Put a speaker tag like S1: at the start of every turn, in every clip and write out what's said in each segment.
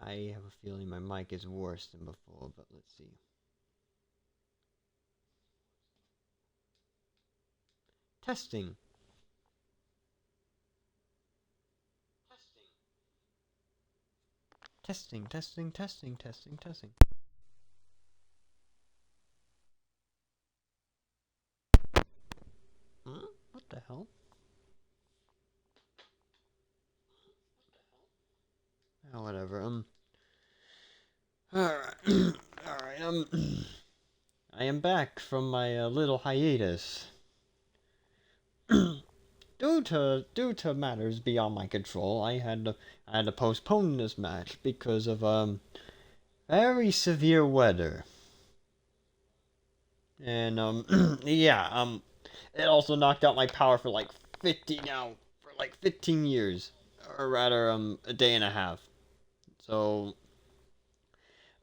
S1: I have a feeling my mic is worse than before, but let's see. Testing. Testing, testing, testing, testing, testing. What the hell? Oh, whatever. Alright. Alright, I am back from my little hiatus. Due to matters beyond my control, I had to postpone this match because of very severe weather. And yeah, it also knocked out my power for like 15 years, or rather a day and a half. So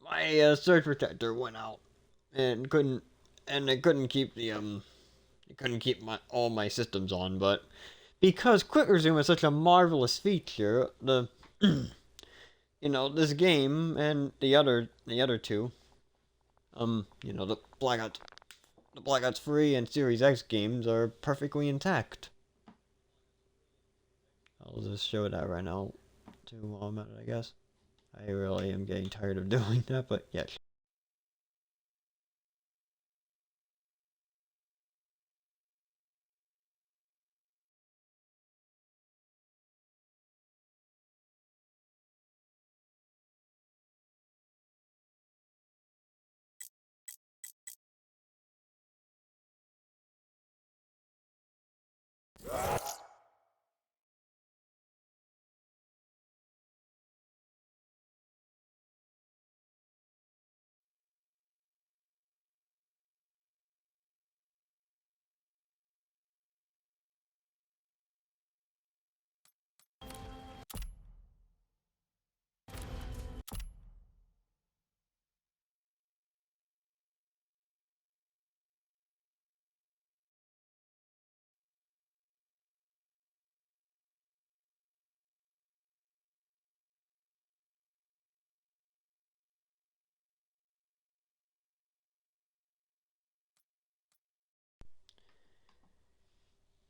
S1: my surge protector went out and it couldn't keep all my systems on, but because quick resume is such a marvelous feature, this game and the other two, the Black Ops 3 and Series X games are perfectly intact. I'll just show that right now to I guess. I really am getting tired of doing that, but yes.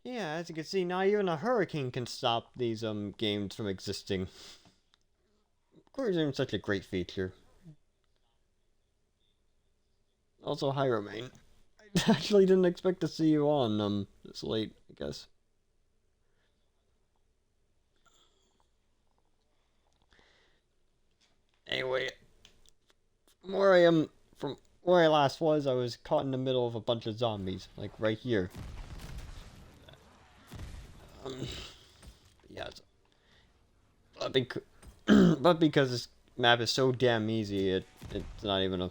S1: Yeah, as you can see, not even a hurricane can stop these games from existing. Cruising is such a great feature. Also, hi Romaine. I actually didn't expect to see you on this late, I guess. Anyway, from where I last was, I was caught in the middle of a bunch of zombies, like right here. Yeah, but because this map is so damn easy, it's not even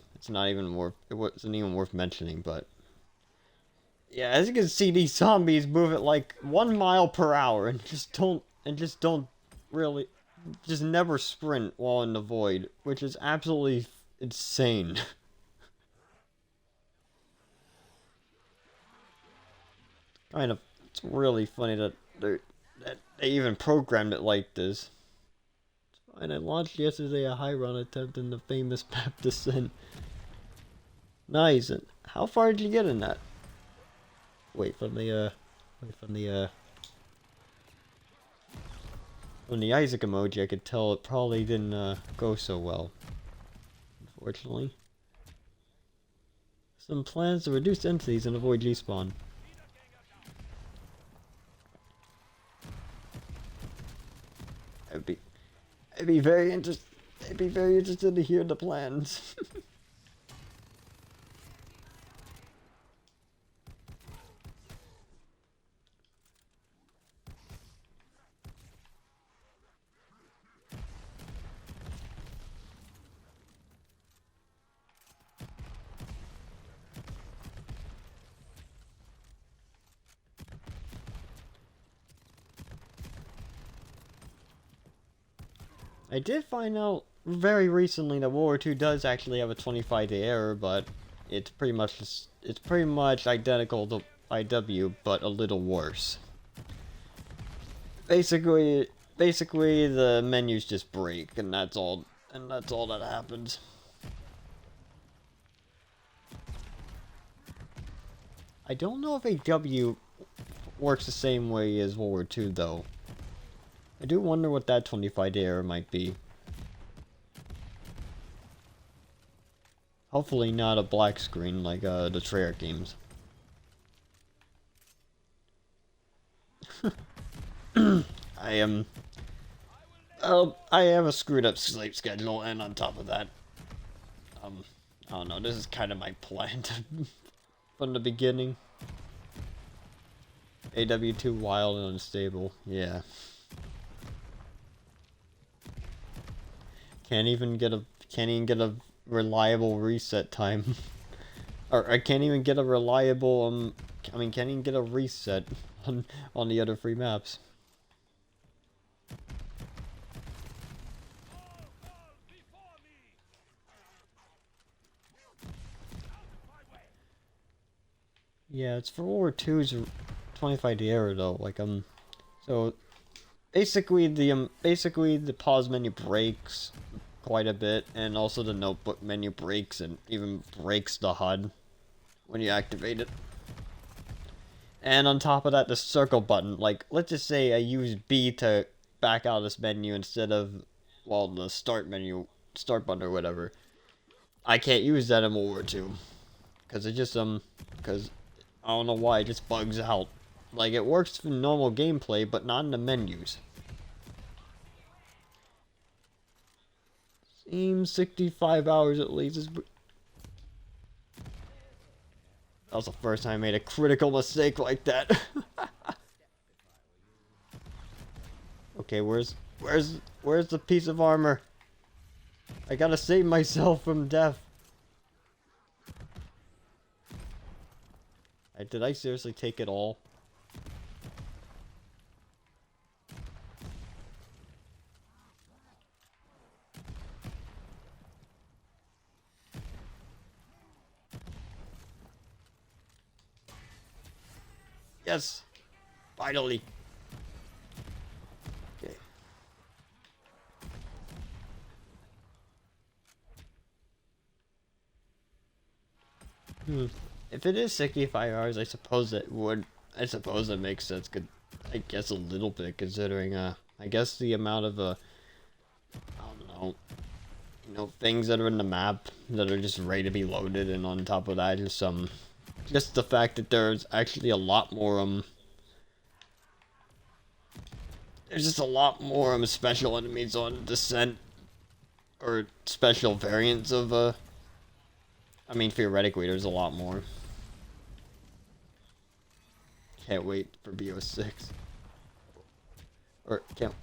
S1: worth mentioning. But yeah, as you can see, these zombies move at like 1 mile per hour and just don't really just never sprint while in the void, which is absolutely insane. Kind of, it's really funny that they even programmed it like this. And I launched yesterday a high run attempt in the famous map descent. Nice. And how far did you get in that? From the Isaac emoji, I could tell it probably didn't go so well. Unfortunately. Some plans to reduce entities and avoid G-spawn. I'd be very interested to hear the plans. I did find out very recently that World War II does actually have a 25-day error, but it's pretty much identical to IW, but a little worse. Basically the menus just break, and that's all And that's all that happens. I don't know if AW works the same way as World War II, though. I do wonder what that 25-day error might be. Hopefully not a black screen like the Terra games. I am... I have a screwed up sleep schedule, and on top of that, I don't know, this is kind of my plan from the beginning. AW2 wild and unstable, yeah. Can't even get a reliable reset time. Or I can't even get a reliable, can't even get a reset on the other 3 maps. Yeah, it's for World War II's 25-day error though. Like so basically the pause menu breaks quite a bit, and also the notebook menu breaks and even breaks the HUD when you activate it. And on top of that, the circle button. Like, let's just say I use B to back out of this menu instead of, well, the start button or whatever. I can't use that in World War II. Because it just, because I don't know why, it just bugs out. Like, it works for normal gameplay, but not in the menus. Seems 65 hours at least. That was the first time I made a critical mistake like that. Okay, where's the piece of armor? I gotta save myself from death. Did I seriously take it all? Yes! Finally! Okay. If it is 65 hours, I suppose it makes sense. Good, I guess a little bit, considering, I guess the amount of, I don't know, things that are in the map that are just ready to be loaded, and on top of that, just the fact that there's actually a lot more, there's just a lot more, special enemies on Descent, or special variants of, I mean, theoretically, there's a lot more. Can't wait for BO6. Or, can't...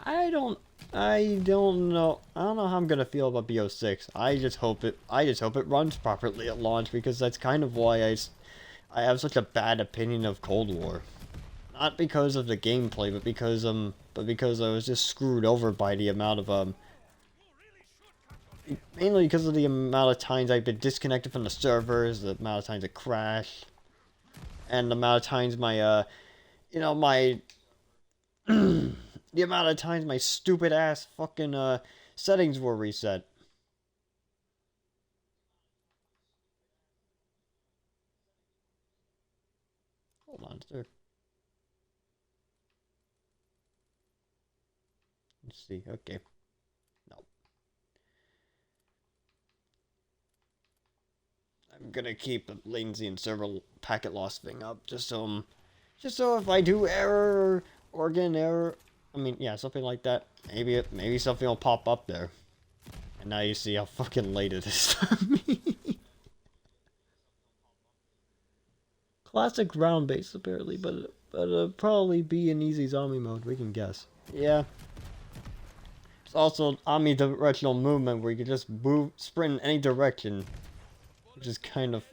S1: I don't know. I don't know how I'm gonna feel about BO6. I just hope it runs properly at launch, because that's kind of why I have such a bad opinion of Cold War. Not because of the gameplay, but because I was just screwed over by the amount of mainly because of the amount of times I've been disconnected from the servers, the amount of times it crashed, and the amount of times my the amount of times my stupid ass fucking settings were reset. Hold on, sir. Let's see. Okay. No. I'm gonna keep the latency and server packet loss thing up, just so if I do error or get an error, I mean, yeah, something like that. Maybe something will pop up there. And now you see how fucking late it is for me. Classic round base apparently, but it'll probably be in easy zombie mode. We can guess. Yeah. It's also omnidirectional movement where you can just sprint in any direction, which is kind of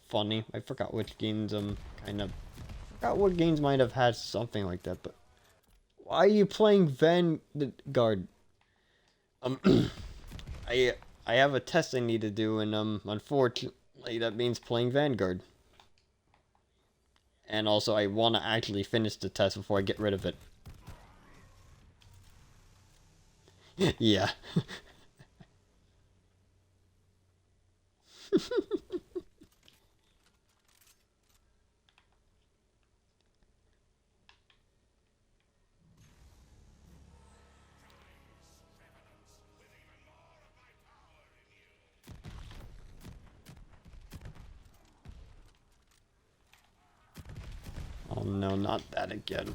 S1: funny. I forgot which games forgot what games might have had something like that. But why are you playing Vanguard? I have a test I need to do, and unfortunately that means playing Vanguard. And also, I want to actually finish the test before I get rid of it. Yeah. Oh no, not that again.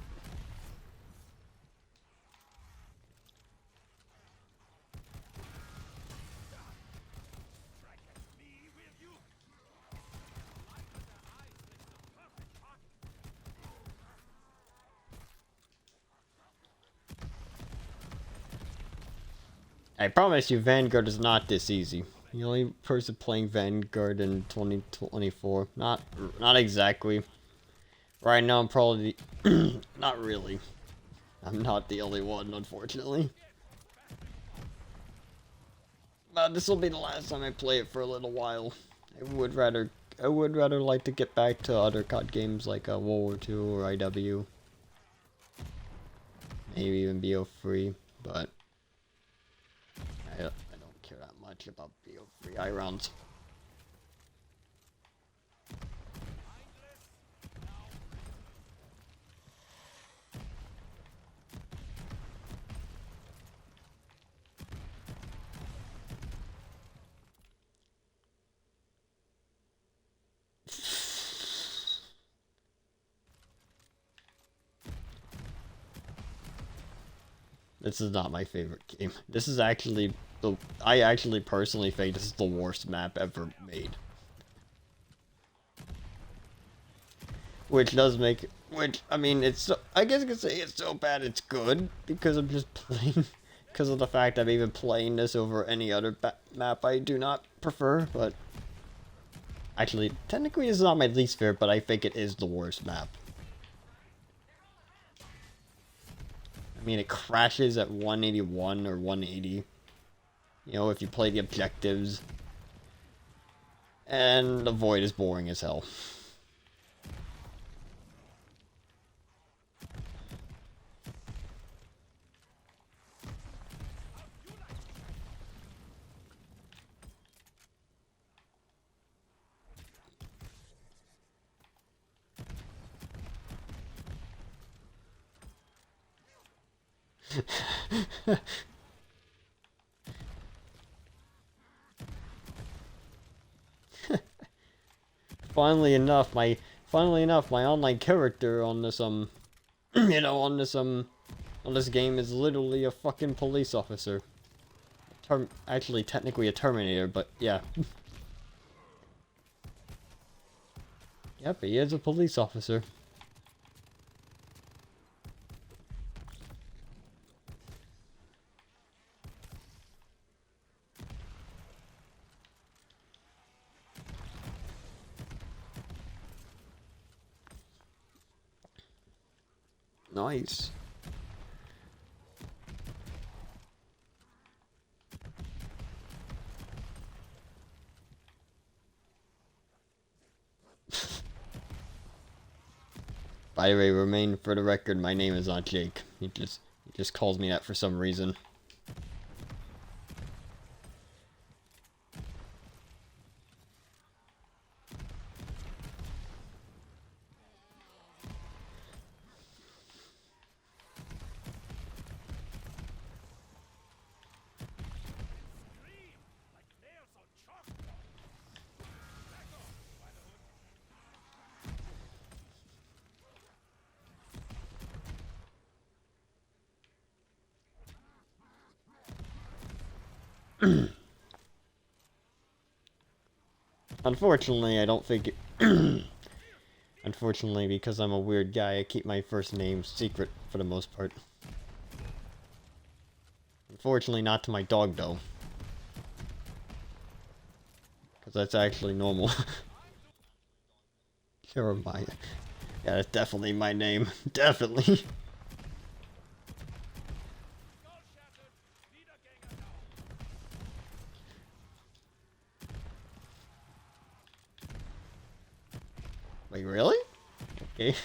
S1: I promise you, Vanguard is not this easy. The only person playing Vanguard in 2024. Not exactly. Right now, I'm probably not really. I'm not the only one, unfortunately. But this will be the last time I play it for a little while. I would rather like to get back to other COD games like World War II or IW. Maybe even BO3, but I don't care that much about BO3 high rounds. This is not my favorite game. This is actually I actually personally think this is the worst map ever made. Which does make it, I mean, it's so, I guess I could say it's so bad it's good because I'm just playing, because of the fact I'm even playing this over any other map I do not prefer, but actually, technically this is not my least favorite, but I think it is the worst map. I mean, it crashes at 181 or 180. You know, if you play the objectives. And the void is boring as hell. Finally enough, my online character on this you know, on this game is literally a fucking police officer. Actually, technically a Terminator, but yeah. Yep, he is a police officer. Nice. By the way, remain for the record, my name is not Jake. He just calls me that for some reason. Unfortunately, I don't think it unfortunately, because I'm a weird guy, I keep my first name secret for the most part. Unfortunately, not to my dog, though. Because that's actually normal. Jeremiah. Yeah, that's definitely my name. Definitely. Wait, really? Okay.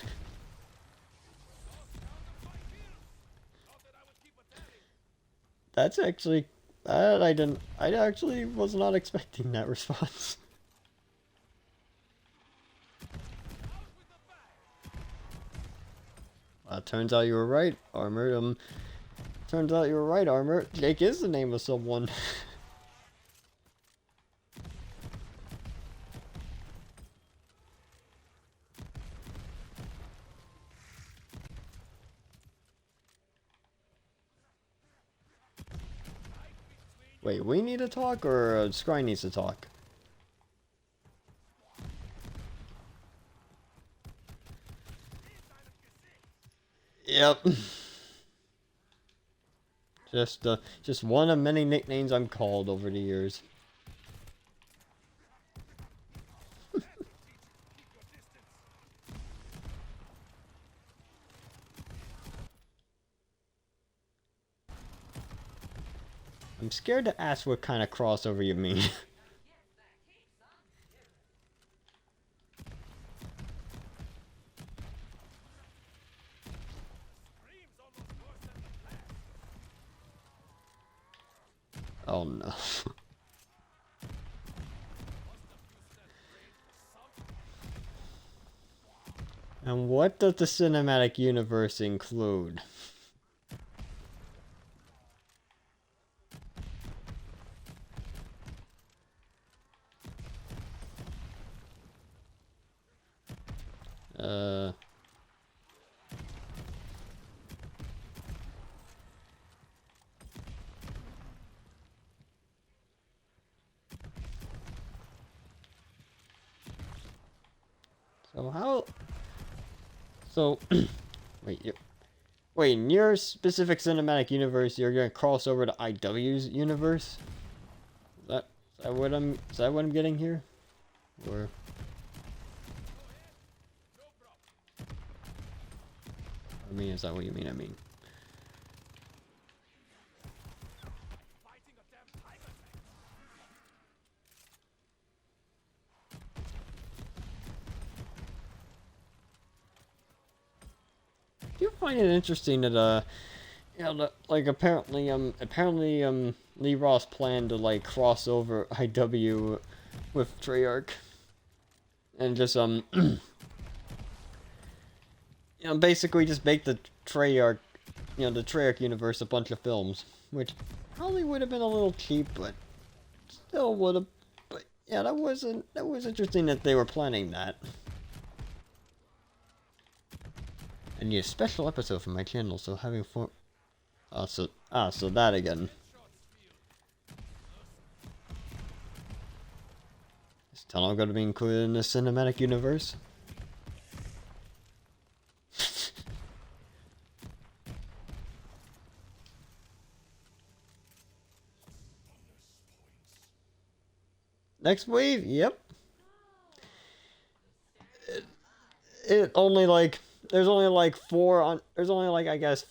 S1: That's actually... I actually was not expecting that response. Turns out you were right, Armor. Turns out you were right, Armor. Jake is the name of someone. Wait, we need to talk, or Scry needs to talk? Yep. Just one of many nicknames I'm called over the years. I'm scared to ask what kind of crossover you mean. Oh no. And what does the cinematic universe include? So how... So... Wait, in your specific cinematic universe, you're gonna cross over to IW's universe? Is that what I'm getting here? Or... I mean, is that what you mean? I mean... Do you find it interesting that, you know, like, apparently, Lee Ross planned to, like, cross over IW with Treyarch. And just, you know, basically just make the Treyarch, you know, the Treyarch universe a bunch of films. Which probably would have been a little cheap, but still would have, but yeah, that was interesting that they were planning that. And a special episode from my channel, so having fun. So that again. Is Tunnel going to be included in the cinematic universe? Next wave? Yep. It only like... There's only like I guess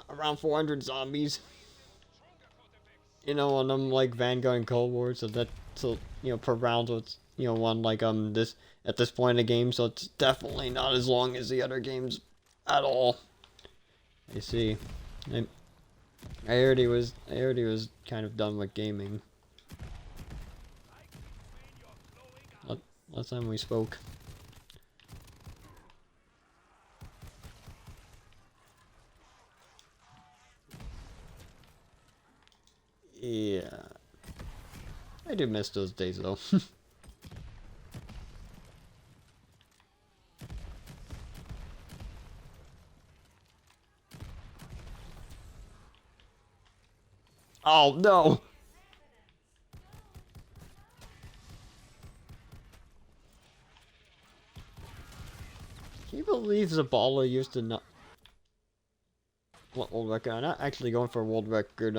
S1: around 400 zombies. You know, on them like Vanguard and Cold War, so you know, per round, so it's, you know, one like this at this point in the game, so it's definitely not as long as the other games at all. I see. I already was kind of done with gaming. Last time we spoke. Yeah. I do miss those days though. Oh no! Can you believe Zabala used to not... World record? I'm not actually going for a world record.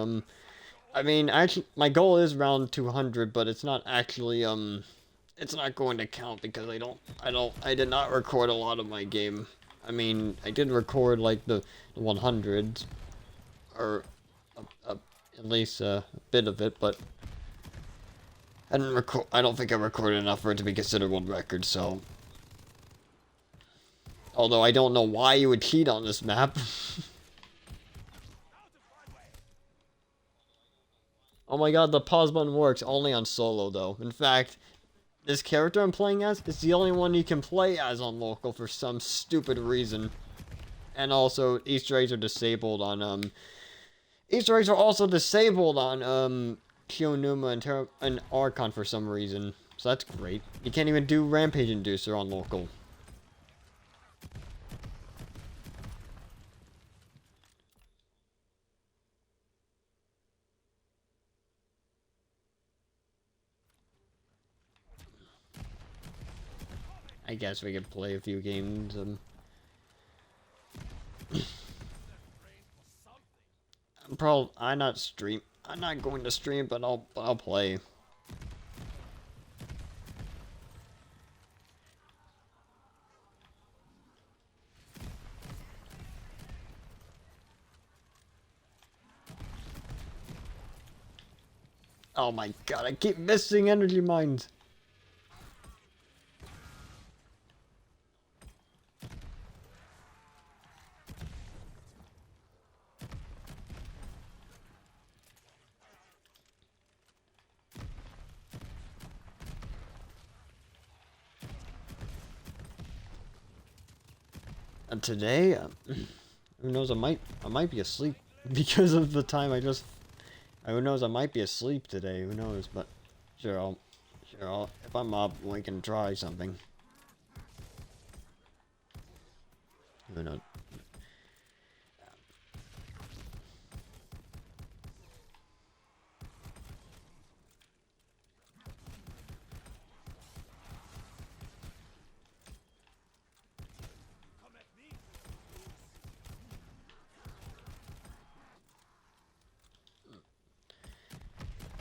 S1: I mean, actually, my goal is around 200, but it's not actually, it's not going to count because I did not record a lot of my game. I mean, I did record, like, the 100s, or at least a bit of it, but I don't think I recorded enough for it to be considered world record, so... Although I don't know why you would cheat on this map. Oh my god, the pause button works only on solo though. In fact, this character I'm playing as is the only one you can play as on local for some stupid reason. And also, Easter eggs are disabled on, Easter eggs are also disabled on, Kionuma and Terra and Archon for some reason. So that's great. You can't even do Rampage Inducer on local. I guess we could play a few games. I'm not going to stream, but I'll play. Oh my god, I keep missing energy mines. And today, who knows? I might be asleep because of the time I just. Who knows? I might be asleep today. Who knows? But sure, if I'm up, we can try something. Who knows?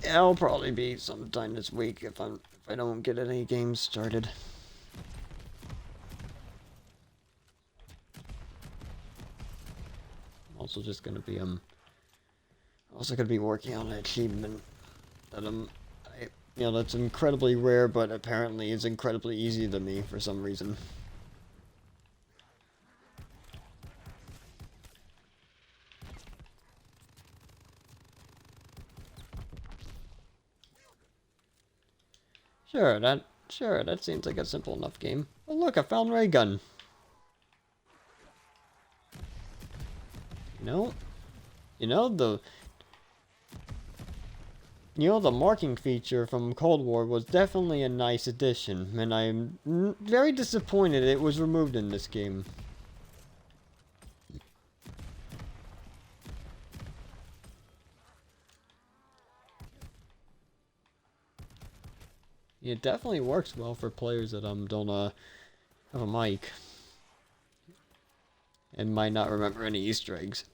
S1: Yeah, it'll probably be sometime this week if I don't get any games started. I'm also just gonna be working on an achievement that that's incredibly rare, but apparently is incredibly easy to me for some reason. Sure, that seems like a simple enough game. Oh look, I found ray gun. The marking feature from Cold War was definitely a nice addition, and I'm very disappointed it was removed in this game. It definitely works well for players that don't have a mic and might not remember any Easter eggs.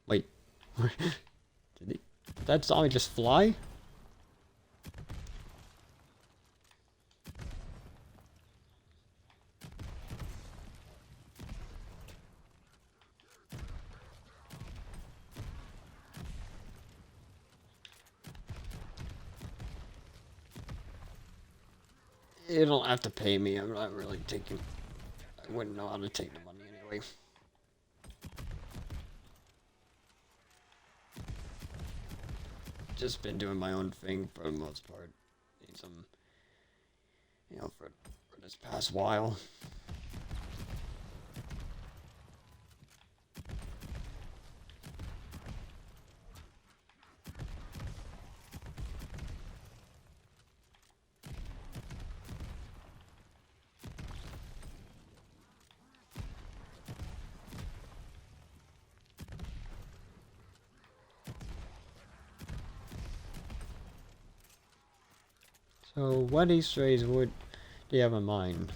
S1: Wait, did that zombie just fly? You don't have to pay me. I'm not really taking. I wouldn't know how to take the money anyway. Just been doing my own thing for the most part. Need some, for this past while. So, what Easter eggs do you have in mind?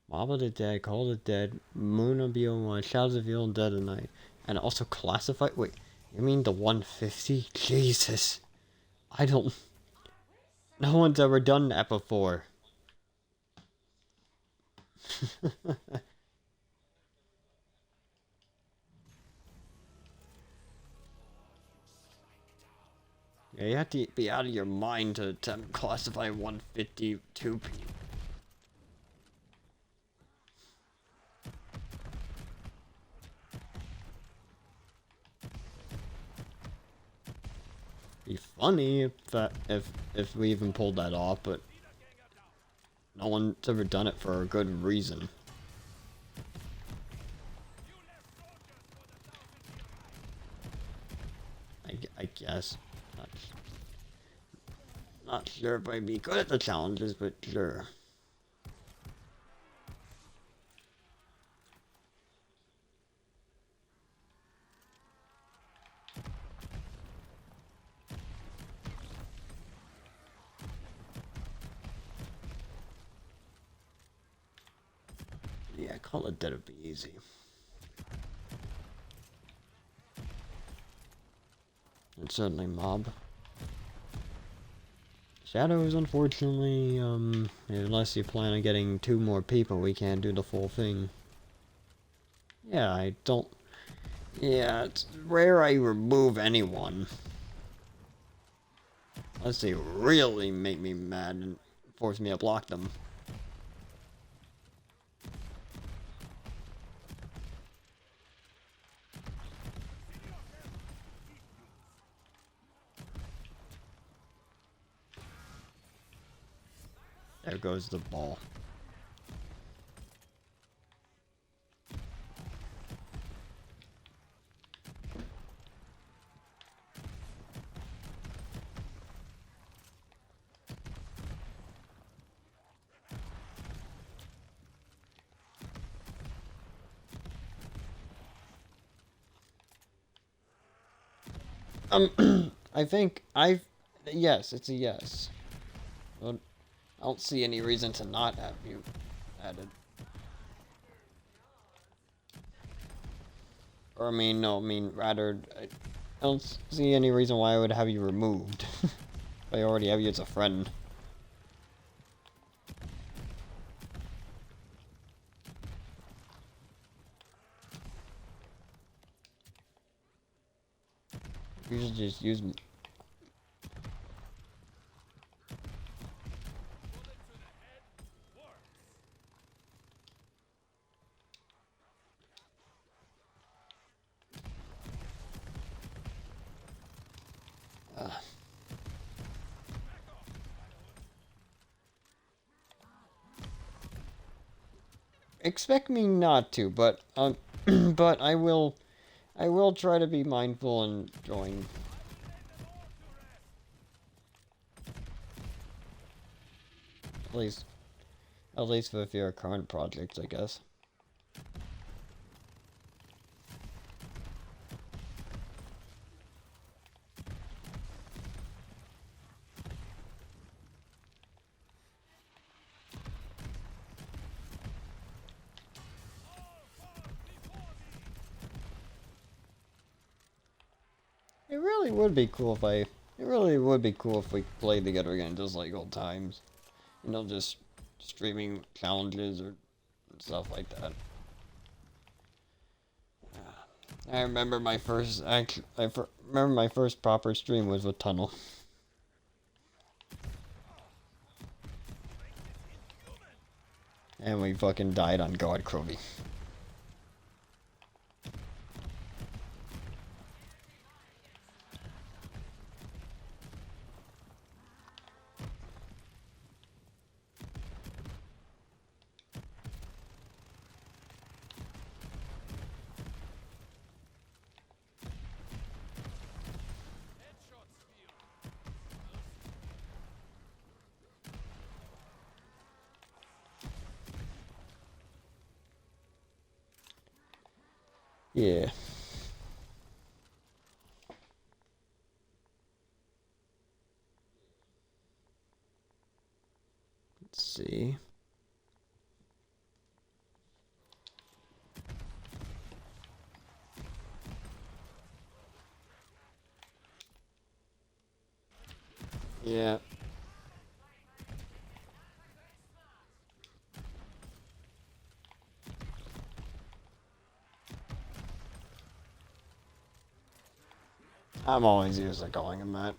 S1: Mob of the Dead, Call of the Dead, Moon of BO1, Shadows of Evil, and Dead of Night. And also classified? Wait, you mean the 150? Jesus. I don't... No one's ever done that before. Yeah, you have to be out of your mind to attempt to classify 152 people. Be funny if we even pulled that off, but no one's ever done it for a good reason. I guess. Not sure if I'd be good at the challenges, but sure. Yeah, Call of Dead would be easy. And certainly Mob. Shadows, unfortunately, unless you plan on getting 2 more people, we can't do the full thing. Yeah, I don't... Yeah, it's rare I remove anyone. Unless they really make me mad and force me to block them. There goes the ball. I think yes, it's a yes. But I don't see any reason to not have you added. Or rather, I don't see any reason why I would have you removed. I already have you as a friend. You should just use... Expect me not to, but but I will try to be mindful and join. At least with your current projects, I guess. It really would be cool if It really would be cool if we played together again, just like old times. You know, just streaming challenges or stuff like that. I remember my first remember my first proper stream was with Tunnel. And we fucking died on God Krovi. Yeah. Let's see. Yeah. I'm always used to calling him that.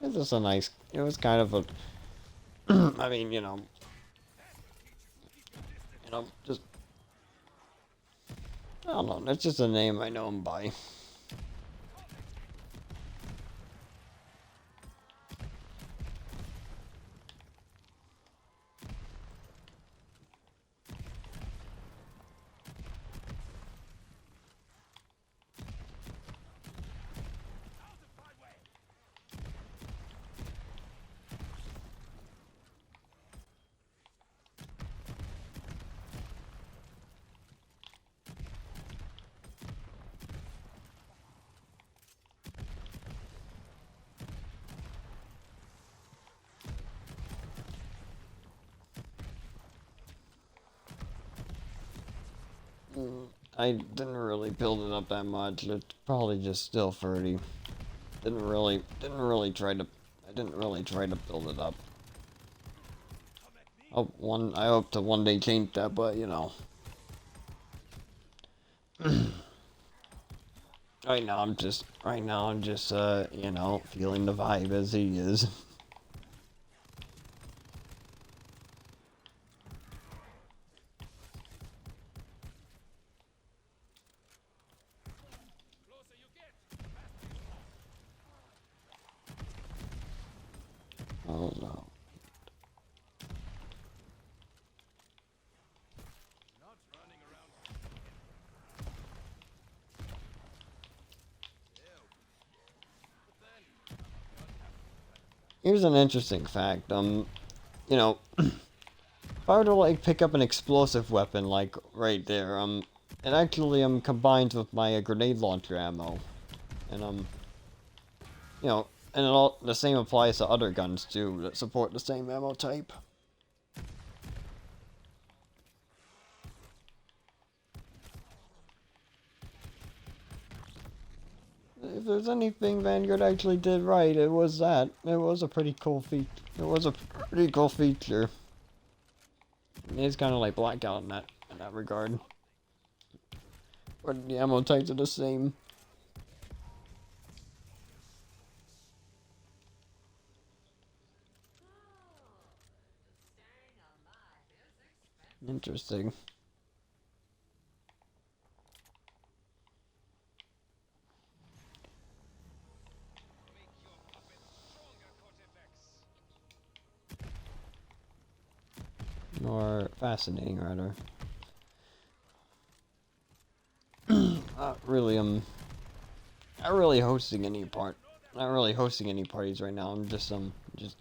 S1: It's just a nice, it was kind of a, I mean, just, I don't know, that's just a name I know him by. I didn't really build it up that much. It's probably just still 30. I didn't really try to build it up. I hope to one day change that, but right now I'm just, feeling the vibe as he is. Oh no. Here's an interesting fact. If I were to like pick up an explosive weapon like right there, it actually combines with my grenade launcher ammo, and and the same applies to other guns too that support the same ammo type. If there's anything Vanguard actually did right, it was that. It was a pretty cool feat. It was a pretty cool feature. It's kind of like Blackout in that regard. But the ammo types are the same. Interesting. Or fascinating, rather. Not really, not really hosting any not really hosting any parties right now. I'm just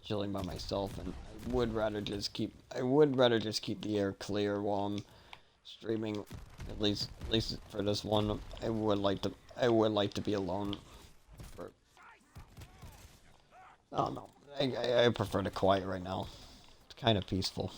S1: chilling by myself, and I would rather just keep the air clear while I'm streaming. At least for this one, I would like to be alone. For, I don't know. I prefer the quiet right now. It's kind of peaceful.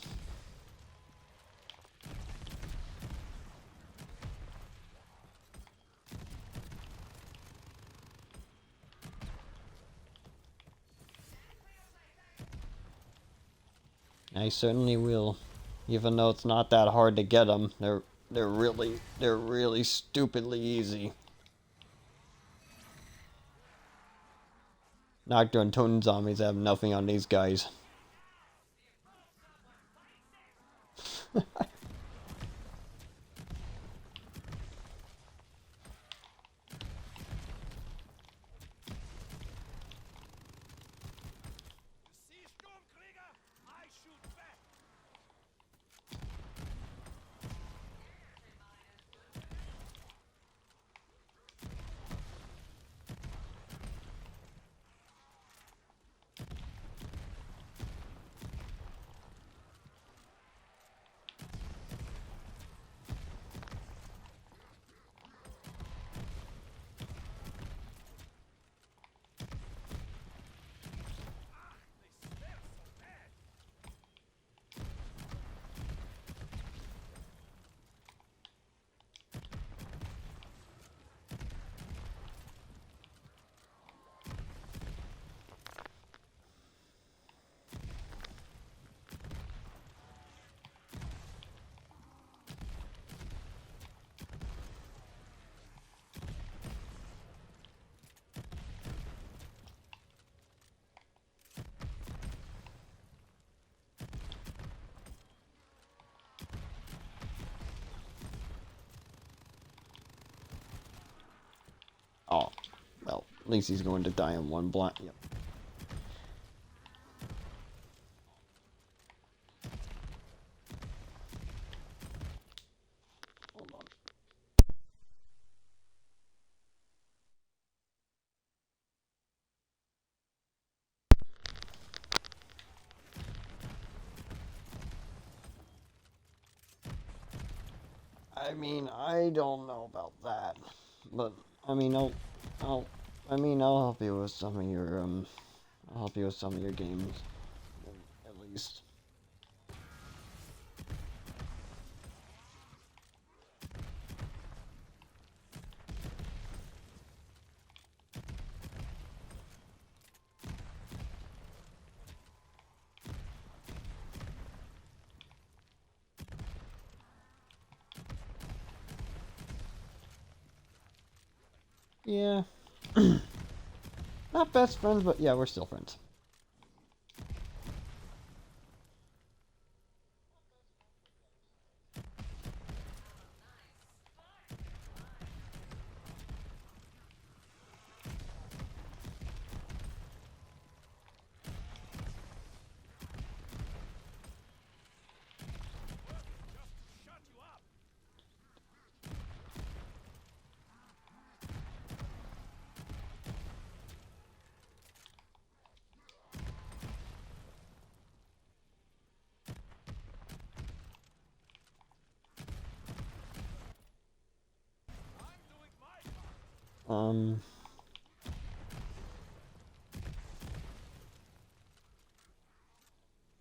S1: I certainly will, even though it's not that hard to get them. They're really stupidly easy. Nocturne Totem Zombies have nothing on these guys. At least he's going to die in one block. Yep. Hold on. I mean, I don't know about that, but I mean, I'll help you with some of your I'll help you with some of your games, at least. Yeah. Not best friends, but yeah, we're still friends.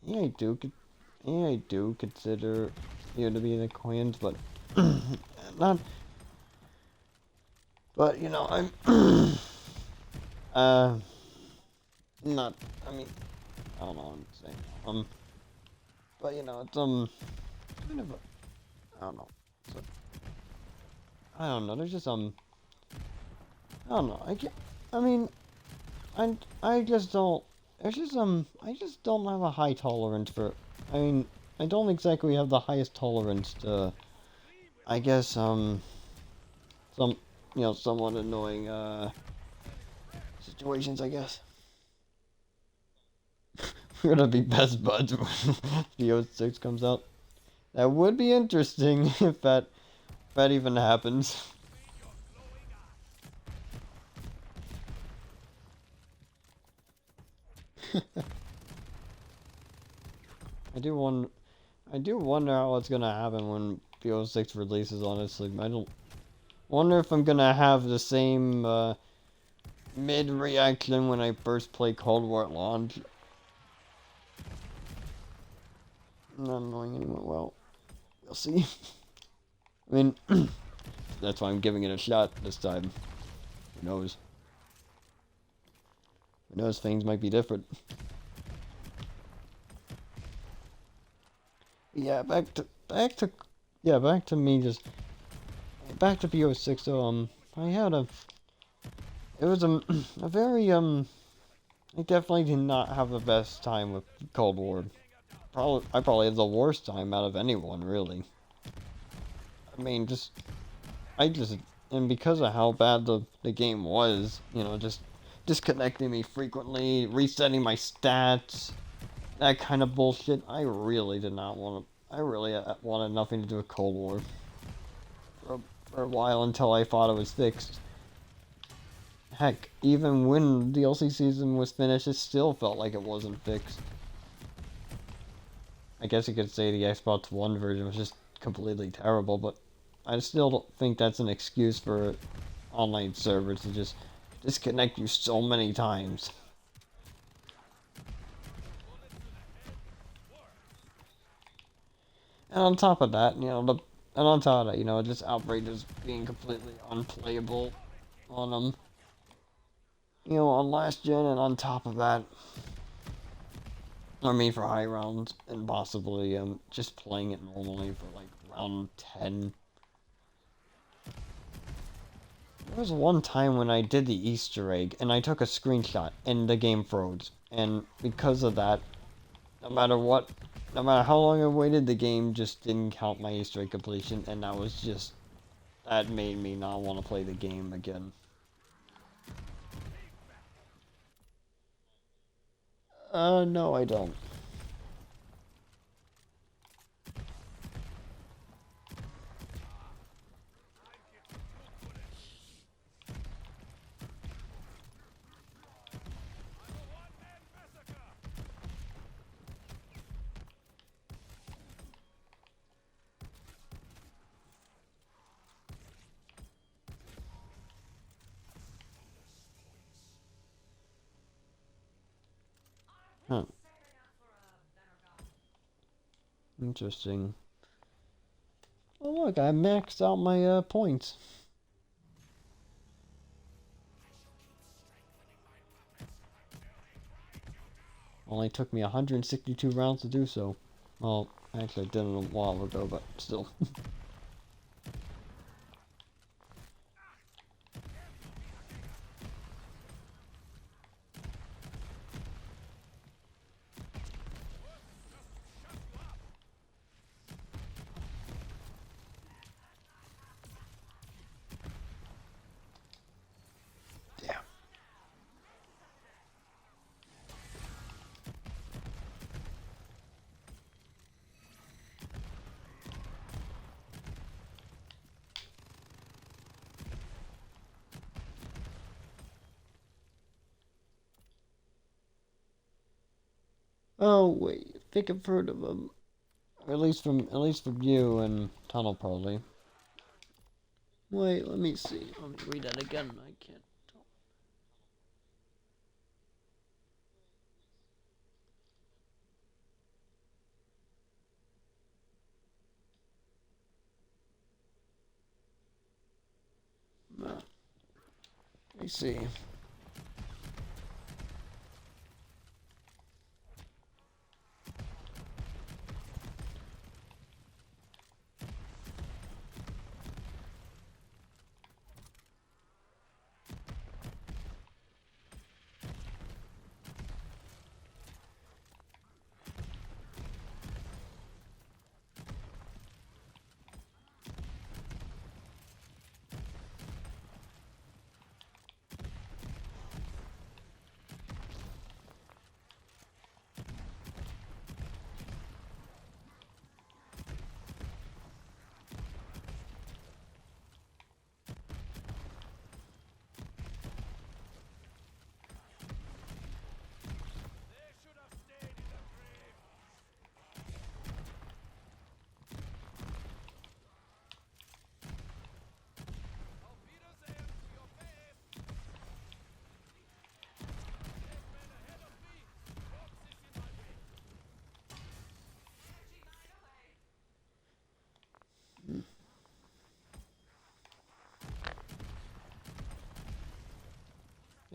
S1: Yeah, I do consider you to be the coins, but not. But you know, I'm uh not. I mean, I don't know what I'm saying. But you know, it's kind of. I don't know. So, I don't know. There's just I don't know. I can't. I mean, I just don't. There's just I just don't have a high tolerance for. I mean, I don't exactly have the highest tolerance to. I guess some somewhat annoying situations. I guess we're gonna be best buds when the 06 comes out. That would be interesting if that even happens. I do wonder. I do wonder how it's gonna happen when BO6 releases. Honestly, I don't wonder if I'm gonna have the same mid reaction when I first play Cold War at launch. Not knowing anyone well. We'll see. I mean, that's why I'm giving it a shot this time. Who knows? Who knows? Things might be different. Yeah, back to me just back to BO6. So I had it was a very I definitely did not have the best time with Cold War. I probably had the worst time out of anyone, really. I mean, and because of how bad the game was, you know, just disconnecting me frequently, resetting my stats, that kind of bullshit. I really did not want to. I really wanted nothing to do with Cold War for a while until I thought it was fixed. Heck, even when the DLC season was finished, it still felt like it wasn't fixed. I guess you could say the Xbox One version was just completely terrible, but I still don't think that's an excuse for online servers to just disconnect you so many times. And on top of that, just Outbreak just being completely unplayable on on last gen, and on top of that, I mean for high rounds, and possibly just playing it normally for like round 10. There was one time when I did the Easter egg and I took a screenshot and the game froze, and because of that, no matter how long I waited, the game just didn't count my Easter egg completion, and that made me not want to play the game again. No, I don't. Huh. Interesting. Oh look, I maxed out my points. Only took me 162 rounds to do so. Well, actually I did it a while ago, but still. Damn. Oh wait, I think I've heard of them. At least from you and Tunnel probably. Wait, let me see. Let me read that again. I can't tell. Let me see.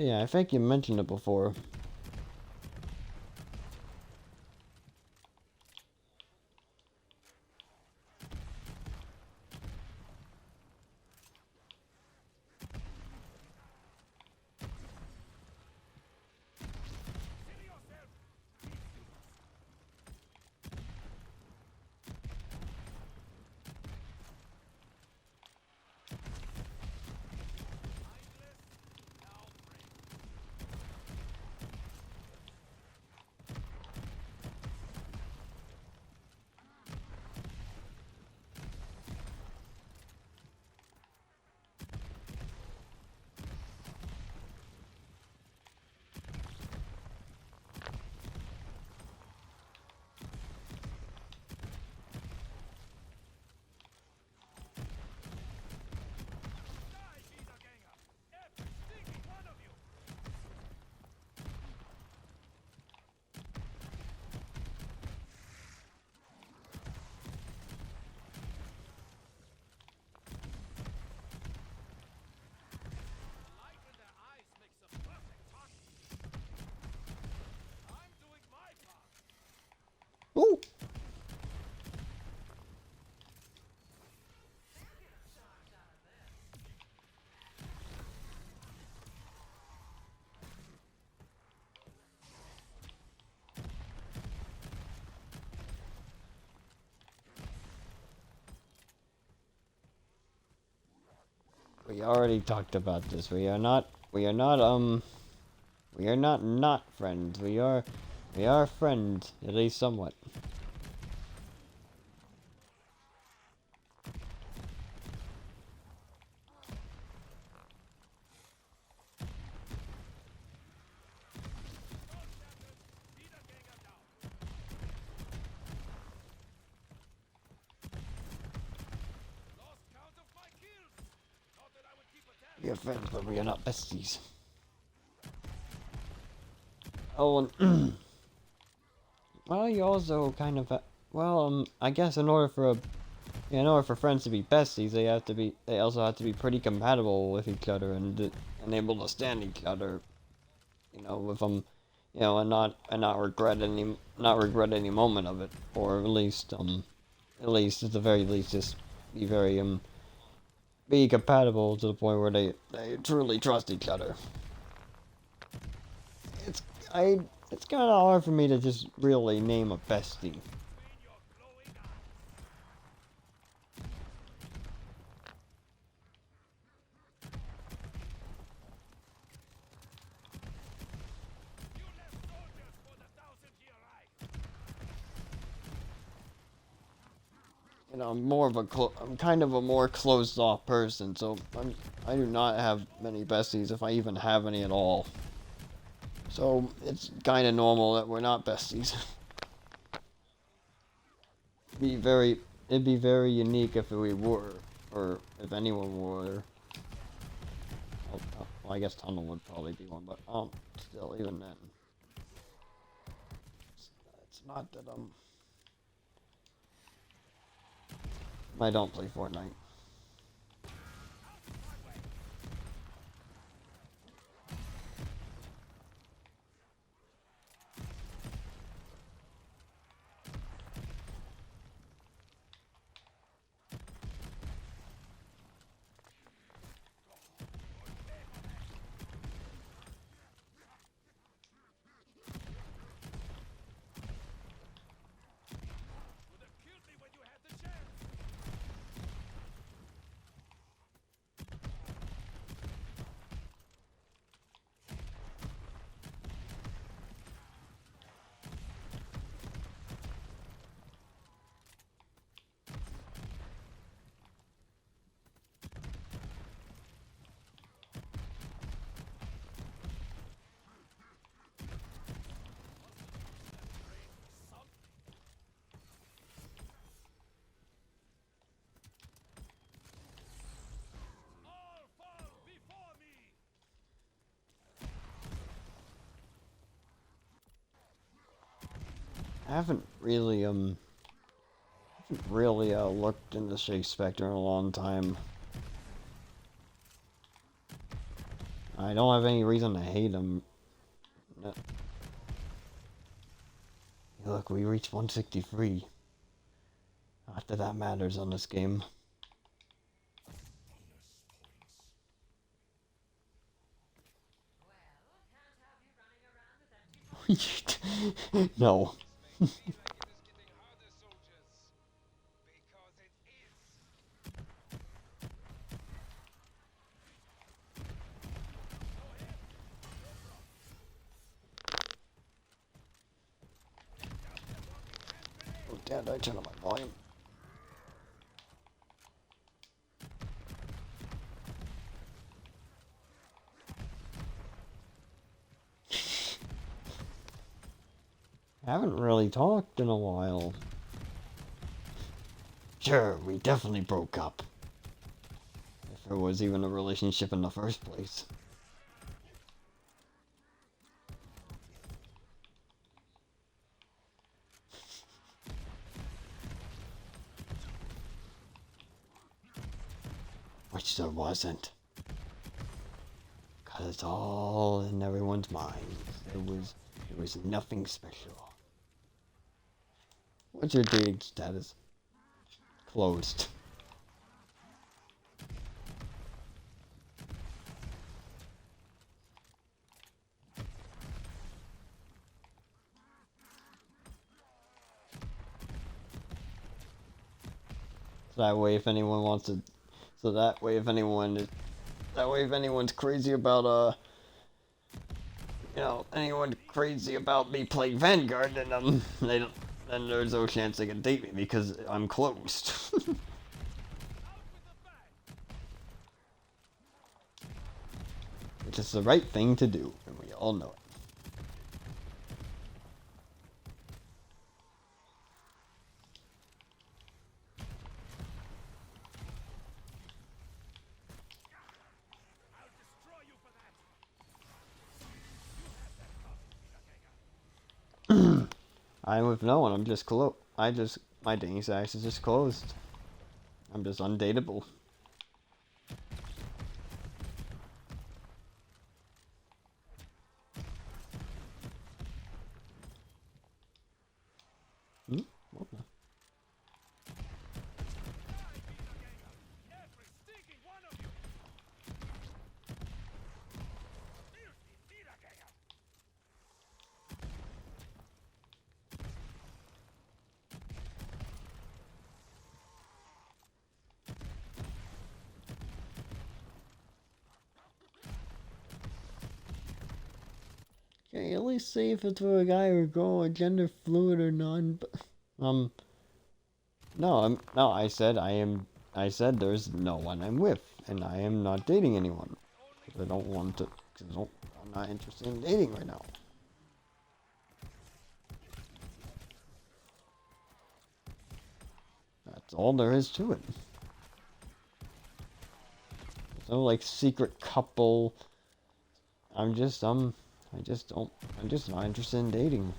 S1: Yeah, I think you mentioned it before. Ooh! We already talked about this. We are not not friends. We are friends, at least somewhat. We are friends, but we are not besties. Oh, and well, you also kind of, well, I guess in order for friends to be besties, they also have to be pretty compatible with each other and able to stand each other. You know, with you know, and not regret any moment of it, or at least at the very least, just be very be compatible to the point where they truly trust each other. It's I it's kind of hard for me to just really name a bestie. You know, I'm kind of a more closed off person, so I do not have many besties, if I even have any at all. So it's kind of normal that we're not besties. be very It'd be very unique if we were, or if anyone were. Well, I guess Tunnel would probably be one, but still, even then, it's not that I don't play Fortnite. I haven't really looked into Shake Spectre in a long time. I don't have any reason to hate him. No. Look, we reached 163. Not that that matters on this game. No. Oh, damn, I turned on my volume. I haven't really talked in a while. Sure, we definitely broke up. If there was even a relationship in the first place. Which there wasn't. Cause it's all in everyone's mind. There was nothing special. What's your dating status? Closed. That way, if anyone wants to, that way, if anyone's crazy about anyone crazy about me playing Vanguard, then they don't, then there's no chance they can date me because I'm closed. Which is the right thing to do, and we all know it. I'm with no one. I'm just closed. My dating status is just closed. I'm just undateable. What the? Can you at least say if it's for a guy or a girl or gender fluid or non? No, I said I said there's no one I'm with, and I am not dating anyone. I don't want to. Cause I'm not interested in dating right now. That's all there is to it. There's no like secret couple. I'm just not interested in dating.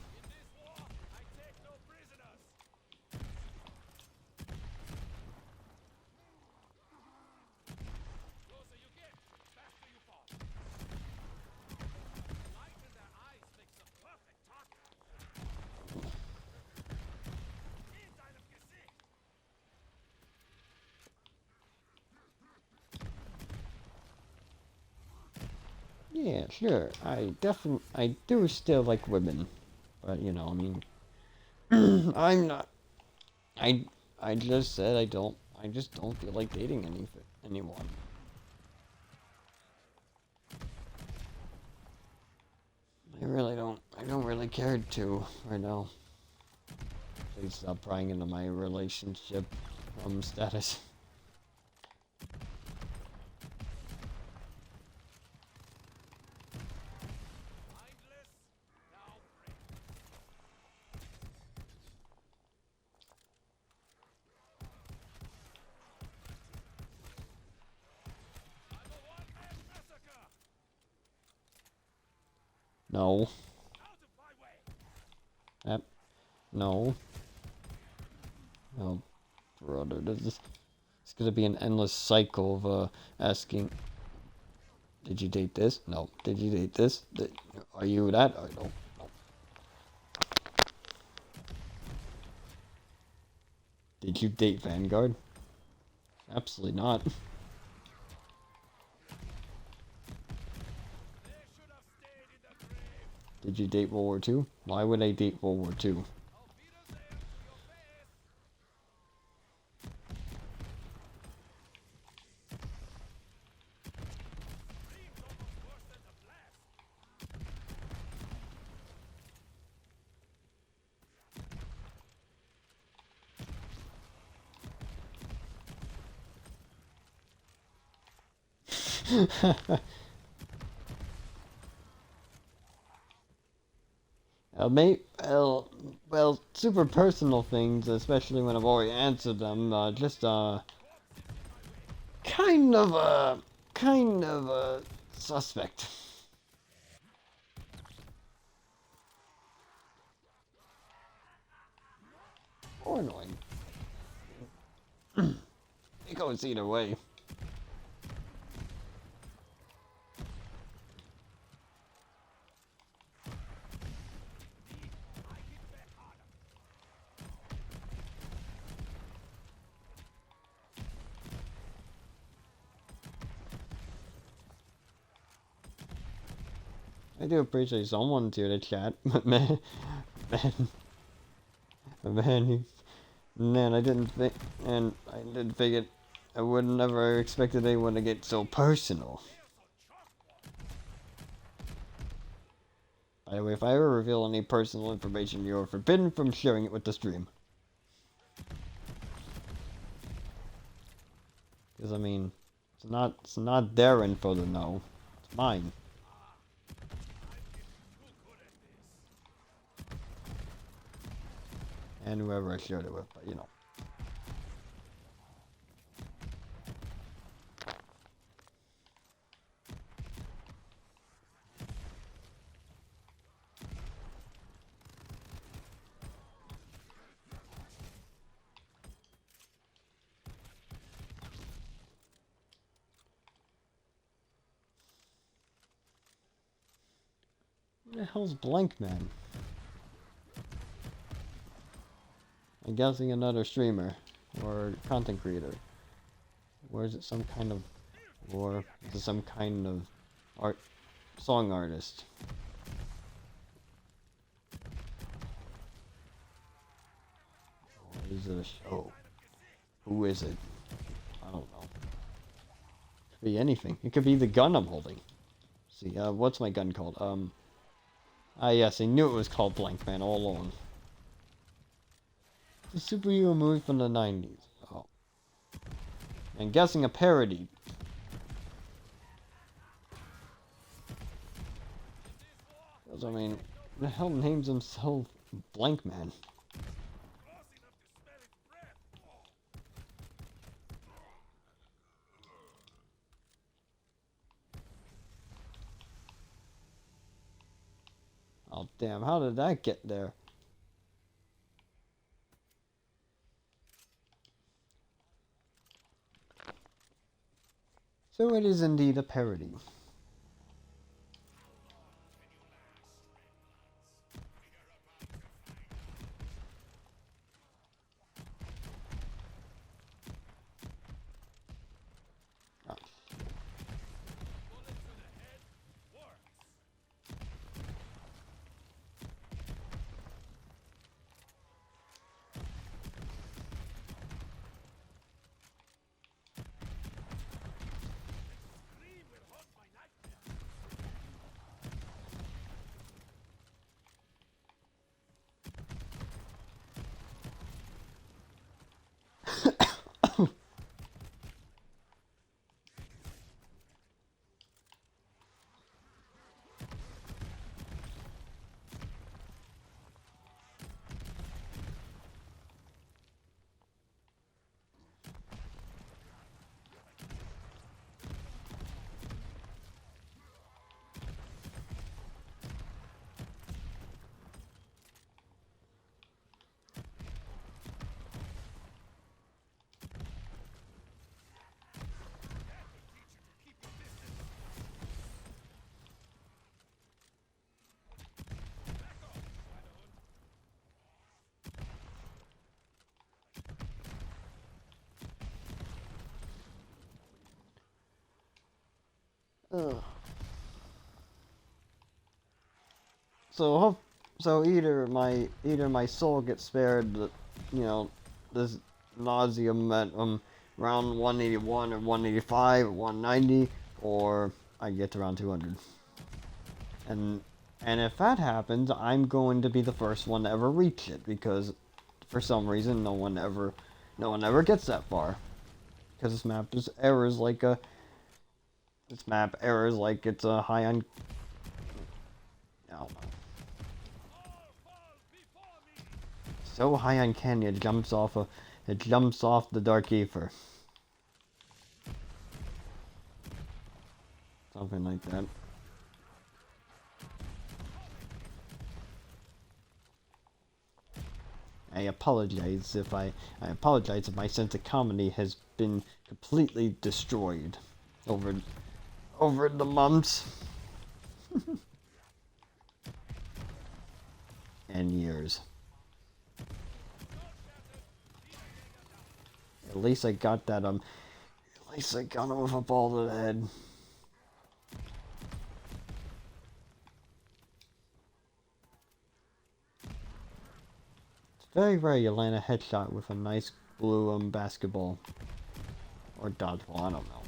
S1: Yeah, sure. I do still like women, but I mean, I'm not. I just said I just don't feel like dating anyone. I really don't. I don't really care to right now. Please stop prying into my relationship status. No. Yep. No. Oh, brother, it's gonna be an endless cycle of asking. Did you date this? No. Did you date this? Are you that? I don't. No. Did you date Vanguard? Absolutely not. Did you date World War II? Why would I date World War II? Well, super personal things, especially when I've already answered them, kind of a suspect. Or annoying. It goes either way. I do appreciate someone's here to chat, but man, man, I didn't think it. I would never expected anyone to get so personal. By the way, if I ever reveal any personal information, you're forbidden from sharing it with the stream. Because, I mean, it's not their info to know. It's mine. And whoever I shared it with, but you know. Where the hell's Blank Man? I'm guessing another streamer or content creator. Or is it some kind of, or is it some kind of song artist? Or is it a show? Who is it? I don't know. Could be anything. It could be the gun I'm holding. See, what's my gun called? Yes, I knew it was called Blank Man all along. It's a superhero movie from the 90s. Oh. I'm guessing a parody. Because, I mean, who the hell names himself Blank Man? Oh, damn, how did that get there? So it is indeed a parody. Ugh. So either my soul gets spared, this nauseum at around 181 or 185 or 190, or I get to around 200. And if that happens, I'm going to be the first one to ever reach it, because for some reason no one ever gets that far, because this map just errors like it's a high on. I don't know. So high on candy, it jumps off the Dark Ether. Something like that. I apologize if my sense of comedy has been completely destroyed over the months and years. At least I got that at least I got him with a ball to the head. It's very rare you land a headshot with a nice blue basketball or dodgeball, I don't know.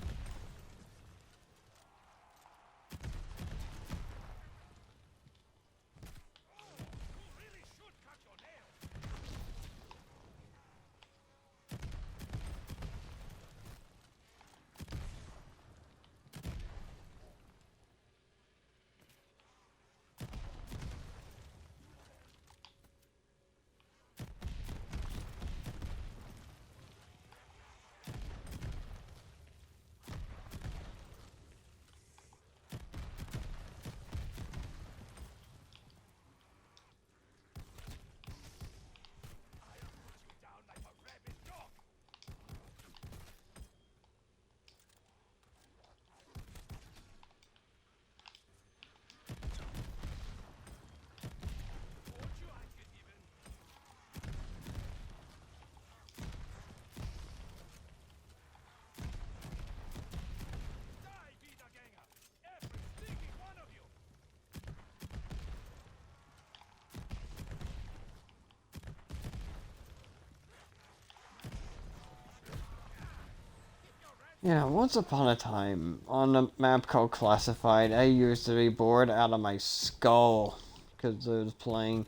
S1: Yeah, once upon a time, on a map called Classified, I used to be bored out of my skull. Because I was playing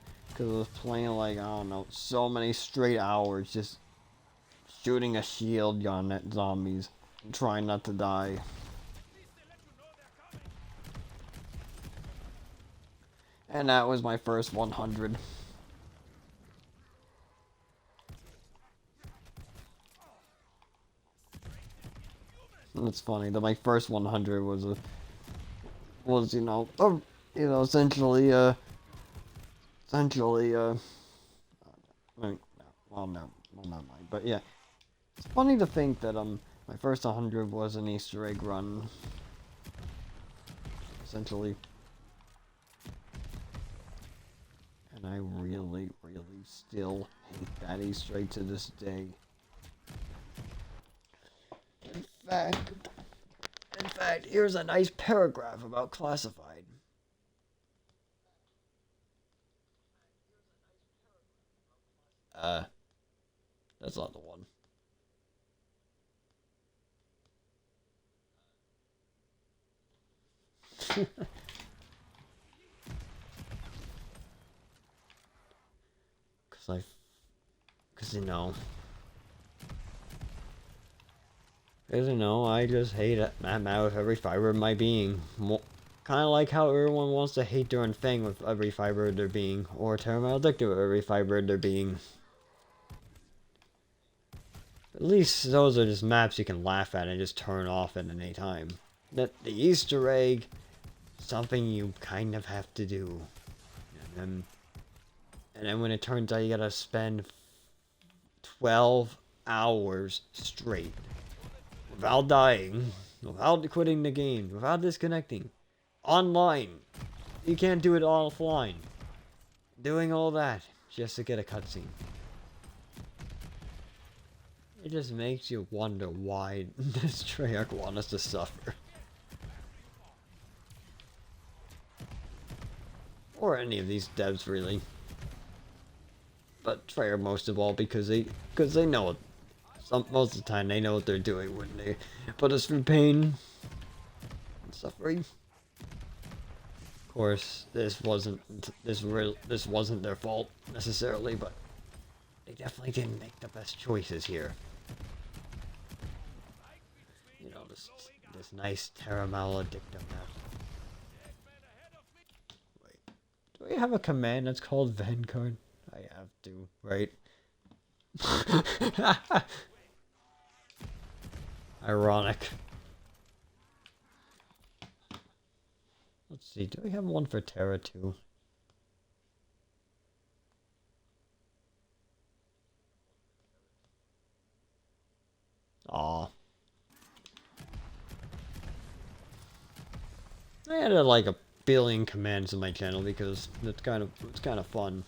S1: like, I don't know, so many straight hours just shooting a shield gun at zombies, and trying not to die. And that was my first 100. And it's funny that my first 100 was essentially I mean, well no, well not mine, but yeah, it's funny to think that my first 100 was an Easter egg run, essentially, and I really, really still hate that Easter egg to this day. In fact, here's a nice paragraph about Classified. Uh, that's not the one. Cause I, cause I just hate it. I'm out with every fiber of my being. Kind of like how everyone wants to hate their own thing with every fiber of their being, or Terra Maledicta with every fiber of their being. At least those are just maps you can laugh at and just turn off at any time. The Easter egg, something you kind of have to do. And then when it turns out you gotta spend 12 hours straight without dying, without quitting the game, without disconnecting, online. You can't do it offline. Doing all that just to get a cutscene. It just makes you wonder why this Treyarch wants us to suffer. Or any of these devs, really. But Treyarch most of all, because they know it. Most of the time they know what they're doing when they put us through pain and suffering. Of course, this wasn't their fault necessarily, but they definitely didn't make the best choices here. You know, this nice Terra Maledicta map. Wait, do we have a command that's called Vanguard? I have to, right? Ironic. Let's see, do we have one for Terra too? Aw. I added like a billion commands to my channel because it's kind of fun.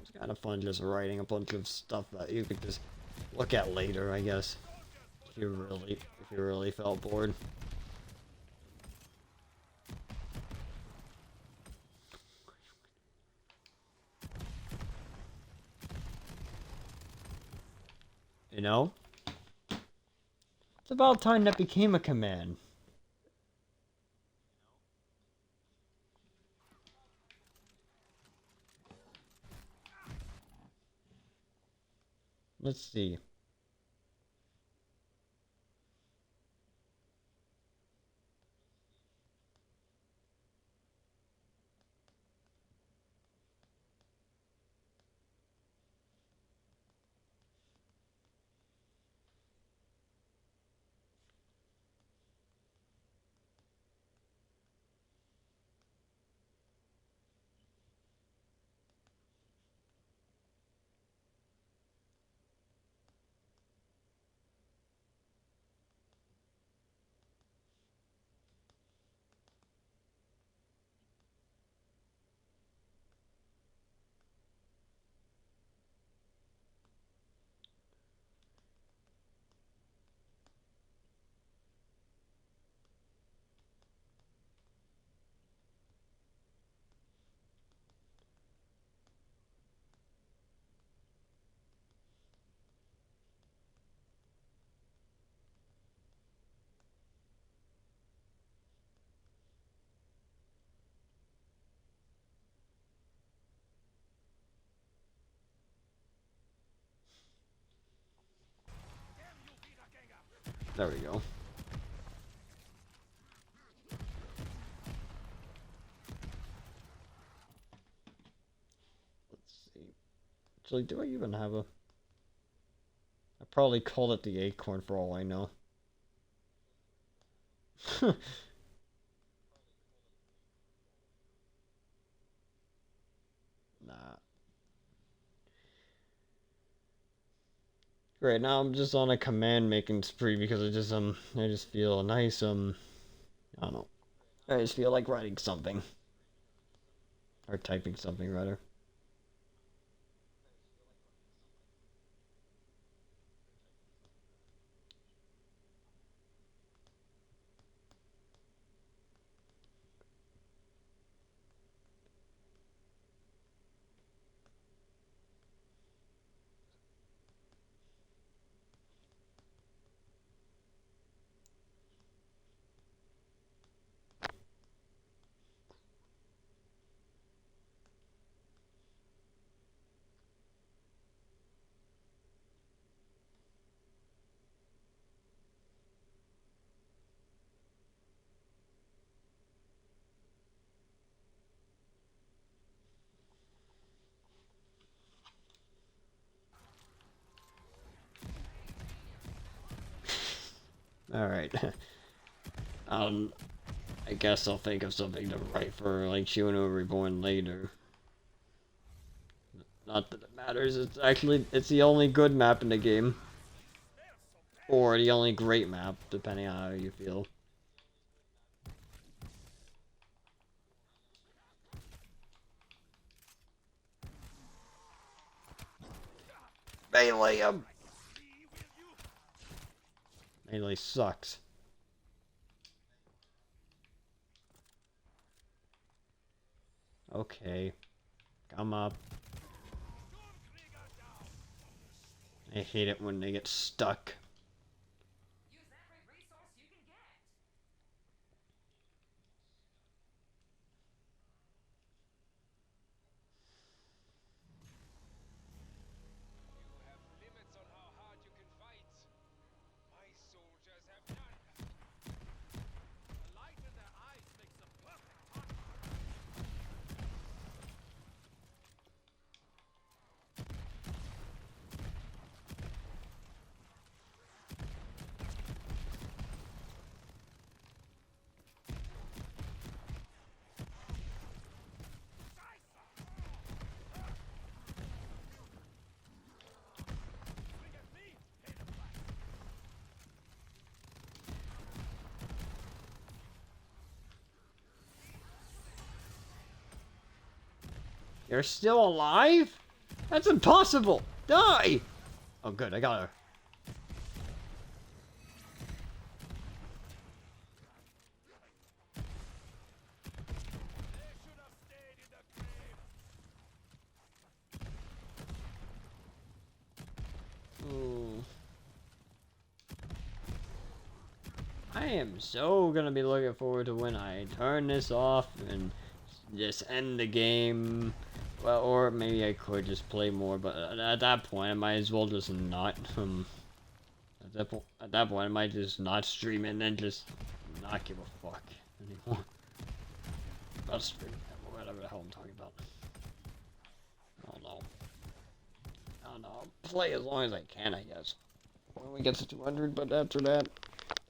S1: It's kind of fun just writing a bunch of stuff that you could just look at later, I guess. If you really felt bored. You know? It's about time that became a command. Let's see. There we go. Let's see. Actually, do I even have a... I probably called it the acorn for all I know. Nah. Right now I'm just on a command making spree because I just feel nice, I don't know. I just feel like writing something. Or typing something, rather. Alright. I guess I'll think of something to write for, like, Shino Reborn later. Not that it matters, it's the only good map in the game. Or the only great map, depending on how you feel. Melee him! Melee sucks. Okay. Come up. I hate it when they get stuck. You're still alive? That's impossible! Die! Oh good, I got her. Ooh. I am so gonna be looking forward to when I turn this off and just end the game. Well, or maybe I could just play more, but at that point I might as well just not. At that point I might just not stream it and then just not give a fuck anymore. About stream, whatever the hell I'm talking about. I don't know. I don't know. I'll play as long as I can, I guess. When we get to 200, but after that,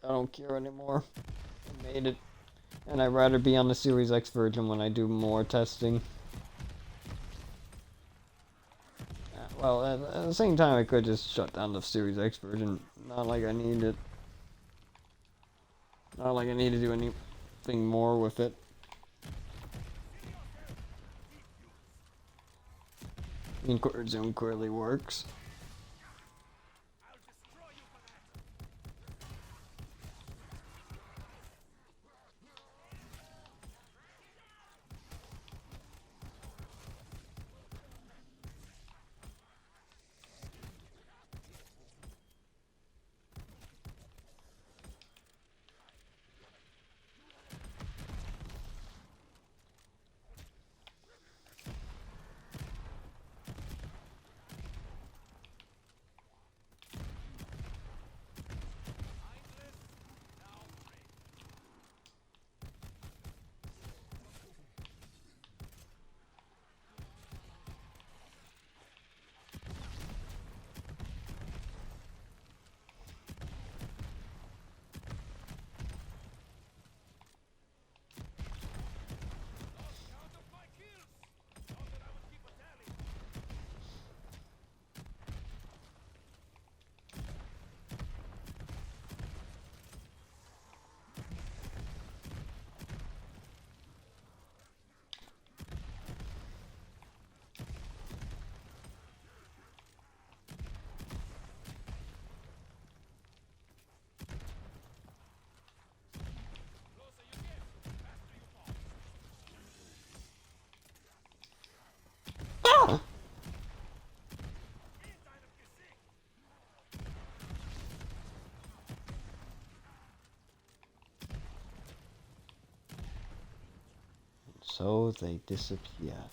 S1: I don't care anymore. I made it. And I'd rather be on the Series X version when I do more testing. Well, at the same time, I could just shut down the Series X version. Not like I need it. Not like I need to do anything more with it. I mean, Zoom clearly works. So they disappear.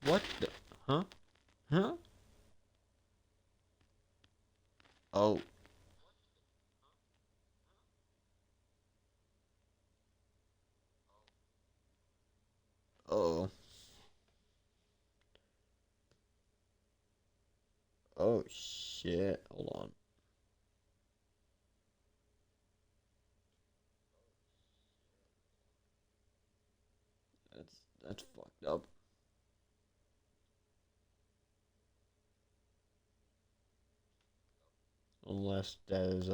S1: What the? Huh? Huh? Oh. Oh. Oh shit. Hold on. That's fucked up. Unless that is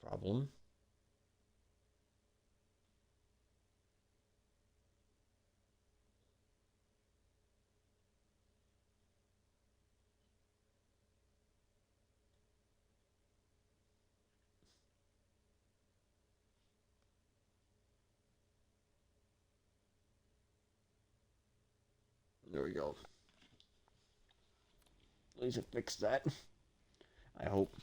S1: problem. There we go. At least it fixed that. I hope.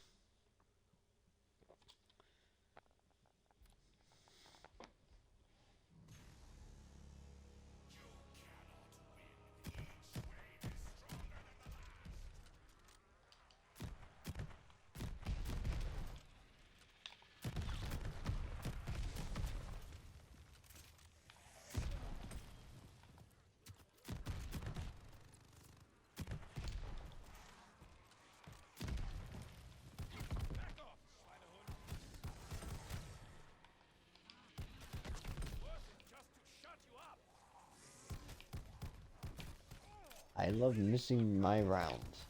S1: I love missing my rounds.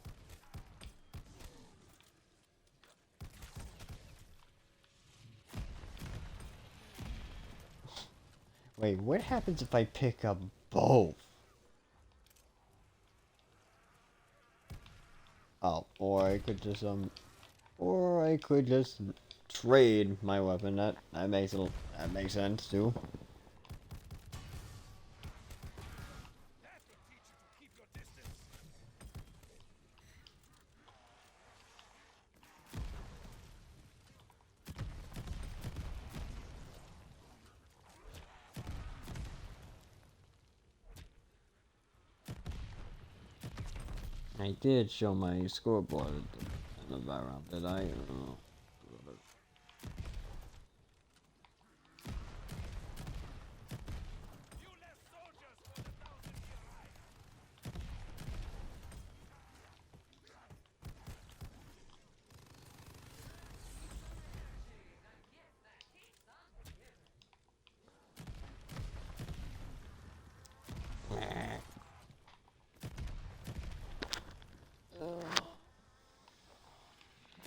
S1: Wait, what happens if I pick up both? Oh, or I could just trade my weapon. That makes sense too. I did show my scoreboard in the background, did I? Oh.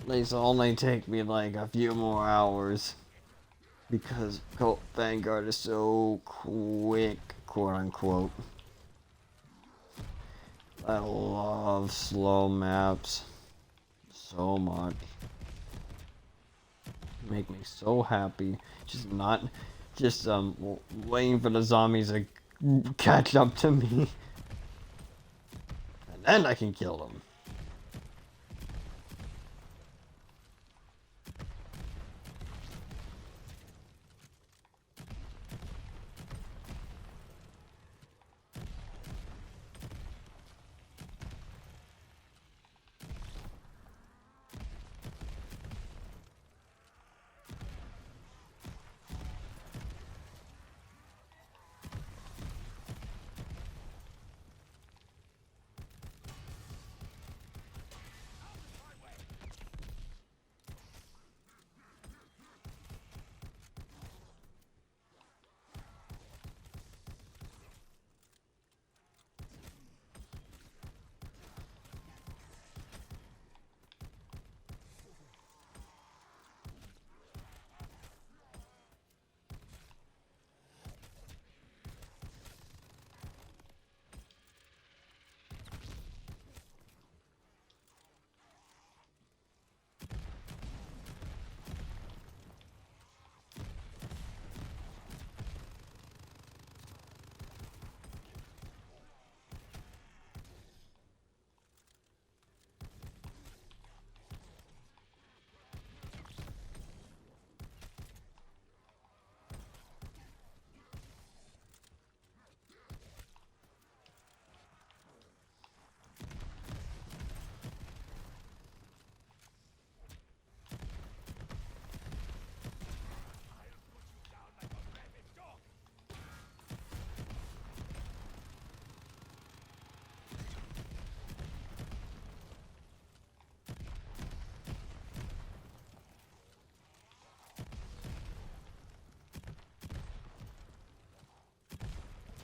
S1: These only take me like a few more hours because Vanguard is so quick, quote unquote. I love slow maps so much. Make me so happy. Just not, just waiting for the zombies to catch up to me, and then I can kill them.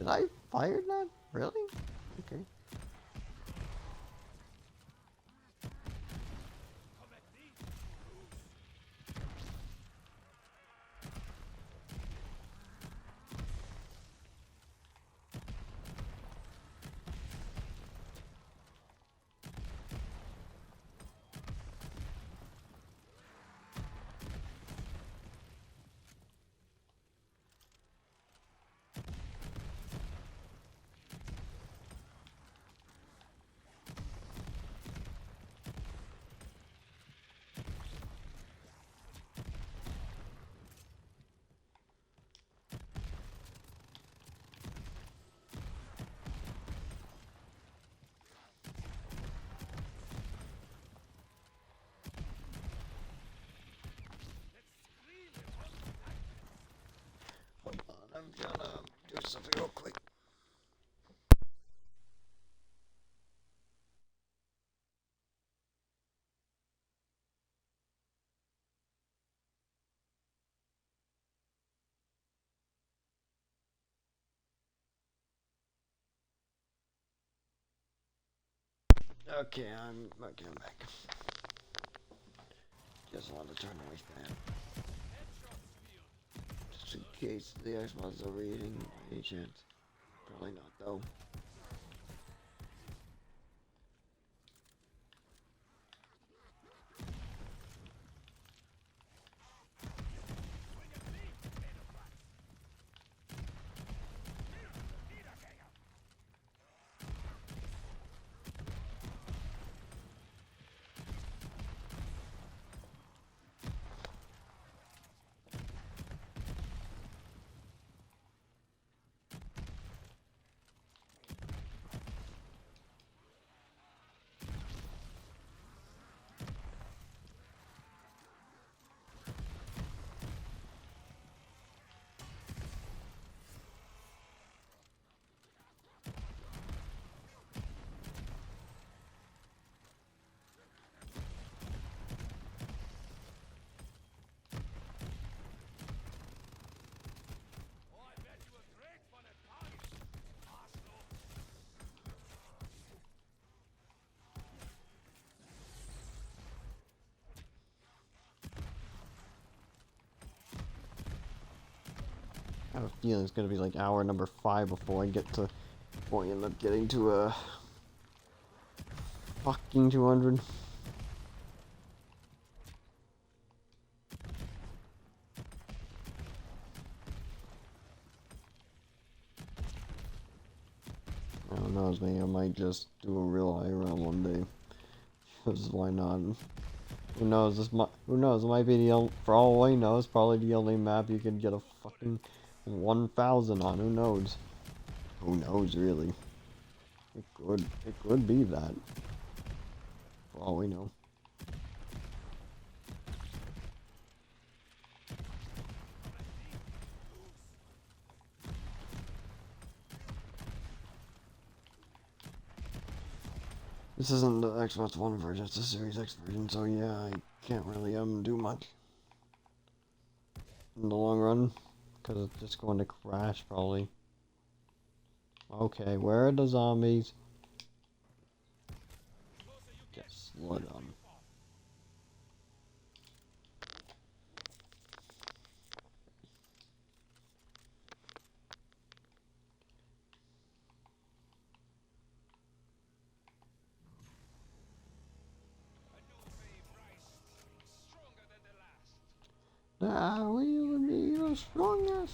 S1: Did I fire that? Really? Okay. Hold on, I'm gonna do something real quick. Okay, I'm back. Just wanted to turn away fan. Just in case the Xbox is overheating by any chance. Probably not though. I have a feeling it's gonna be like hour number 5 before I end up getting to a fucking 200. I don't know, maybe I might just do a real high round one day. Because why not? Who knows? Who knows? It might be for all I know, it's probably the only map you can get a fucking 1,000 on. Who knows? Who knows, really? It could be that. For all we know. This isn't the Xbox One version, it's the Series X version, so yeah, I can't really do much in the long run, because it's just going to crash probably. Okay, where are the zombies? Just slow down. We will be the strongest.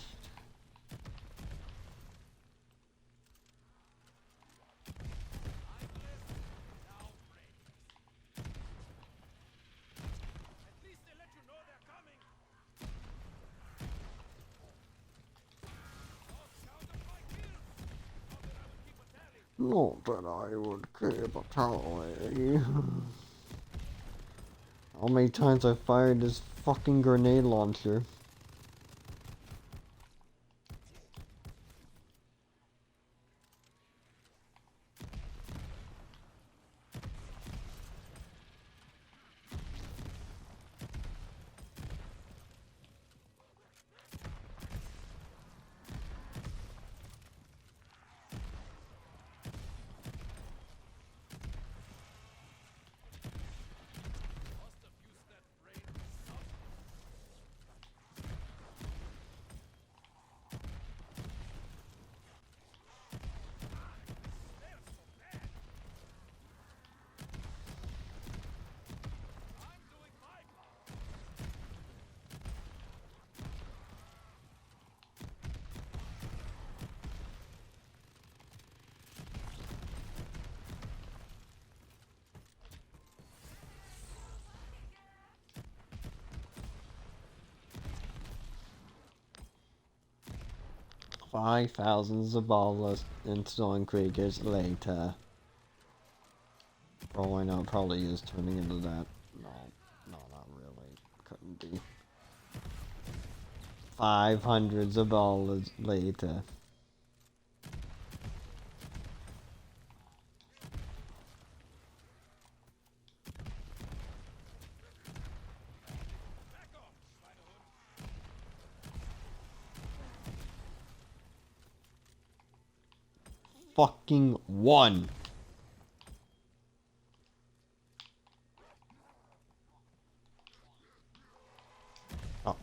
S1: Not that I would keep a tally. How many times I fired this fucking grenade launcher? 5,000s of dollars in Storm Kriegers later. Oh, I know, it probably is turning into that. No, not really. Couldn't be. 500s of dollars later. Fucking one. Oh.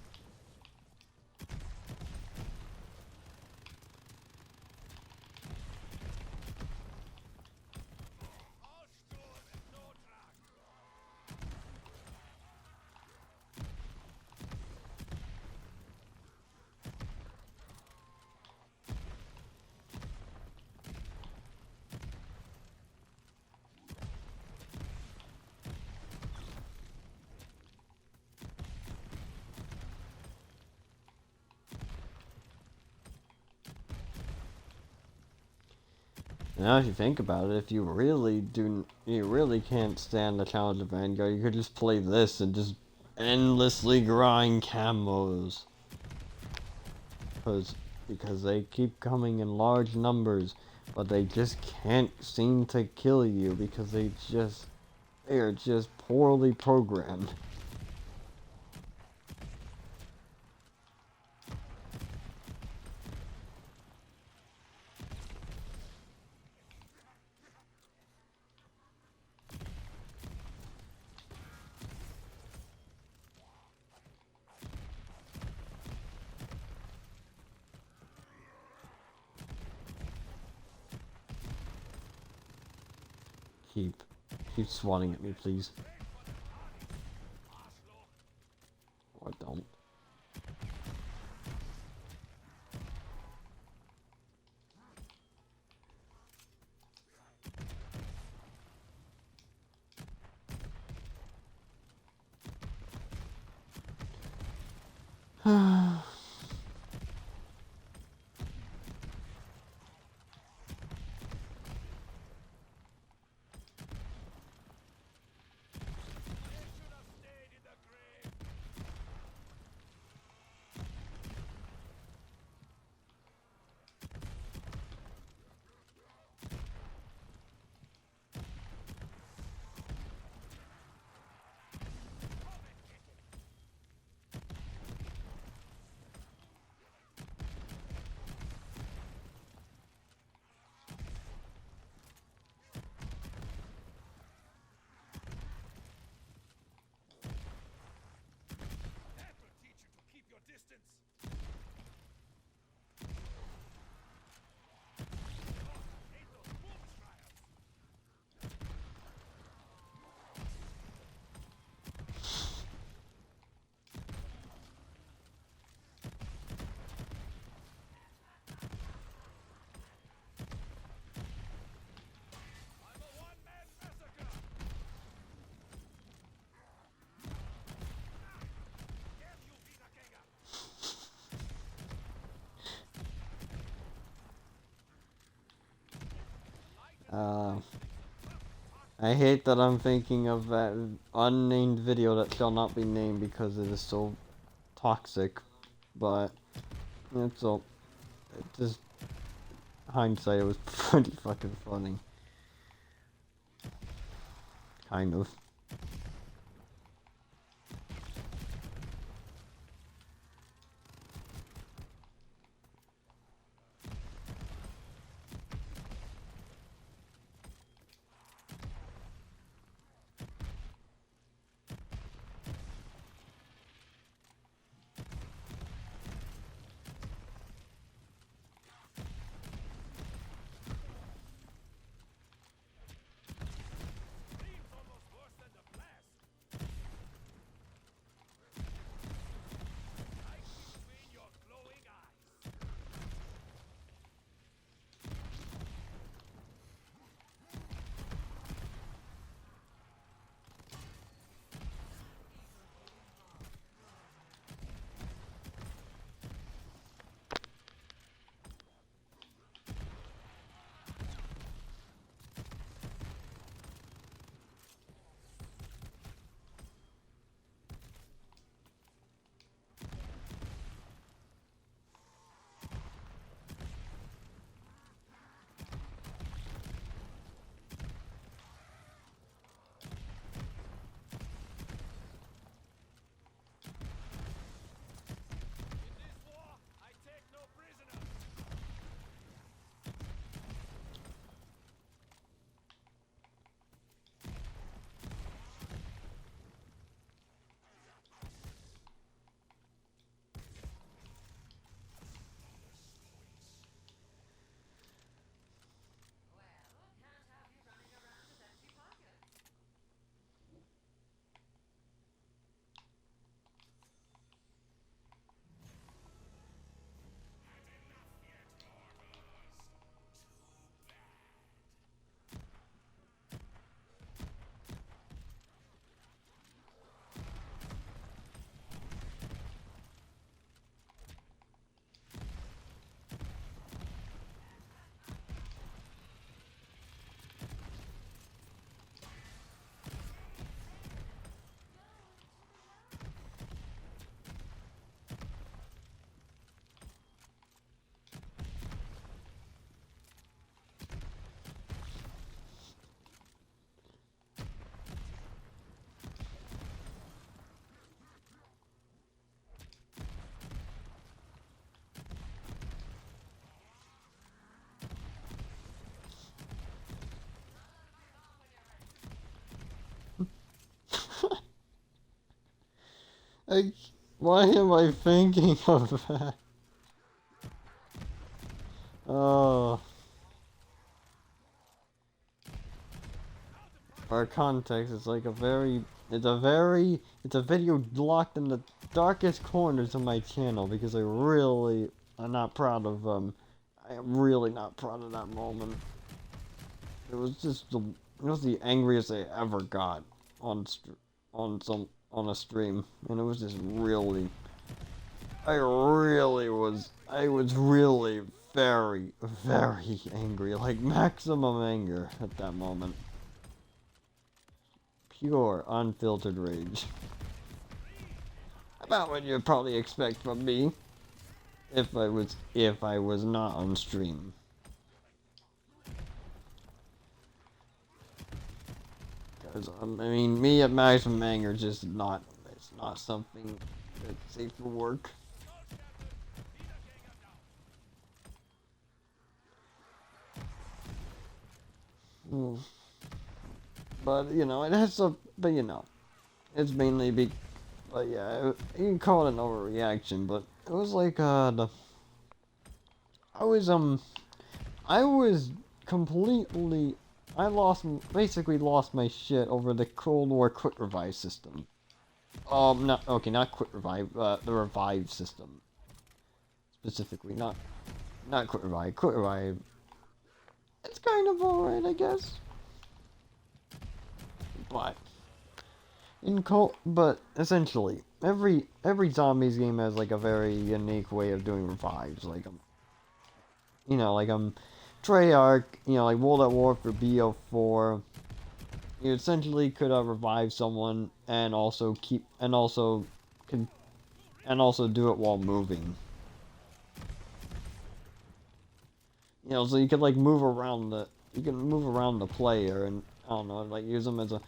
S1: Now, if you think about it, if you really can't stand the challenge of Vanguard, you could just play this and just endlessly grind camos. Because they keep coming in large numbers, but they just can't seem to kill you because they are just poorly programmed. Keep swatting at me, please. Or don't. I hate that I'm thinking of that unnamed video that shall not be named because it is so toxic, but it's all, it just, hindsight, it was pretty fucking funny. Kind of. I, why am I thinking of that? Oh. For context, it's like it's a video locked in the darkest corners of my channel because I'm not proud of, I am really not proud of that moment. It was it was the angriest I ever got on on a stream, and it was just really, I was really very, very angry, like maximum anger at that moment. Pure, unfiltered rage. About what you'd probably expect from me if I was not on stream. Because I mean, me at maximum anger just not. It's not something that's safe for work. But you know, it has a. But you know, it's mainly But yeah, you can call it an overreaction. But it was like I was completely. Basically lost my shit over the Cold War quick revive system. Not quick revive, the revive system. Specifically, not quick revive. Quick revive. It's kind of alright, I guess. But but essentially, every zombies game has like a very unique way of doing revives. Like Treyarch, like World at War for BO4. You essentially could revive someone and also do it while moving. So you could like move around the player and I don't know, like use them as a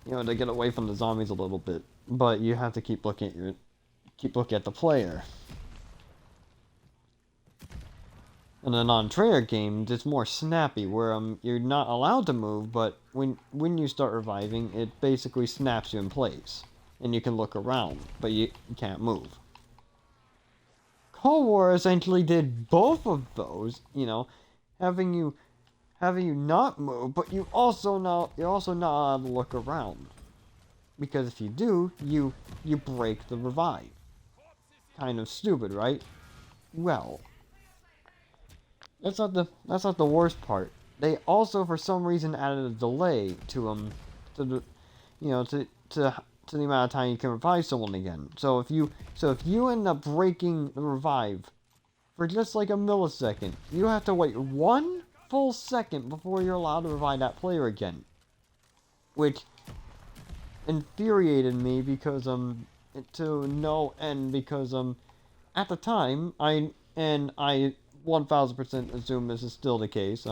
S1: to get away from the zombies a little bit. But you have to keep looking at the player. In a non-Treyarch game, it's more snappy, where you're not allowed to move, but when you start reviving, it basically snaps you in place, and you can look around, but you can't move. Cold War essentially did both of those, having you not move, but you're also not allowed to look around, because if you do, you break the revive. Kind of stupid, right? Well. That's not the worst part. They also, for some reason, added a delay to the amount of time you can revive someone again. So if you end up breaking the revive for just like a millisecond, you have to wait 1 full second before you're allowed to revive that player again. Which infuriated me because to no end, because at the time I 1000% assume this is still the case.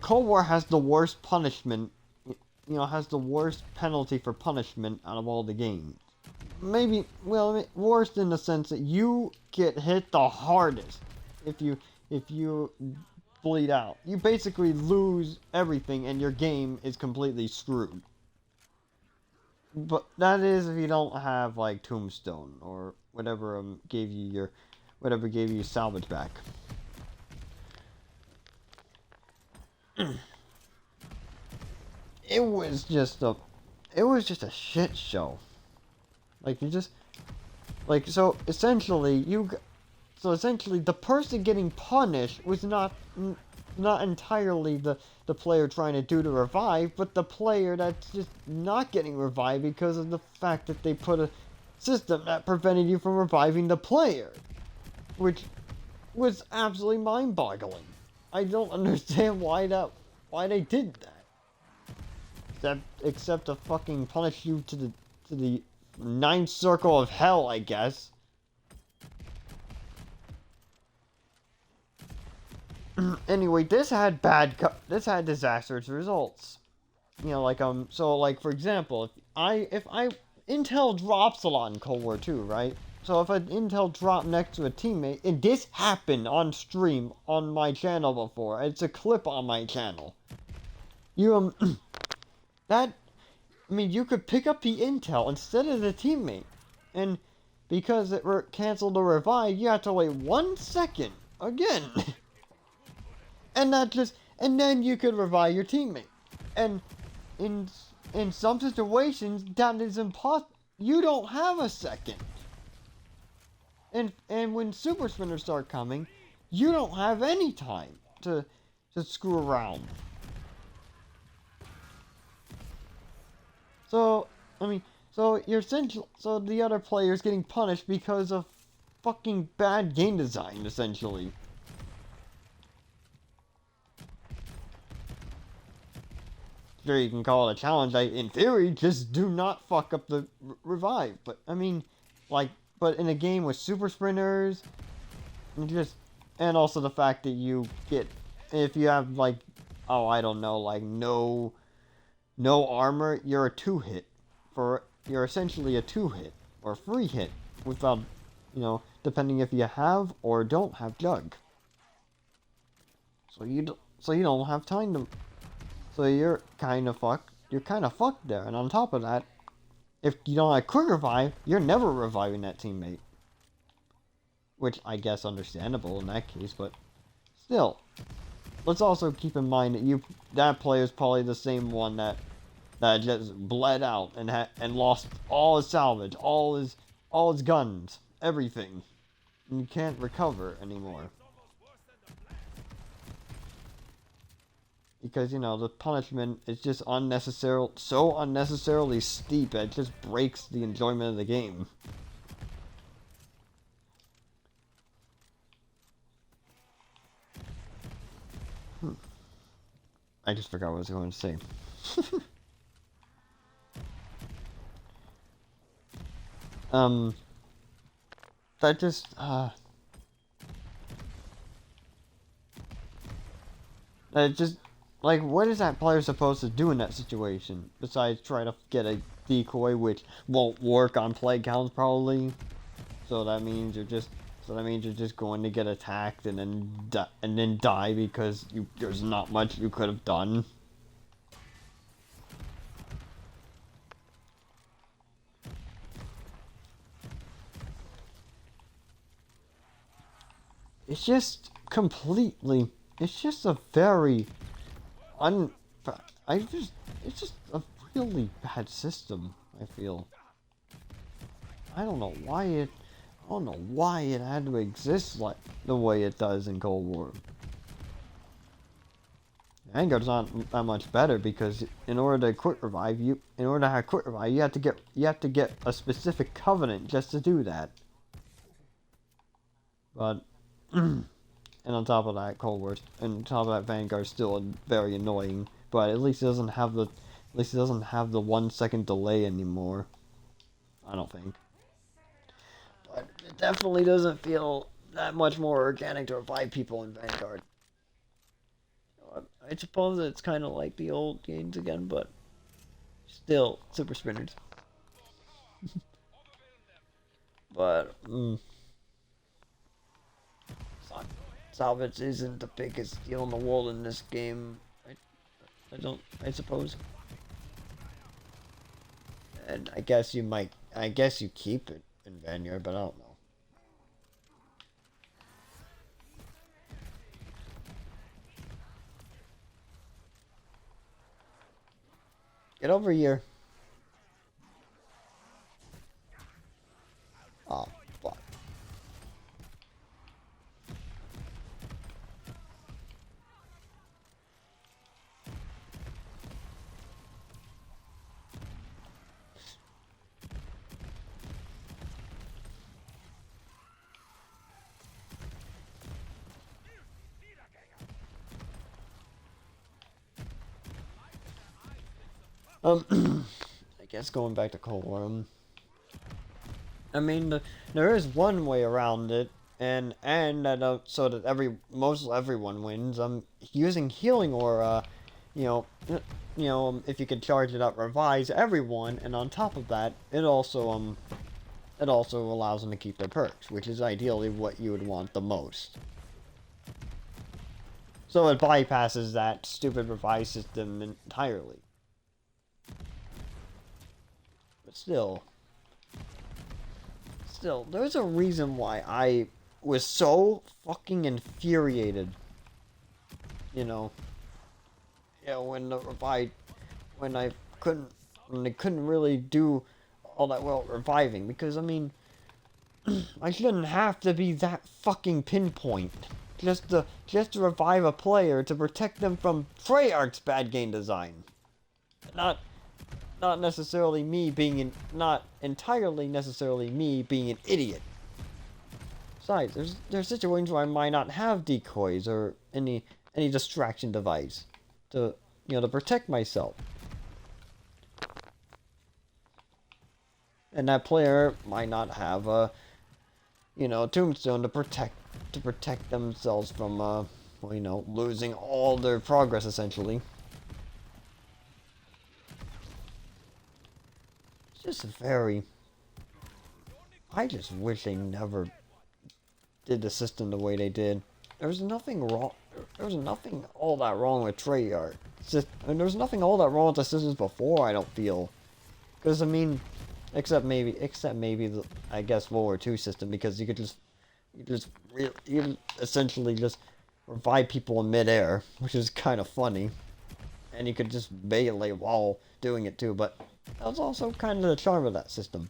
S1: Cold War has the worst punishment. Has the worst penalty for punishment out of all the games. Maybe, worst in the sense that you get hit the hardest if you bleed out. You basically lose everything, and your game is completely screwed. But that is if you don't have like Tombstone or whatever gave you salvage back. It was just a shit show. So essentially the person getting punished was not entirely the player trying to do to revive, but the player that's just not getting revived because of the fact that they put a system that prevented you from reviving the player. Which was absolutely mind-boggling. I don't understand why they did that. Except to fucking punish you to the ninth circle of hell, I guess. Anyway, this had disastrous results. So like for example, if Intel drops a lot in Cold War 2, right? So if an Intel dropped next to a teammate, and this happened on stream on my channel before. It's a clip on my channel. That I mean, you could pick up the intel instead of the teammate. And because it canceled the revive, you have to wait 1 second again. And then you could revive your teammate. And in some situations, that is impossible. You don't have a second. And when super spinners start coming, you don't have any time to screw around. So, I mean, so the other player's getting punished because of fucking bad game design, essentially. Sure, you can call it a challenge. In theory, just do not fuck up the revive. But, I mean, but in a game with super sprinters, and also the fact that you get, if you have, oh, I don't know, no armor, you're a 2-hit. You're essentially a 2-hit, or 3-hit, without, depending if you have or don't have Jug. So you don't have time to, so you're kind of fucked. You're kind of fucked there, and on top of that, if you don't have quick revive, you're never reviving that teammate. Which, I guess, understandable in that case, but still. Let's also keep in mind that that player is probably the same one that just bled out and lost all his salvage, all his guns, everything. And you can't recover anymore. Because, the punishment is just so unnecessarily steep, it just breaks the enjoyment of the game. I just forgot what I was going to say. That just, what is that player supposed to do in that situation? Besides try to get a decoy, which won't work on play counts, probably. So that means you're just going to get attacked and then die because there's not much you could have done. It's just a very it's just a really bad system, I feel. I don't know why it had to exist like the way it does in Cold War. Vanguard's not that much better because in order to have quick revive, you have to get a specific covenant just to do that. But and on top of that, Vanguard's still very annoying. But at least it doesn't have the 1 second delay anymore. I don't think. But it definitely doesn't feel that much more organic to revive people in Vanguard. I suppose it's kind of like the old games again, but still super spinners. But salvage isn't the biggest deal in the world in this game. I suppose. And I guess you keep it in Vanguard, but I don't know. Get over here. Oh, fuck. I guess going back to Cold War, I mean, there is one way around it, and so that everyone wins. Using healing aura, if you can charge it up, revives everyone, and on top of that, it also allows them to keep their perks, which is ideally what you would want the most. So it bypasses that stupid revive system entirely. But still, there's a reason why I was so fucking infuriated. You know, when I when they couldn't really do all that well reviving, because I mean, I shouldn't have to be that fucking pinpoint just to revive a player to protect them from Treyarch's bad game design. Not necessarily me being not entirely necessarily me being an idiot. Besides, there's situations where I might not have decoys or any distraction device to to protect myself. And that player might not have a tombstone to protect themselves from losing all their progress essentially. It's just I just wish they never did the system the way they did. There's nothing wrong. There's nothing all that wrong with Treyarch. There's nothing all that wrong with the systems before. I don't feel, because I mean, except maybe the I guess World War II system, because you could essentially just revive people in midair, which is kind of funny, and you could just melee while doing it too. But that was also kind of the charm of that system.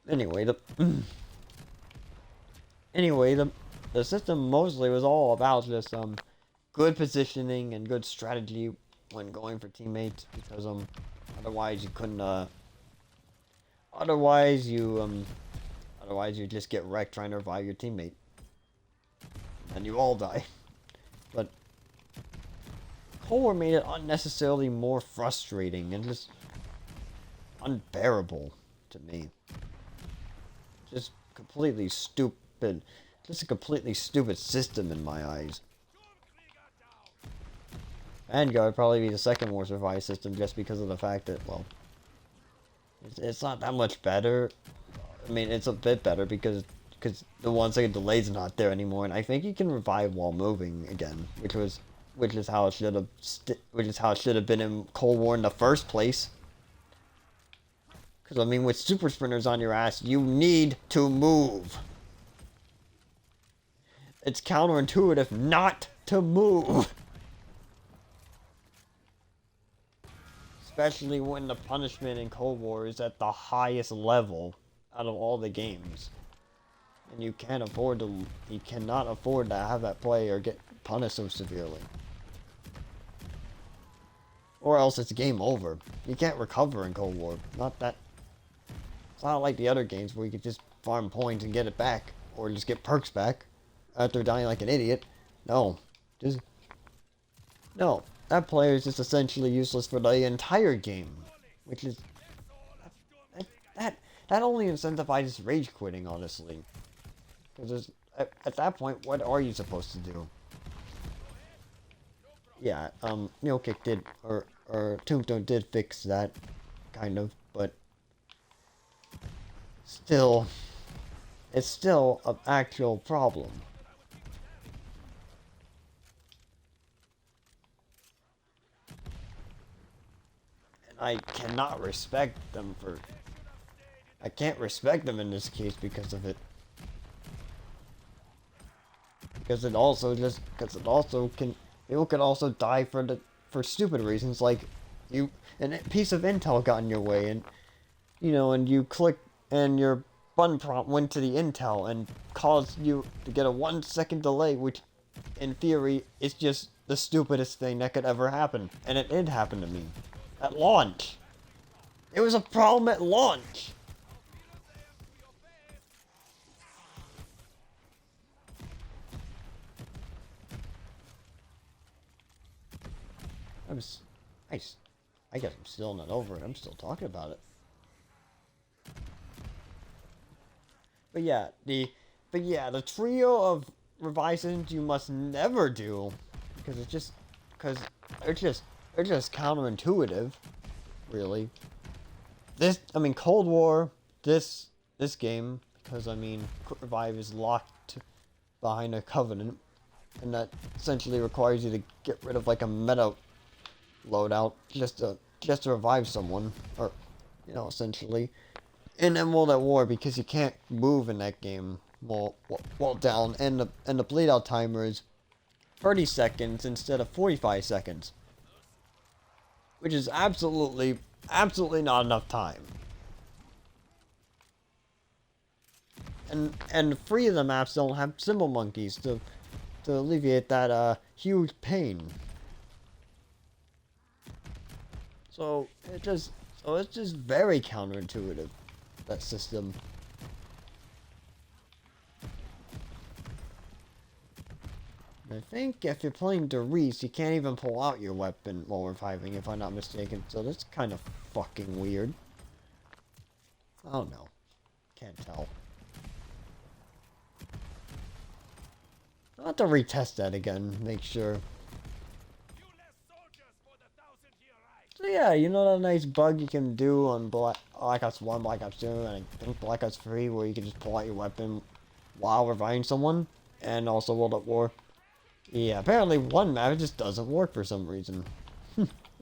S1: Anyway, the system mostly was all about just good positioning and good strategy when going for teammates, because otherwise you couldn't otherwise you just get wrecked trying to revive your teammate and you all die. But Cold War made it unnecessarily more frustrating and just unbearable to me. Just completely stupid. Just a completely stupid system in my eyes. Vanguard would probably be the second worst revive system, just because of the fact that, well, it's not that much better. I mean, it's a bit better because the 1 second delay's not there anymore, and I think you can revive while moving again, which is how it should have been in Cold War in the first place. Because I mean, with super sprinters on your ass, you need to move. It's counterintuitive not to move. Especially when the punishment in Cold War is at the highest level out of all the games. And you cannot afford to have that player get punished so severely. Or else it's game over. You can't recover in Cold War. It's not like the other games where you could just farm points and get it back. Or just get perks back after dying like an idiot. No. That player is just essentially useless for the entire game. Which is... That only incentivizes rage quitting, honestly. Because at that point, what are you supposed to do? Yeah, Kick did, or Tombstone did fix that, kind of, but still, it's still an actual problem. And I cannot respect them for... I can't respect them in this case because of it. Because people could also die for stupid reasons, like a piece of intel got in your way, and and you click and your button prompt went to the intel and caused you to get a 1 second delay, which in theory is just the stupidest thing that could ever happen. And it did happen to me at launch. It was a problem at launch. I guess I'm still not over it. I'm still talking about it. But yeah, the trio of revisions you must never do, because they're just counterintuitive, really. Cold War, this game, because Quick Revive is locked behind a covenant, and that essentially requires you to get rid of like a meta loadout just to revive someone, or you know, essentially. In World at War, because you can't move in that game while down, and the bleed out timer is 30 seconds instead of 45 seconds, which is absolutely not enough time. And 3 of the maps don't have symbol monkeys to alleviate that huge pain. So it's just very counterintuitive, that system. I think if you're playing Doris, you can't even pull out your weapon while reviving, if I'm not mistaken. So that's kind of fucking weird. I don't know. Can't tell. I'll have to retest that again, make sure. So yeah, you know that nice bug you can do on Black Ops 1, Black Ops 2, and I think Black Ops 3, where you can just pull out your weapon while reviving someone? And also World at War. Yeah, apparently one map it just doesn't work for some reason.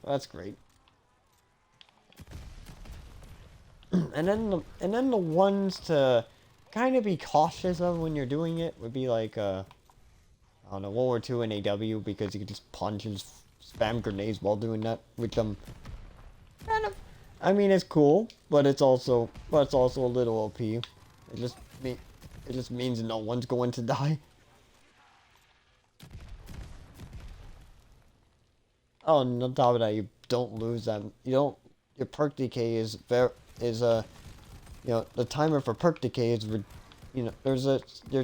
S1: That's great. and then the ones to kind of be cautious of when you're doing it would be like I don't know, World War II and AW, because you can just punch and spam grenades while doing that, which kind of, I mean, it's cool, but it's also a little OP. It just means no one's going to die. Oh, and on top of that, you don't lose them. Your perk decay is you know, the timer for perk decay is, you know, there's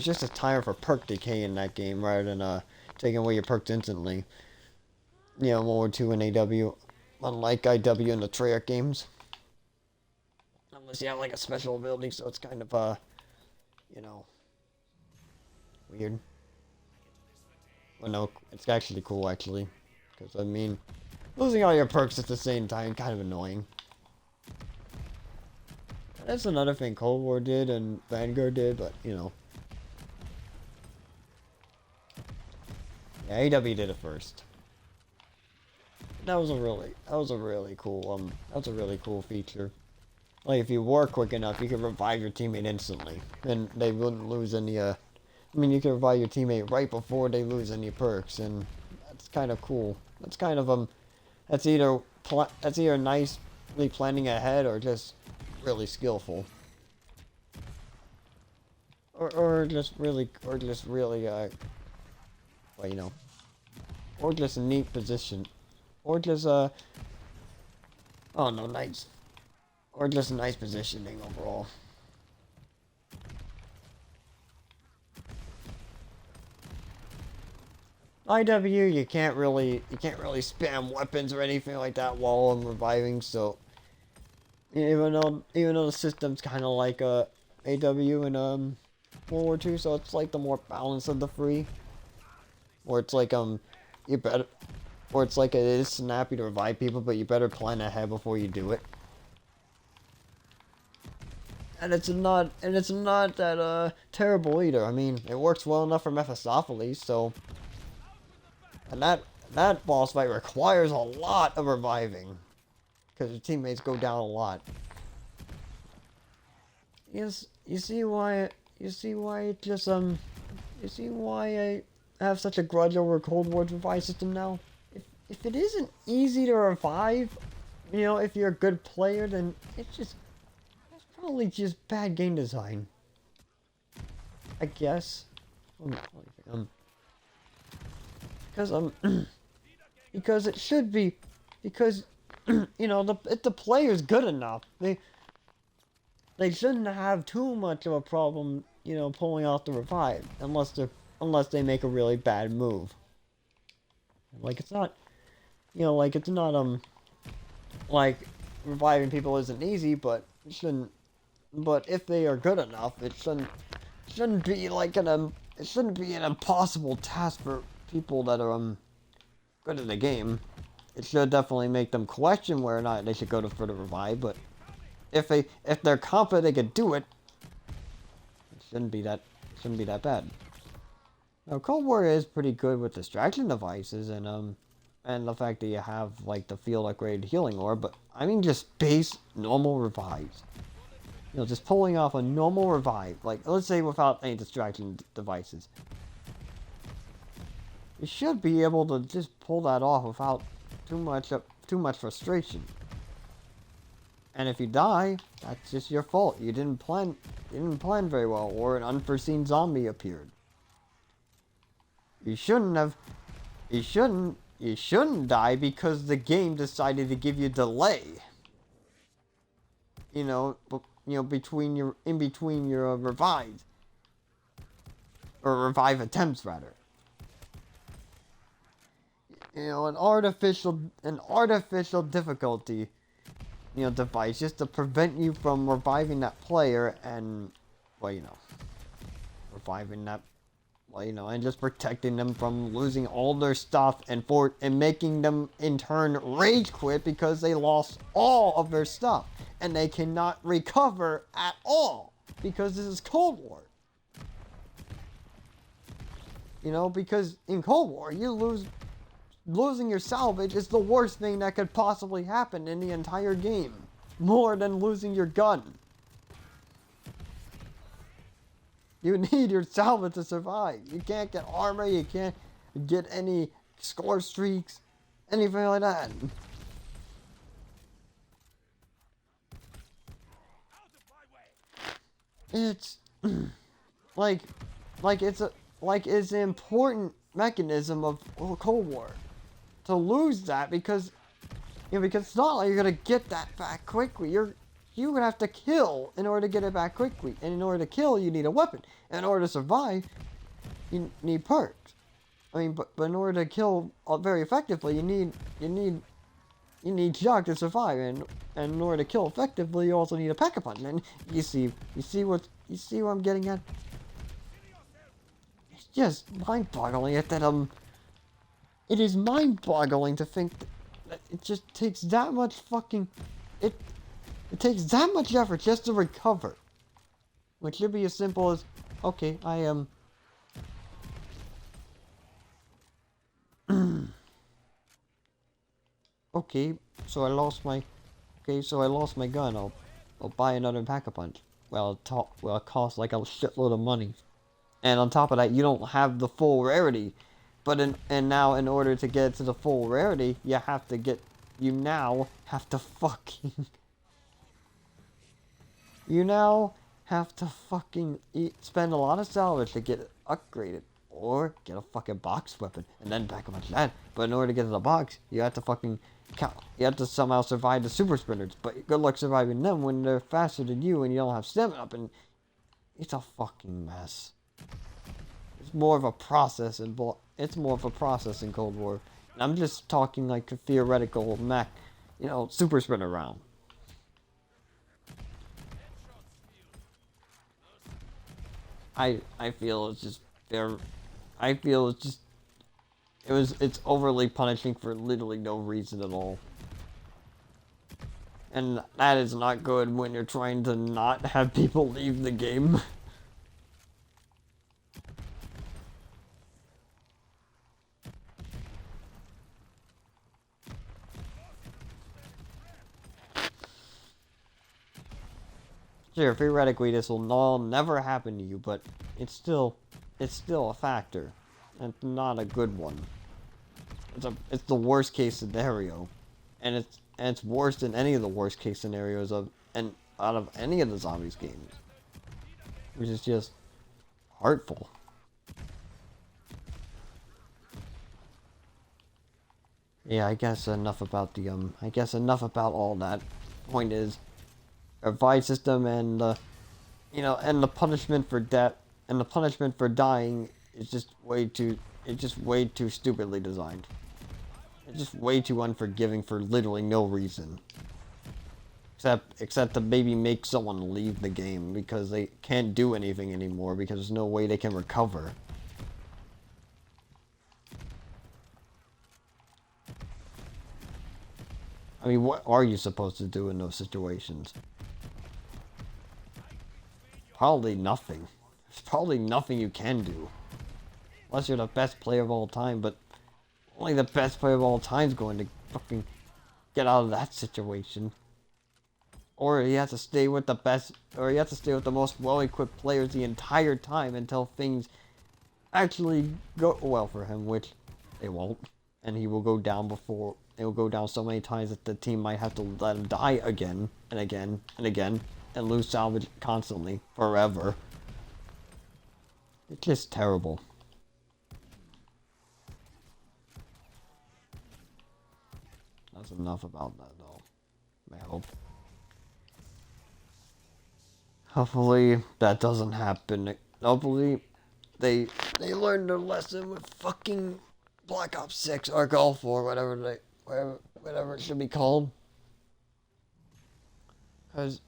S1: just a timer for perk decay in that game rather than taking away your perks instantly. You know, World War II and AW, unlike IW and the Treyarch games. Unless you have like a special ability, so it's kind of you know, weird. Well, no, it's actually cool actually. Because, I mean, losing all your perks at the same time, kind of annoying. That's another thing Cold War did and Vanguard did, but, you know. Yeah, AW did it first. That was a really cool feature. Like, if you were quick enough, you could revive your teammate instantly. And they wouldn't lose any, I mean, you could revive your teammate right before they lose any perks, and that's kind of cool. That's kind of that's either nicely planning ahead or just really skillful, or just really well, you know, or just a neat position, or just oh no, nice, or just nice positioning overall. IW, you can't really spam weapons or anything like that while I'm reviving. So even though the system's kind of like AW and World War II, so it's like the more balance of the three, where it's like you better, or it's like it is snappy to revive people, but you better plan ahead before you do it. And it's not that terrible either. I mean, it works well enough for Mephistopheles, so. And that boss fight requires a lot of reviving, because your teammates go down a lot. Yes, you see why it just you see why I have such a grudge over Cold War's revive system now? If it isn't easy to revive, you know, if you're a good player, then it's probably just bad game design, I guess. Because it should be, because you know, if the player's good enough, they shouldn't have too much of a problem, you know, pulling off the revive, unless they make a really bad move. Like, it's not, you know, like, it's not like reviving people isn't easy, but it shouldn't. But if they are good enough, it shouldn't be like it shouldn't be an impossible task for people that are good at the game. It should definitely make them question whether or not they should go for the revive, but if they're confident they could do it, it shouldn't be that bad. Now, Cold War is pretty good with distraction devices, and and the fact that you have like the field upgrade healing orb, but I mean just base normal revives. You know, just pulling off a normal revive, like let's say without any distraction devices. You should be able to just pull that off without too much frustration. And if you die, that's just your fault. You didn't plan very well, or an unforeseen zombie appeared. You shouldn't die because the game decided to give you delay. You know, in between your revives, or revive attempts rather. You know, an artificial difficulty, you know, device just to prevent you from reviving that player and, well, you know, reviving that, well, you know, and just protecting them from losing all their stuff and making them in turn rage quit because they lost all of their stuff and they cannot recover at all because this is Cold War. You know, because in Cold War losing your salvage is the worst thing that could possibly happen in the entire game. More than losing your gun. You need your salvage to survive. You can't get armor, you can't get any score streaks, anything like that. It's it's an important mechanism of Cold War to lose that because it's not like you're gonna get that back quickly. You would have to kill in order to get it back quickly, and in order to kill, you need a weapon. And in order to survive, you need perks. I mean, but in order to kill very effectively, you need shock to survive, and in order to kill effectively, you also need a pack-a-punch. And you see what I'm getting at? It's just mind-boggling that it is mind-boggling to think that it just takes that much fucking it takes that much effort just to recover. Which should be as simple as, okay, I am okay, so I lost my gun. I'll buy another pack-a-punch. Well, it costs like a shitload of money. And on top of that, you don't have the full rarity. And now in order to get to the full rarity, you now have to spend a lot of salvage to get it upgraded. Or get a fucking box weapon and then pack a bunch of that. But in order to get to the box, you have to somehow survive the super sprinters. But good luck surviving them when they're faster than you and you don't have stamina up, and it's a fucking mess. It's more of a process in Cold War. And I'm just talking like a theoretical super sprinter round. I feel it's overly punishing for literally no reason at all. And that is not good when you're trying to not have people leave the game. Sure, theoretically this will never happen to you, but it's still a factor. And not a good one. It's the worst case scenario. And it's worse than any of the worst case scenarios out of any of the zombies games. Which is just hurtful. Yeah, I guess enough about all that. Point is, our fight system and the punishment for death and the punishment for dying is just way too stupidly designed. It's just way too unforgiving for literally no reason. Except to maybe make someone leave the game because they can't do anything anymore because there's no way they can recover. I mean, what are you supposed to do in those situations? Probably nothing. There's probably nothing you can do. Unless you're the best player of all time, but only the best player of all time is going to fucking get out of that situation. Or you have to stay with the best, or you have to stay with the most well-equipped players the entire time until things actually go well for him, which they won't. And he will go down before, it will go down so many times that the team might have to let him die again, and again, and again, and lose salvage constantly, forever. It's just terrible. That's enough about that, though. I hope. Hopefully that doesn't happen. Hopefully they learned their lesson with fucking Black Ops 6 or Gulf or whatever it should be called. Cause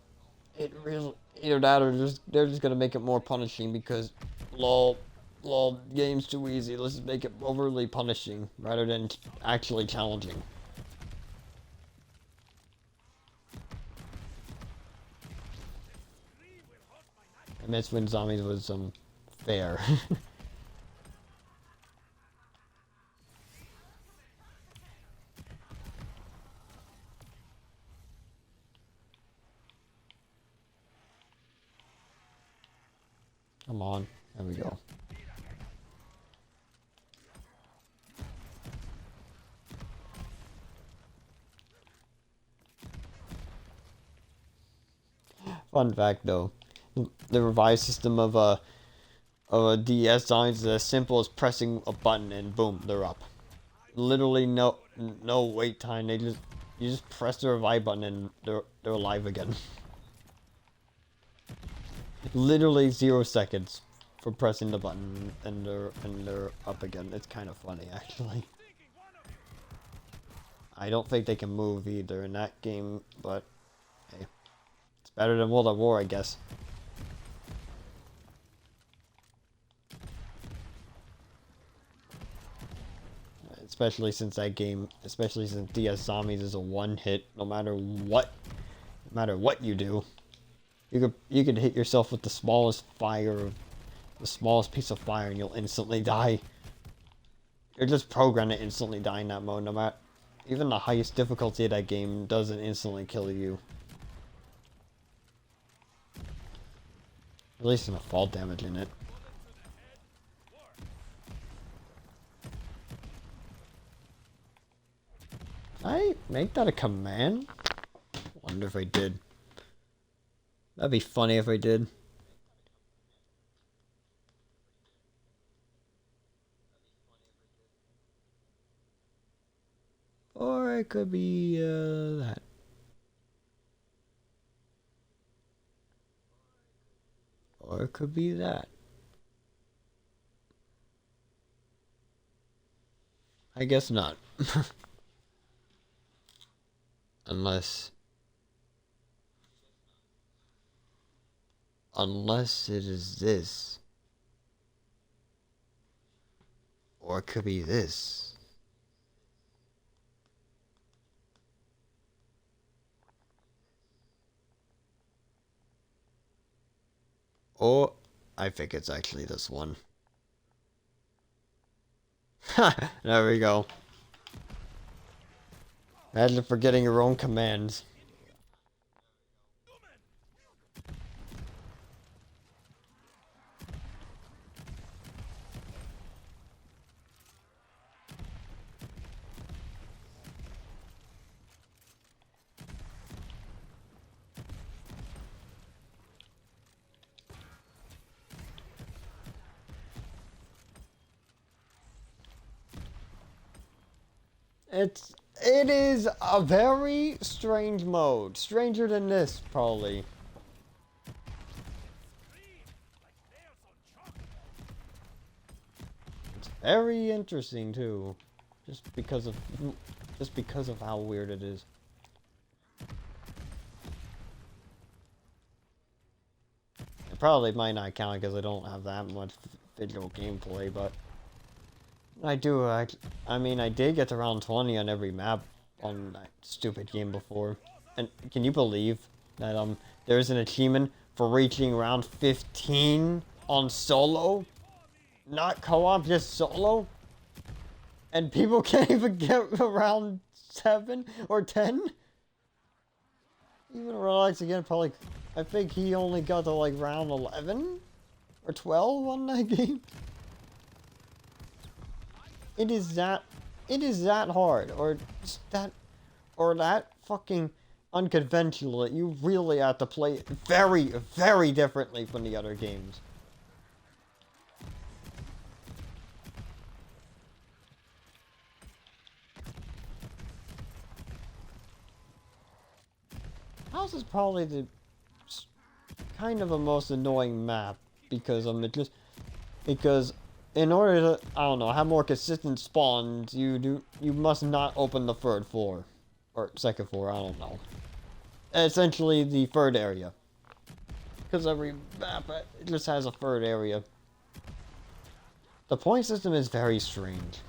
S1: it really, either that or they're just gonna make it more punishing because lol game's too easy. Let's just make it overly punishing rather than actually challenging. I miss when zombies was fair. Come on, there we go. Fun fact though, the revised system of a DS zombies is as simple as pressing a button and boom, they're up. Literally no wait time. You just press the revive button and they're alive again. Literally 0 seconds for pressing the button and they're up again. It's kind of funny actually. I don't think they can move either in that game, but hey, it's better than World at War, I guess. Especially since DS Zombies is a one-hit, no matter what you do. You could hit yourself with the smallest piece of fire and you'll instantly die. You're just programmed to instantly die in that mode, no matter, even the highest difficulty of that game doesn't instantly kill you. At least in the fall damage in it. I make that a command? Wonder if I did. That'd be funny if I did. Or it could be that. Or it could be that. I guess not. Unless it is this. Or it could be this. Or I think it's actually this one. Ha! There we go. Imagine forgetting your own commands. It is a very strange mode. Stranger than this, probably. It's very interesting too. Just because of how weird it is. It probably might not count because I don't have that much video gameplay, but I do. I mean, I did get to round 20 on every map on that stupid game before. And can you believe that there's an achievement for reaching round 15 on solo? Not co-op, just solo? and people can't even get around 7 or 10. Even Relax again, probably. I think he only got to like round 11 or 12 on that game. It is that hard, or that fucking unconventional that you really have to play it very, very differently from the other games. House is probably the kind of the most annoying map because because in order to, I don't know, have more consistent spawns, you must not open the third floor or second floor, I don't know. Essentially the third area, because every map it just has a third area. The point system is very strange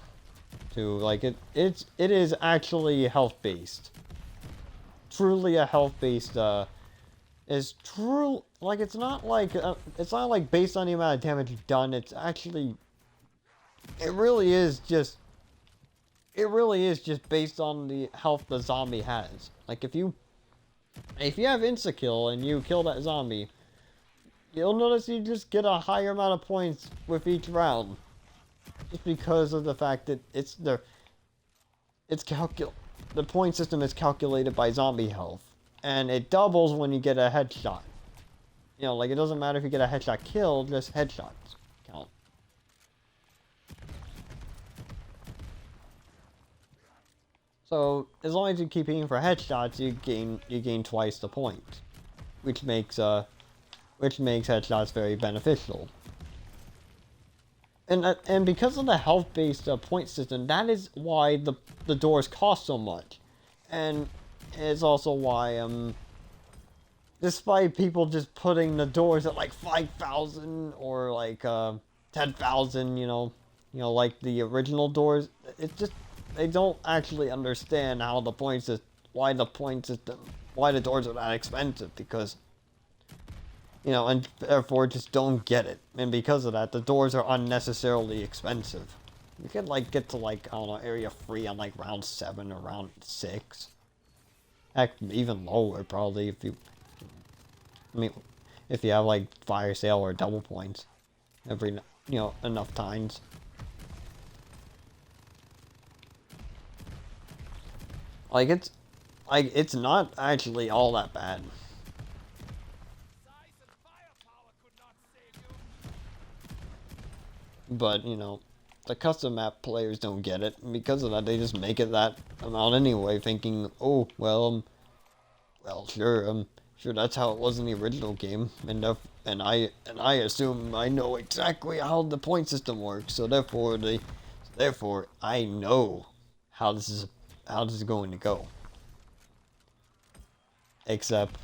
S1: too. Like it is actually health based. Truly a health based is true, like it's not like based on the amount of damage done. It's actually it really is just based on the health the zombie has. Like if you have insta-kill and you kill that zombie, you'll notice you just get a higher amount of points with each round. Just because of the fact that the point system is calculated by zombie health. And it doubles when you get a headshot. You know, like it doesn't matter if you get a headshot kill, just headshots count. So as long as you keep aiming for headshots, you gain twice the point, which makes headshots very beneficial. And because of the health-based point system, that is why the doors cost so much, and it's also why despite people just putting the doors at like 5,000 or like 10,000, you know, like the original doors, it's just they don't actually understand how why the doors are that expensive, because you know, and therefore just don't get it. And because of that, the doors are unnecessarily expensive. You could like get to like, I don't know, area 3 on like round 7 or round 6. Heck, even lower probably if you have like fire sale or double points every, enough times. Like it's not actually all that bad. But, the custom map players don't get it, and because of that, they just make it that amount anyway, thinking, oh, well, sure, that's how it was in the original game, and I assume I know exactly how the point system works, so therefore I know how this is going to go. Except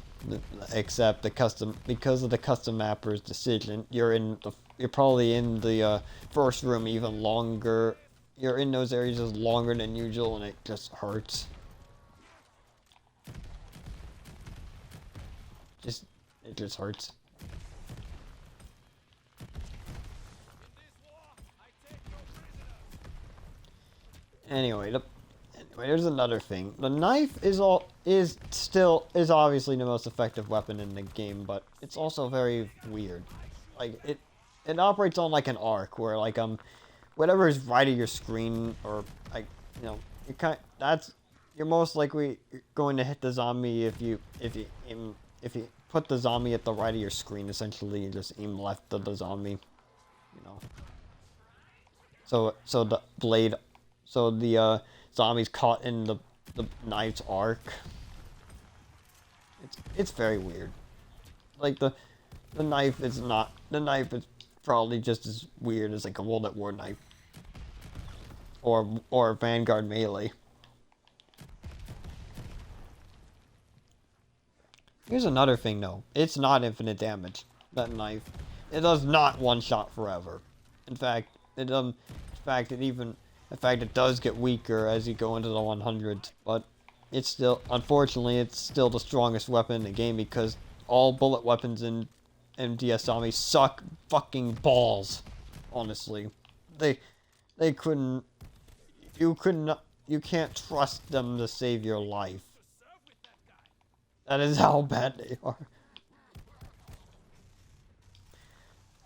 S1: because of the custom mapper's decision, you're probably in the first room even longer. You're in those areas just longer than usual, and it just hurts. It just hurts. Anyway, there's another thing. The knife is obviously the most effective weapon in the game, but it's also very weird. Like it operates on like an arc where like whatever is right of your screen, or like you're most likely going to hit the zombie if you put the zombie at the right of your screen. Essentially, you just aim left of the zombie. So the zombie's caught in the knife's arc. It's very weird. Like the knife is probably just as weird as like a World at War knife or Vanguard melee. Here's another thing though. It's not infinite damage. That knife. It does not one shot forever. In fact, it does get weaker as you go into the 100s, but unfortunately, it's still the strongest weapon in the game, because all bullet weapons in MDS Zombies suck fucking balls. Honestly, they couldn't. you can't trust them to save your life. That is how bad they are.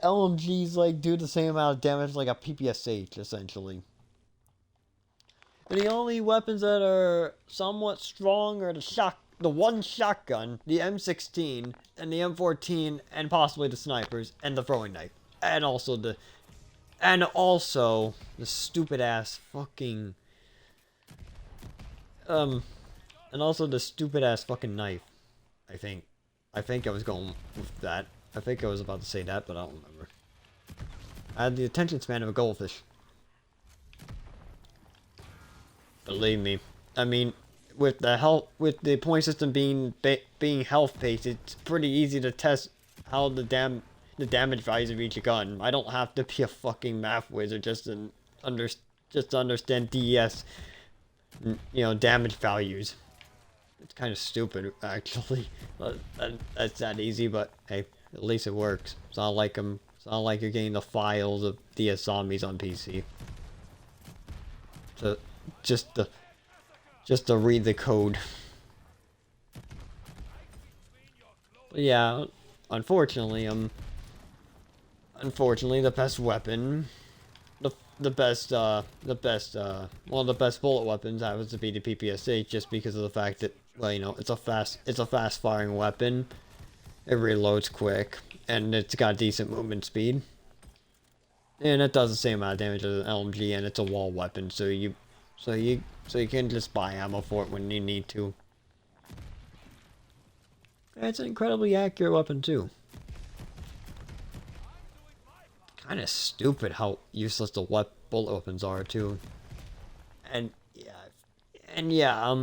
S1: LMGs like do the same amount of damage like a PPSH essentially. And the only weapons that are somewhat strong are the one shotgun, the M16, and the M14, and possibly the snipers, and the throwing knife. And also the stupid ass fucking and also the stupid ass fucking knife. I think I was going with that. I think I was about to say that, but I don't remember. I had the attention span of a goldfish. Believe me. I mean, with the point system being health based, it's pretty easy to test how the damage values of each gun. I don't have to be a fucking math wizard just to understand DES, damage values. It's kind of stupid, actually. That's that easy, but hey, at least it works. It's not like you're getting the files of DS zombies on PC. So just to read the code. But yeah, unfortunately, the best weapon, one of the best bullet weapons happens to be the PPSH, just because of the fact that, well, it's a fast firing weapon. It reloads quick, and it's got decent movement speed. And it does the same amount of damage as an LMG, and it's a wall weapon, so you can just buy ammo for it when you need to. And it's an incredibly accurate weapon too. Kind of stupid how useless the bullet weapons are too. And yeah,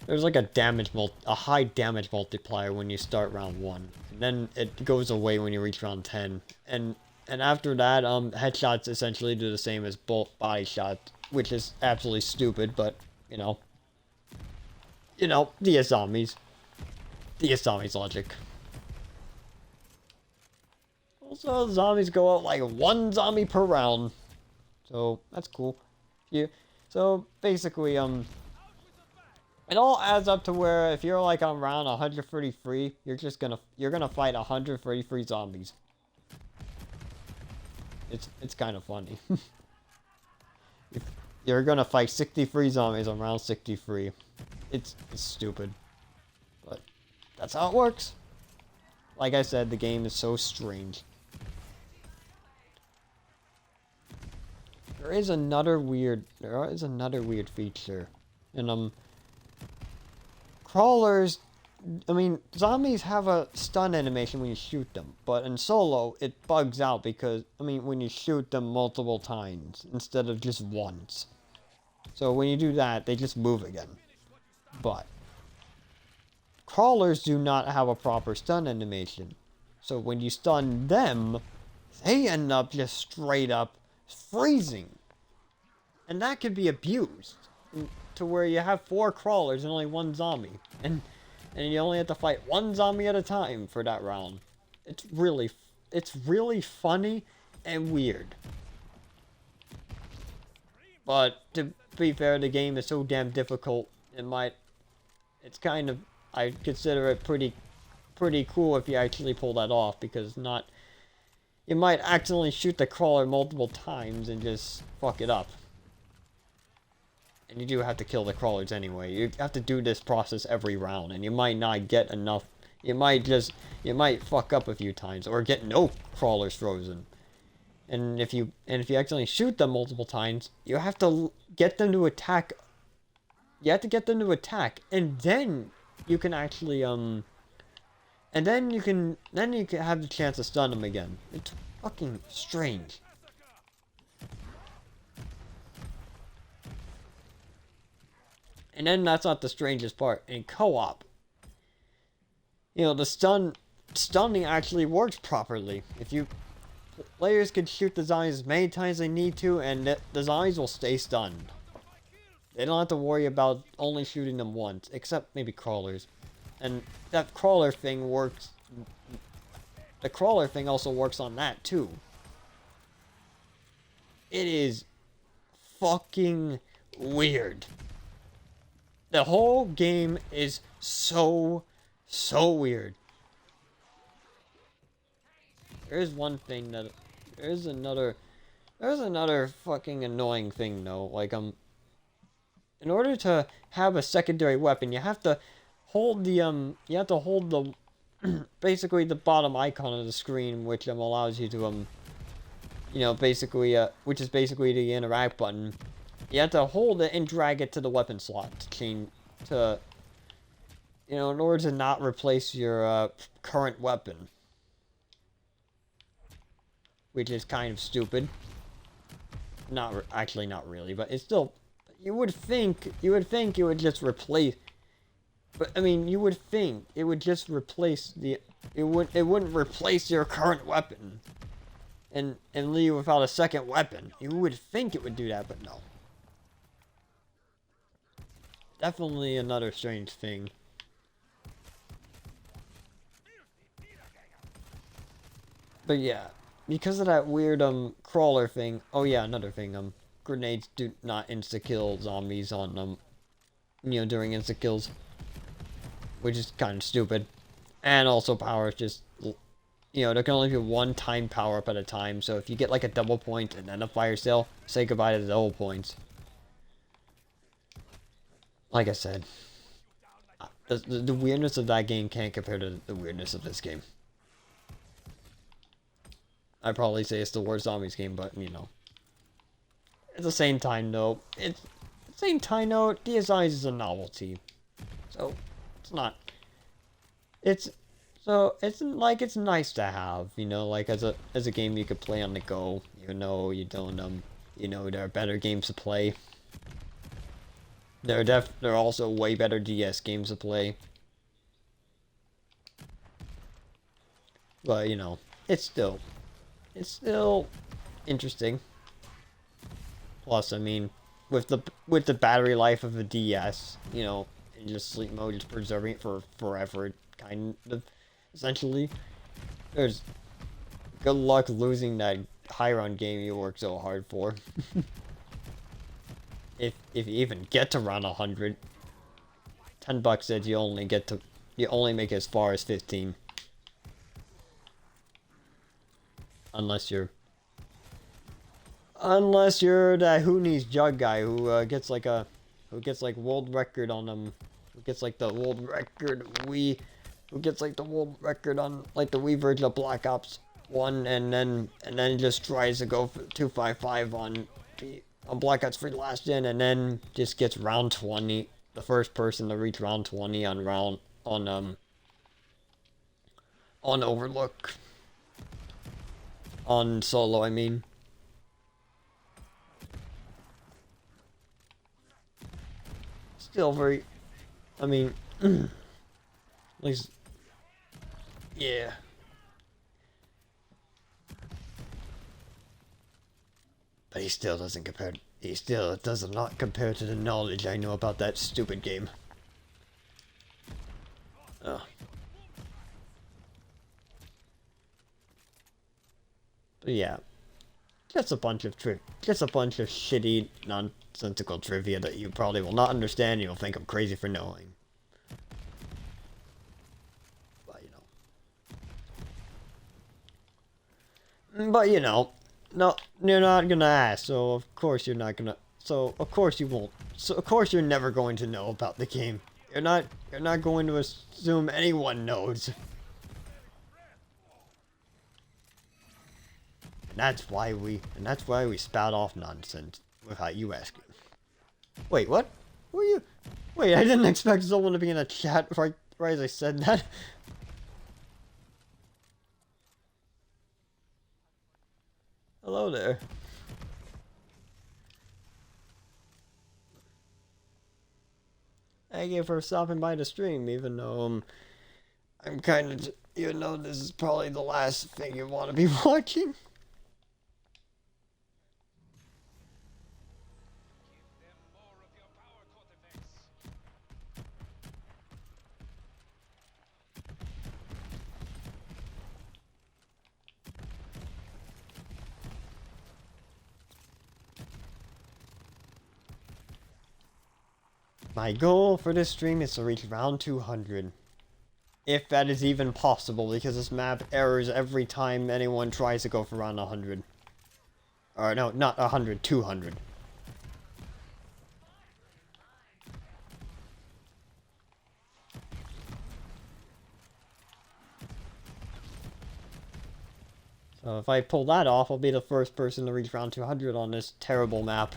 S1: there's like a high damage multiplier when you start round 1, and then it goes away when you reach round 10. And after that, headshots essentially do the same as body shots, which is absolutely stupid, but DS zombies logic. Also, zombies go out like 1 zombie per round, so that's cool. So basically, it all adds up to where if you're like on round 133, you're gonna fight 133 zombies. It's kind of funny. You're gonna fight 63 zombies on round 63. It's stupid, but that's how it works. Like I said, the game is so strange. There is another weird feature, and crawlers. I mean, zombies have a stun animation when you shoot them, but in solo it bugs out because when you shoot them multiple times instead of just once. So when you do that, they just move again. But crawlers do not have a proper stun animation. So when you stun them, they end up just straight up freezing. And that could be abused to where you have 4 crawlers and only 1 zombie. And you only have to fight 1 zombie at a time for that round. It's really funny and weird. But to be fair, the game is so damn difficult. I consider it pretty cool if you actually pull that off, because you might accidentally shoot the crawler multiple times and just fuck it up. And you do have to kill the crawlers anyway. You have to do this process every round, and you might not get enough. You might fuck up a few times, or get no crawlers frozen. And if you accidentally shoot them multiple times, you have to get them to attack. You have to get them to attack, and then you can actually and then you can have the chance to stun them again. It's fucking strange. And then that's not the strangest part. In co-op, the stunning actually works properly. Players can shoot the zombies as many times as they need to, and the zombies will stay stunned. They don't have to worry about only shooting them once, except maybe crawlers. And that crawler thing works. The crawler thing also works on that too. It is fucking weird. The whole game is so weird. There's one thing that... There's another fucking annoying thing, though. Like, in order to have a secondary weapon, you have to hold the, basically the bottom icon of the screen, which, allows you to, you know, basically, which is basically the interact button. You have to hold it and drag it to the weapon slot to change, to, you know, in order to not replace your, current weapon. Which is kind of stupid. Actually not really, but it's still, you would think it would just replace, but I mean, you would think it would just replace it wouldn't replace your current weapon and leave you without a second weapon. You would think it would do that, but no. Definitely another strange thing. But yeah, because of that weird crawler thing. Oh yeah, another thing. Grenades do not insta-kill zombies on you know, during insta-kills, which is kind of stupid. And also power is just, you know, there can only be one time power up at a time. So if you get like a double point and then a fire sale, say goodbye to the double points. Like I said, the weirdness of that game can't compare to the weirdness of this game. I'd probably say it's the worst zombies game, but, you know. At the same time, though, DSIs is a novelty. So, it's not... It's like, it's nice to have, you know, like, as a game you could play on the go, even though you don't, you know, there are better games to play. There are also way better DS games to play. But, you know, it's still interesting. Plus, I mean, with the battery life of a DS, you know, and just sleep mode, just preserving it for forever, kind of, essentially. There's good luck losing that high run game you worked so hard for. if you even get to round 100, $10 says you only make it as far as 15. Unless you're that Who Needs Jug guy who gets like world record on who gets like the world record on like the Wii version of Black Ops 1 and then just tries to go for 255 on Black Ops 3 last gen and then just gets round 20, the first person to reach round 20 on Overlook. On solo, I mean. Still very... I mean... at least... Yeah. But he still doesn't compare... He still does not compare to the knowledge I know about that stupid game. Oh. But yeah, just a bunch of shitty, nonsensical trivia that you probably will not understand. And you'll think I'm crazy for knowing. But you know, no, you're not gonna ask. So of course you're not gonna. So of course you won't. So of course you're never going to know about the game. You're not going to assume anyone knows. And that's why we spout off nonsense without you asking. Wait, what? Were you? Wait, I didn't expect someone to be in a chat right as I said that. Hello there. Thank you for stopping by the stream, even though even though this is probably the last thing you want to be watching. My goal for this stream is to reach round 200. If that is even possible, because this map errors every time anyone tries to go for round 100. Or no, not 100, 200. So if I pull that off, I'll be the first person to reach round 200 on this terrible map.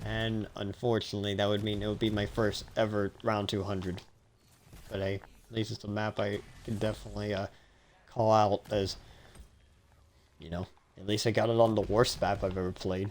S1: And unfortunately, that would mean it would be my first ever round 200. But hey, at least it's a map I can definitely call out as, you know, at least I got it on the worst map I've ever played.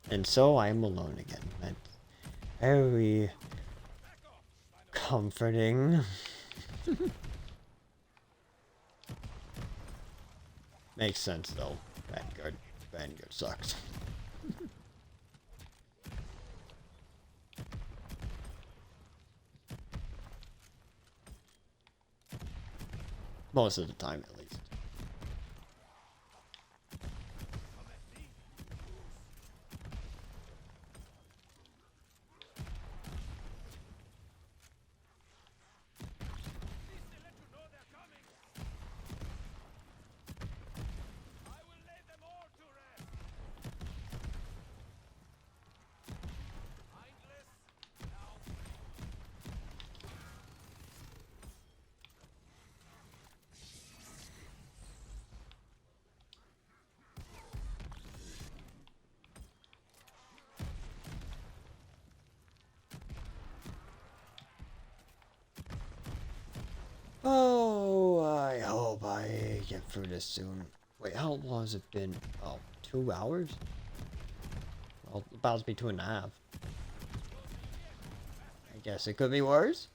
S1: And so I am alone again. That's very comforting. Makes sense though. Vanguard sucks. Most of the time, at least. Oh, I hope I get through this soon. Wait, how long has it been? Oh, 2 hours? Well, about to be 2.5. I guess it could be worse.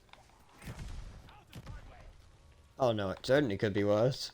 S1: Oh no, it certainly could be worse.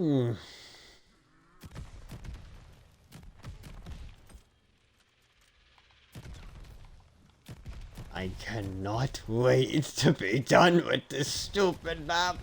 S1: Hmm. I cannot wait to be done with this stupid map.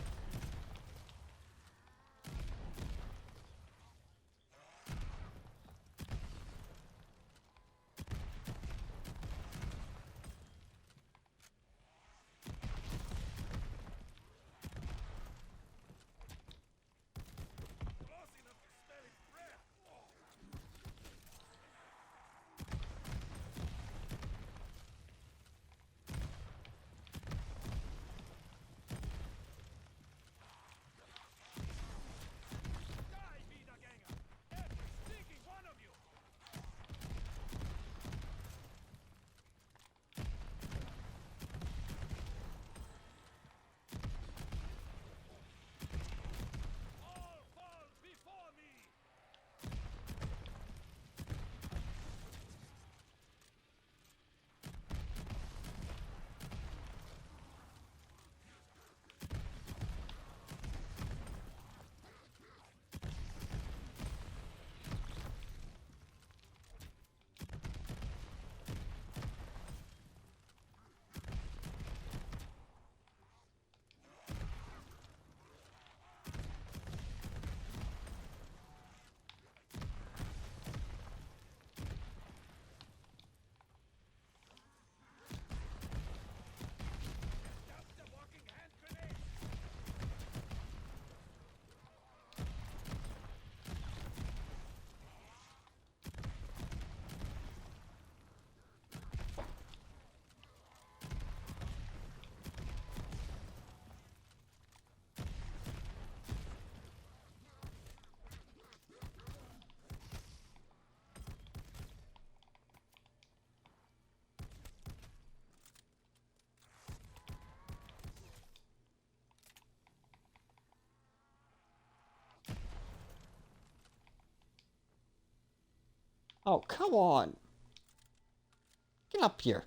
S1: Oh, come on. Get up here.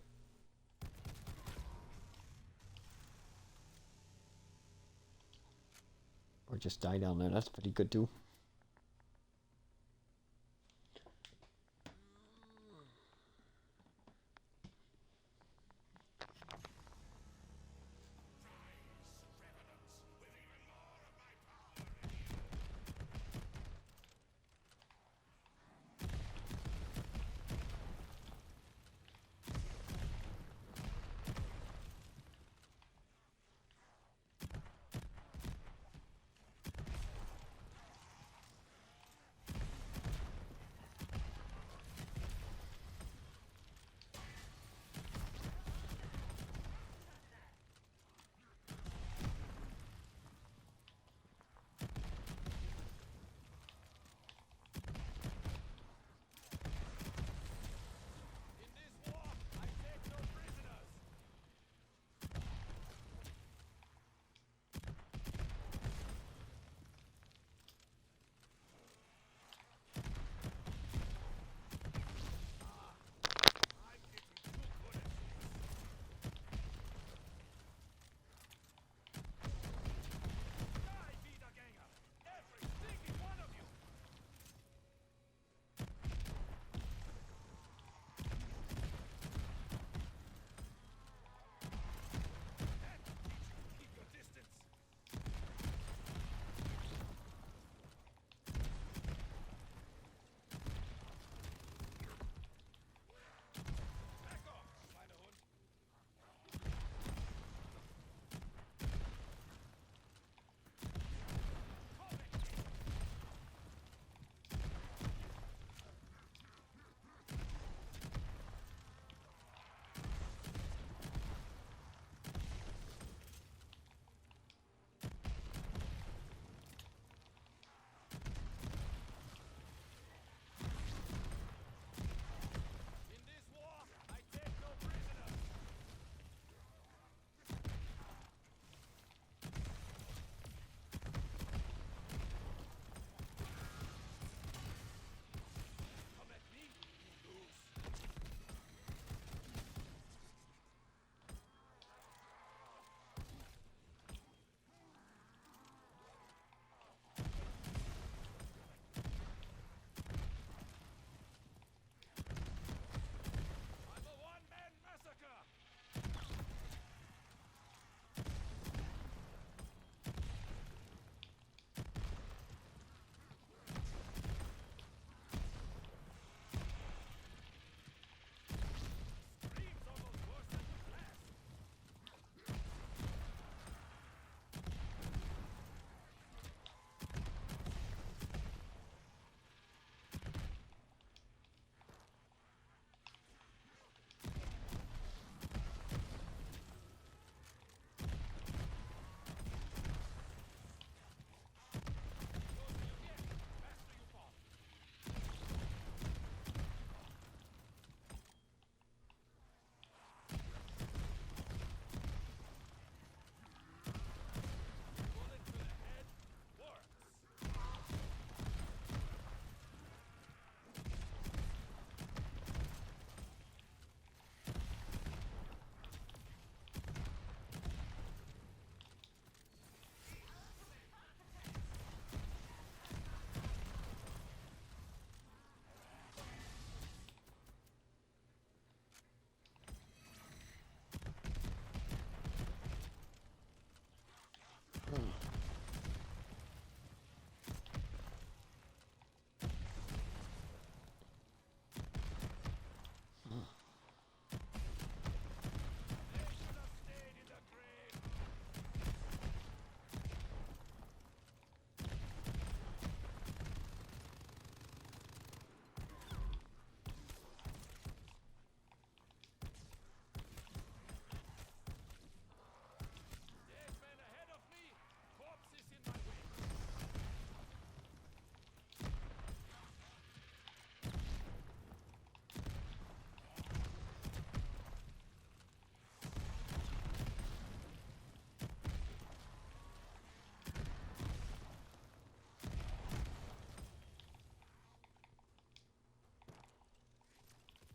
S1: Or just die down there. That's pretty good too.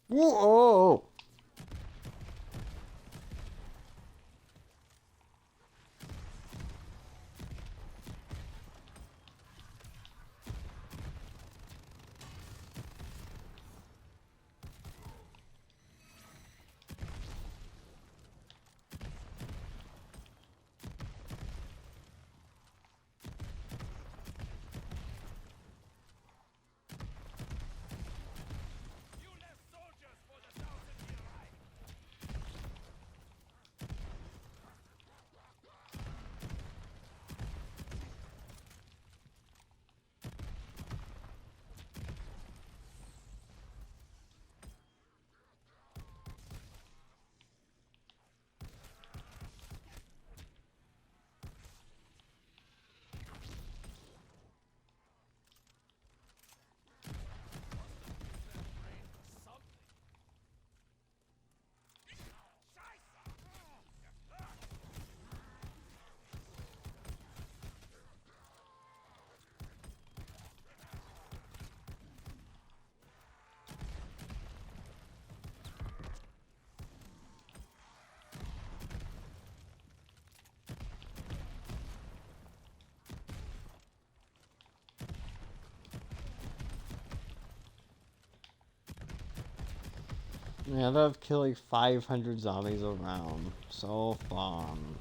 S1: Whoa! Yeah, I love killing 500 zombies around. So fun.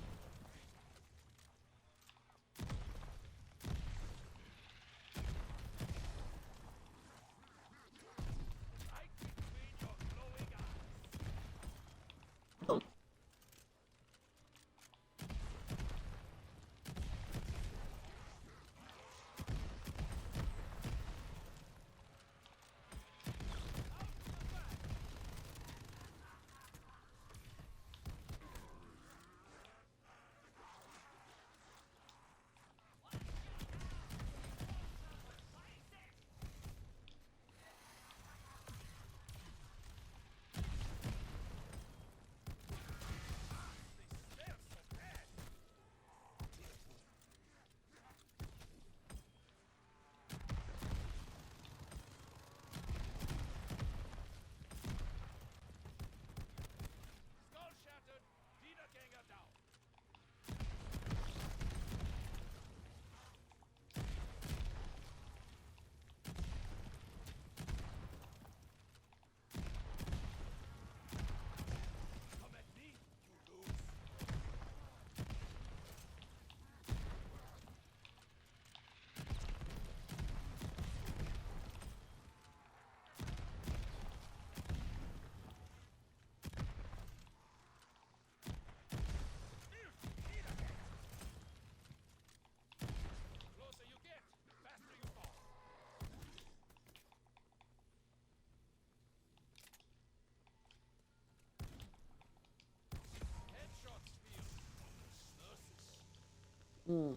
S1: Mm.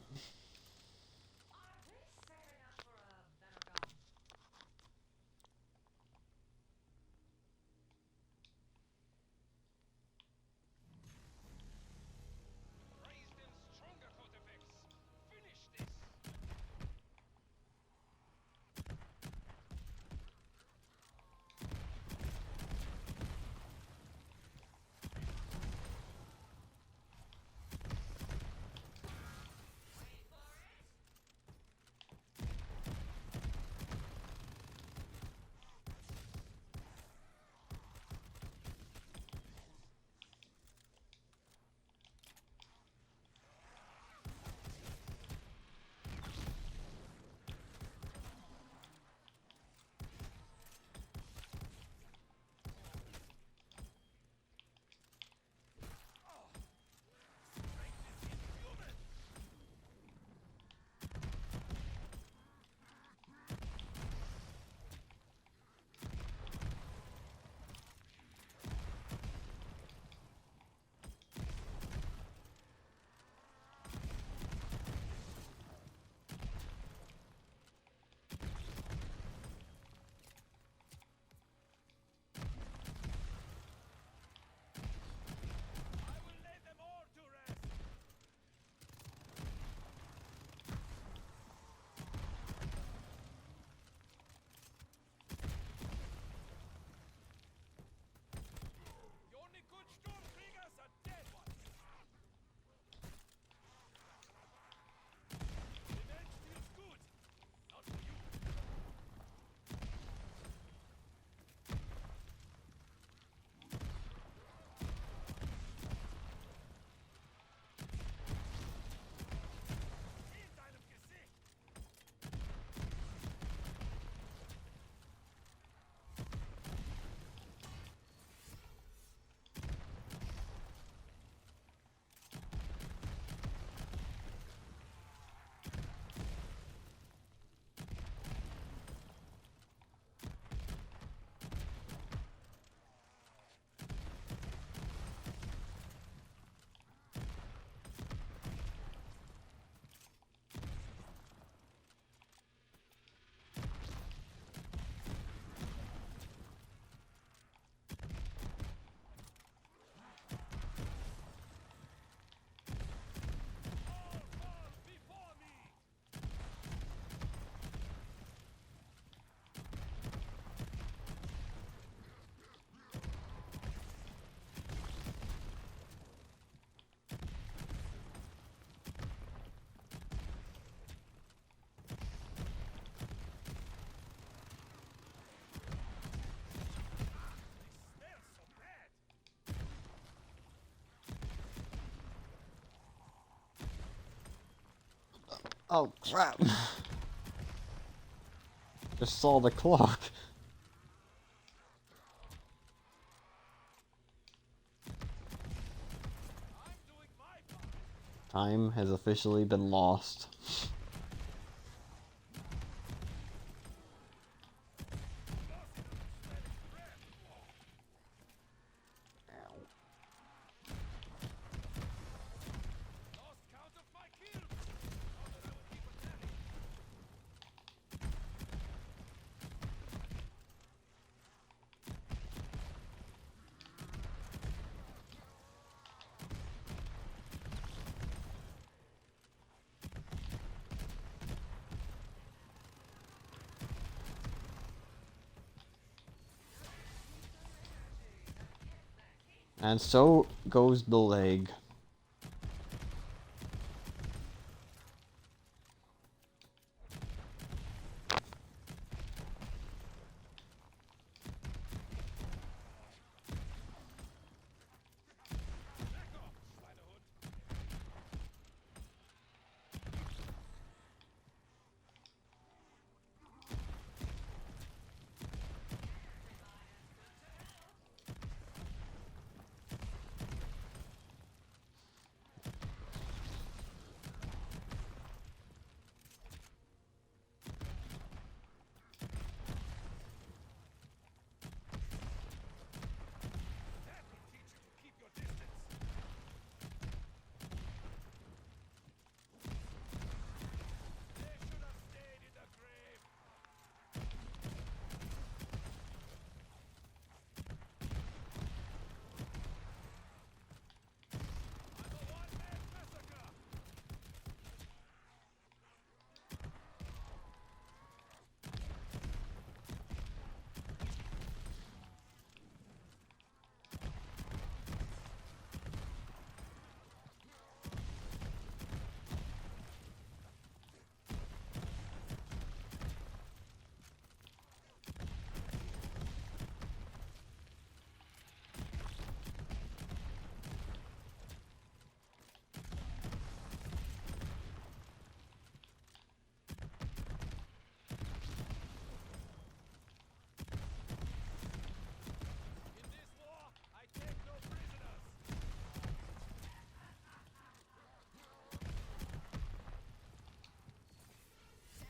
S1: Oh crap! Just saw the clock. Time has officially been lost. And so goes the leg.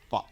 S1: Fuck.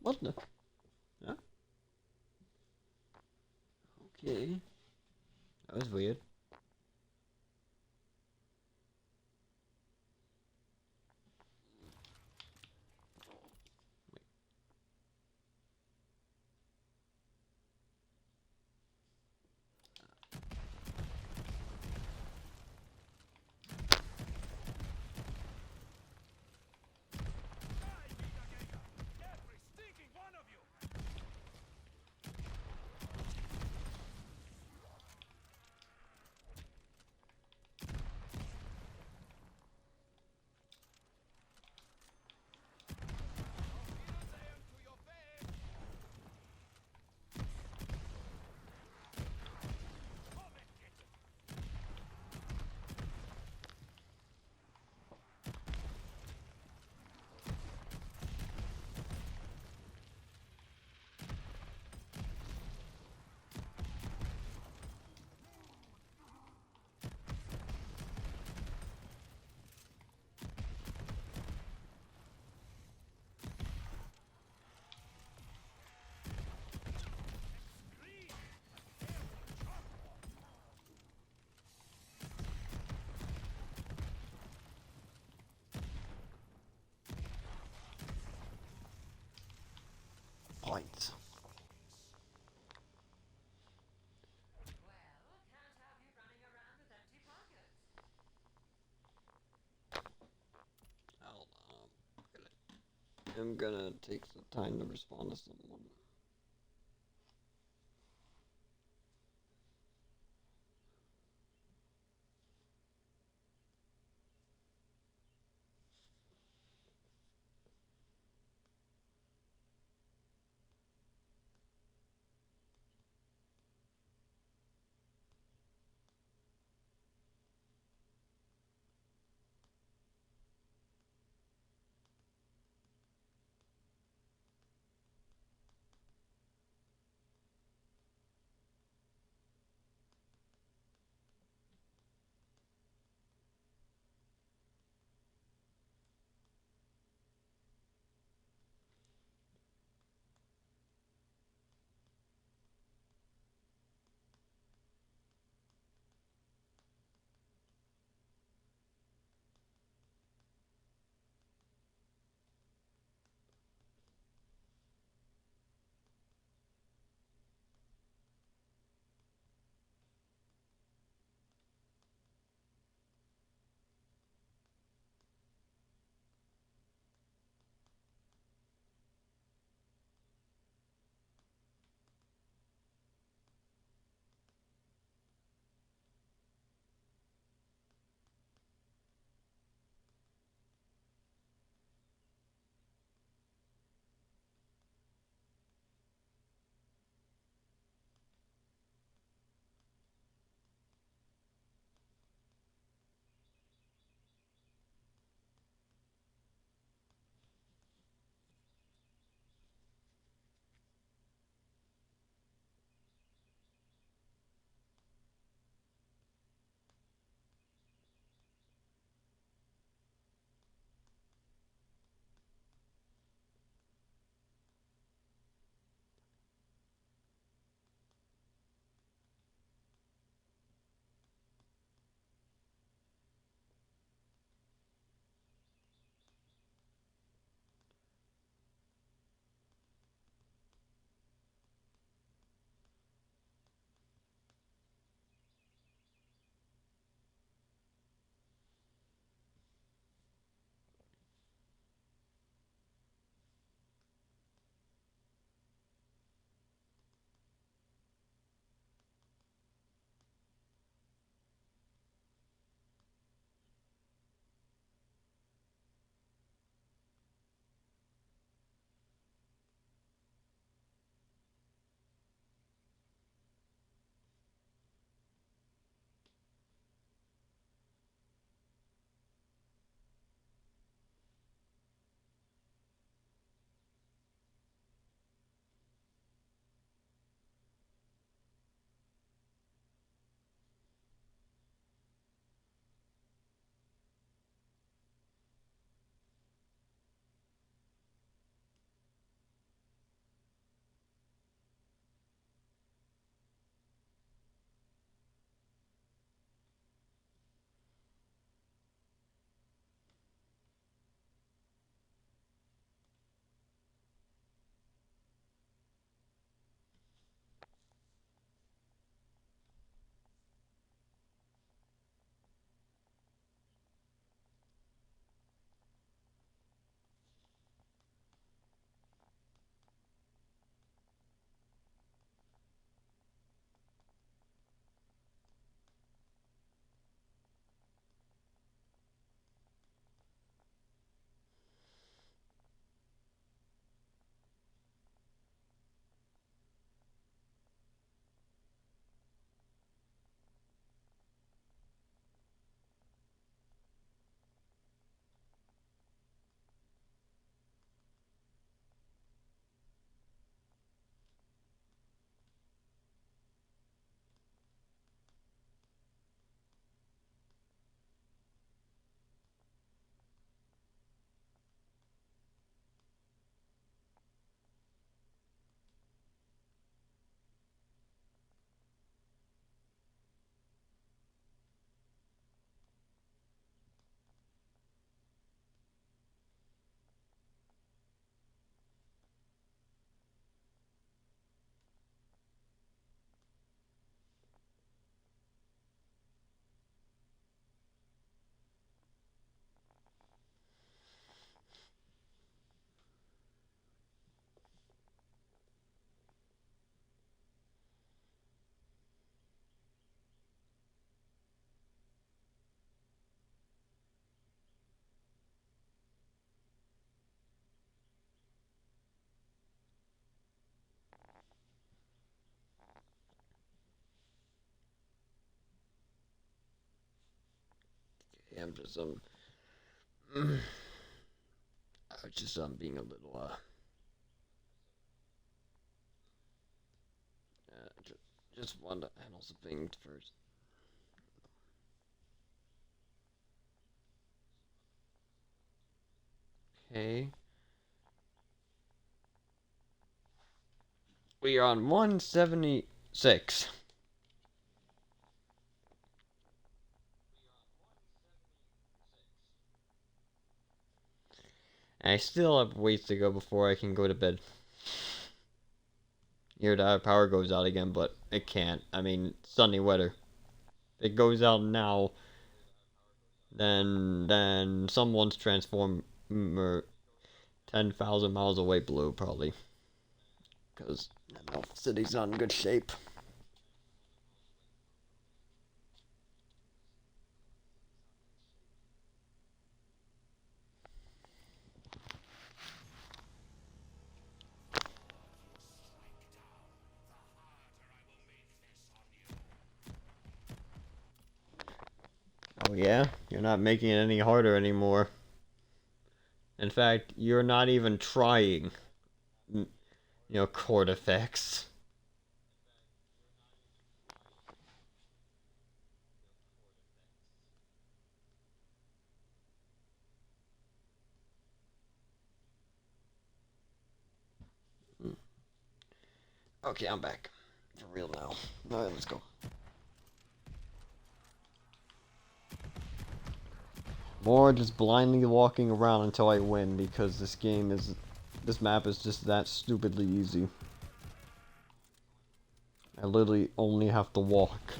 S1: What the? Huh? Okay. That was weird. am gonna take the time to respond to someone. I'm just I was just being a little just wanted to handle some things first. Okay. We are on 176. And I still have ways to go before I can go to bed. Here, the power goes out again, but it can't. I mean, sunny weather. If it goes out now, then someone's transformer 10,000 miles away blew, probably. Because the city's not in good shape. Oh yeah? You're not making it any harder anymore. In fact, you're not even trying. You know, chord effects. Okay, I'm back. For real now. Alright, let's go. More just blindly walking around until I win, because this map is just that stupidly easy. I literally only have to walk.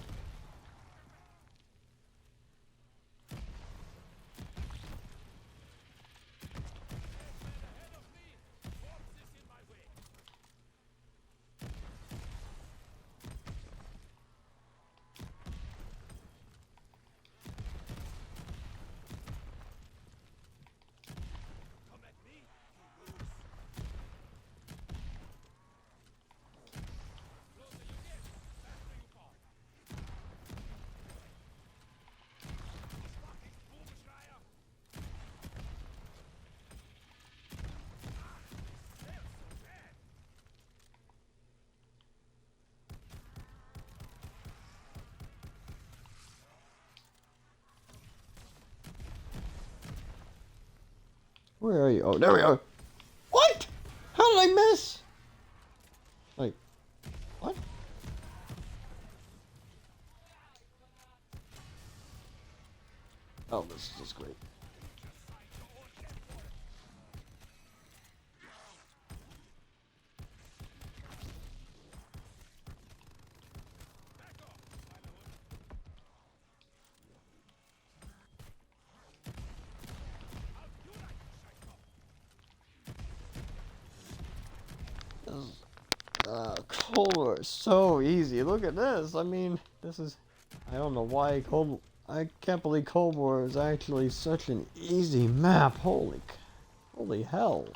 S1: Where are you? Oh, there we are. What? How did I miss? Like, what? Oh, this is great. Cold War is so easy. Look at this. I mean, this is... I don't know why I can't believe Cold War is actually such an easy map. Holy hell.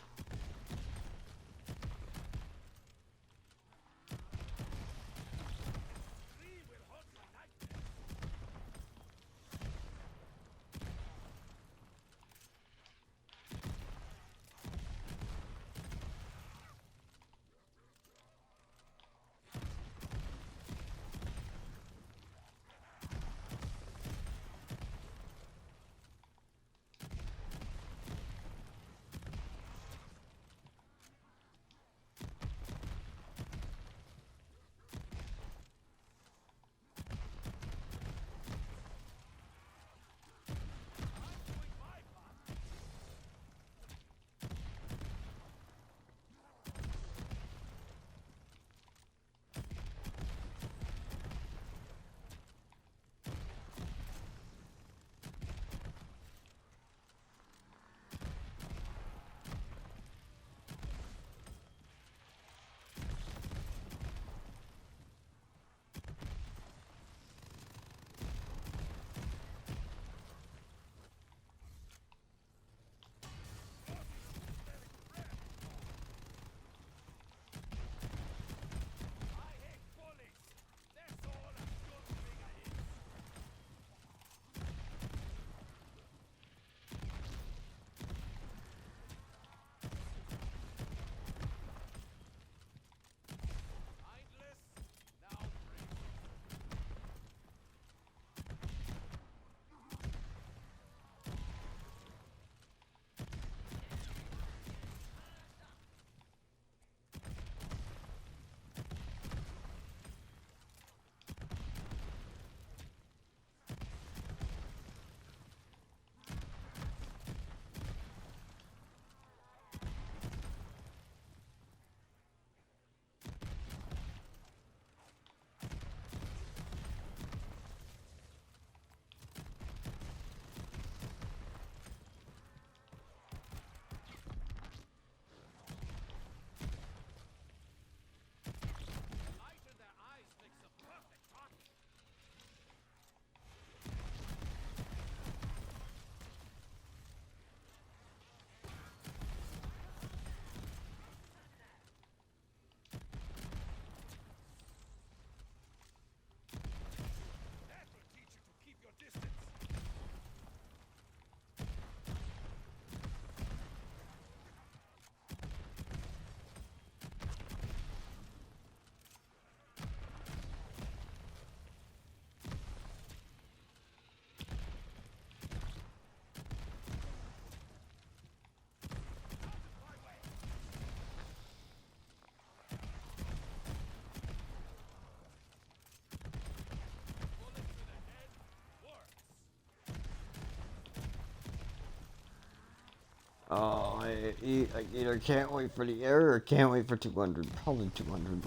S1: Oh, I either can't wait for the air or can't wait for 200. Probably 200.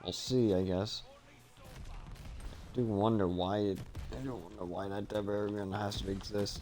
S1: We'll see, I guess. I do wonder why I don't wonder why that Dev has to exist.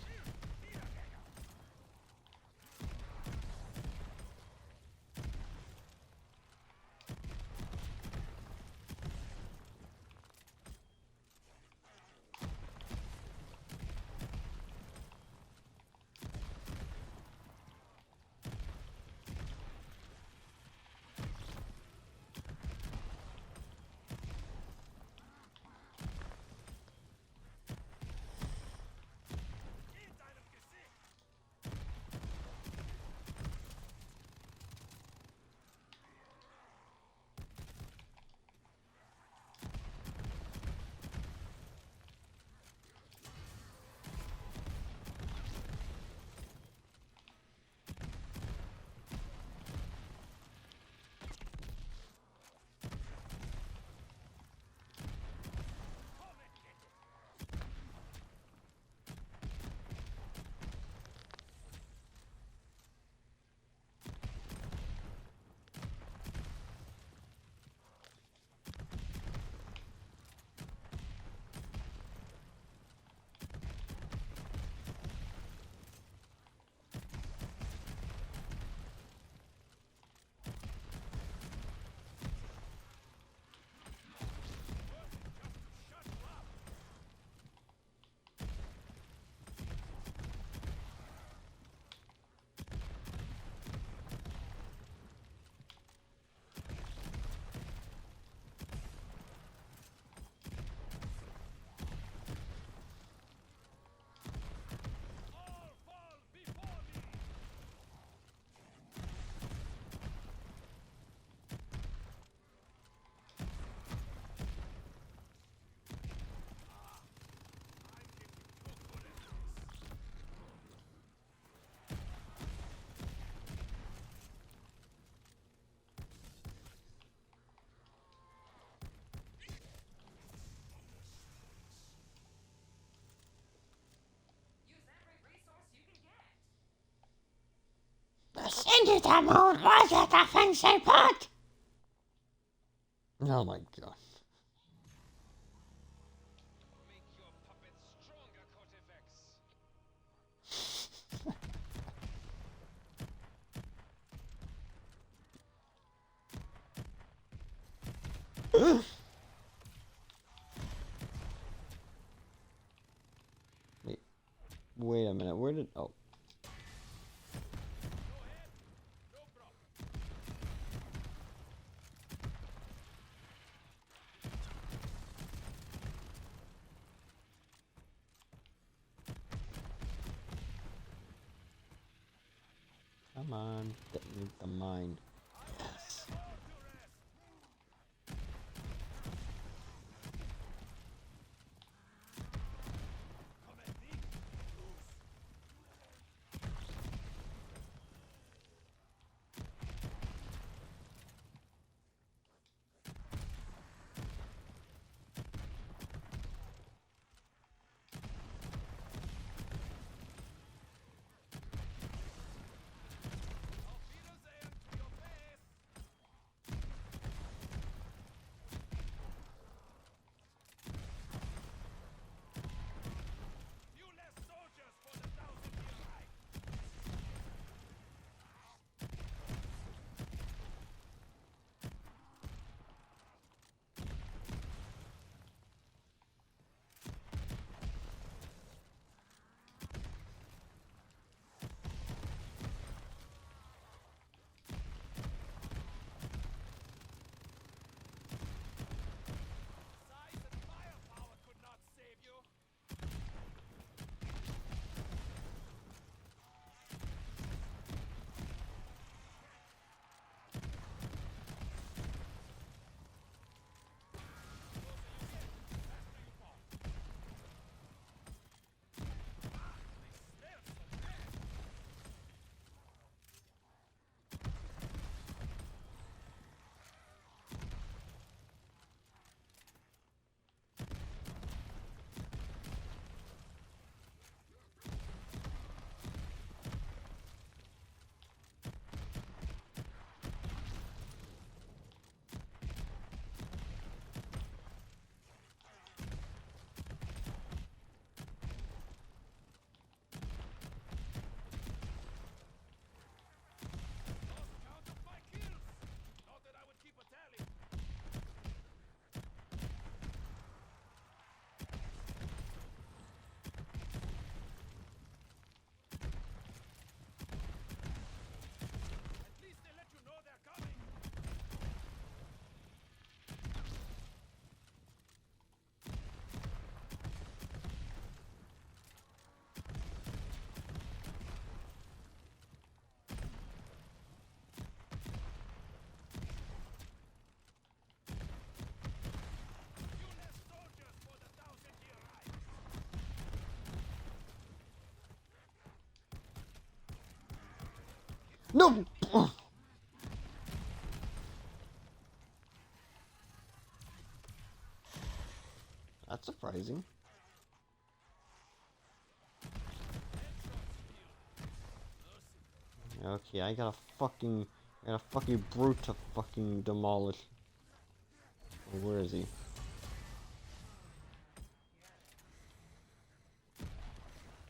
S1: Send it to moon, was it a fancy pot? Oh my god. Wait a minute, where did... Oh. Come on, detonate the mine. Yes. No! That's surprising. Okay, I got a fucking brute to fucking demolish. Where is he?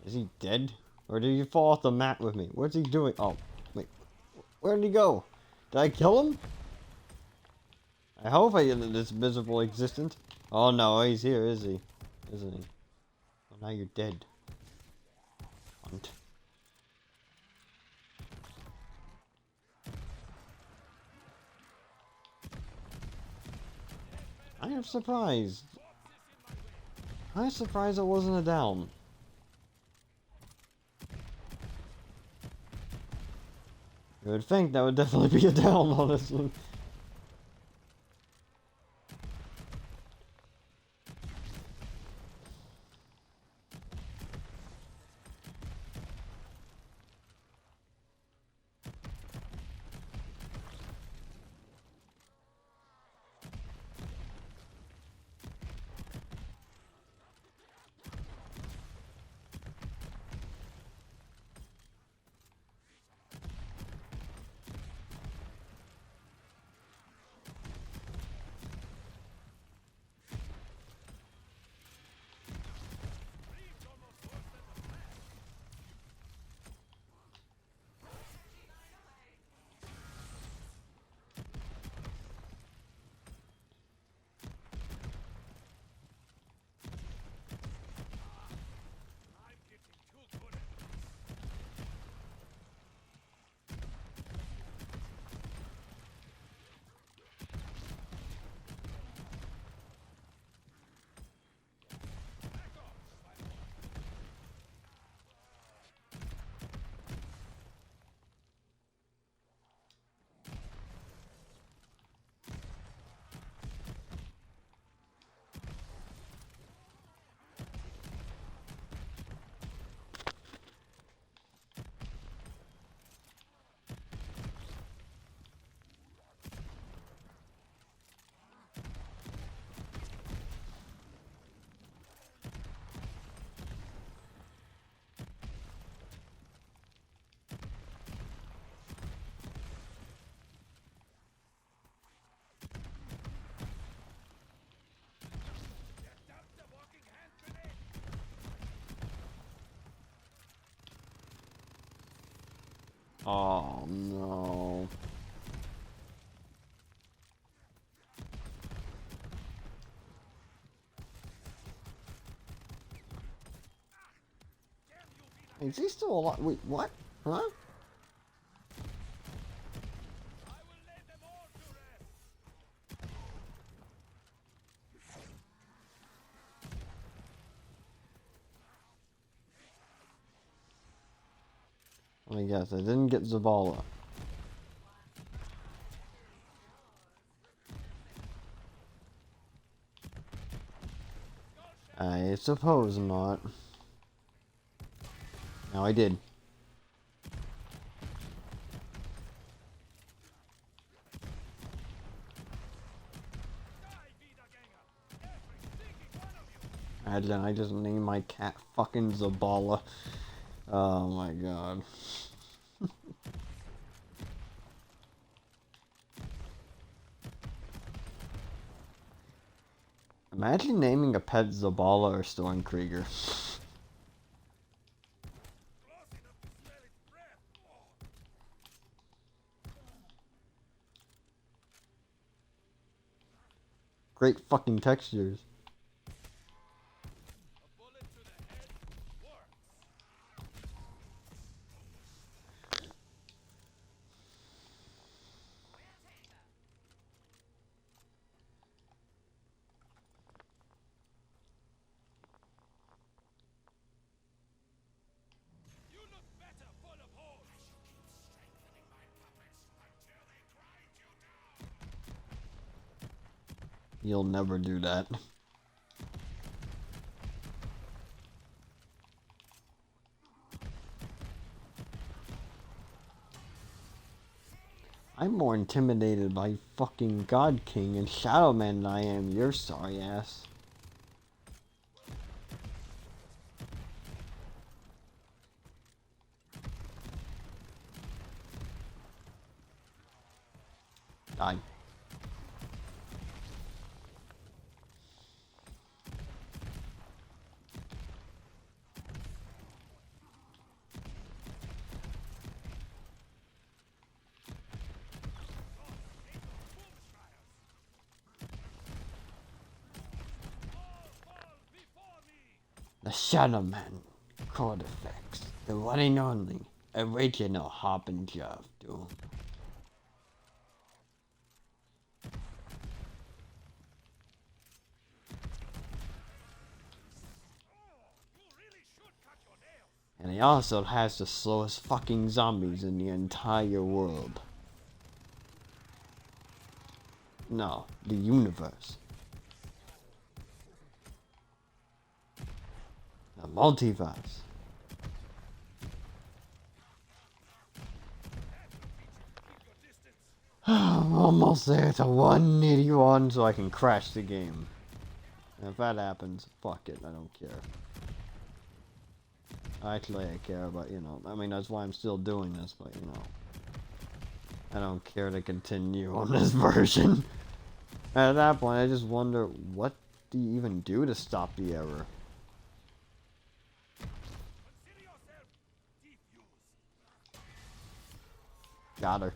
S1: Is he dead? Or did he fall off the mat with me? What's he doing? Oh, wait. Where did he go? Did I kill him? I hope I ended this miserable existence. Oh no, he's here, is he? Isn't he? Well, now you're dead. Hunt. I am surprised. I'm surprised it wasn't a down. You would think that would definitely be a down, honestly. Oh no. Is he still alive? Wait, what? Huh? I guess I didn't get Zavala. I suppose not. No, I did. I just named my cat fucking Zabala. Oh my god. Imagine naming a pet Zabala or Stormkrieger. Great fucking textures. You'll never do that. I'm more intimidated by fucking God King and Shadow Man than I am your sorry ass. Die. The Shadow Man chord effects. The one and only original Harbinger of Doom. And he also has the slowest fucking zombies in the entire world. No, the universe. The multiverse. I'm almost there to 181 so I can crash the game. And if that happens, fuck it, I don't care. Actually, I care, but you know, I mean, that's why I'm still doing this, but you know, I don't care to continue on this version. At that point, I just wonder, what do you even do to stop the error? Got her.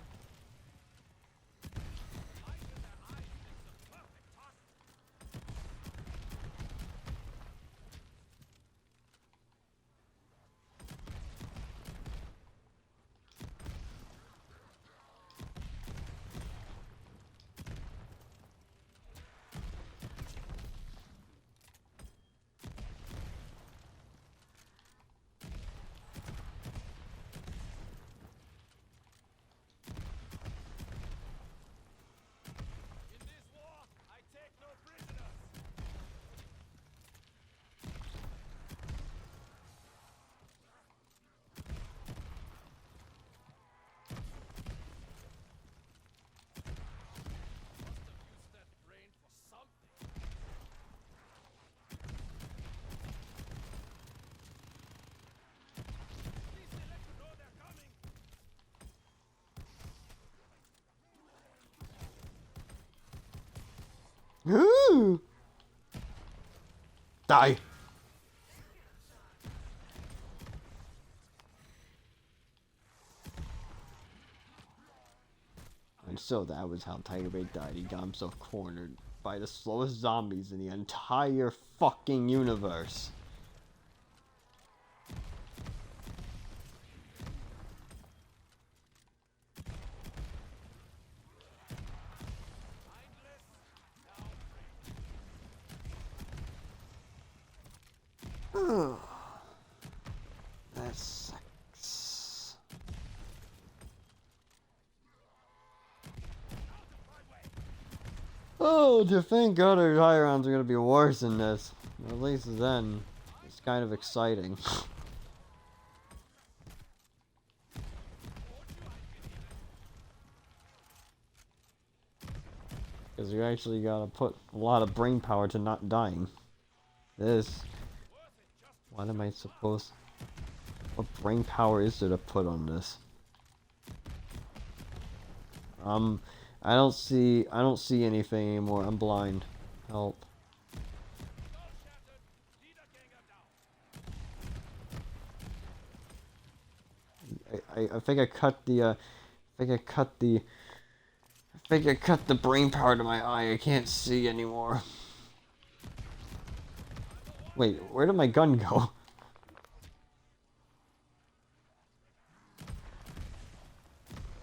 S1: Ooh. Die. And so that was how Tiger Bait died. He got himself cornered by the slowest zombies in the entire fucking universe. That sucks. Oh, to think other high rounds are gonna be worse than this. At least then, it's kind of exciting. Because you actually gotta put a lot of brain power to not dying. This. What am I supposed... What brain power is there to put on this? I don't see anything anymore. I'm blind. Help. I think I cut the I think I cut the brain power to my eye. I can't see anymore. Wait, where did my gun go?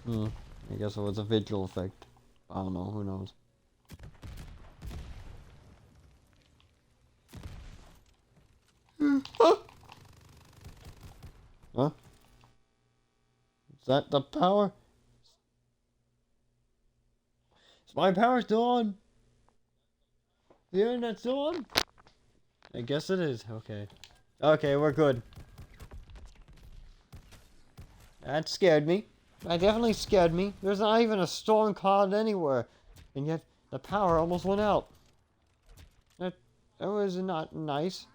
S1: I guess it was a visual effect. I don't know, who knows. Huh? Is that the power? Is my power still on? The internet's still on? I guess it is. Okay. Okay, we're good. That scared me. That definitely scared me. There's not even a storm cloud anywhere. And yet, the power almost went out. That was not nice.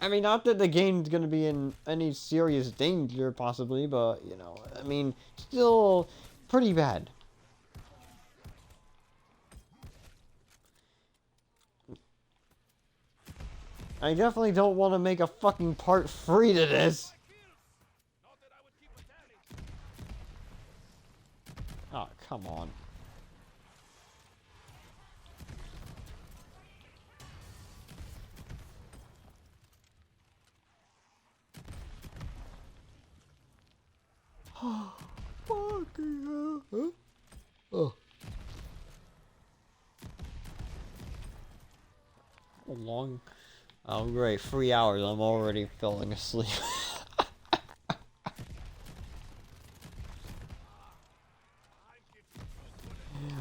S1: I mean, not that the game's gonna be in any serious danger, possibly, but, you know, I mean, still pretty bad. I definitely don't want to make a fucking part 3 to this. Oh, come on. Fucking hell. Oh. How long? Oh, great. 3 hours. I'm already falling asleep.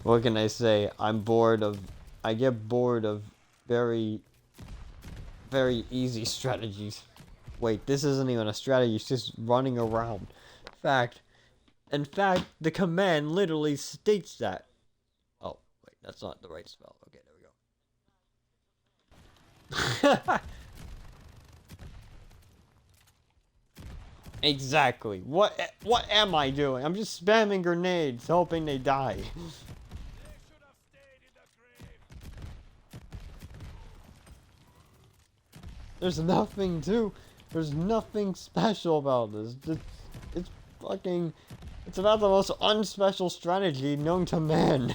S1: What can I say? I'm bored of... I get bored of very easy strategies. Wait, this isn't even a strategy. It's just running around. In fact, the command literally states that. Oh, wait. That's not the right spell. Okay, there we go. Exactly. What am I doing? I'm just spamming grenades, hoping they die. There's nothing there's nothing special about this. It's fucking, it's about the most unspecial strategy known to man.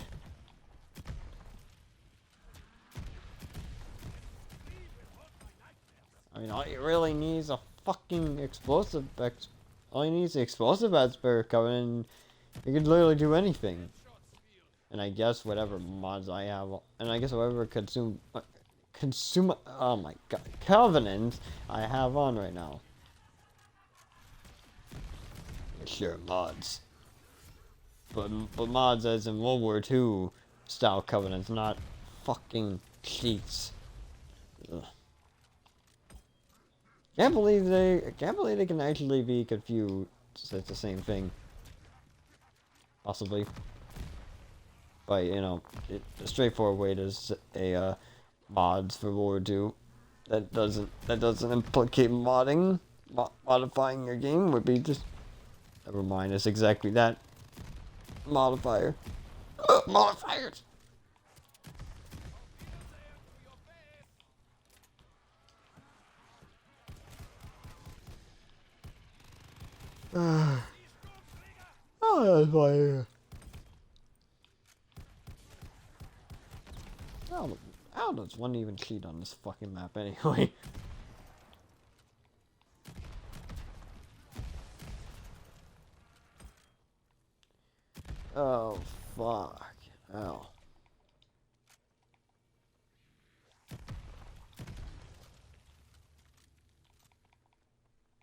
S1: I mean, all you really need is a fucking explosive all you need is the explosive expert coming in. You could literally do anything. And I guess whatever mods I have, and I guess whatever oh my god, covenant I have on right now. Sure, mods. But mods as in World War II style covenants, not fucking cheats. Ugh. Can't believe they can actually be confused. It's the same thing. Possibly. But, you know, a straightforward way to say mods for World War II that doesn't implicate modding. Modifying your game would be just, never mind, it's exactly that. Modifier. Modifiers! Oh, that's fire. How does one even cheat on this fucking map anyway? Oh, fuck. Hell.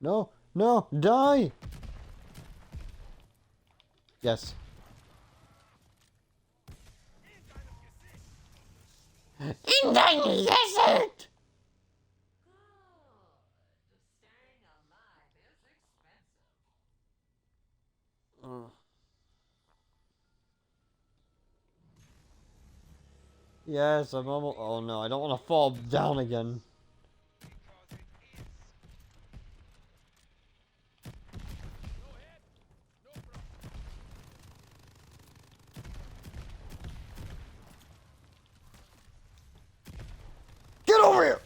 S1: No, no, die! Yes. In the desert! Yes, I'm almost. Oh no, I don't want to fall down again. Get over here!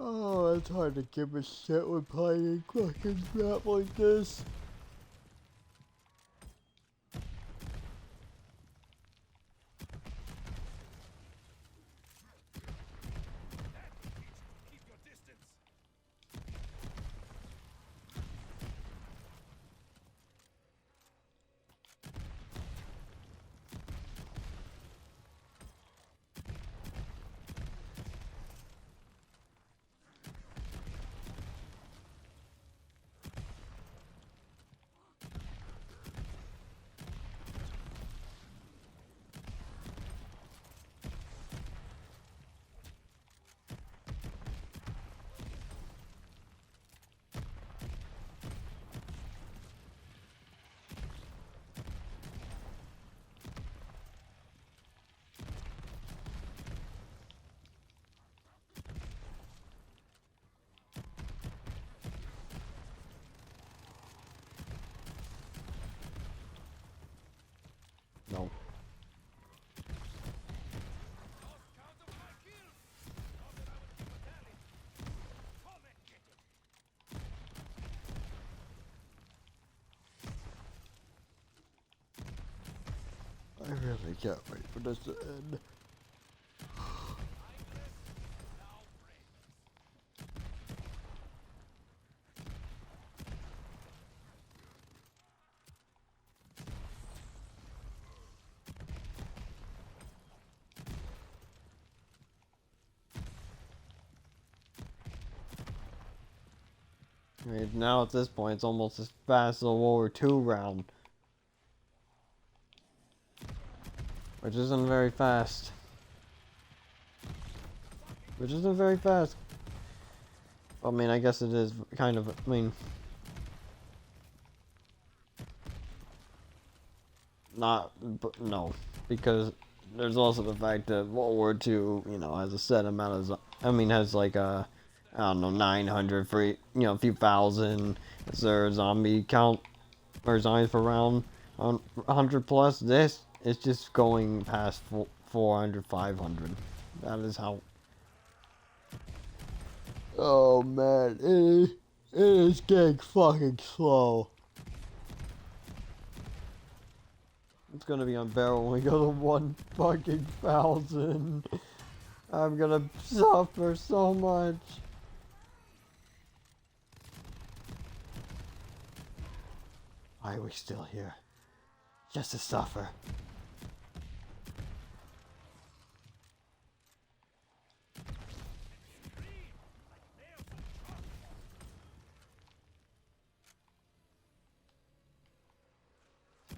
S1: Oh, it's hard to give a shit when playing a fucking crap like this. really can't wait for this to end. I mean, now at this point, it's almost as fast as a World War II round. Which isn't very fast. Which isn't very fast. I mean, I guess it is kind of, I mean... Not, but no. Because there's also the fact that World War II, you know, has a set amount of, has like a, I don't know, 900 for, you know, a few thousand. Is there a zombie count, or zombies per round, 100 plus? This is just going past 400, 500. That is how... Oh man, it is getting fucking slow. It's gonna be unbearable when we go to 1 fucking thousand. I'm gonna suffer so much. Why are we still here? Just to suffer.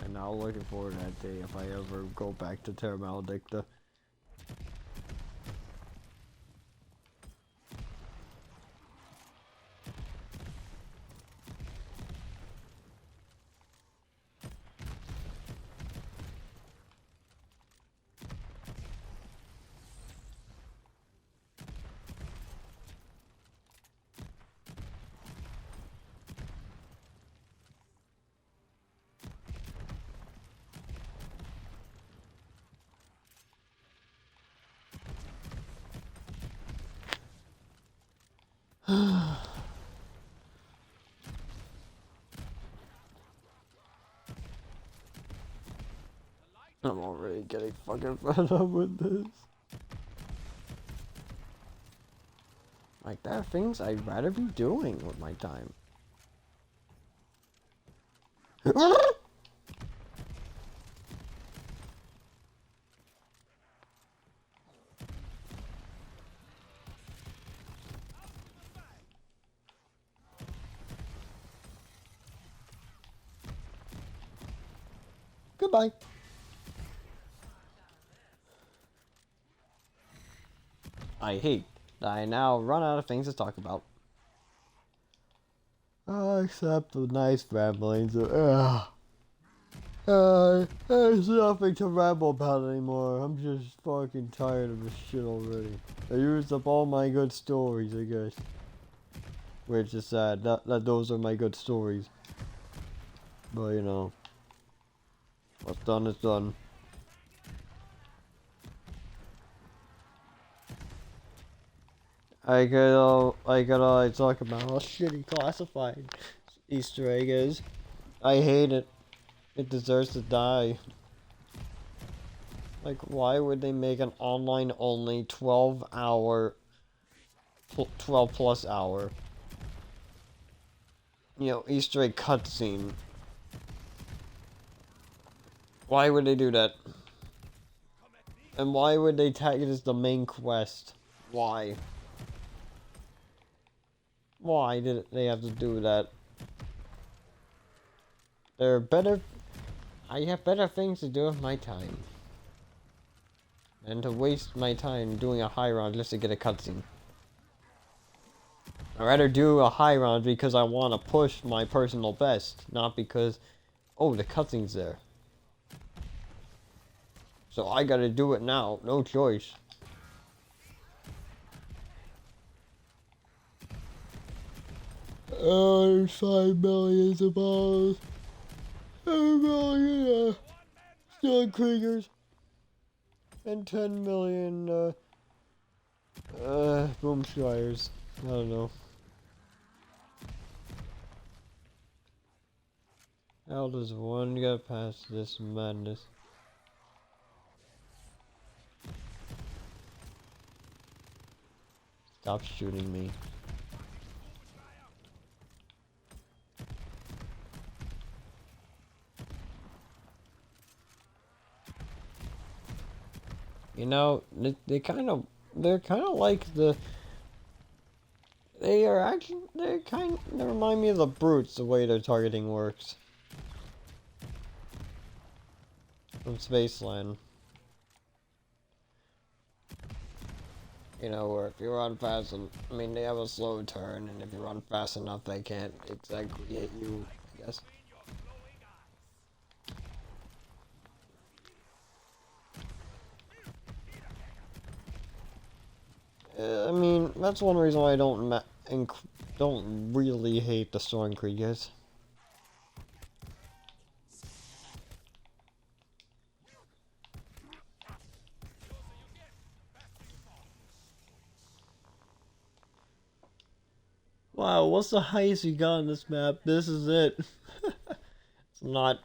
S1: And now looking forward to that day if I ever go back to Terra Maledicta. I'm already getting fucking fed up with this. Like, there are things I'd rather be doing with my time. Goodbye. I hate that I now run out of things to talk about. Except the nice ramblings. There's nothing to ramble about anymore. I'm just fucking tired of this shit already. I used up all my good stories, I guess. Which is sad. That those are my good stories. But you know, what's done is done. I could talk about how shitty classified Easter egg is. I hate it. It deserves to die. Like, why would they make an online only 12 plus hour, you know, Easter egg cutscene? Why would they do that? And why would they tag it as the main quest? Why? Why did they have to do that? I have better things to do with my time than to waste my time doing a high round just to get a cutscene. I'd rather do a high round because I want to push my personal best, not because, oh, the cutscene's there. So I gotta do it now, no choice. There's 5 million balls. 7 million Stone Kriegers. And 10 million Boomshires. I don't know. How does one get past this madness? Stop shooting me. You know, they're kind of like the. They remind me of the brutes, the way their targeting works. From Spaceland. You know, where if you run fast, I mean, they have a slow turn, and if you run fast enough, they can't exactly hit you, I guess. I mean, that's one reason why I don't really hate the Storm Kriegers. Wow, what's the highest you got on this map? This is it. It's not.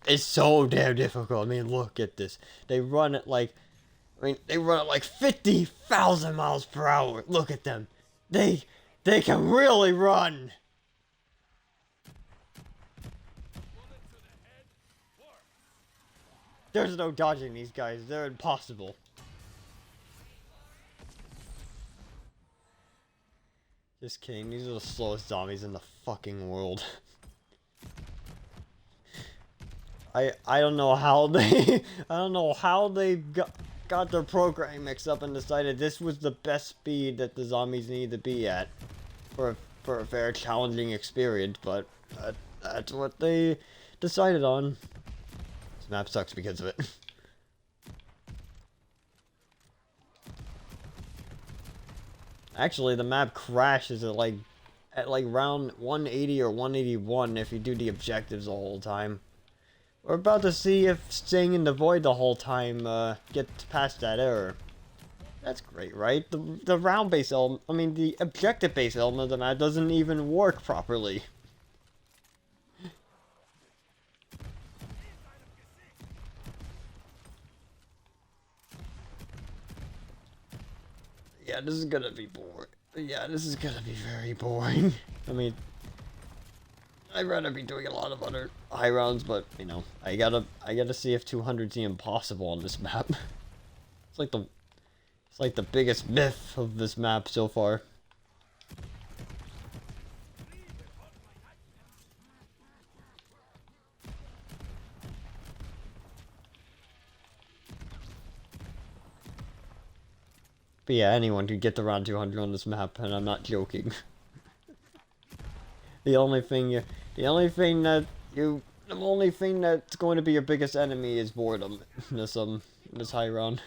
S1: It's so damn difficult. I mean, look at this. They run it like, they run at like 50,000 miles per hour. Look at them. They can really run. There's no dodging these guys. They're impossible. Just kidding. These are the slowest zombies in the fucking world. I don't know how they got their programming mixed up and decided this was the best speed that the zombies need to be at for a fair challenging experience, but that's what they decided on. This map sucks because of it. Actually, the map crashes at like round 180 or 181 if you do the objectives the whole time. We're about to see if staying in the void the whole time gets past that error. That's great, right? The round-based element, I mean the objective-based element of the map doesn't even work properly. Yeah, this is gonna be boring. Yeah, this is gonna be very boring. I mean, I'd rather be doing a lot of other high rounds, but you know, I gotta see if 200's even possible on this map. It's like the biggest myth of this map so far. But yeah, anyone can get to round 200 on this map, and I'm not joking. The only thing that's going to be your biggest enemy is boredom in this high round.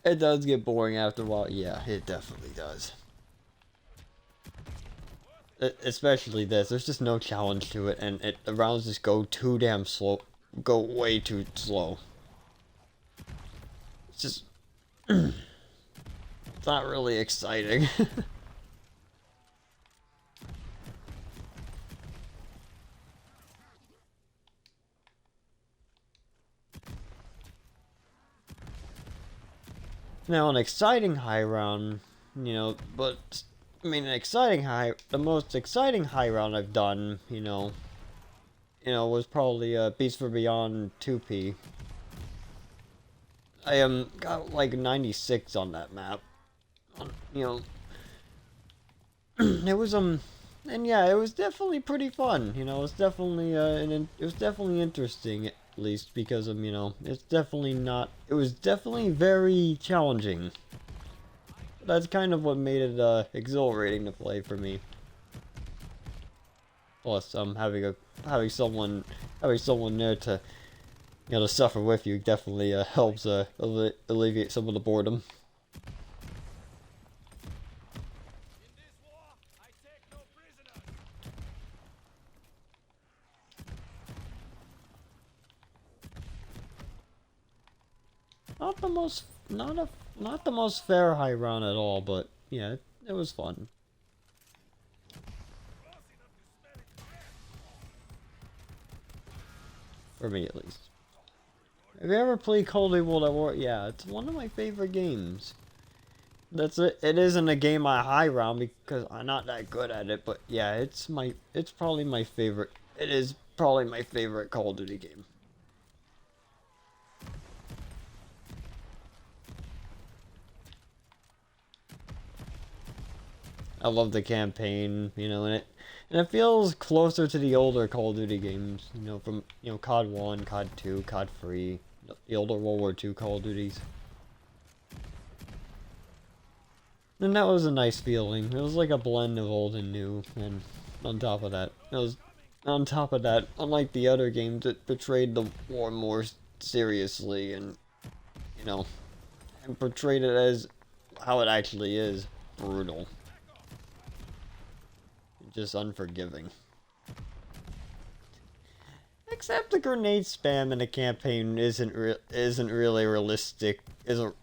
S1: It does get boring after a while. Yeah, it definitely does. Especially this. There's just no challenge to it, and the rounds just go too damn slow. Go way too slow. It's just... it's not really exciting. Now, an exciting high round, you know, but, I mean, the most exciting high round I've done, you know, was probably, Beast for Beyond 2P. I, got, like, 96 on that map. You know, it was, and yeah, it was definitely pretty fun, you know, it was definitely, it was definitely interesting, at least, because of, you know, it was definitely very challenging. That's kind of what made it, exhilarating to play for me. Plus, having someone there to, you know, to suffer with you definitely, helps, alleviate some of the boredom. not the most, not the most fair high round at all, but yeah, it was fun. For me, at least. Have you ever played Call of Duty World at War? Yeah, it's one of my favorite games. That's it. It isn't a game I high round because I'm not that good at it, but yeah, it's probably my favorite. It is probably my favorite Call of Duty game. I love the campaign, you know, and it feels closer to the older Call of Duty games, you know, from COD 1, COD 2, COD 3, the older World War II Call of Duties. And that was a nice feeling. It was like a blend of old and new, and on top of that, unlike the other games, it portrayed the war more seriously and, you know, and portrayed it as how it actually is, brutal. Just unforgiving. Except the grenade spam in the campaign isn't really realistic. Isn't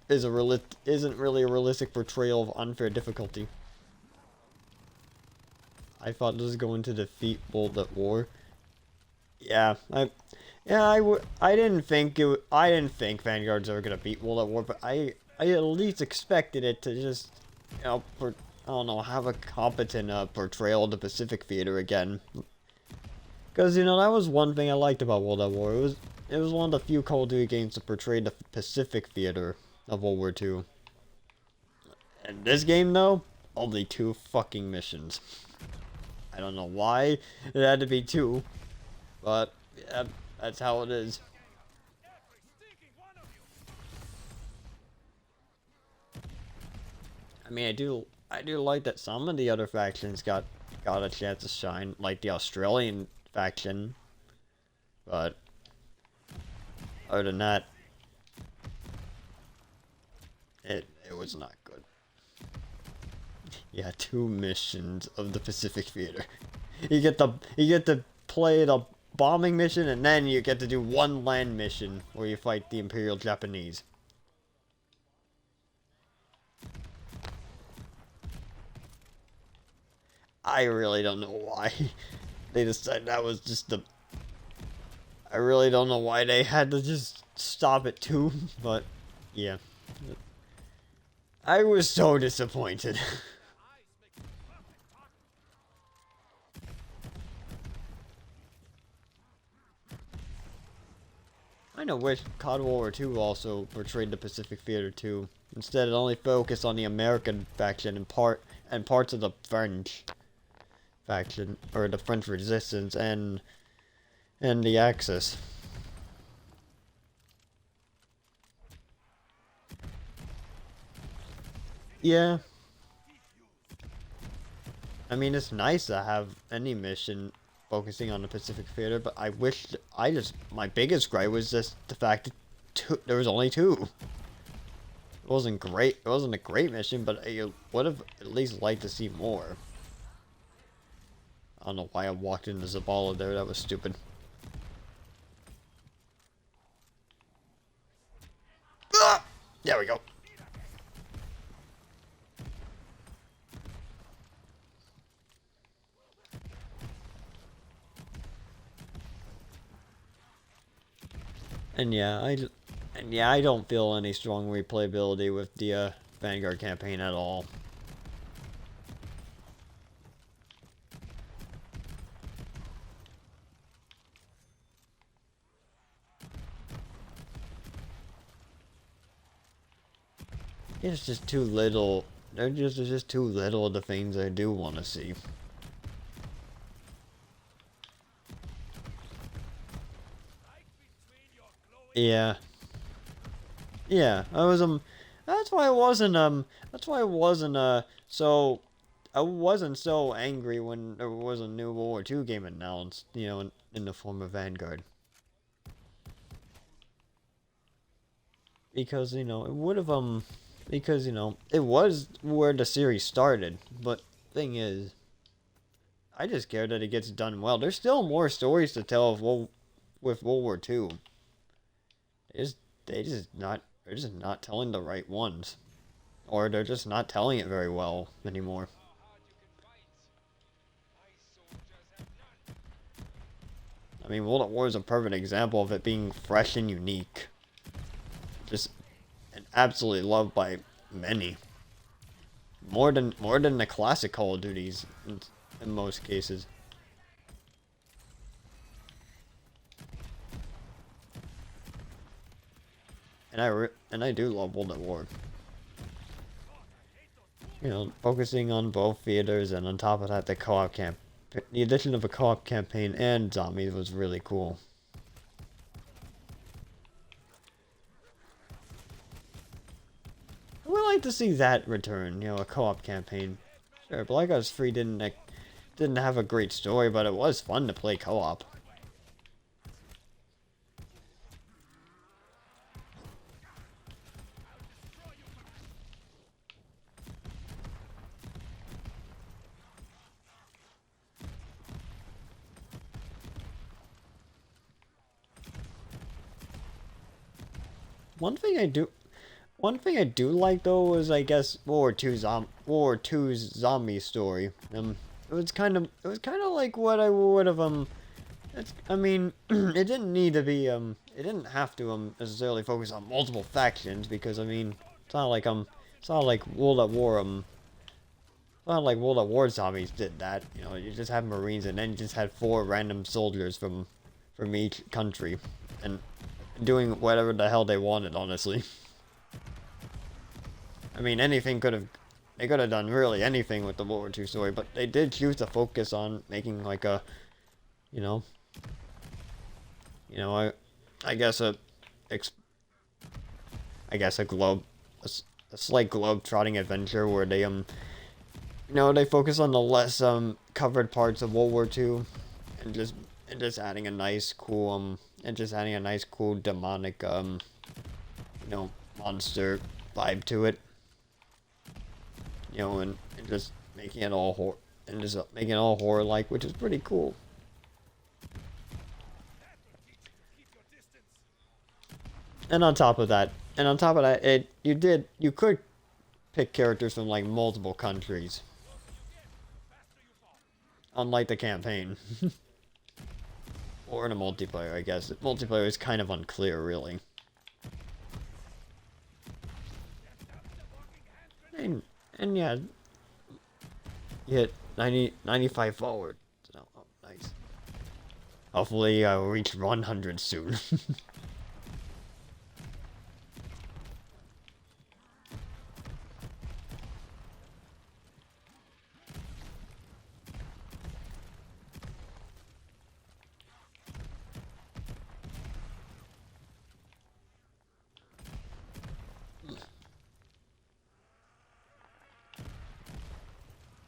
S1: really a realistic portrayal of unfair difficulty. I thought this was going to defeat World at War. Yeah, I didn't think Vanguard's ever gonna beat World at War, but I at least expected it to just, you know, I don't know, have a competent portrayal of the Pacific Theater again. Because, you know, that was one thing I liked about World at War. It was one of the few Call of Duty games that portrayed the Pacific Theater of World War II. And this game, though, only 2 fucking missions. I don't know why it had to be 2, but yeah, that's how it is. I mean, I do like that some of the other factions got a chance to shine, like the Australian faction, but other than that, it was not good. Yeah, 2 missions of the Pacific Theater. You get to play the bombing mission, and then you get to do 1 land mission where you fight the Imperial Japanese. I really don't know why they decided that was just the... I really don't know why they had to just stop at 2, but yeah. I was so disappointed. I know wish COD World War II also portrayed the Pacific Theater too. Instead, it only focused on the American faction and parts of the French faction, or the French resistance, and the Axis. Yeah. I mean, it's nice to have any mission focusing on the Pacific Theater, but I wish, my biggest gripe was just the fact that there was only 2. It wasn't great, it wasn't a great mission, but I would have at least liked to see more. I don't know why I walked into Zabala there, that was stupid. Ah! There we go. And yeah, I don't feel any strong replayability with the Vanguard campaign at all. It's just too little. There's just too little of the things I do want to see. Yeah. Yeah, that's why I wasn't so angry when there was a new World War II game announced, you know, in the form of Vanguard. Because, you know, it would have, because, you know, it was where the series started, but thing is, I just care that it gets done well. There's still more stories to tell with World War II. They just not they're just not telling the right ones. Or they're just not telling it very well anymore. I mean, World at War is a perfect example of it being fresh and unique. Just and absolutely loved by many. More than the classic Call of Duties in most cases. And I do love World at War. You know, focusing on both theaters, and on top of that, the addition of a co-op campaign and zombies was really cool. I would like to see that return, you know, a co-op campaign. Sure, Black Ops 3 didn't have a great story, but it was fun to play co-op. One thing I do like though is, I guess, World War II's zombie story. It was kind of like what I would have I mean, it didn't need to be it didn't have to necessarily focus on multiple factions, because I mean, it's not like World at War it's not like World at War zombies did that. You know, you just had Marines, and then you just had 4 random soldiers from each country, and doing whatever the hell they wanted, honestly. I mean, they could have done really anything with the World War II story, but they did choose to focus on making like a, you know, I guess a slight globe-trotting adventure where they they focus on the less covered parts of World War II, and just adding a nice cool demonic monster vibe to it. You know, and just making it all horror like, which is pretty cool. And on top of that, you could pick characters from like multiple countries, unlike the campaign. Or in a multiplayer, I guess. Multiplayer is kind of unclear, really. And yeah, you hit 95 forward. So, oh, nice. Hopefully I'll reach 100 soon.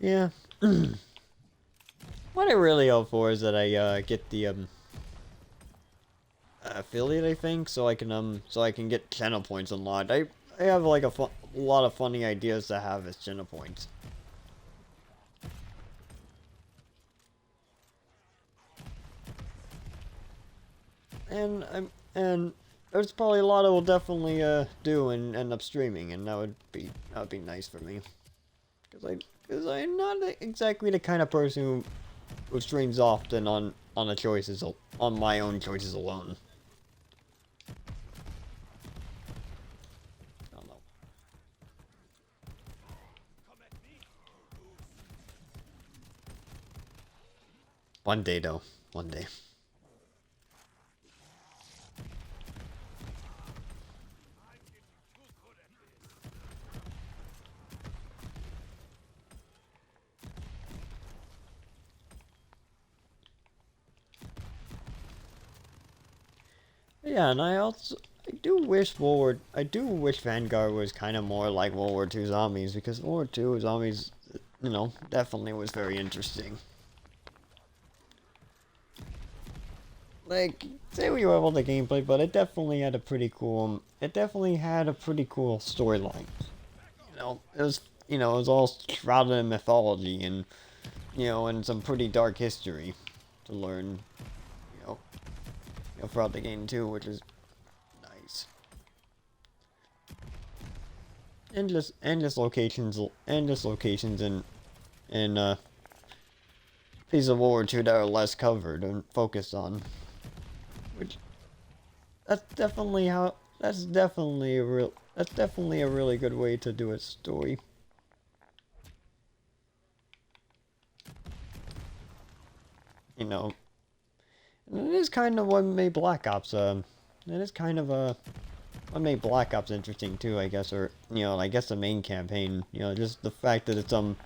S1: Yeah. What I really hope for is that I get the affiliate, I think, so I can get channel points unlocked. I have like a lot of funny ideas to have as channel points. And there's probably a lot I will definitely do and end up streaming, and that would be nice for me. Because I'm not exactly the kind of person who streams often on my own choices alone. I don't know. One day though, one day. Yeah, and I do wish Vanguard was kind of more like World War II zombies, because World War II zombies, definitely was very interesting. Like, say what you about the gameplay, but it definitely had a pretty cool storyline. It was all shrouded in mythology and, and some pretty dark history to learn, throughout the game too, which is nice. endless locations in pieces of World War II that are less covered and focused on. Which that's definitely a really good way to do a story. You know, and it is kind of what made Black Ops it is kind of what made Black Ops interesting too, I guess, or you know, I guess the main campaign, you know, just the fact that it's you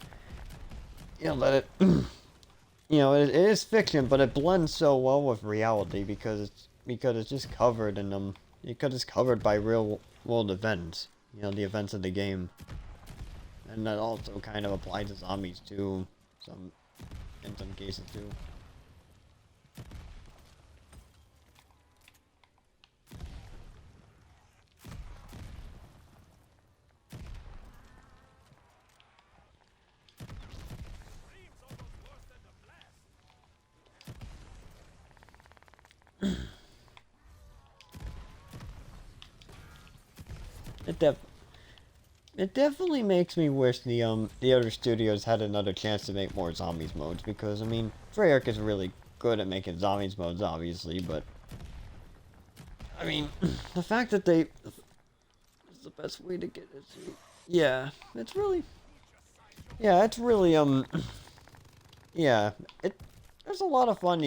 S1: know, that it you know, it is fiction, but it blends so well with reality because it's just covered in because it's covered by real world events, you know, the events of the game, and that also kind of applies to zombies too, in some cases too. It def It definitely makes me wish the other studios had another chance to make more zombies modes, because I mean Treyarch is really good at making zombies modes, obviously, but I mean the fact that they is the best way to get it. Yeah, it's really yeah, it there's a lot of fun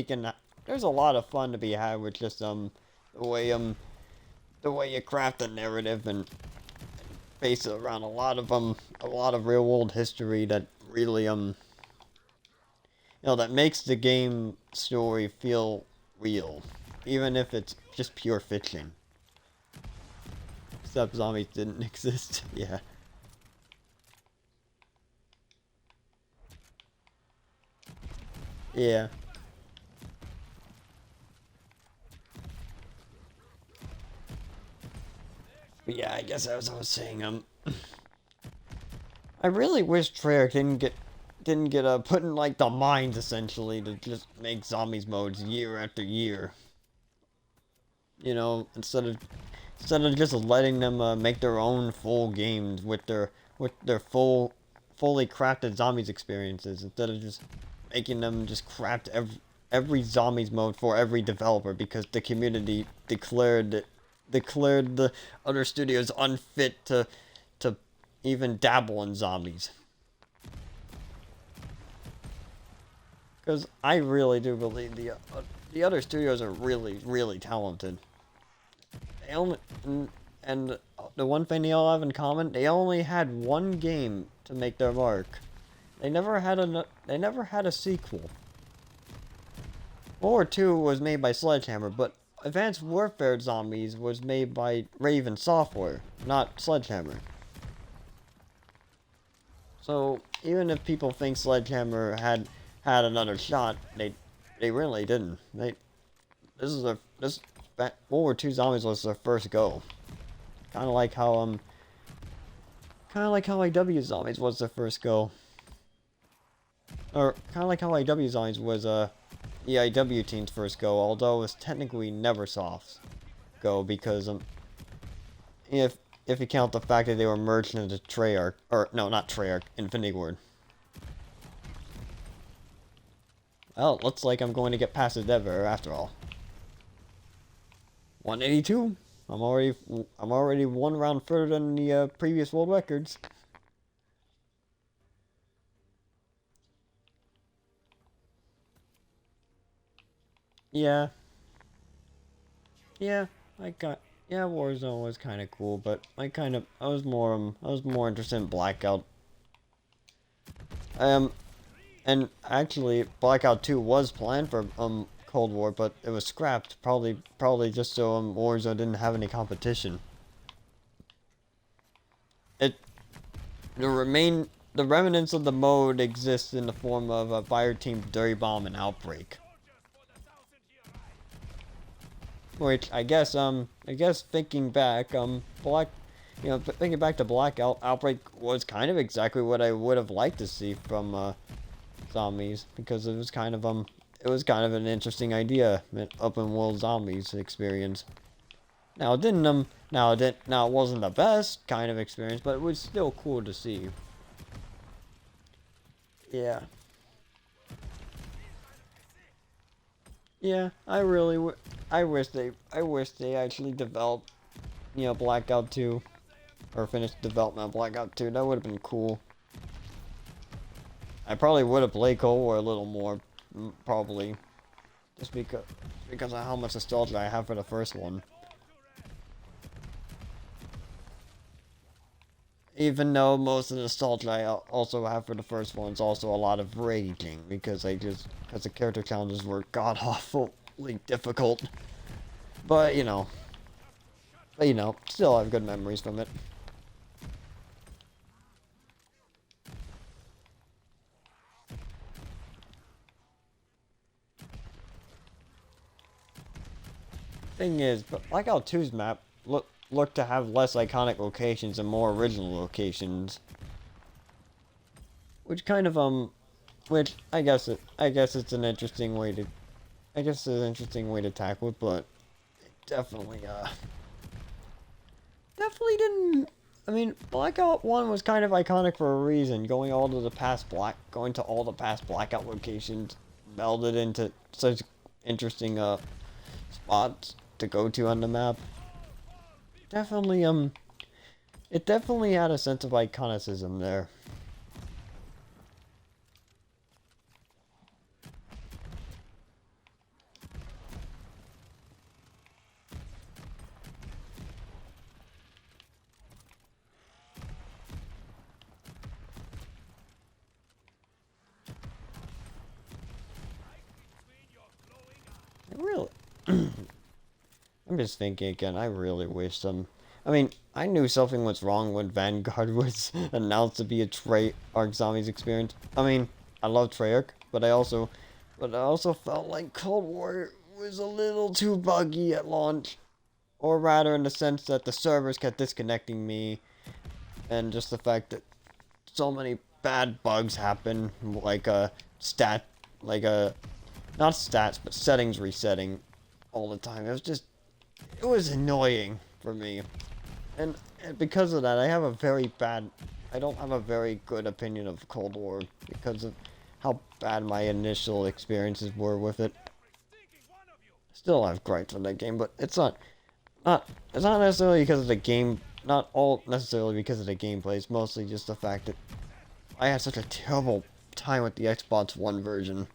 S1: there's a lot of fun to be had with just the way you craft a narrative and base it around a lot of real world history that really you know, that makes the game story feel real, even if it's just pure fiction. Except zombies didn't exist. Yeah. Yeah. But yeah, I guess as I was saying, I really wish Treyarch didn't get put in like the mines essentially to just make zombies modes year after year. You know, instead of just letting them make their own full games with their fully crafted zombies experiences, instead of just making them just craft every zombies mode for every developer because the community declared the other studios unfit to even dabble in zombies. Because I really do believe the other studios are really talented. They only and the one thing they all have in common, they only had one game to make their mark. They never had a sequel. World War II was made by Sledgehammer, but Advanced Warfare Zombies was made by Raven Software, not Sledgehammer. So even if people think Sledgehammer had another shot, they really didn't. This World War II Zombies was their first go. Kind of like how IW Zombies was their first go. Or kind of like how IW Zombies was EIW team's first go, although it was technically Neversoft's go because if you count the fact that they were merged into Treyarch, or no, not Treyarch, Infinity Ward. Well, it looks like I'm going to get past the Dever after all. 182. I'm already one round further than the previous world records. Yeah. Yeah, yeah, Warzone was kind of cool, but I was more interested in Blackout. And actually Blackout 2 was planned for Cold War, but it was scrapped, probably just so Warzone didn't have any competition. It the remnants of the mode exist in the form of a Fireteam Dirty Bomb and Outbreak. Which I guess thinking back, thinking back to Blackout, Outbreak was kind of exactly what I would have liked to see from zombies, because it was kind of an interesting idea, an open world zombies experience. Now it didn't now it wasn't the best kind of experience, but it was still cool to see. Yeah. Yeah, I wish they actually developed, Blackout 2 or finished development of Blackout 2. That would have been cool. I probably would have played Cold War a little more, probably, just because of how much nostalgia I have for the first one. Even though most of the nostalgia I also have for the first one is also a lot of raging because the character challenges were god awfully difficult. But still have good memories from it. Thing is, but Blackout 2's map looked to have less iconic locations and more original locations, which kind of which I guess it's an interesting way to, tackle it, but it definitely didn't. I mean, Blackout 1 was kind of iconic for a reason. Going to all the past Blackout locations, melded into such interesting spots to go to on the map. Definitely it definitely had a sense of iconicism there. Really, I'm just thinking again. I really wish I mean, I knew something was wrong when Vanguard was announced to be a Treyarch Zombies experience. I mean, I love Treyarch, but I also felt like Cold War was a little too buggy at launch, or rather, in the sense that the servers kept disconnecting me, and just the fact that so many bad bugs happen, like not stats, but settings resetting all the time. It was annoying for me. And because of that, I don't have a very good opinion of Cold War because of how bad my initial experiences were with it. Still have gripes with that game, but it's not necessarily because of the game, not all necessarily because of the gameplay. It's mostly just the fact that I had such a terrible time with the Xbox One version.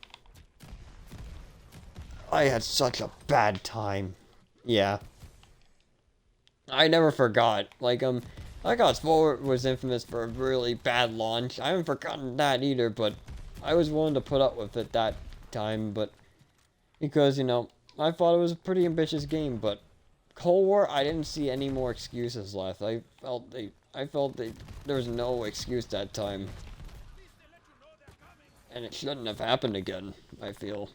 S1: I had such a bad time. Yeah. I never forgot. Black Ops 4 was infamous for a really bad launch. I haven't forgotten that either, but I was willing to put up with it that time, but because, I thought it was a pretty ambitious game, but Cold War, I didn't see any more excuses left. I felt there was no excuse that time. And it shouldn't have happened again, I feel.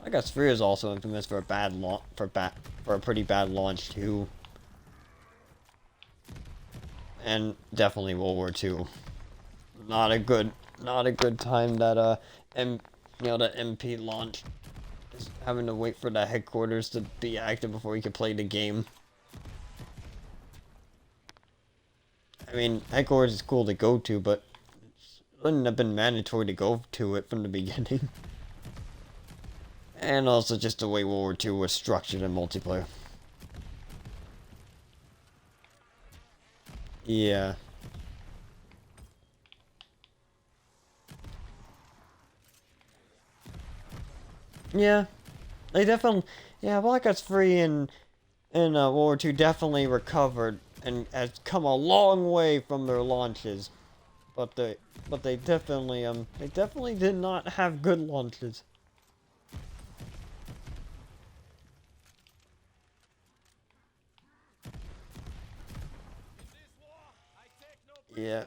S1: Black Ops 3 is also infamous for a pretty bad launch too. And definitely World War II. Not a good time that the MP launch. Just having to wait for the headquarters to be active before you could play the game. I mean, headquarters is cool to go to, but it wouldn't have been mandatory to go to it from the beginning. And also just the way World War II was structured in multiplayer. Yeah. Yeah. They definitely... Yeah, Black Ops 3 and World War II definitely recovered and has come a long way from their launches. But they definitely did not have good launches. Yeah.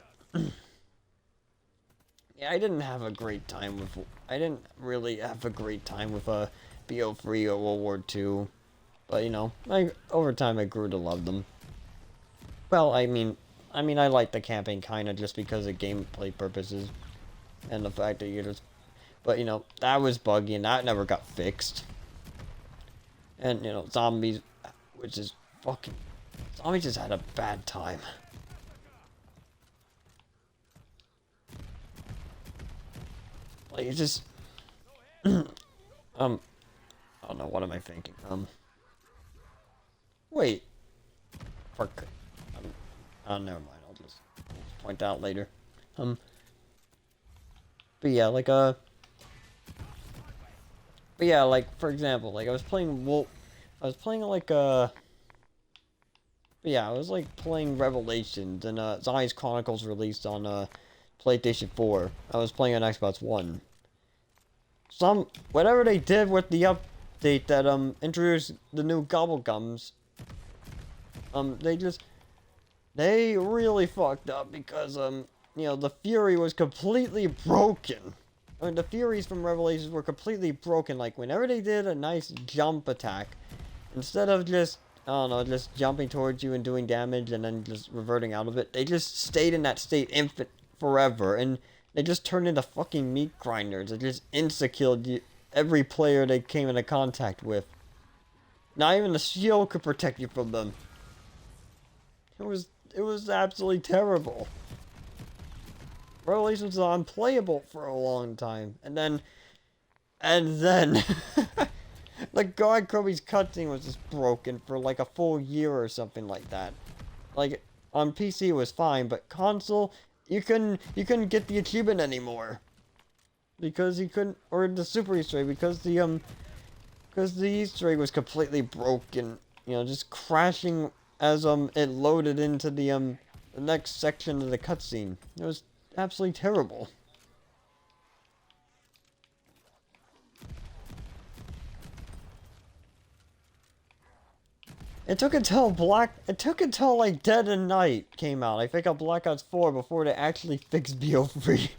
S1: Yeah, I didn't really have a great time with BO3 or World War II. But over time I grew to love them. Well, I like the campaign kinda just because of gameplay purposes. And the fact that but that was buggy and that never got fixed. And, you know, zombies, which is fucking... Zombies just had a bad time. Like, it's just... I don't know, what am I thinking? Wait. Fuck. Oh, never mind, I'll just point out later. But yeah, like, But yeah, like, for example, like, I was playing, like, yeah, I was, like, playing Revelations, and, Zombies Chronicles released on, PlayStation 4. I was playing on Xbox One. Whatever they did with the update that, introduced the new Gobblegums, they really fucked up because, you know, the Fury was completely broken. I mean, the Furies from Revelations were completely broken. Like, whenever they did a nice jump attack, instead of just, I don't know, just jumping towards you and doing damage and then just reverting out of it, they just stayed in that state forever. And they just turned into fucking meat grinders. They just insta-killed every player they came into contact with. Not even the shield could protect you from them. It was absolutely terrible. Revelations was unplayable for a long time. And then the God Kirby's cutscene was just broken for like a full year or something like that. Like, on PC it was fine, but console, you couldn't get the achievement anymore. Because you couldn't, or the Super Easter egg, because the Easter egg was completely broken. You know, just crashing as it loaded into the next section of the cutscene. It was absolutely terrible. It took until like Dead and Night came out. I think on Black Ops 4 before they actually fixed BO3.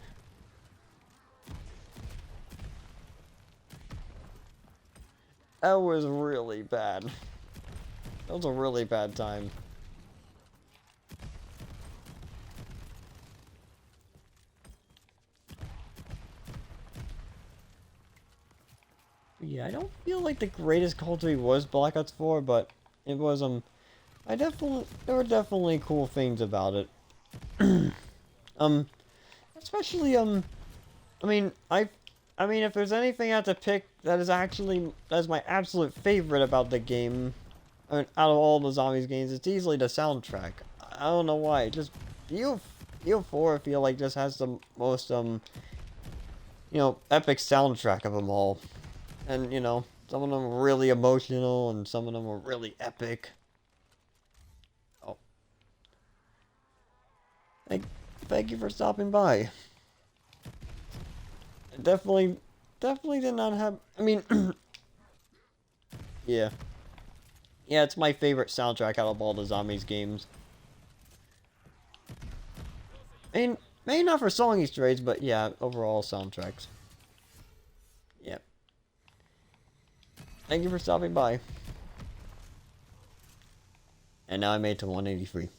S1: That was really bad. That was a really bad time. Yeah, I don't feel like the greatest Call of Duty was Black Ops 4, but it was, there were definitely cool things about it. Especially, I mean, if there's anything I have to pick that is my absolute favorite about the game, I mean, out of all the Zombies games, it's easily the soundtrack. I don't know why, just, BO4 I feel like just has the most, you know, epic soundtrack of them all. And, you know, some of them were really emotional, and some of them were really epic. Oh. Thank you for stopping by. Definitely did not have, I mean, yeah. Yeah, it's my favorite soundtrack out of all the Zombies games. I mean, maybe not for song Easter eggs, but yeah, overall soundtracks. Yep. Thank you for stopping by. And now I made it to 183.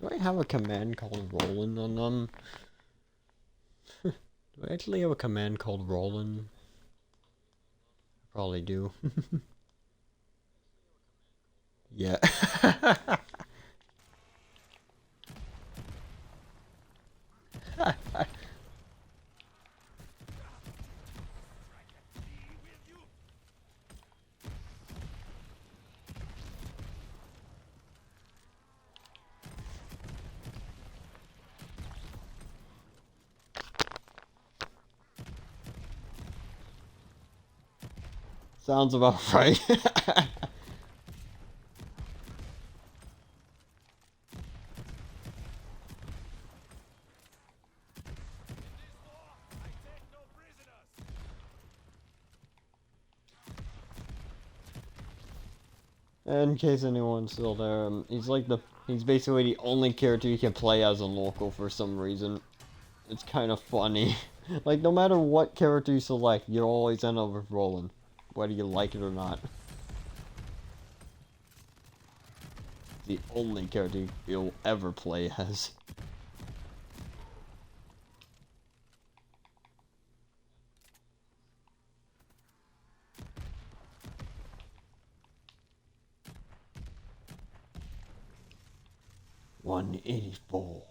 S1: Do I have a command called Roland on them? Do I actually have a command called Roland? I probably do. Yeah. Sounds about right. In case anyone's still there, he's basically the only character you can play as a local for some reason. It's kind of funny. Like, no matter what character you select, you'll always end up with Roland, whether you like it or not. The only character you'll ever play as. $184.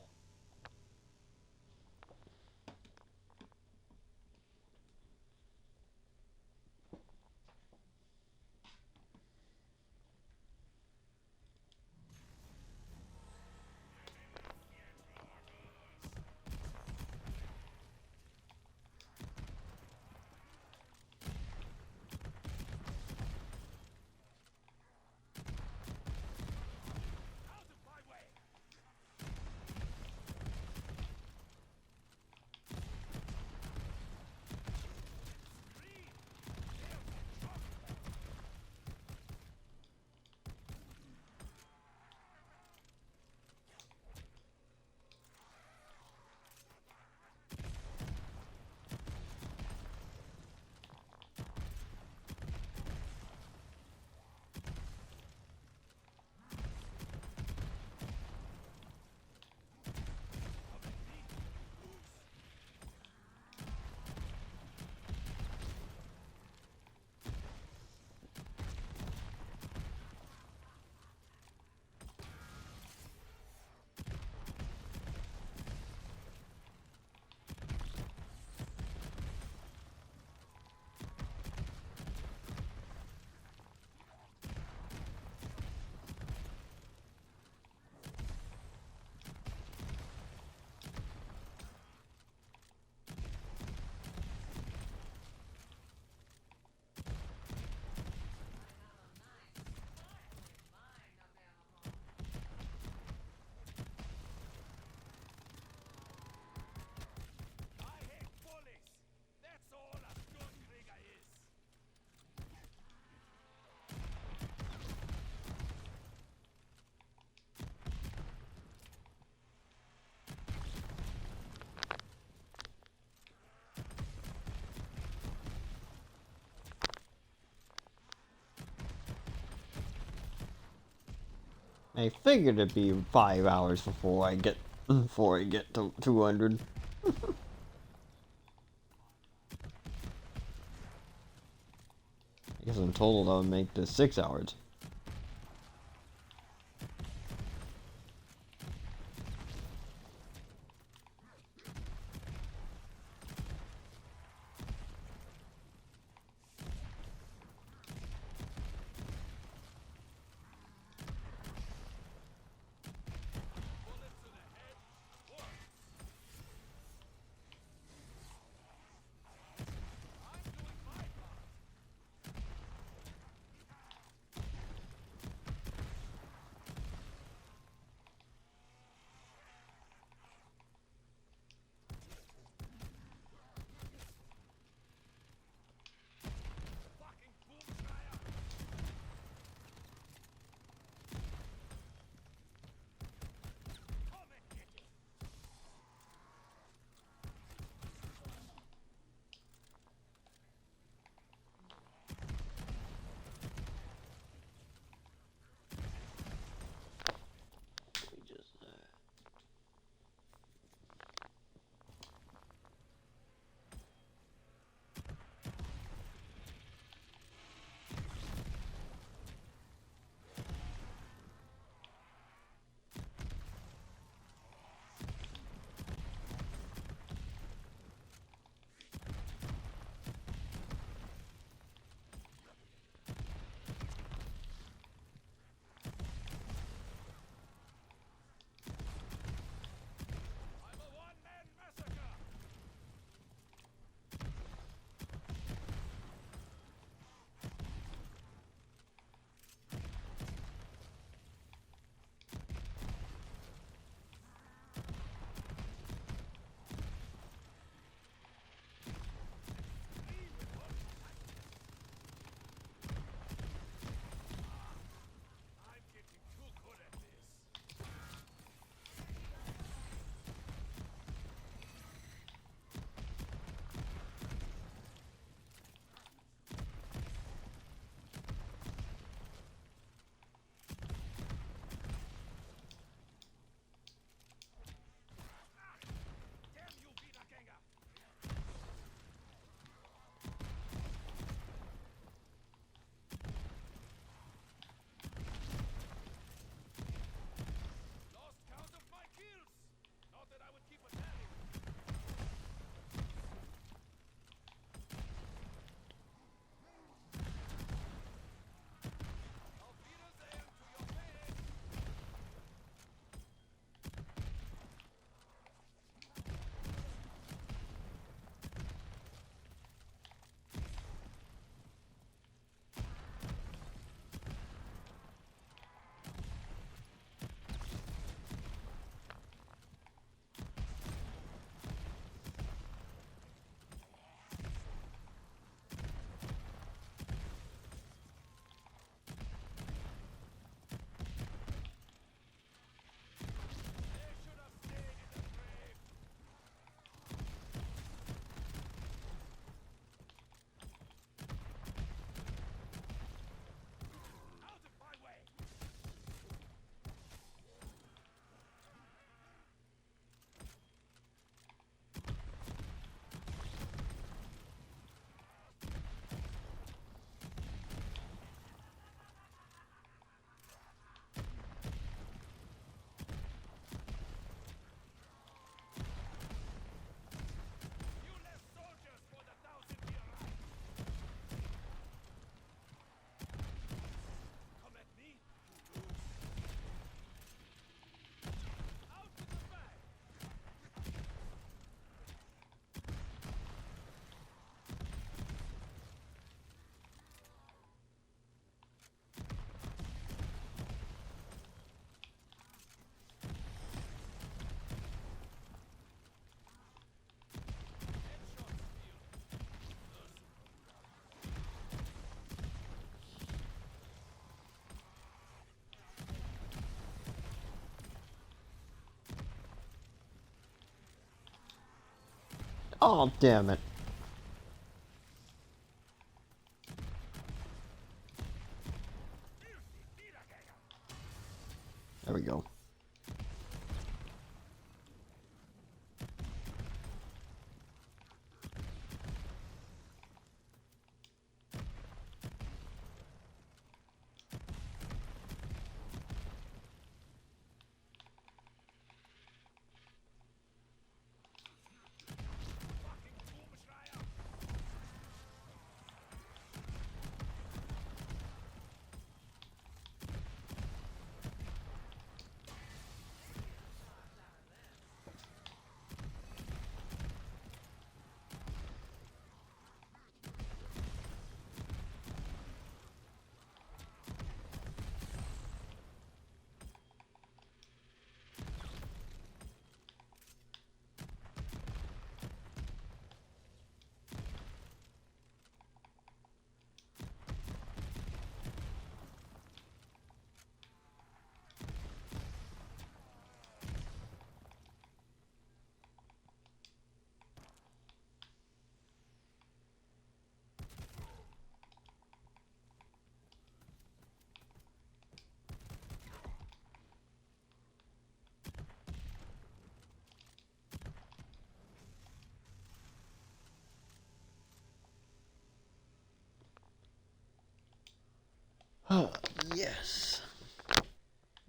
S1: I figured it'd be 5 hours before I get to 200. I guess in total that would make this 6 hours. Oh, damn it. There we go. Yes.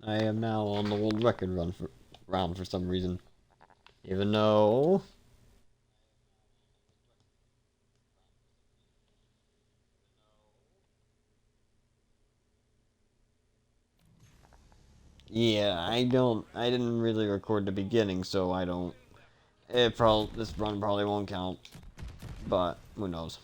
S1: I am now on the world record round for some reason. Even though... Yeah, I didn't really record the beginning, so I don't... this run probably won't count. But, who knows.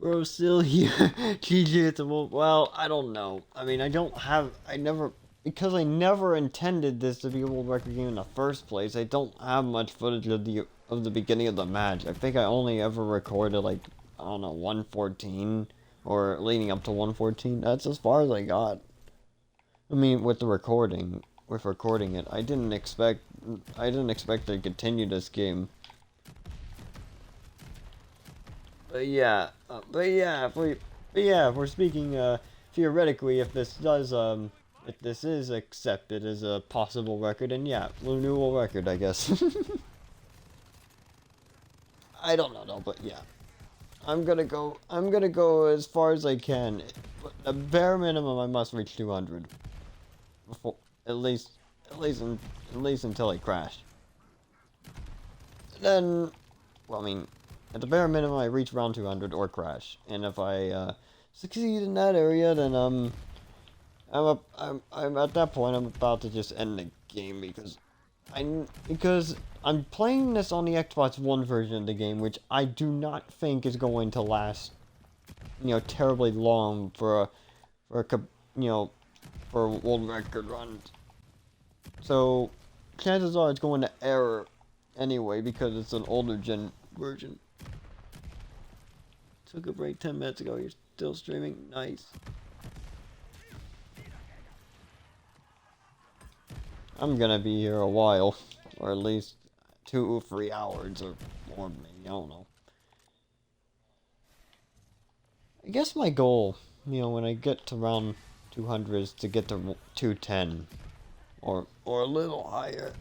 S1: Bro, still here. GG, it's a well, I don't know. I mean, because I never intended this to be a world record game in the first place. I don't have much footage of the beginning of the match. I think I only ever recorded like, I don't know, 114 or leading up to 114. That's as far as I got. I mean, with recording it, I didn't expect to continue this game. But yeah, if we're speaking theoretically, if this is accepted as a possible record, then yeah, renewal record, I guess. I don't know, but yeah, I'm gonna go as far as I can. The bare minimum, I must reach 200 before, at least until I crash. Then, well, I mean, at the bare minimum, I reach round 200 or crash. And if I succeed in that area, then I'm at that point, I'm about to just end the game because I'm playing this on the Xbox One version of the game, which I do not think is going to last, terribly long for a world record run. So chances are it's going to error anyway because it's an older gen version. Took a break 10 minutes ago. You're still streaming? Nice. I'm gonna be here a while. Or at least 2 or 3 hours or more, maybe. I don't know. I guess my goal, when I get to round 200 is to get to 210. Or a little higher.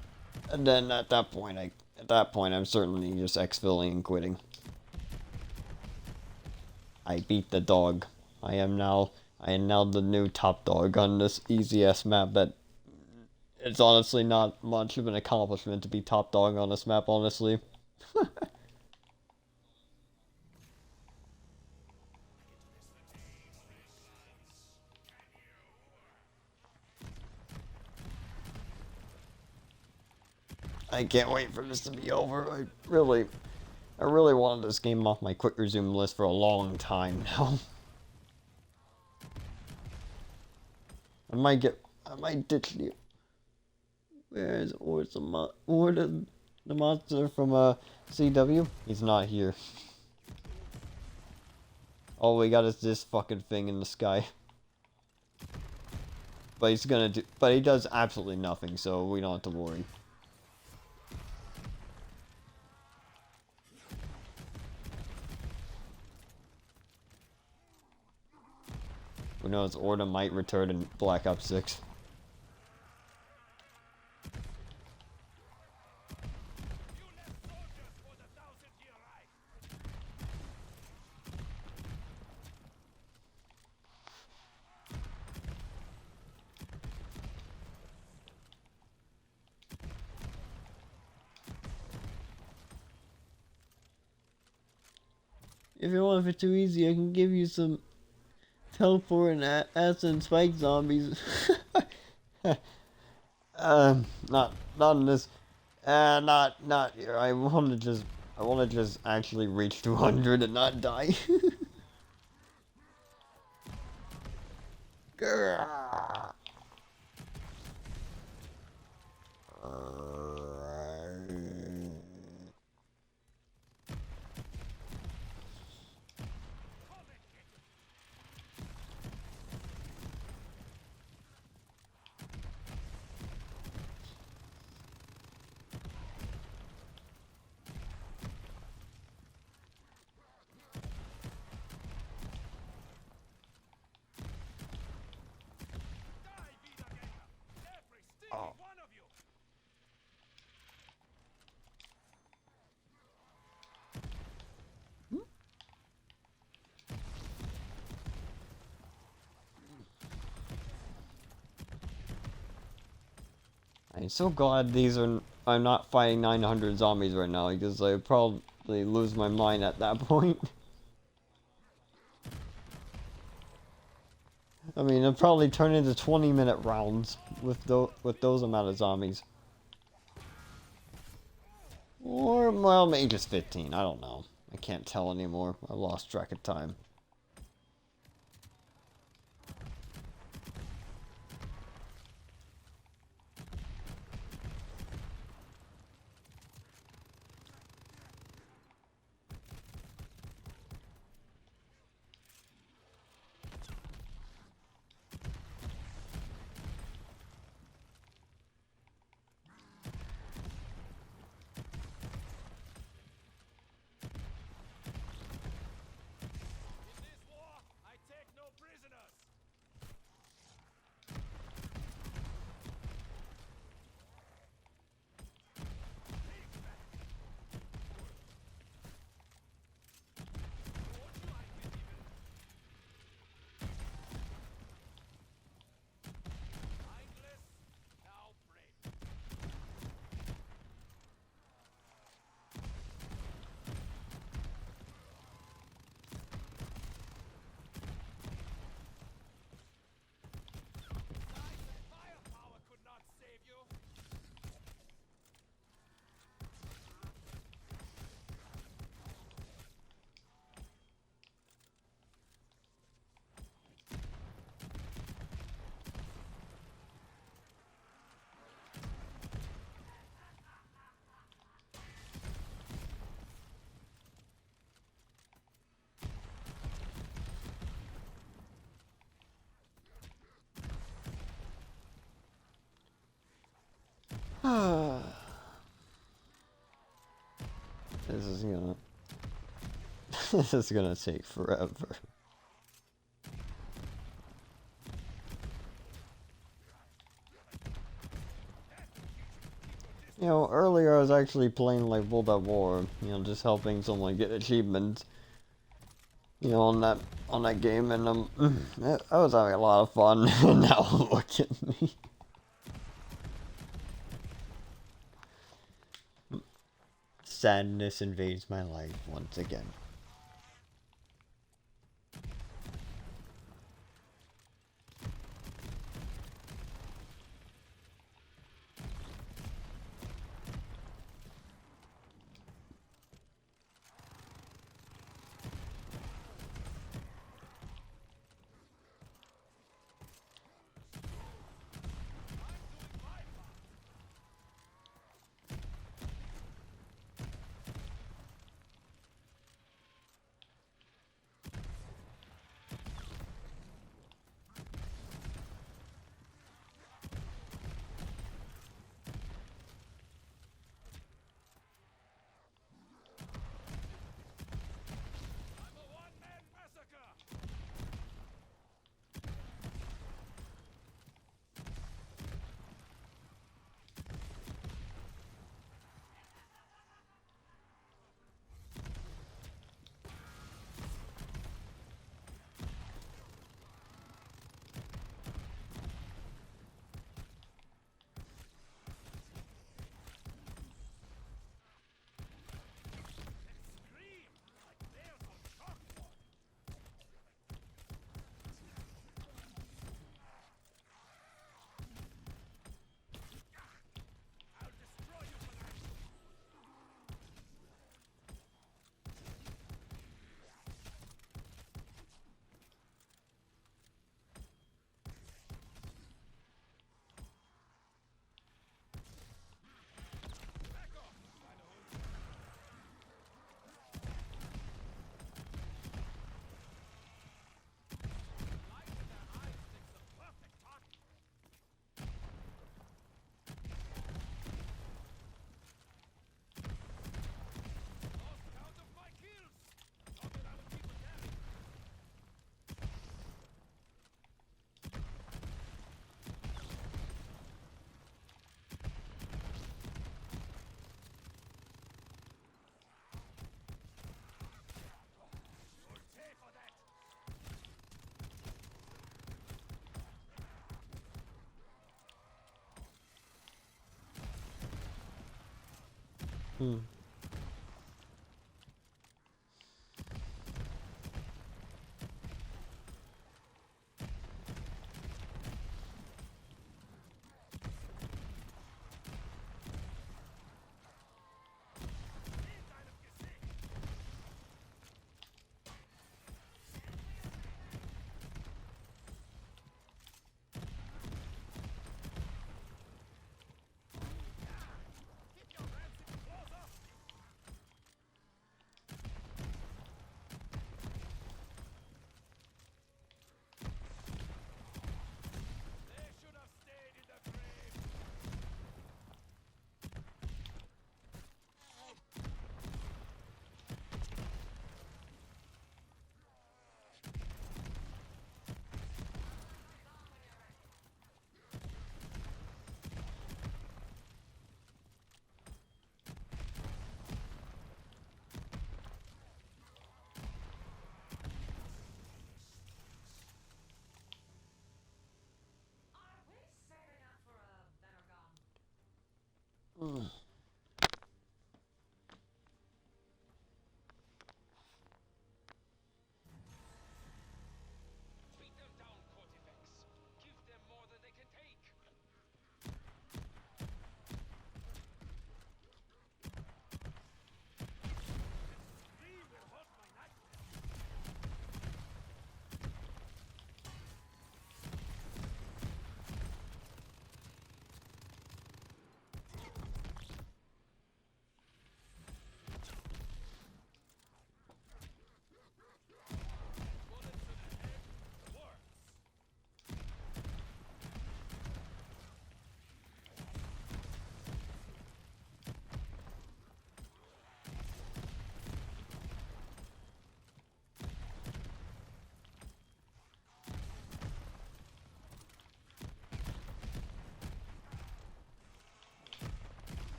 S1: And then at that point, I'm certainly just exfilling and quitting. I beat the dog. I am now the new top dog on this easy-ass map that it's honestly not much of an accomplishment to be top dog on this map, honestly. I can't wait for this to be over. I really wanted this game off my quick resume list for a long time now. I might ditch you. Where's the monster from CW? He's not here. All we got is this fucking thing in the sky. But he does absolutely nothing, so we don't have to worry. Who knows, Orda might return in Black Ops 6. If you want it too easy, I can give you some teleport and acid spike zombies. Not in this. Not here. I want to just actually reach 200 and not die. I'm so glad I'm not fighting 900 zombies right now, because I'd probably lose my mind at that point. I mean, it'll probably turn into 20-minute rounds with those amount of zombies. Or, well, maybe just 15, I don't know. I can't tell anymore, I lost track of time. This is gonna... this is gonna take forever. You know, earlier I was actually playing like World at War, you know, just helping someone get achievements, you know, on that game, and I was having a lot of fun. And now look at me. Sadness invades my life once again.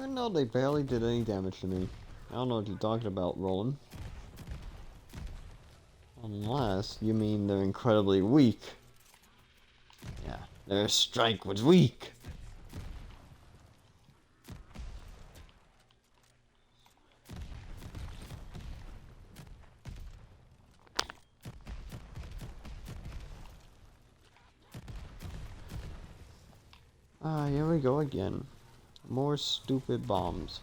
S1: Even though they barely did any damage to me. I don't know what you're talking about, Roland. Unless you mean they're incredibly weak. Yeah, their strike was weak. Ah, here we go again. More stupid bombs.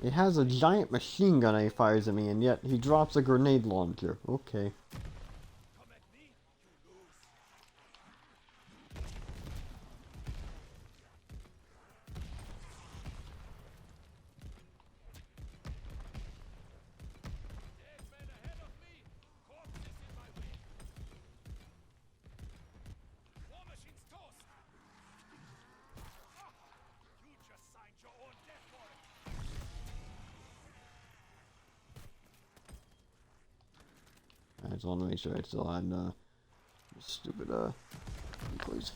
S1: He has a giant machine gun he fires at me, and yet he drops a grenade launcher. Okay. I just want to make sure I still had stupid decoys.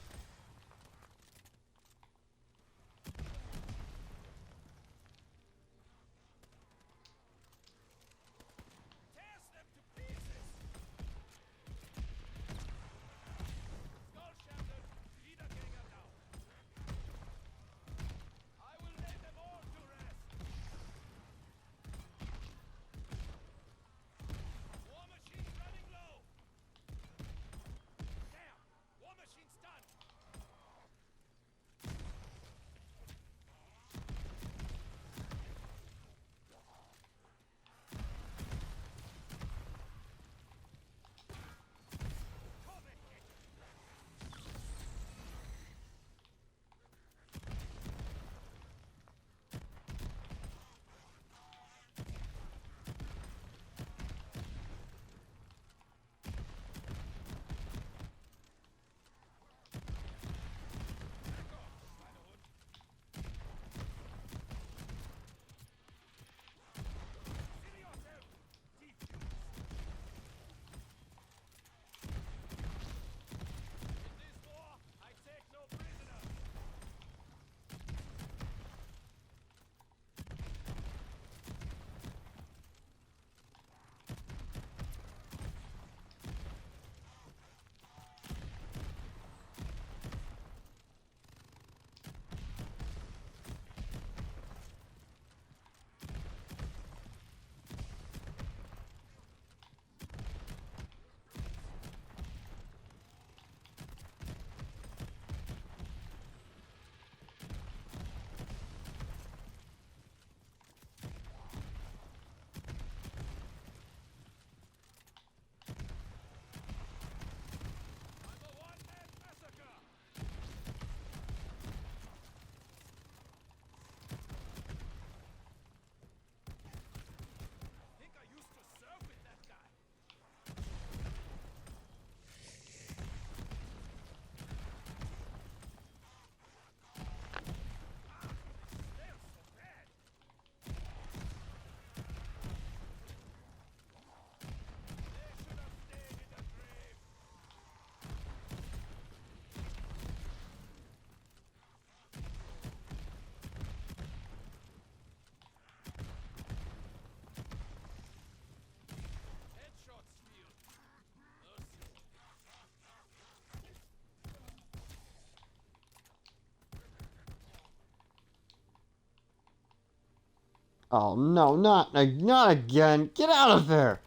S1: Oh no, not again. Get out of there.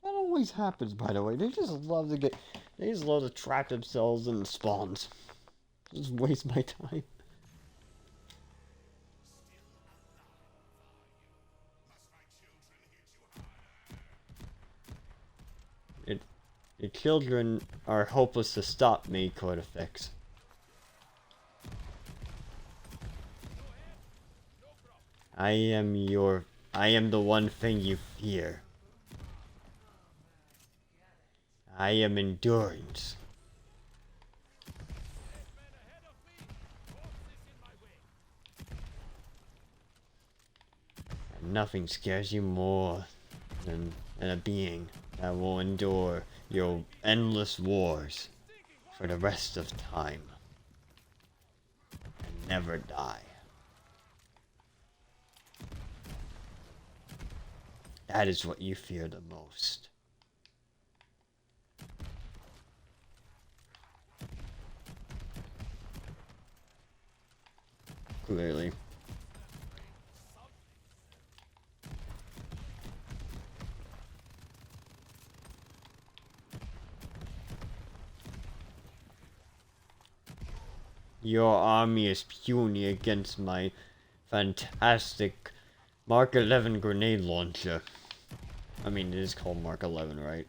S1: That always happens, by the way. They just love to get. They just love to trap themselves in the spawns. Just waste my time. It, the children are hopeless to stop me, Cortifex. I am the one thing you fear. I am endurance. And nothing scares you more than a being that will endure your endless wars for the rest of time and never die. That is what you fear the most. Clearly. Your army is puny against my fantastic Mark 11 grenade launcher. I mean, it is called Mark 11, right?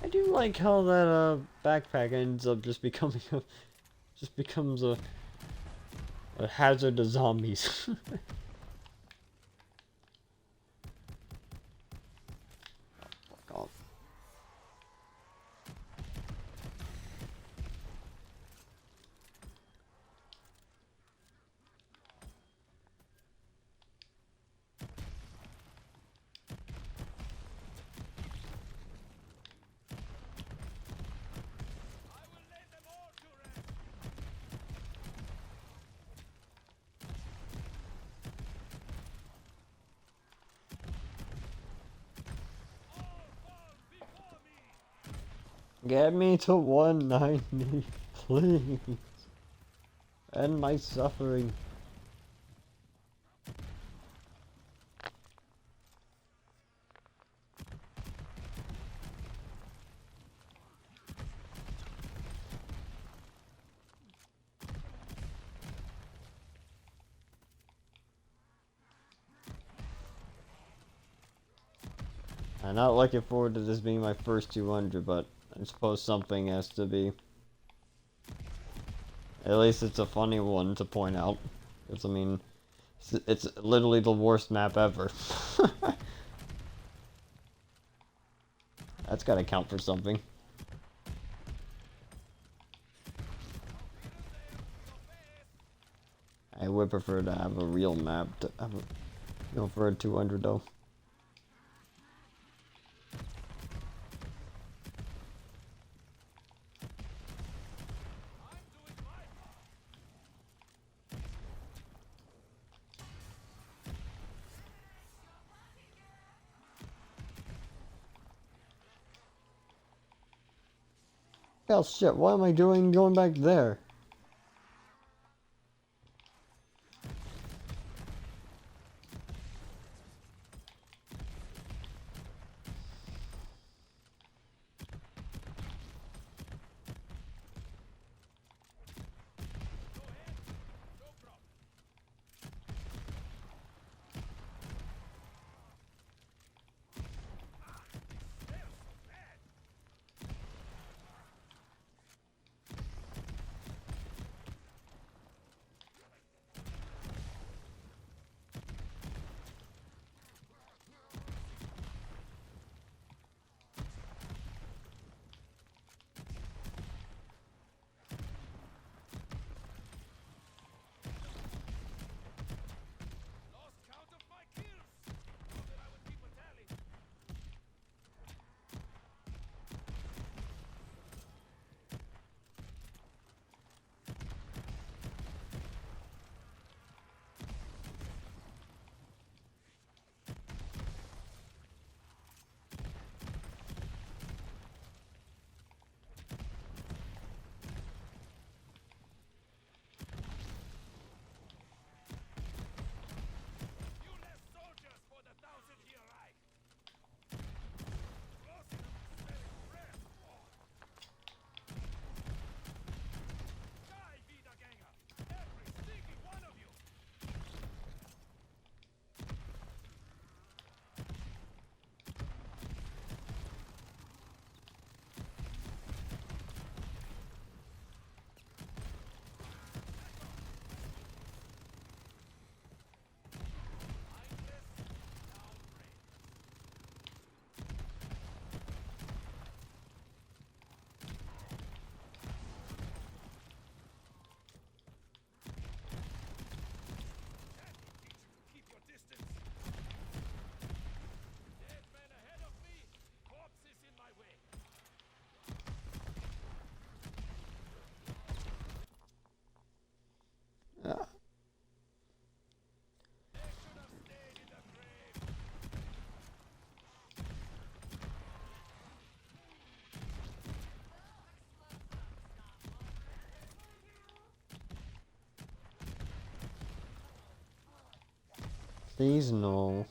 S1: I do like how that backpack ends up just becoming becomes a hazard to zombies. Fuck off. Get me to 190, please. End my suffering. I'm not looking forward to this being my first 200, but I suppose something has to be. At least it's a funny one to point out. Because, I mean, it's literally the worst map ever. That's gotta count for something. I would prefer to have a real map to have a, for a 200 though. Hell shit, what am I doing going back there? These no.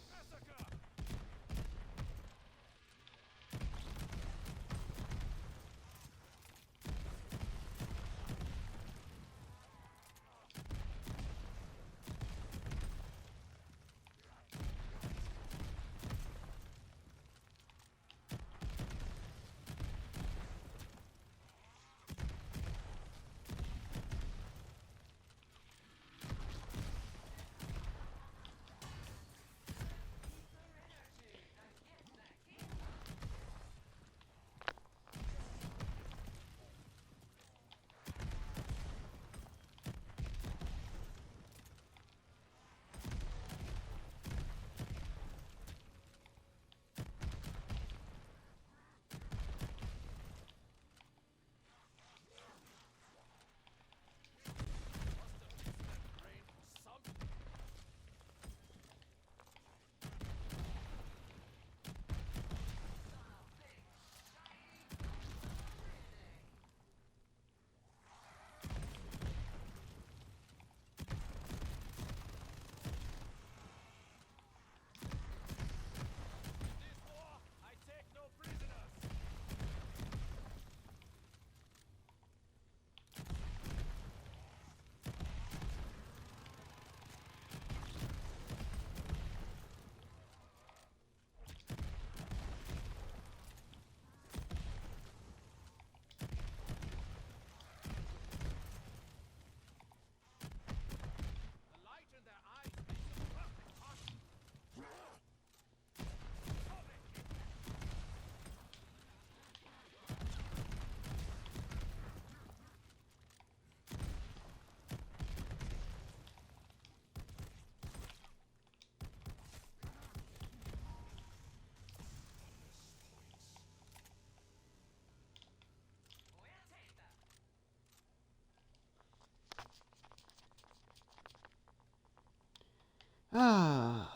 S1: Ah.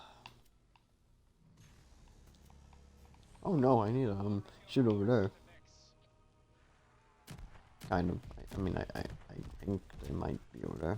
S1: Oh no, I need to shoot over there. Kind of. I mean, I think they might be over there.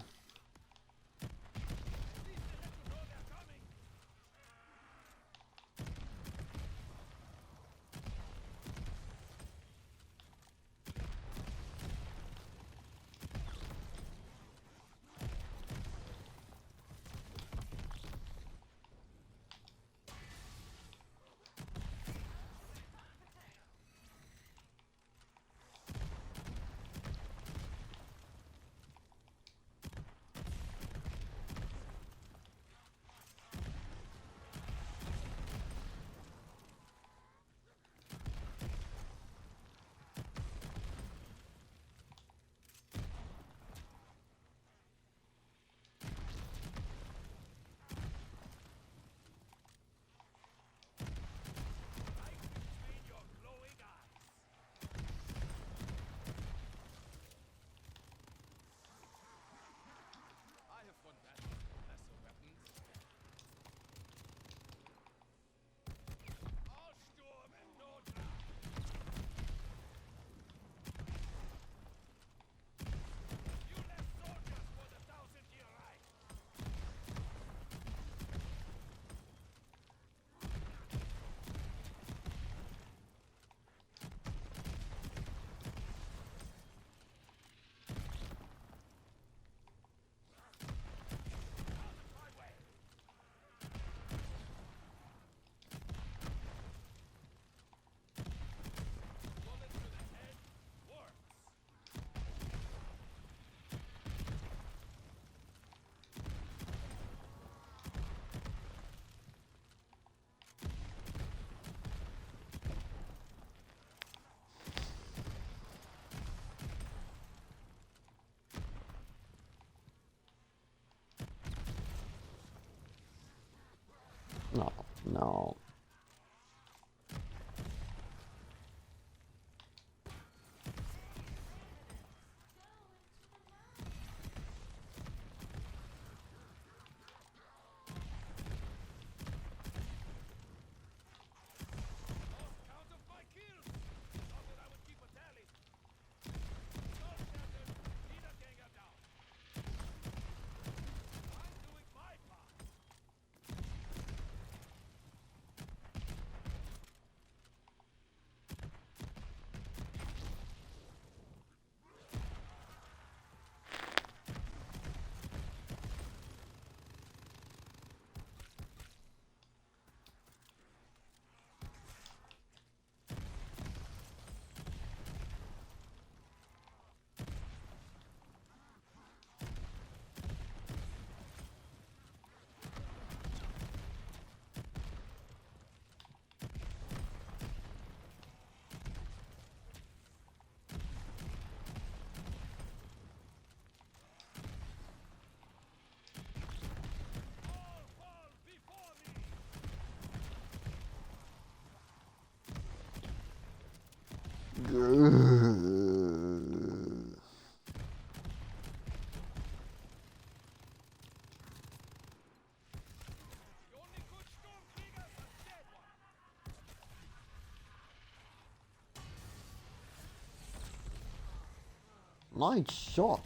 S1: Nice shot.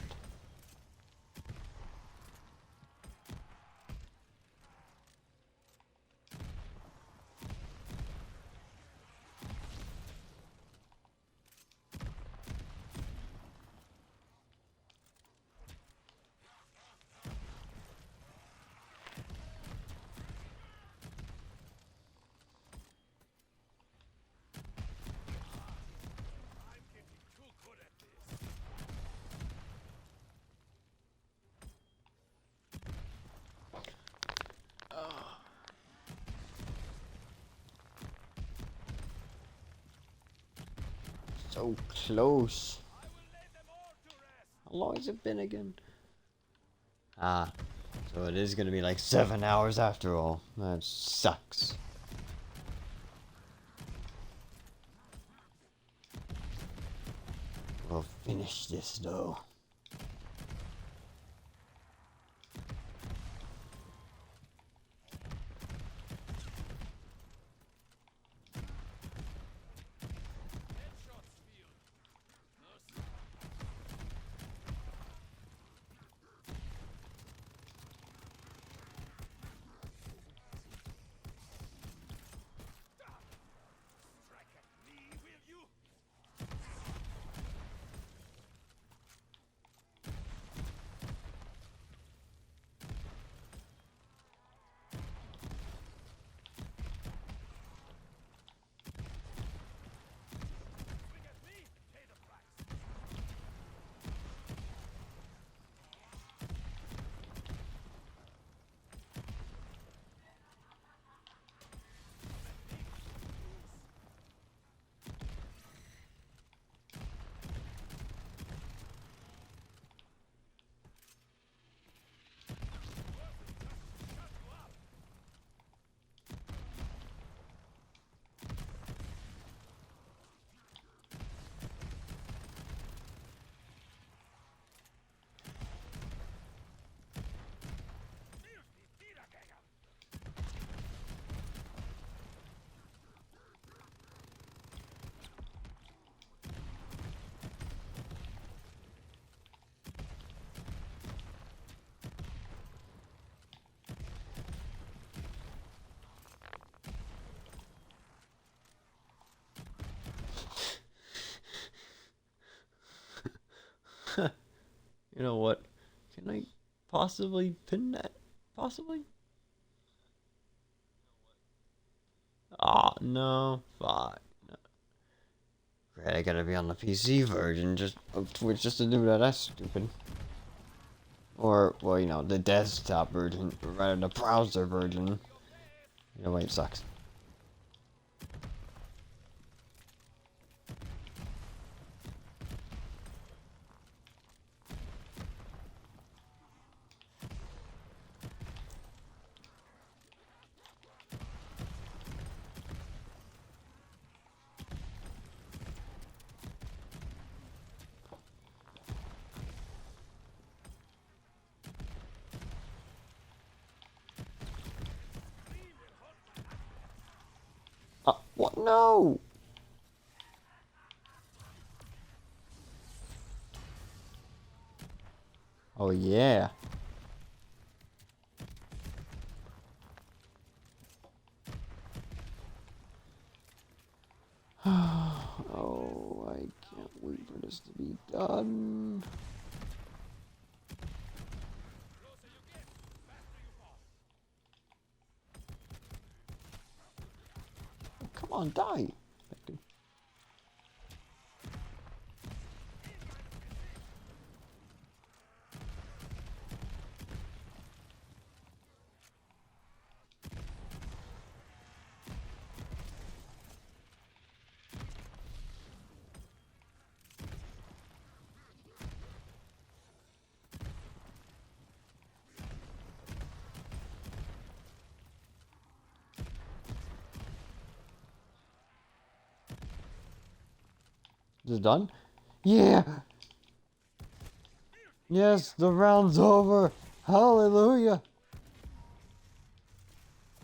S1: So close. How long has it been again? Ah, so it is gonna be like 7 hours after all. That sucks. We'll finish this though. You know what? Can I possibly pin that? Possibly? Ah, oh, no. Fuck. No. Great, I gotta be on the PC version just of Twitch just to do that. That's stupid. Or, well, you know, the desktop version, or rather the browser version. You know, it sucks. What? No! Oh, yeah. Oh, I can't wait for this to be done. Oh, come on, die. Is it done? Yeah! Yes, the round's over! Hallelujah!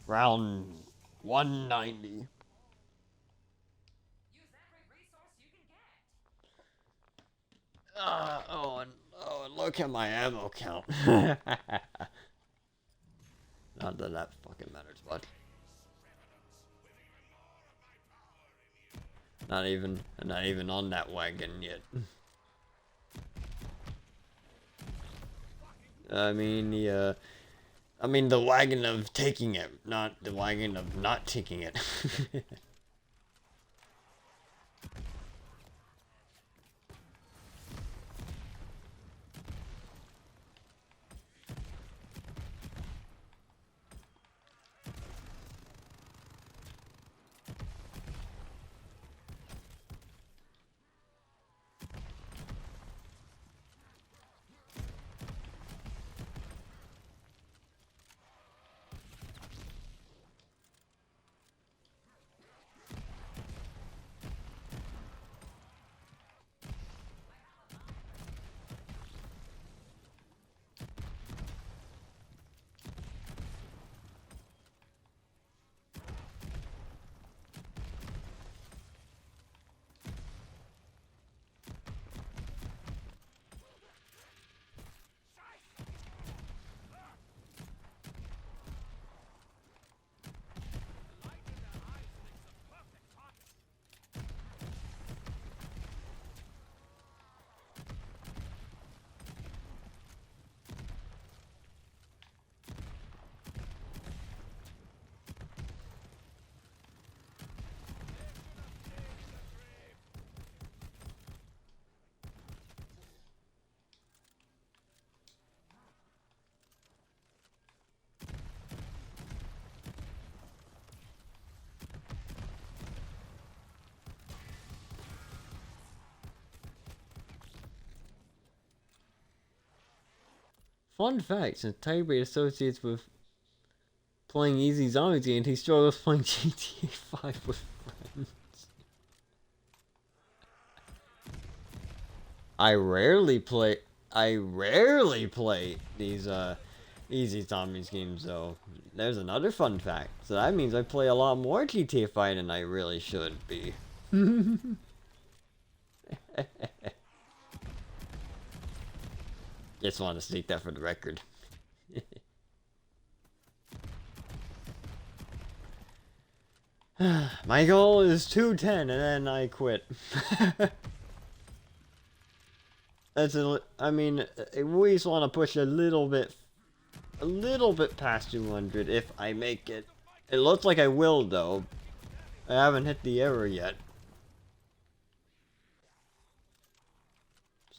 S1: Round 190. And look at my ammo count. Not that that fucking matters much. Not even on that wagon yet. I mean the wagon of taking it, not the wagon of not taking it. Fun fact, since Tybee associates with playing easy zombies and he struggles playing GTA 5 with friends. I rarely play these easy zombies games though. There's another fun fact. So that means I play a lot more GTA 5 than I really should be. Just want to state that for the record. My goal is 210 and then I quit. I mean, we just want to push a little bit past 200 if I make it. It looks like I will though. I haven't hit the error yet.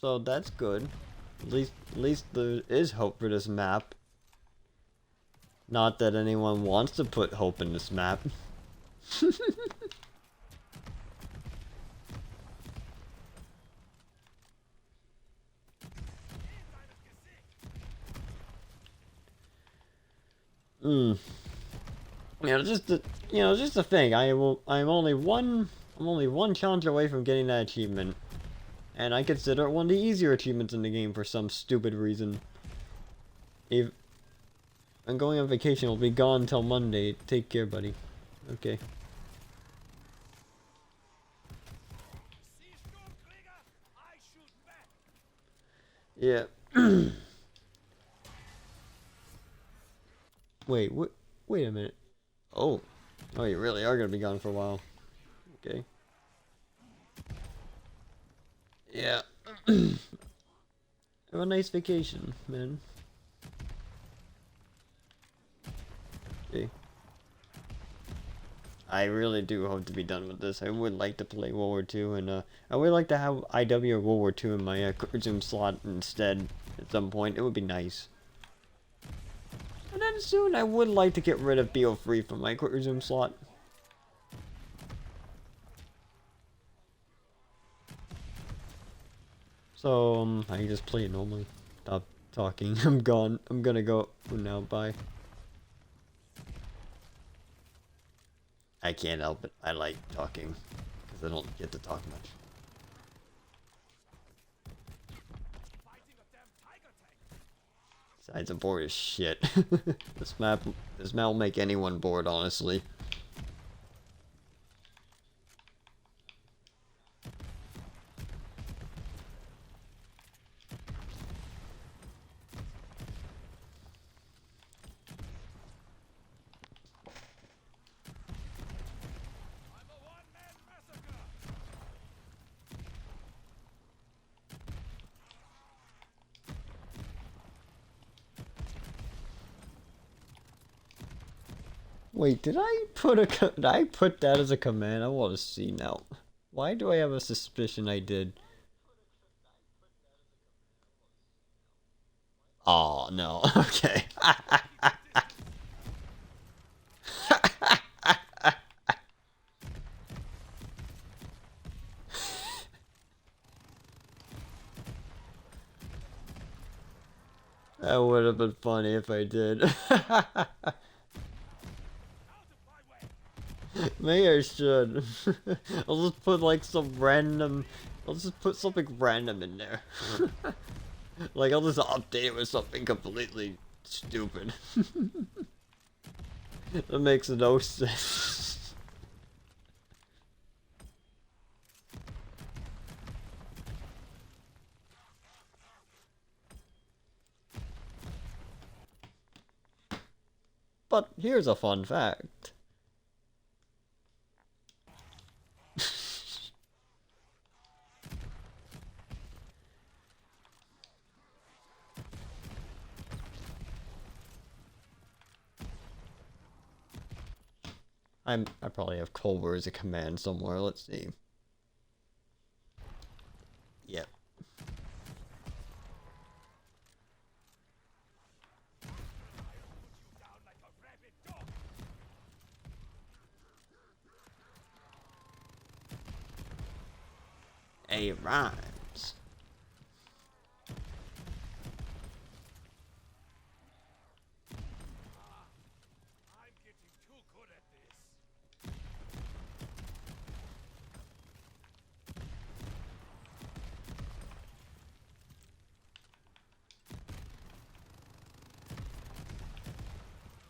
S1: So that's good. At least there is hope for this map. Not that anyone wants to put hope in this map. Just the thing. I'm only one challenge away from getting that achievement. And I consider it one of the easier achievements in the game for some stupid reason. If I'm going on vacation, I'll be gone until Monday. Take care, buddy. Okay. Yeah. Wait a minute. Oh, you really are gonna be gone for a while. Okay. Yeah. Have a nice vacation, man. Okay. I really do hope to be done with this. I would like to play World War II, and I would like to have IW or World War II in my quick resume slot instead at some point. It would be nice. And then soon I would like to get rid of BO3 from my quick resume slot. So, I can just play it normally. Stop talking. I'm gone. I'm gonna go now. Bye. I can't help it. I like talking. Because I don't get to talk much. Besides, a board is shit. This map will make anyone bored, honestly. Wait, did I put that as a command? I want to see now. Why do I have a suspicion I did? Oh, no. Okay. That would have been funny if I did. Maybe I should. I'll just put like some random. I'll just put something random in there. Like I'll just update it with something completely stupid. That makes no sense. But here's a fun fact. I probably have Culver as a command somewhere. Let's see. Yep. A rhymes.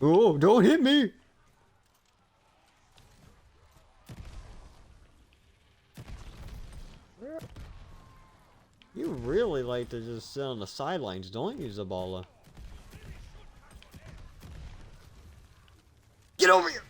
S1: Oh, don't hit me! You really like to just sit on the sidelines, don't you, Zabala? Get over here!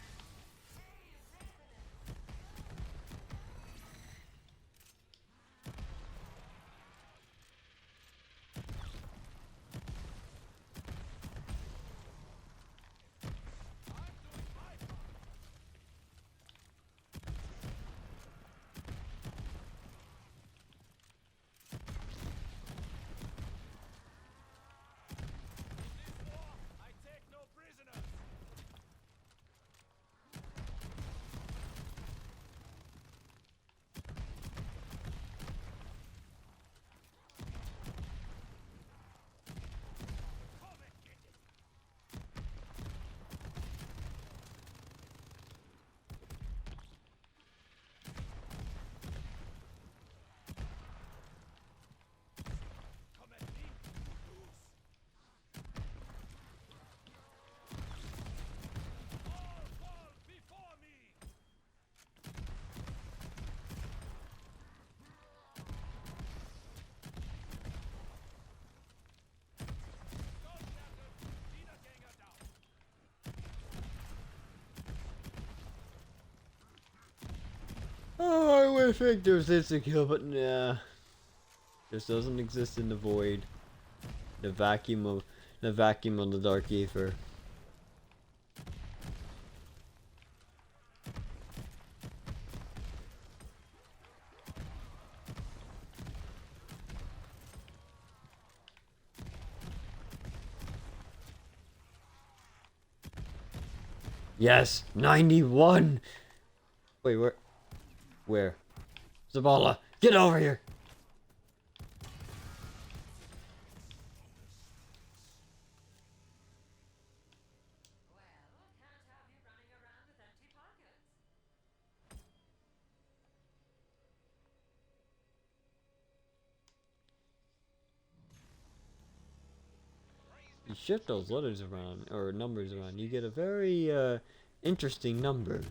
S1: Oh, I would think there's instant kill, but nah. This doesn't exist in the void. The vacuum of the dark ether. Yes, 91. Wait, where? Where? Zabala, get over here! you shift those letters around, or numbers around, you get a very, interesting number.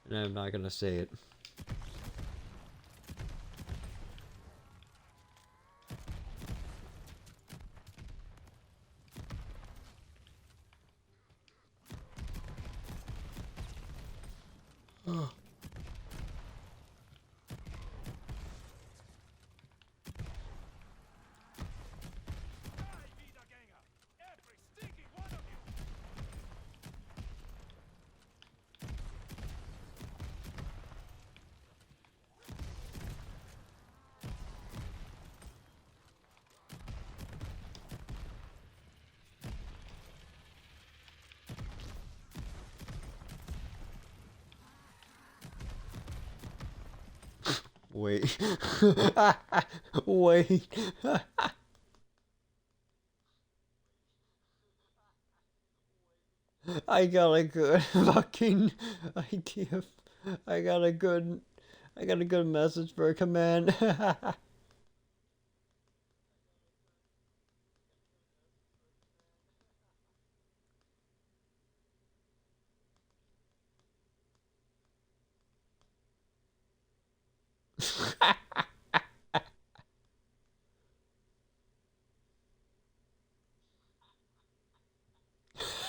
S1: And I'm not gonna say it. Wait. Wait. I got a good fucking idea. I got a good message for a command.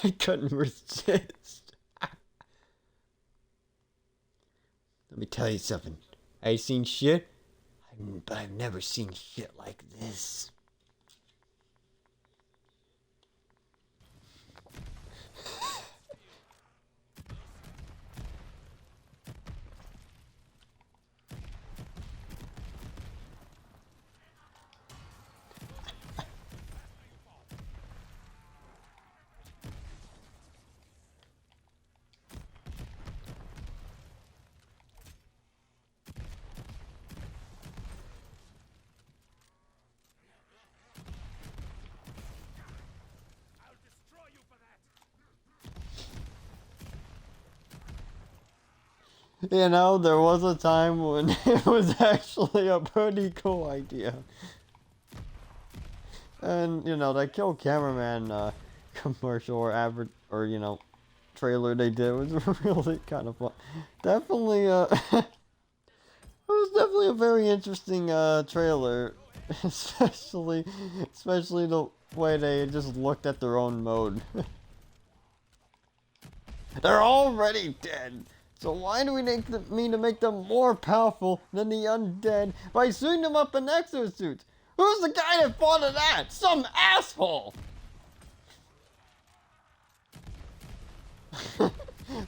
S1: I couldn't resist. Let me tell you something. I ain't seen shit, but I've never seen shit like this. You know, there was a time when it was actually a pretty cool idea. And, you know, that Kill Cameraman commercial or advert, or, you know, trailer they did was really kind of fun. Definitely, it was definitely a very interesting trailer. especially the way they just looked at their own mode. They're already dead. So why do we need to make them more powerful than the undead by suiting them up in exosuits? Who's the guy that thought of that? Some asshole!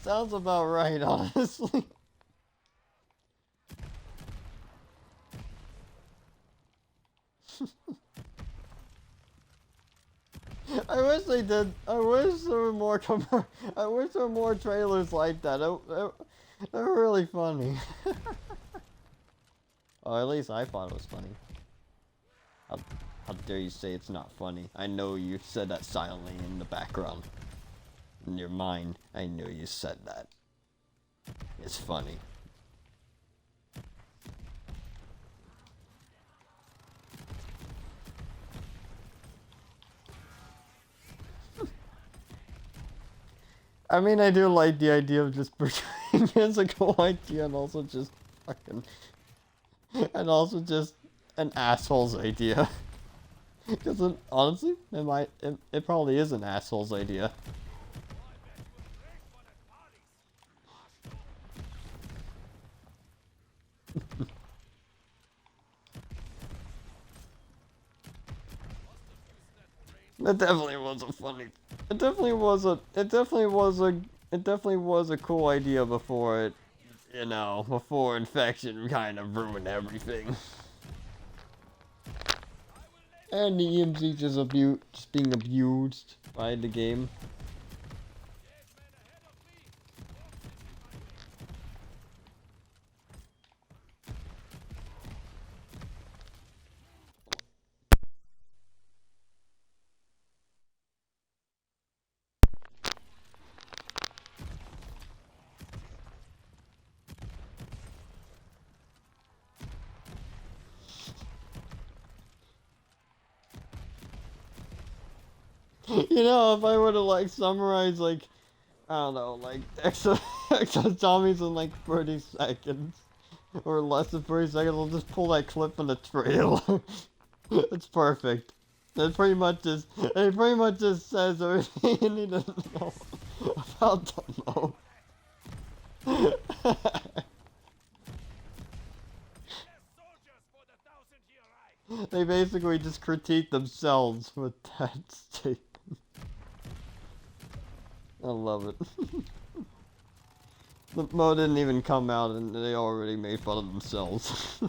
S1: Sounds about right, honestly. I wish they did. I wish there were more. I wish there were more trailers like that. They're really funny. Or at least I thought it was funny. How dare you say it's not funny? I know you said that silently in the background. In your mind, I know you said that. It's funny. I mean, I do like the idea of just portraying as a cool idea and also just fucking... And also just an asshole's idea. Because honestly, it probably is an asshole's idea. It definitely was a funny. It definitely was a cool idea before it, you know, before infection kind of ruined everything. And the EMZ just being abused by the game. You know, if I were to like summarize like I don't know, like exo zombies in like 30 seconds or less than 30 seconds, I'll just pull that clip from the trailer. It's perfect. It pretty much just says everything you need to know about the mode. They basically just critique themselves with that statement. I love it. The mode didn't even come out and they already made fun of themselves.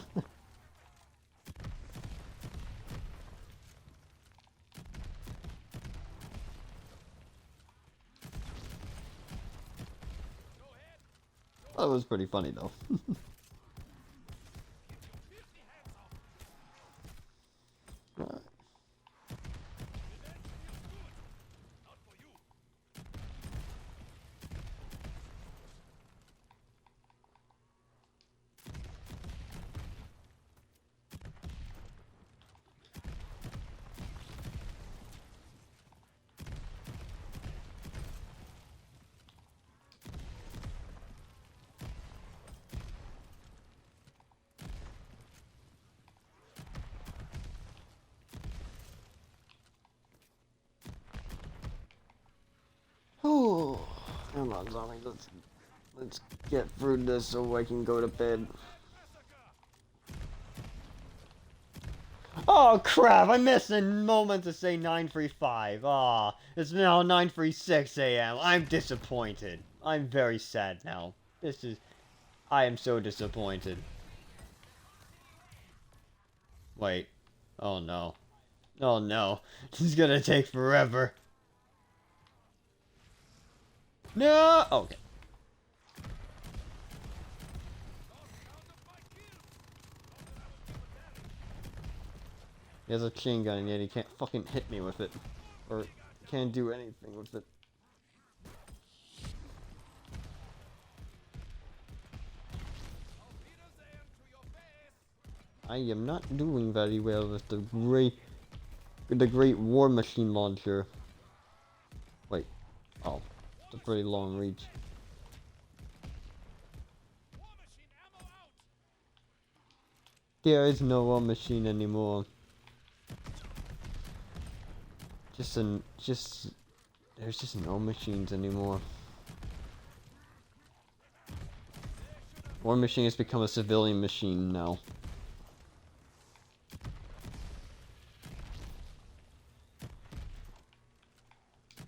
S1: That was pretty funny though. Alright. Oh, come on, zombie. Let's get through this so I can go to bed. Oh crap! I missed a moment to say 9:35. Ah, it's now 9:36 a.m. I'm disappointed. I'm very sad now. I am so disappointed. Wait. Oh no. Oh no. This is gonna take forever. No! Okay. He has a chain gun and yet he can't fucking hit me with it. Or can't do anything with it. I am not doing very well with the great war machine launcher. Wait. Oh. It's a pretty long reach. There is no war machine anymore. There's just no machines anymore. War machine has become a civilian machine now.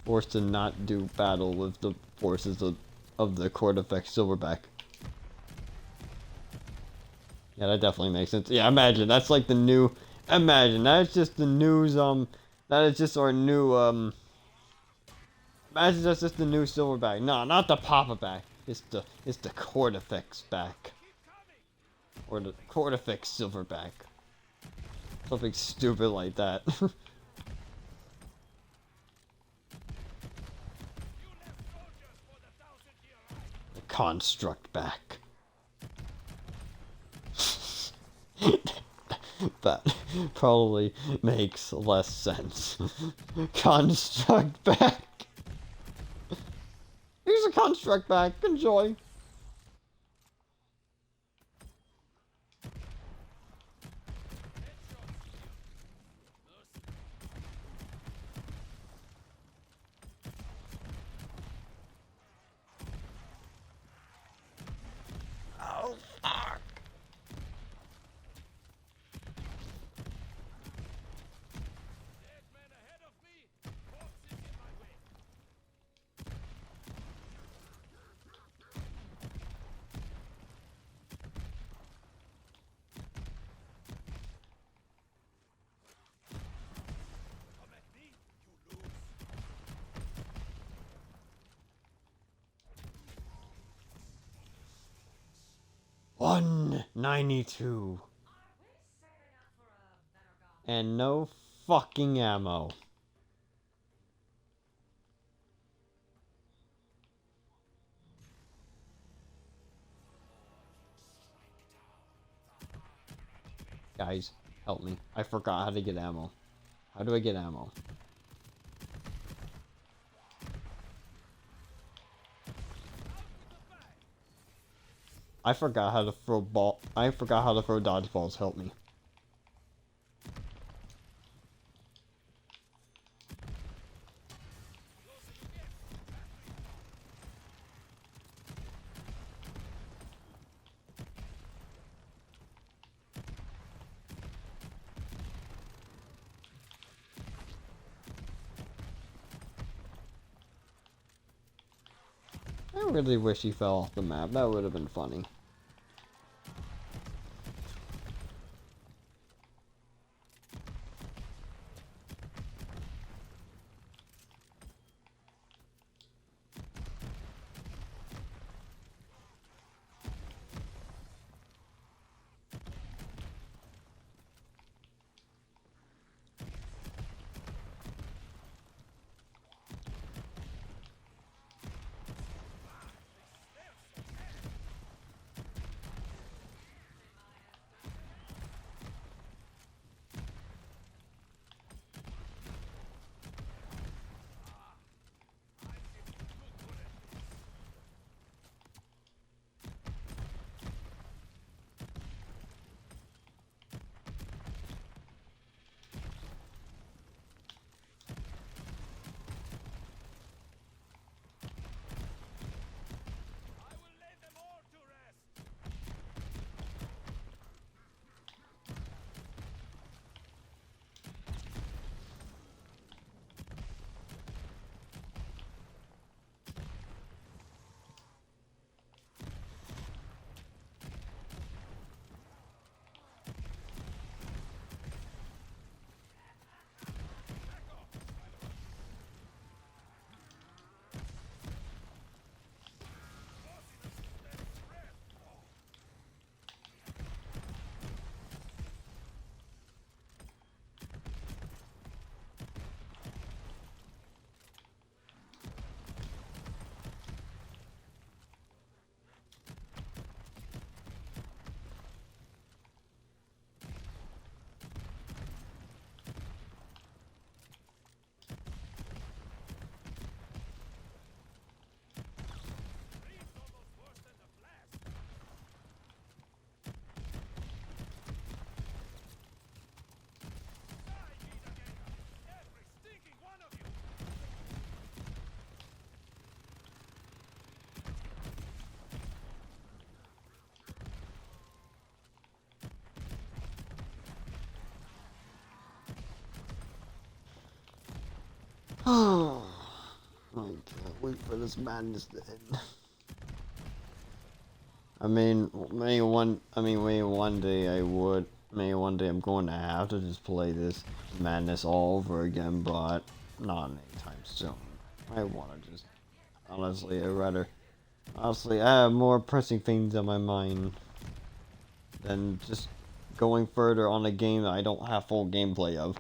S1: Forced to not do battle with the forces of the Court Effect Silverback. Yeah, that definitely makes sense. Yeah, imagine that's like the new. Imagine that's just the news. That is just our new. Imagine that's just the new Silverback. No, not the Papa back. It's the Court Effects back. Or the Court Effects Silverback. Something stupid like that. The Construct back. That probably makes less sense. Construct back. Here's a construct back. Enjoy. Oh fuck. $192. And no fucking ammo. Guys, help me. I forgot how to get ammo. How do I get ammo? I forgot how to throw ball. I forgot how to throw dodgeballs. Help me. I really wish he fell off the map. That would have been funny. Oh, I can't wait for this madness to end. Maybe one day I would. Maybe one day I'm going to have to just play this madness all over again, but not anytime soon. I want to just, honestly, I have more pressing things on my mind than just going further on a game that I don't have full gameplay of.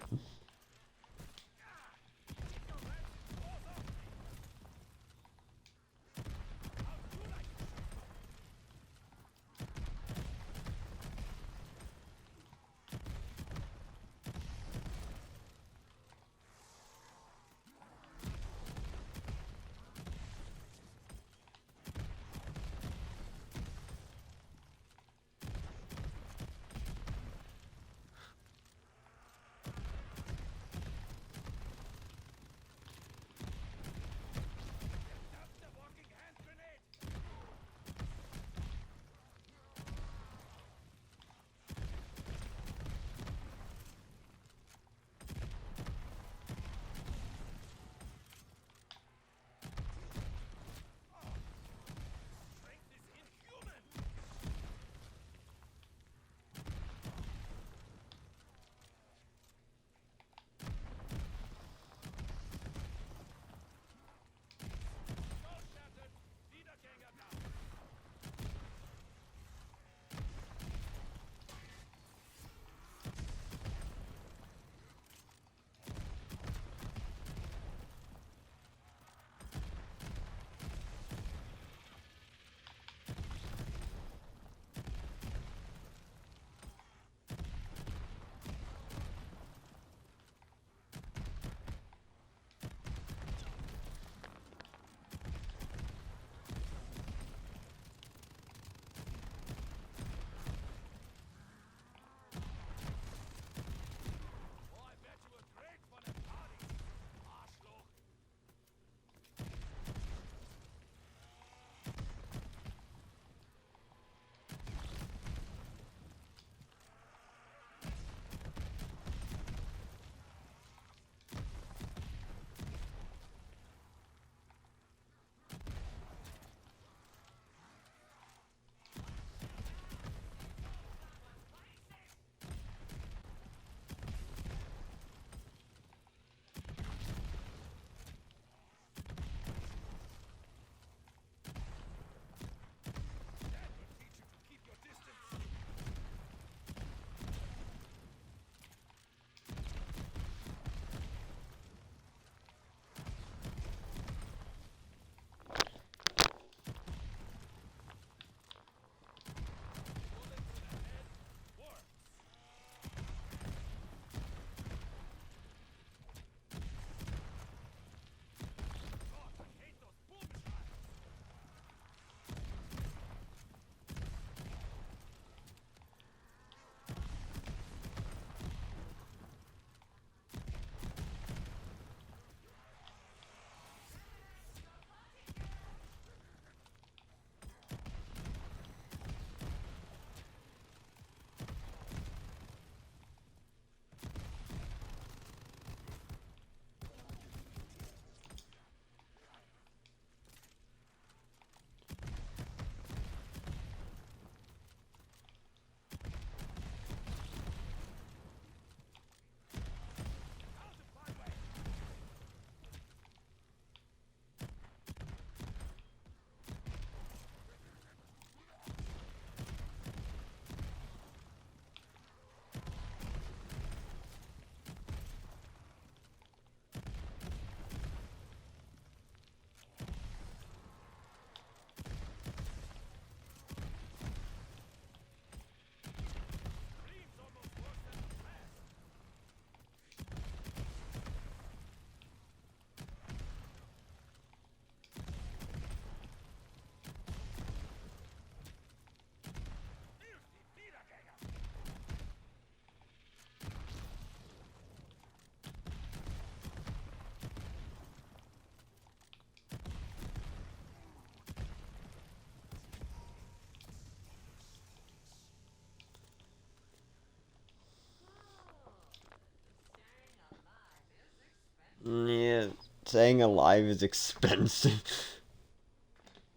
S1: Staying alive is expensive.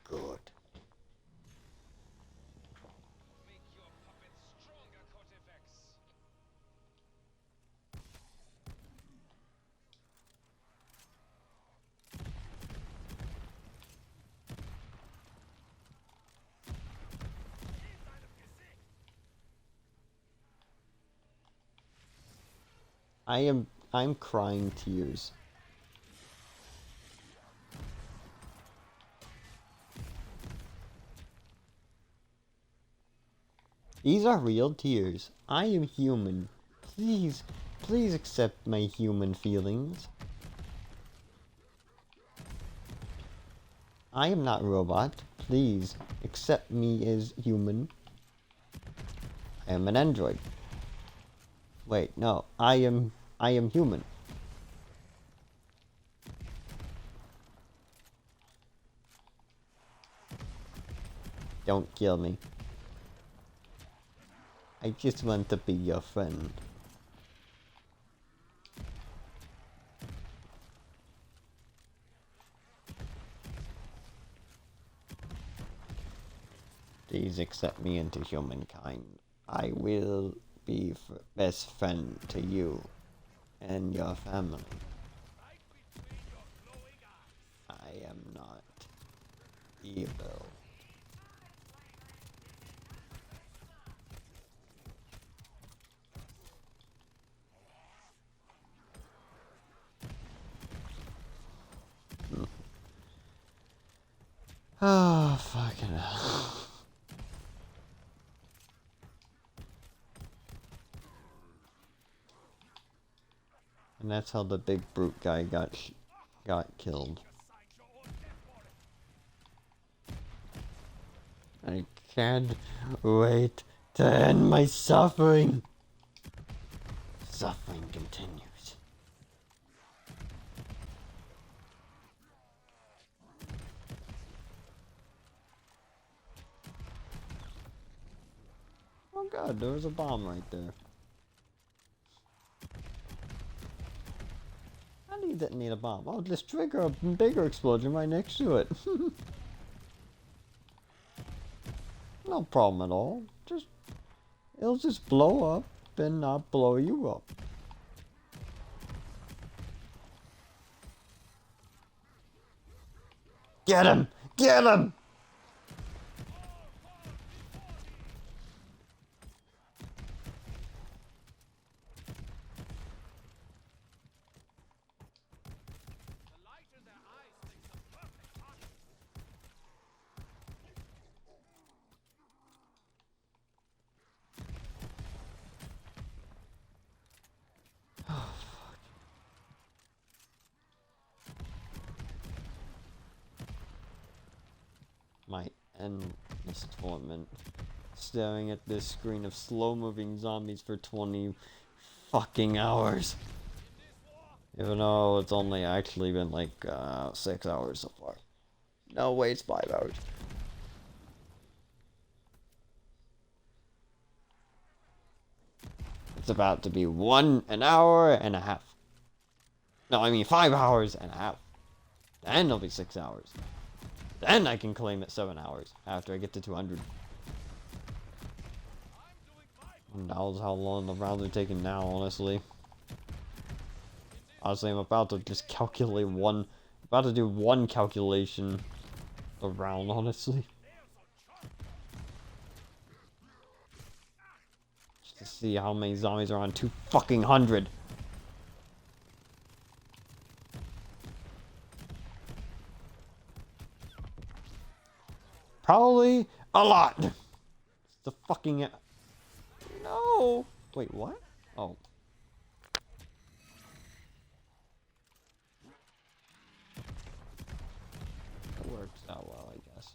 S1: Good. I'm crying tears. These are real tears. I am human. Please accept my human feelings. I am not robot. Please accept me as human. I am an android. Wait, no. I am human. Don't kill me. I just want to be your friend. Please accept me into humankind. I will be best friend to you and your family. I am not evil. Oh, fucking hell. And that's how the big brute guy got killed. I can't wait to end my suffering. Suffering continues. Oh god, there was a bomb right there. How do you detonate a bomb? Oh, just trigger a bigger explosion right next to it. No problem at all. It'll just blow up and not blow you up. Get him! Get him! My endless torment. Staring at this screen of slow-moving zombies for 20 fucking hours. Even though it's only actually been like 6 hours so far. No, wait, it's 5 hours. It's about to be an hour and a half. No, I mean 5 hours and a half. Then it'll be 6 hours. Then I can claim it 7 hours after I get to 200. And that was how long the rounds are taking now, honestly. Honestly, I'm about to just calculate about to do one calculation a round, honestly. Just to see how many zombies are on 200. Probably a lot. It's the fucking... No! Wait, what? Oh. That works out well, I guess.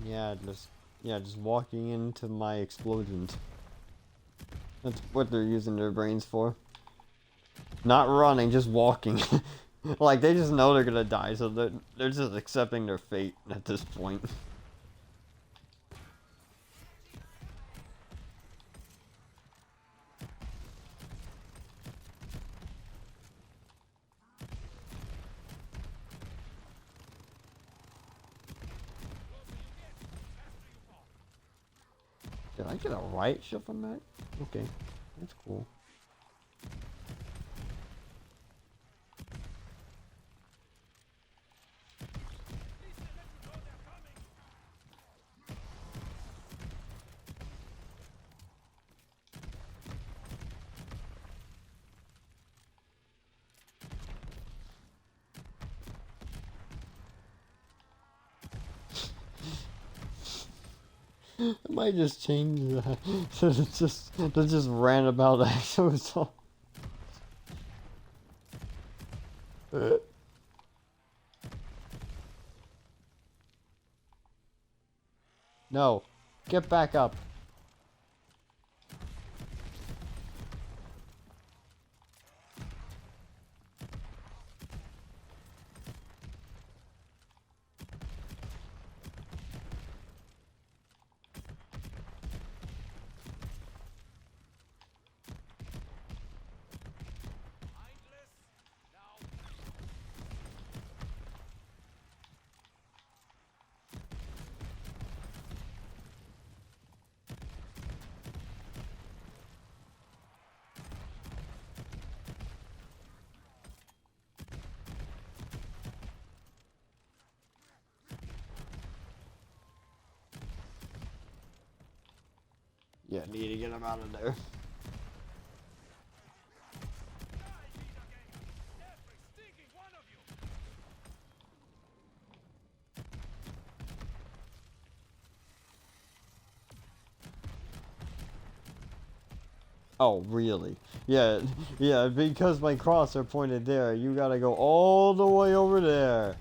S1: just walking into my explosions. That's what they're using their brains for. Not running, just walking. Like, they just know they're gonna die, so they're just accepting their fate at this point. Did I get a riot shield from that? Okay, that's cool. I might just change that. So it's just ran about exo. No, get back up. Yeah, need to get him out of there. Oh, really? Yeah, yeah, because my cross are pointed there, you gotta go all the way over there.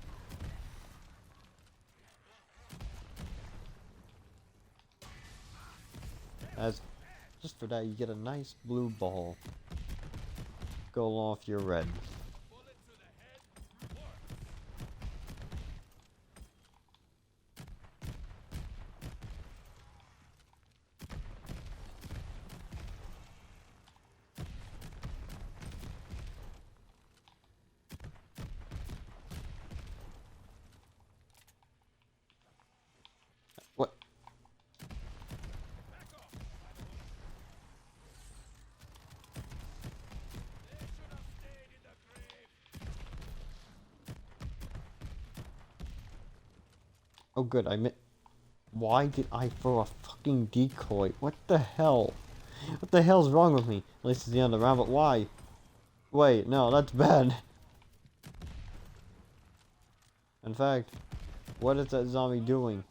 S1: As just for that, you get a nice blue ball. Go off your red. What? Oh good, why did I throw a fucking decoy? What the hell? What the hell's wrong with me? At least it's the end of the round, but why? Wait, no, that's bad. In fact, what is that zombie doing?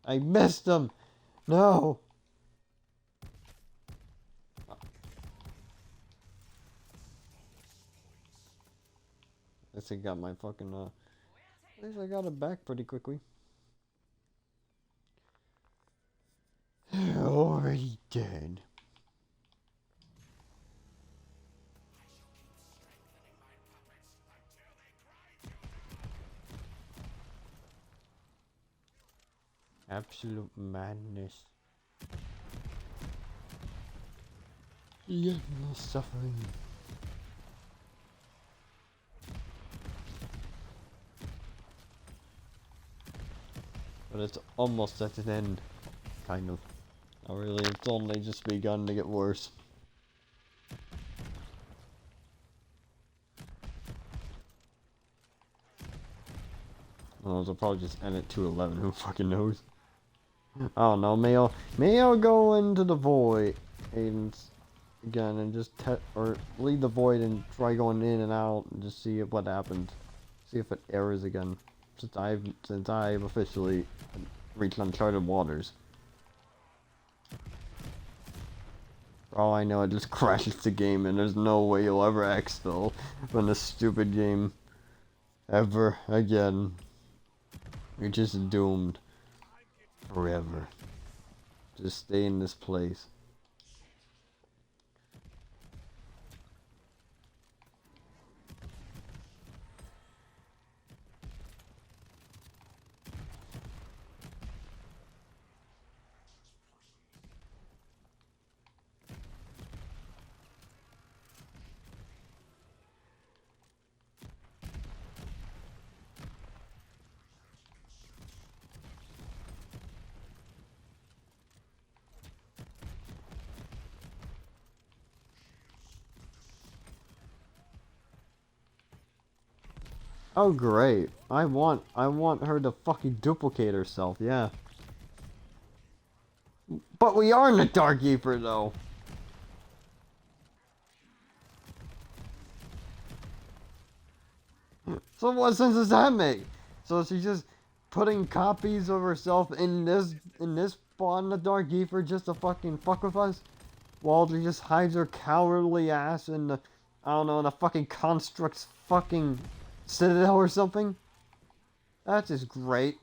S1: I missed him! No! At least I got my fucking, at least I got it back pretty quickly. Already dead. Absolute madness. Endless suffering. But it's almost at an end. Kind of. Not really, it's only just begun to get worse. Well, they'll probably just end at 211, who fucking knows? I don't know, Mayo go into the void and again and just or leave the void and try going in and out and just see what happens. See if it errors again. Since I've officially reached uncharted waters. For all I know, it just crashes the game and there's no way you'll ever exfil from this stupid game ever again. You're just doomed forever. Just stay in this place. Oh great. I want her to fucking duplicate herself, yeah. But we are in the Dark Keeper though. So what sense does that make? So she's just putting copies of herself in this spot in the Dark Keeper just to fucking fuck with us? While she just hides her cowardly ass in the, I don't know, in the fucking Construct's fucking citadel or something? That's just great.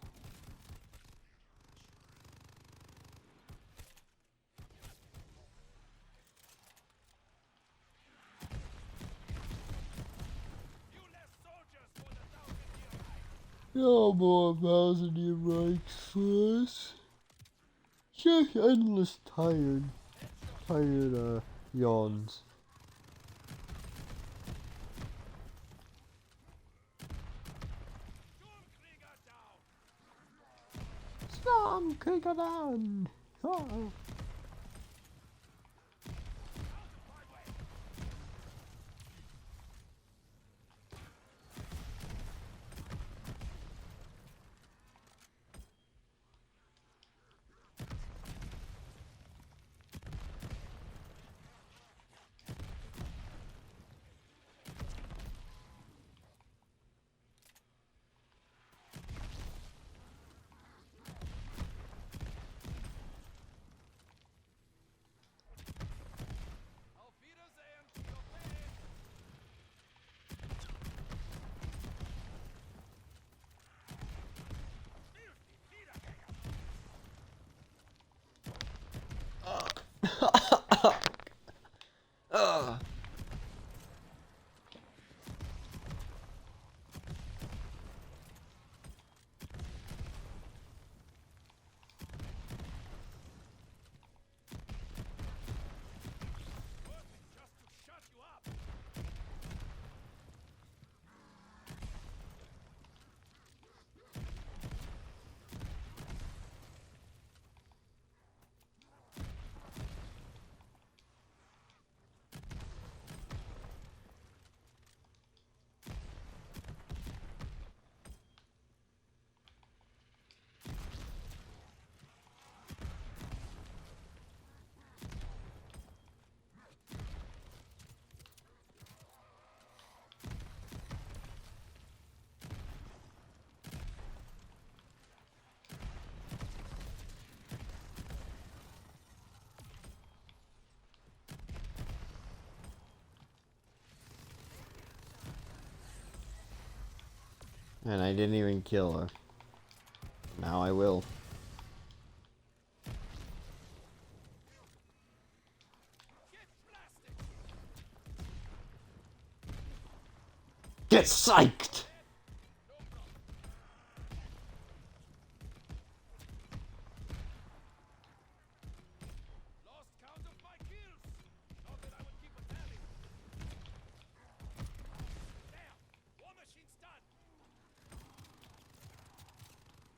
S1: No more 1,000-year ranks for us. Just endless tired yawns. Stormkrieger down! Oh. Ugh. And I didn't even kill her. Now I will. Get psyched!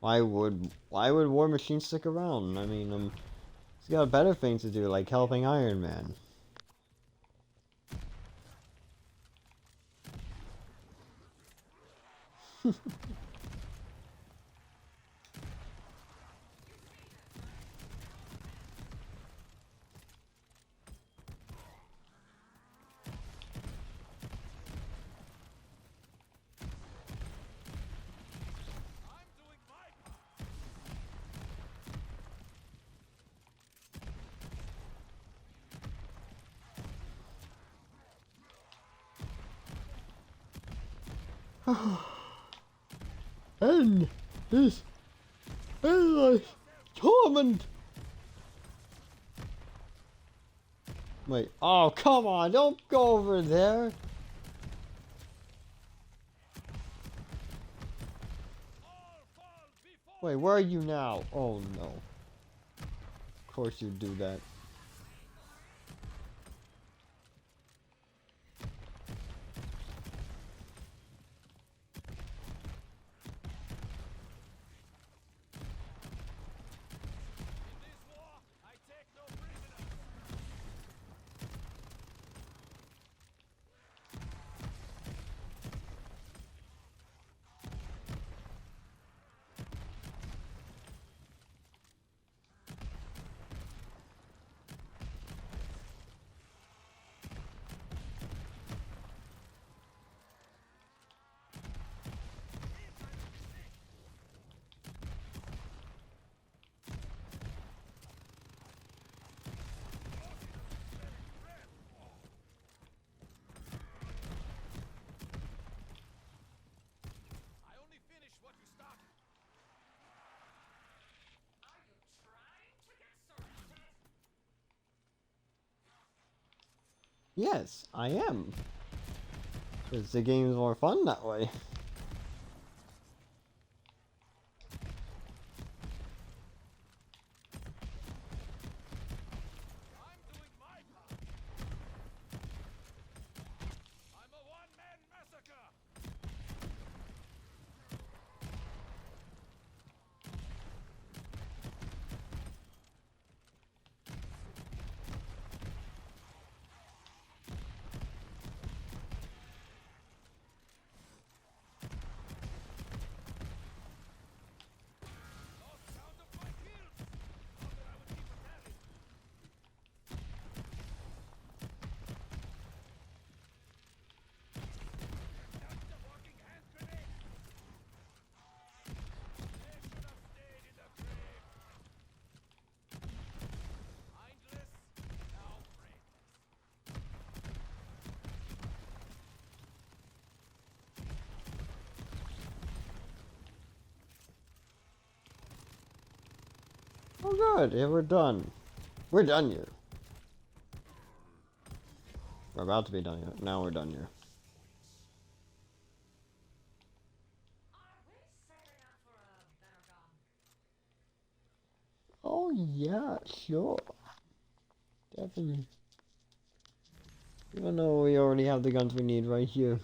S1: Why would War Machine stick around? I mean, he's got better things to do, like helping Iron Man. And This is torment. Wait, oh, come on, don't go over there. Wait, where are you now? Oh no. Of course you do that. Yes, I am. Because the game's more fun that way. Oh good, yeah, we're done. We're done here. We're about to be done here. Now we're done here. Oh yeah, sure. Definitely. Even though we already have the guns we need right here.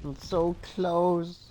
S1: It's so close.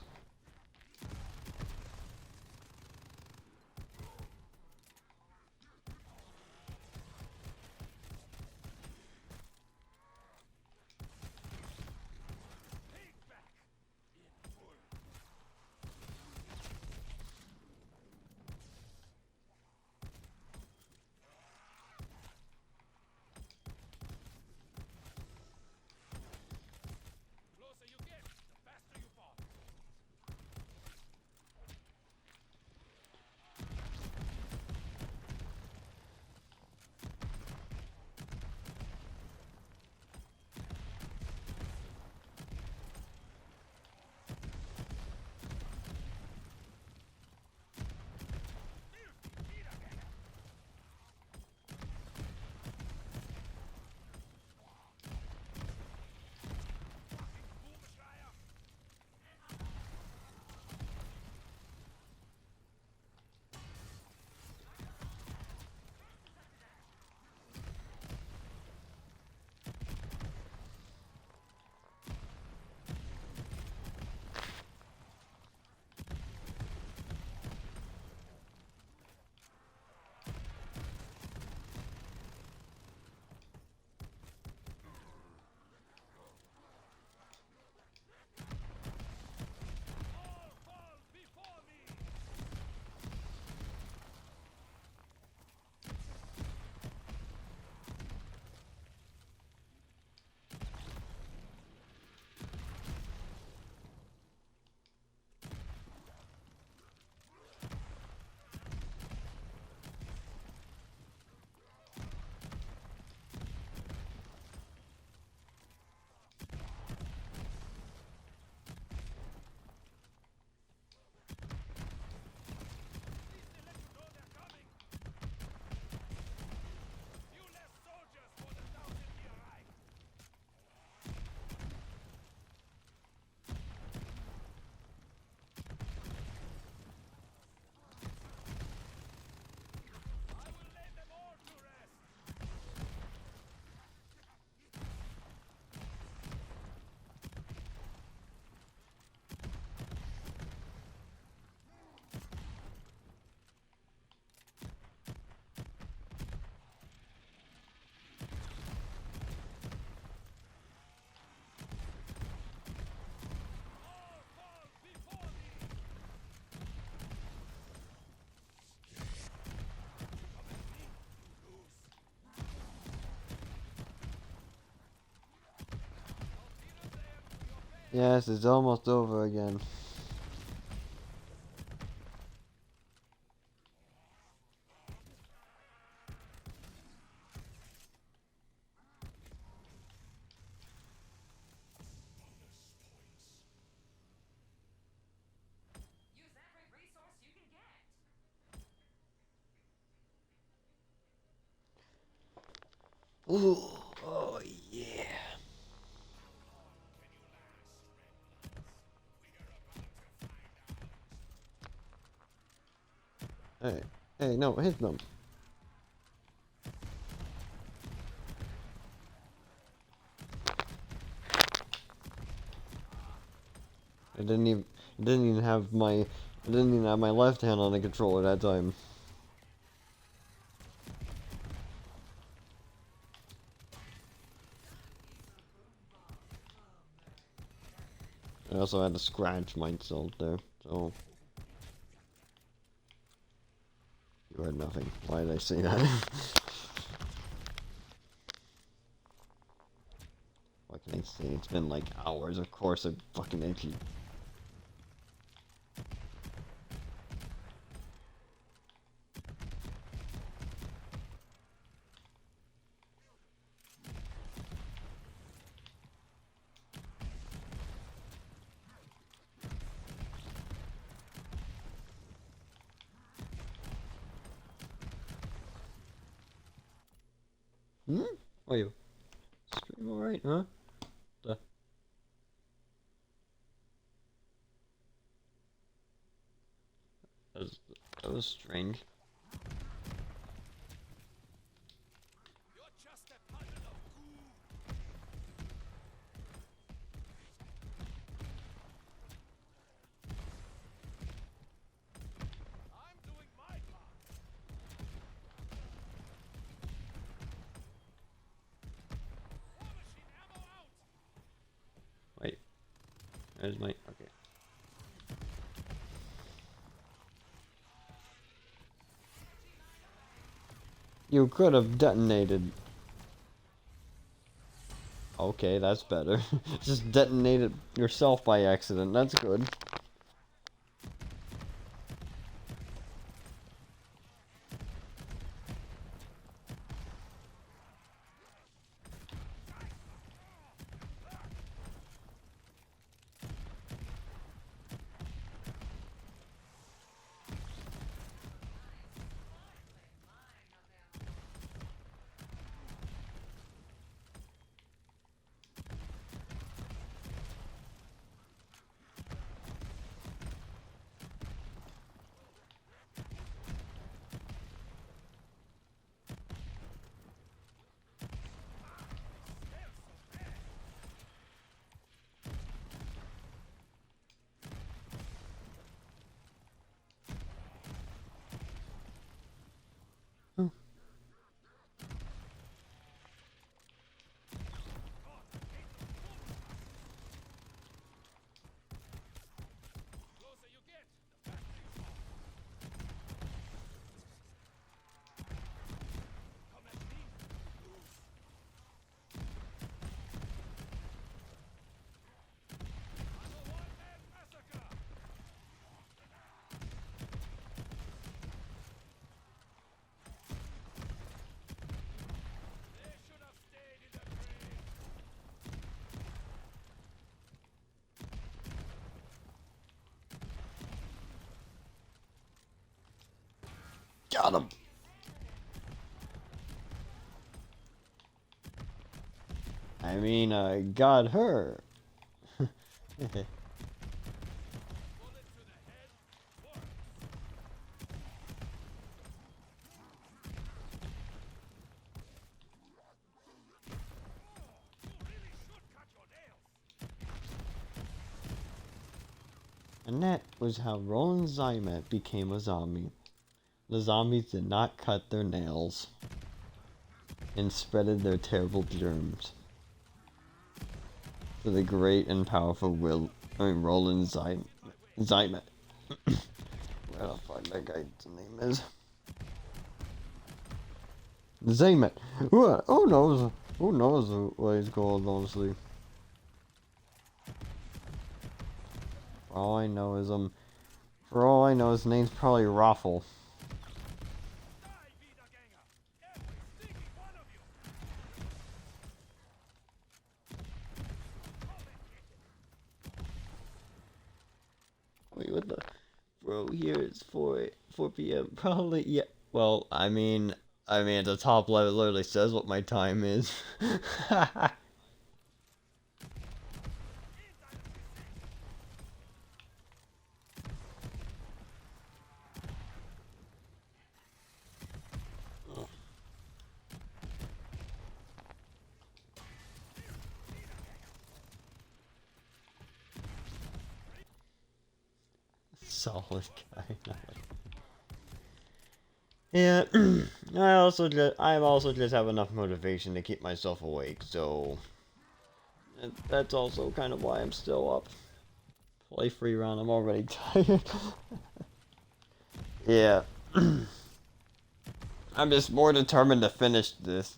S1: Yes, it's almost over again. Ooh, oh yeah. Hey, hey, no, hit them. I didn't even have my left hand on the controller that time. I also had to scratch myself there, so. You heard nothing. Why did I say that? What can I say? It's been like hours, of course, I'm fucking itchy. Hmm? Oh, you. Stream alright, huh? The that was strange. There's my... Okay. You could have detonated. Okay, that's better. Just detonated yourself by accident. That's good. Got him. I mean, I got her. And that was how Roland Zymet became a zombie. The zombies did not cut their nails and spreaded their terrible germs. For the great and powerful Roland Zymet. Where the fuck that guy's name is? Zymet. Who knows? Who knows what he's called, honestly? For all I know is his name's probably Raffle. Wait, what the? Bro, here it's 4 p.m. Probably, yeah. Well, I mean, at the top level, it literally says what my time is. Solid guy. Yeah, I also just have enough motivation to keep myself awake, so that's also kind of why I'm still up. Play free round, I'm already tired. Yeah. I'm just more determined to finish this.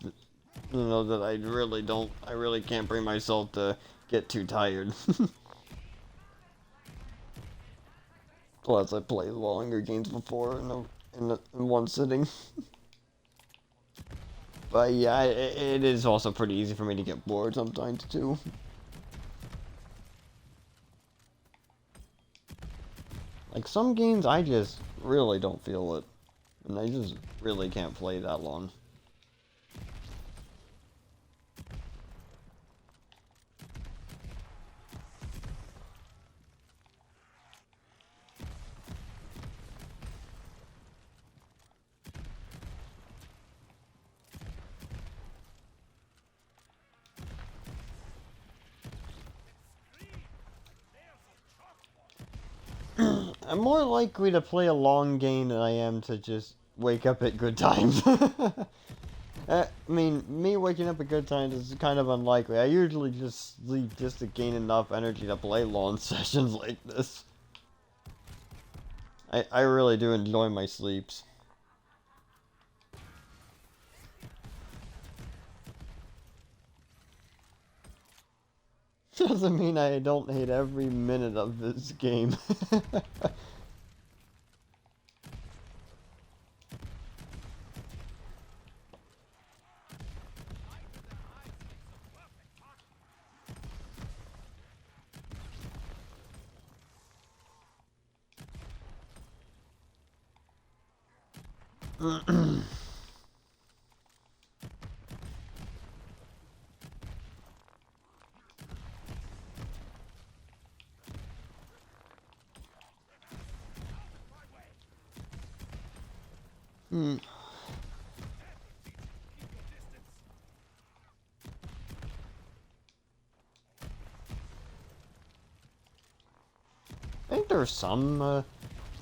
S1: You know, that I really can't bring myself to get too tired. Plus, I played longer games before in one sitting. But yeah, it is also pretty easy for me to get bored sometimes too. Like some games, I just really don't feel it, and I just really can't play that long. I'm more likely to play a long game than I am to just wake up at good times. I mean, me waking up at good times is kind of unlikely. I usually just sleep just to gain enough energy to play long sessions like this. I really do enjoy my sleeps. Doesn't mean I don't hate every minute of this game. I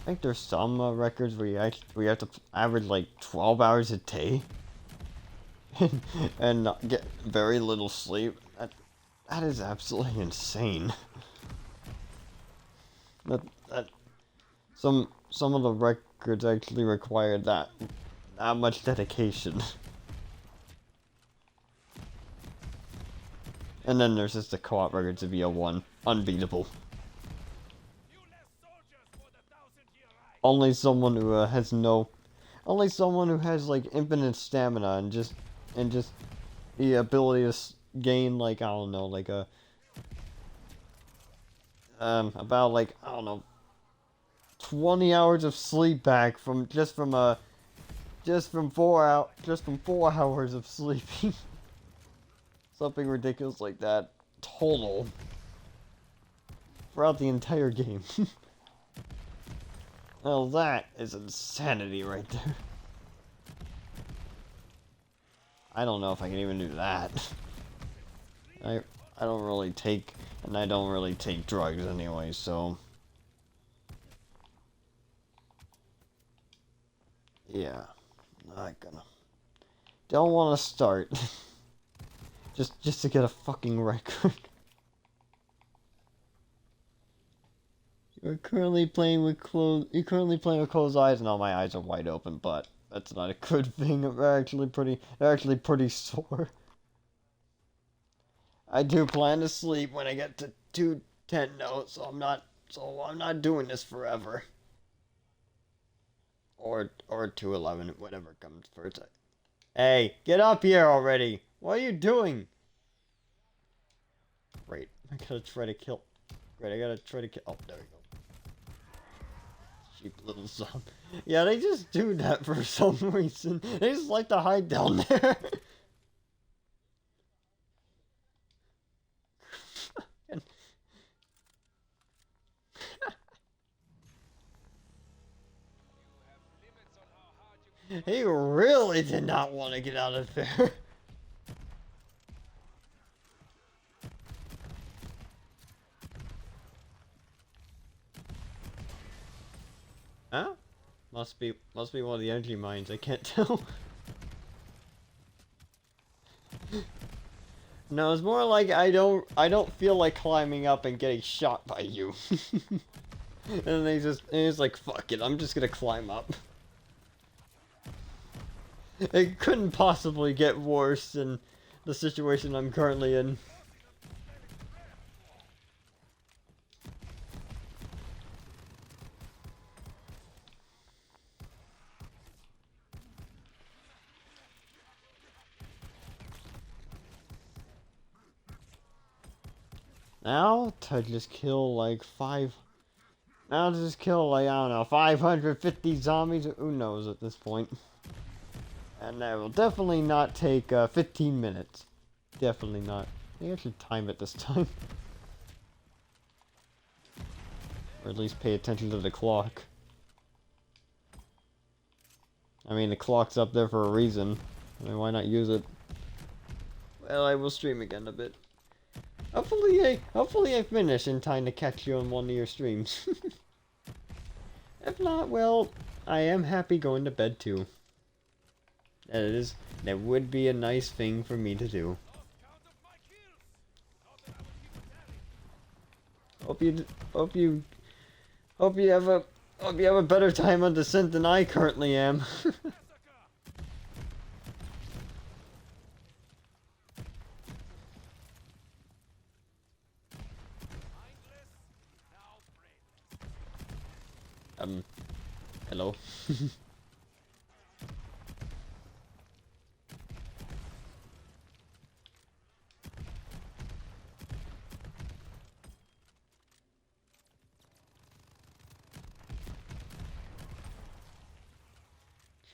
S1: think there's some records where you have to average like 12 hours a day and not get very little sleep. That is absolutely insane. That some of the records actually require that much dedication. And then there's just the co-op records of EO1, unbeatable. Only someone who has like infinite stamina and just the ability to gain like, I don't know, like a about like, I don't know, 20 hours of sleep back from 4 hours of sleeping. Something ridiculous like that total throughout the entire game. Well, that is insanity right there. I don't know if I can even do that. I don't really take drugs anyway, so yeah, not gonna. Don't want to start. just to get a fucking record. You're currently playing with closed eyes, and all my eyes are wide open, but that's not a good thing. They're actually pretty sore. I do plan to sleep when I get to 210 notes, so I'm not doing this forever. Or 211, whatever comes first. Hey, get up here already! What are you doing? Great, I gotta try to kill. Oh, there we go. Cheap little zombie. Yeah, they just do that for some reason. They just like to hide down there. He really did not want to get out of there. Huh? Must be one of the energy mines. I can't tell. No, it's more like I don't feel like climbing up and getting shot by you. And he's like, fuck it, I'm just gonna climb up. It couldn't possibly get worse than the situation I'm currently in. Now to just kill like I don't know, 550 zombies, who knows at this point. And that will definitely not take 15 minutes. Definitely not. I think I should time it this time. Or at least pay attention to the clock. I mean, the clock's up there for a reason. I mean, why not use it? Well, I will stream again a bit. Hopefully I finish in time to catch you on one of your streams. If not, well, I am happy going to bed too. And That would be a nice thing for me to do. Hope you hope you hope you have a better time on Descent than I currently am. Hello.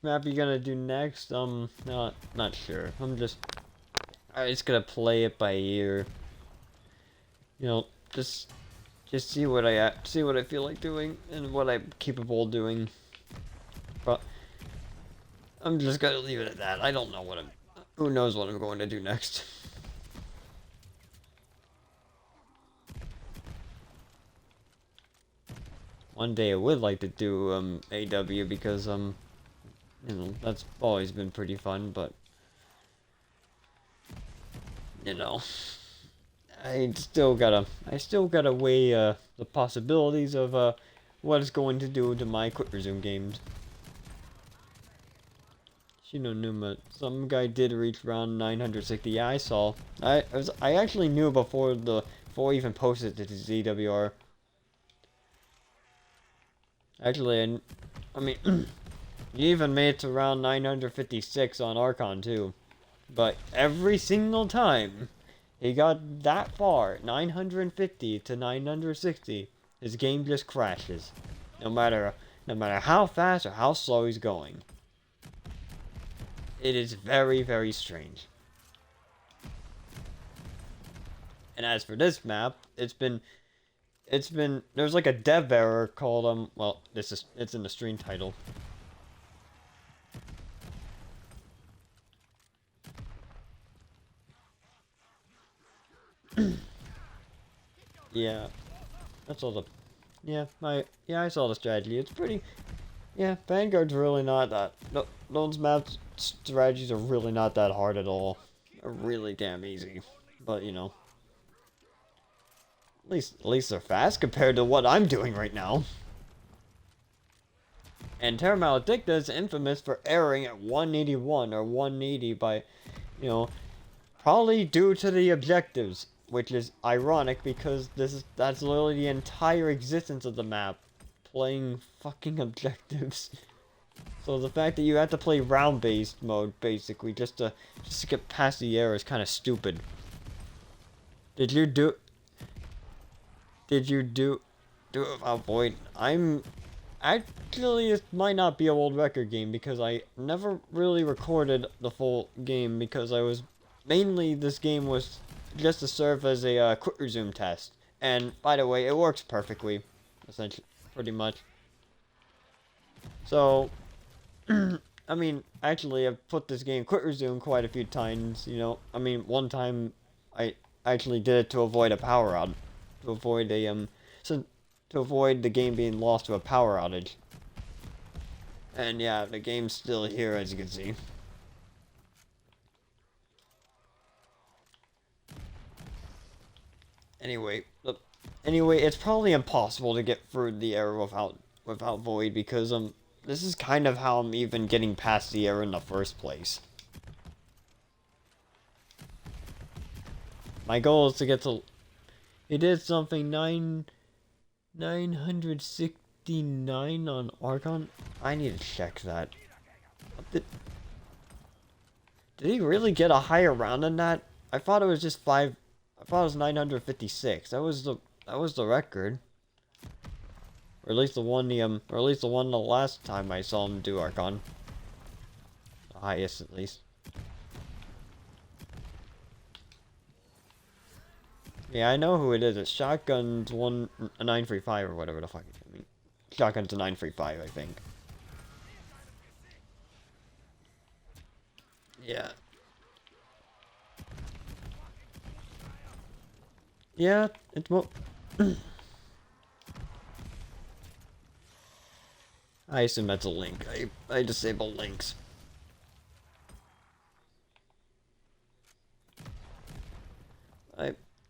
S1: Map you gonna do next? Not sure. I'm just gonna play it by ear. You know, just see what I feel like doing and what I'm capable of doing. But I'm just gonna leave it at that. I don't know what who knows what I'm going to do next. One day I would like to do AW because you know, that's always been pretty fun, but you know, I still gotta weigh the possibilities of what it's going to do to my quick resume games. Shinonuma, some guy did reach around 960. Yeah, I saw. I actually knew before I even posted it to ZWR. Actually, I mean, you even made it to around 956 on Archon too. But every single time he got that far, 950 to 960, his game just crashes. No matter how fast or how slow he's going. It is very, very strange. And as for this map, it's been there's like a dev error called well, it's in the stream title. Yeah. That's all the I saw the strategy. It's pretty. Yeah, Vanguard's really not that. No, those maps strategies are really not that hard at all. They're really damn easy. But you know, at least they're fast compared to what I'm doing right now. And Terra Maledicta is infamous for erring at 181 or 180 by, you know, probably due to the objectives, which is ironic because that's literally the entire existence of the map. Playing fucking objectives. So the fact that you have to play round-based mode basically just to get past the error is kind of stupid. Did you do it without Void? Actually, it might not be a world record game because I never really recorded the full game because this game was just to serve as a quick resume test. And by the way, it works perfectly, essentially. Pretty much. So, I mean, actually, I've put this game quick resume quite a few times, you know. I mean, one time, I actually did it to avoid a power outage. To avoid the game being lost to a power outage. And yeah, the game's still here, as you can see. Anyway, it's probably impossible to get through the error without Void because this is kind of how I'm even getting past the error in the first place. My goal is to get to. He did something 969 on Archon. I need to check that. Did he really get a higher round than that? I thought it was just 5. I thought it was 956. That was the record. Or at least the one the last time I saw him do Archon. The highest at least. Yeah, I know who it is. It's Shotgun's a 935 or whatever the fuck it is. Shotgun's a 935, I think. Yeah. Yeah, it's more. I assume that's a link. I disable links.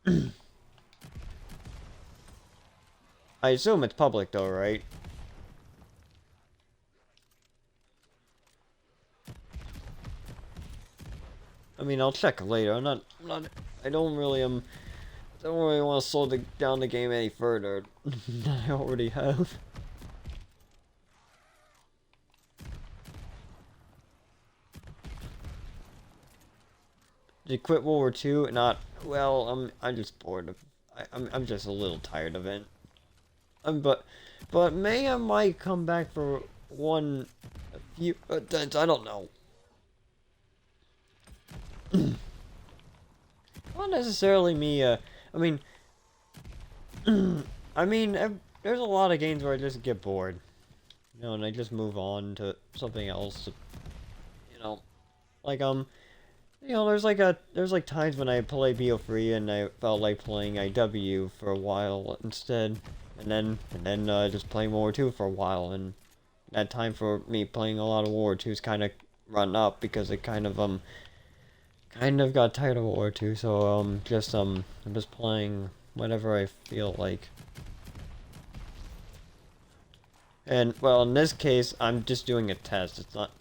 S1: I assume it's public though, right? I mean, I'll check later. I don't really want to slow down the game any further than I already have. Did you quit World War II? Not well. I'm just bored of. I'm just a little tired of it. But I might come back for a few. I don't know. Not necessarily me. I mean, there's a lot of games where I just get bored, you know, and I just move on to something else. You know, like there's like times when I play BO3 and I felt like playing IW for a while instead, and then just playing World War 2 for a while, and that time for me playing a lot of World War 2 is kind of run up because it kind of got tired of World War 2, so I'm just playing whenever I feel like. And well, in this case, I'm just doing a test. It's not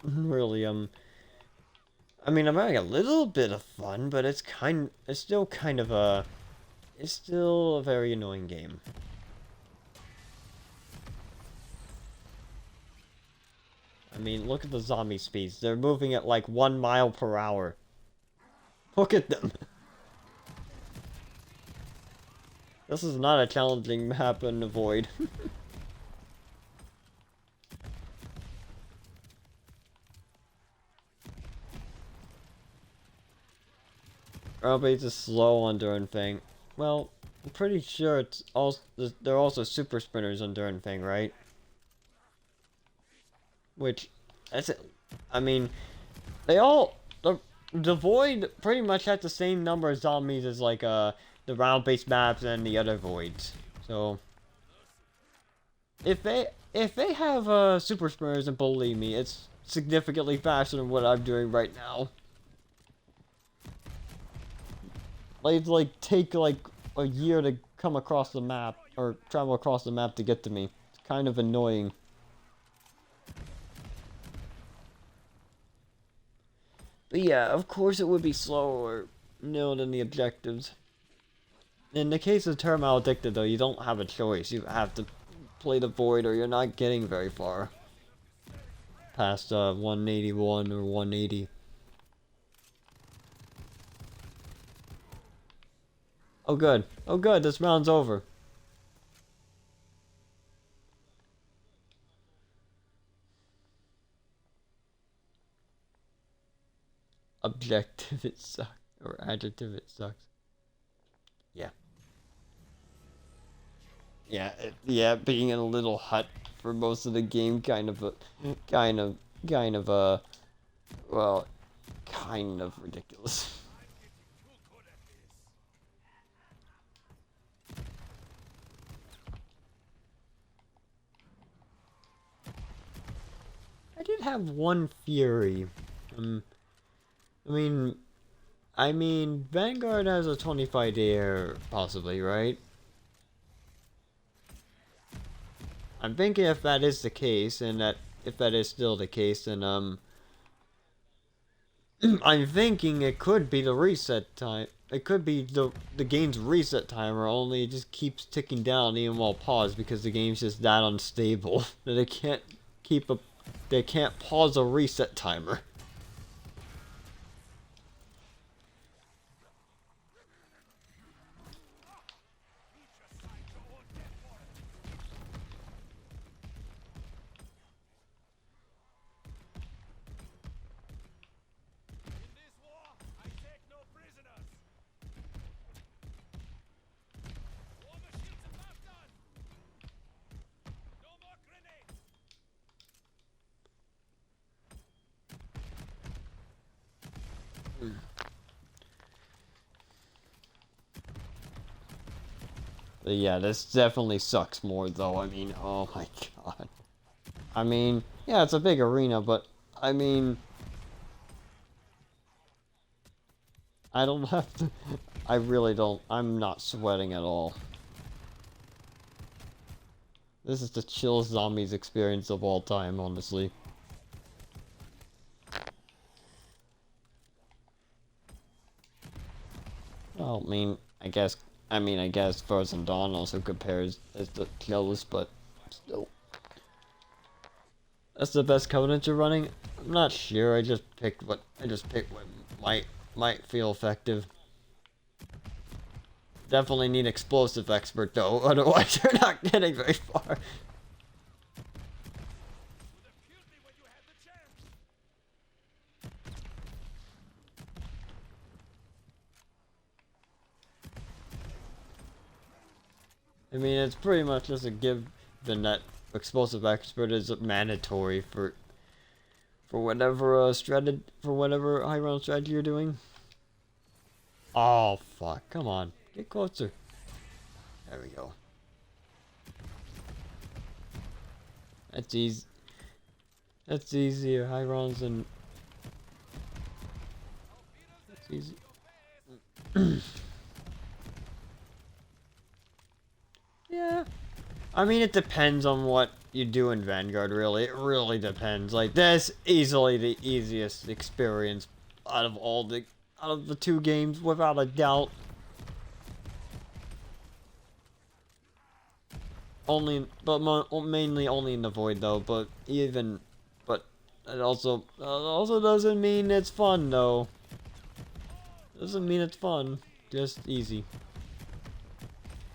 S1: really I mean, I'm having a little bit of fun, but it's still a very annoying game. I mean, look at the zombie speeds. They're moving at like 1 mile per hour. Look at them. This is not a challenging map and avoid. Probably just slow on Enduring Fang. Well, I'm pretty sure it's also there are also super sprinters on Enduring Fang, right? Which that's it. I mean, the Void pretty much has the same number of zombies as like the round-based maps and the other Voids. So if they have super sprinters, and believe me, it's significantly faster than what I'm doing right now. Like take like a year to come across the map or travel across the map to get to me. It's kind of annoying. But yeah, of course it would be slower, than the objectives. In the case of Terra Maledicta, though, you don't have a choice. You have to play the Void or you're not getting very far. Past 181 or 180. Oh good. Oh good, this round's over. Objective, it sucks. Or adjective, it sucks. Yeah. Yeah, being in a little hut for most of the game, well, kind of ridiculous. I did have one theory. I mean, Vanguard has a 25-day error, possibly, right? I'm thinking if that is the case, and if that is still the case, then, I'm thinking it could be the reset time. It could be the game's reset timer, only it just keeps ticking down even while paused, because the game's just that unstable that they can't pause a reset timer. But yeah, this definitely sucks more though. I mean, oh my god. I mean, yeah, it's a big arena, but I mean, I don't have to. I really don't. I'm not sweating at all. This is the chillest zombies experience of all time, honestly. Well, I guess Frozen Dawn also compares as the chillest, but still. That's the best Covenant you're running? I'm not sure. I just picked what might feel effective. Definitely need explosive expert though, otherwise you're not getting very far. I mean, it's pretty much just a given that explosive expert is mandatory for whatever whatever high round strategy you're doing. Oh fuck! Come on, get closer. There we go. That's easy. That's easier. High rounds and that's easy. Yeah. I mean, it depends on what you do in Vanguard, really. It really depends. Like, that's easily the easiest experience out of the two games, without a doubt. Mainly only in the Void, though. But it also doesn't mean it's fun, though. Doesn't mean it's fun. Just easy.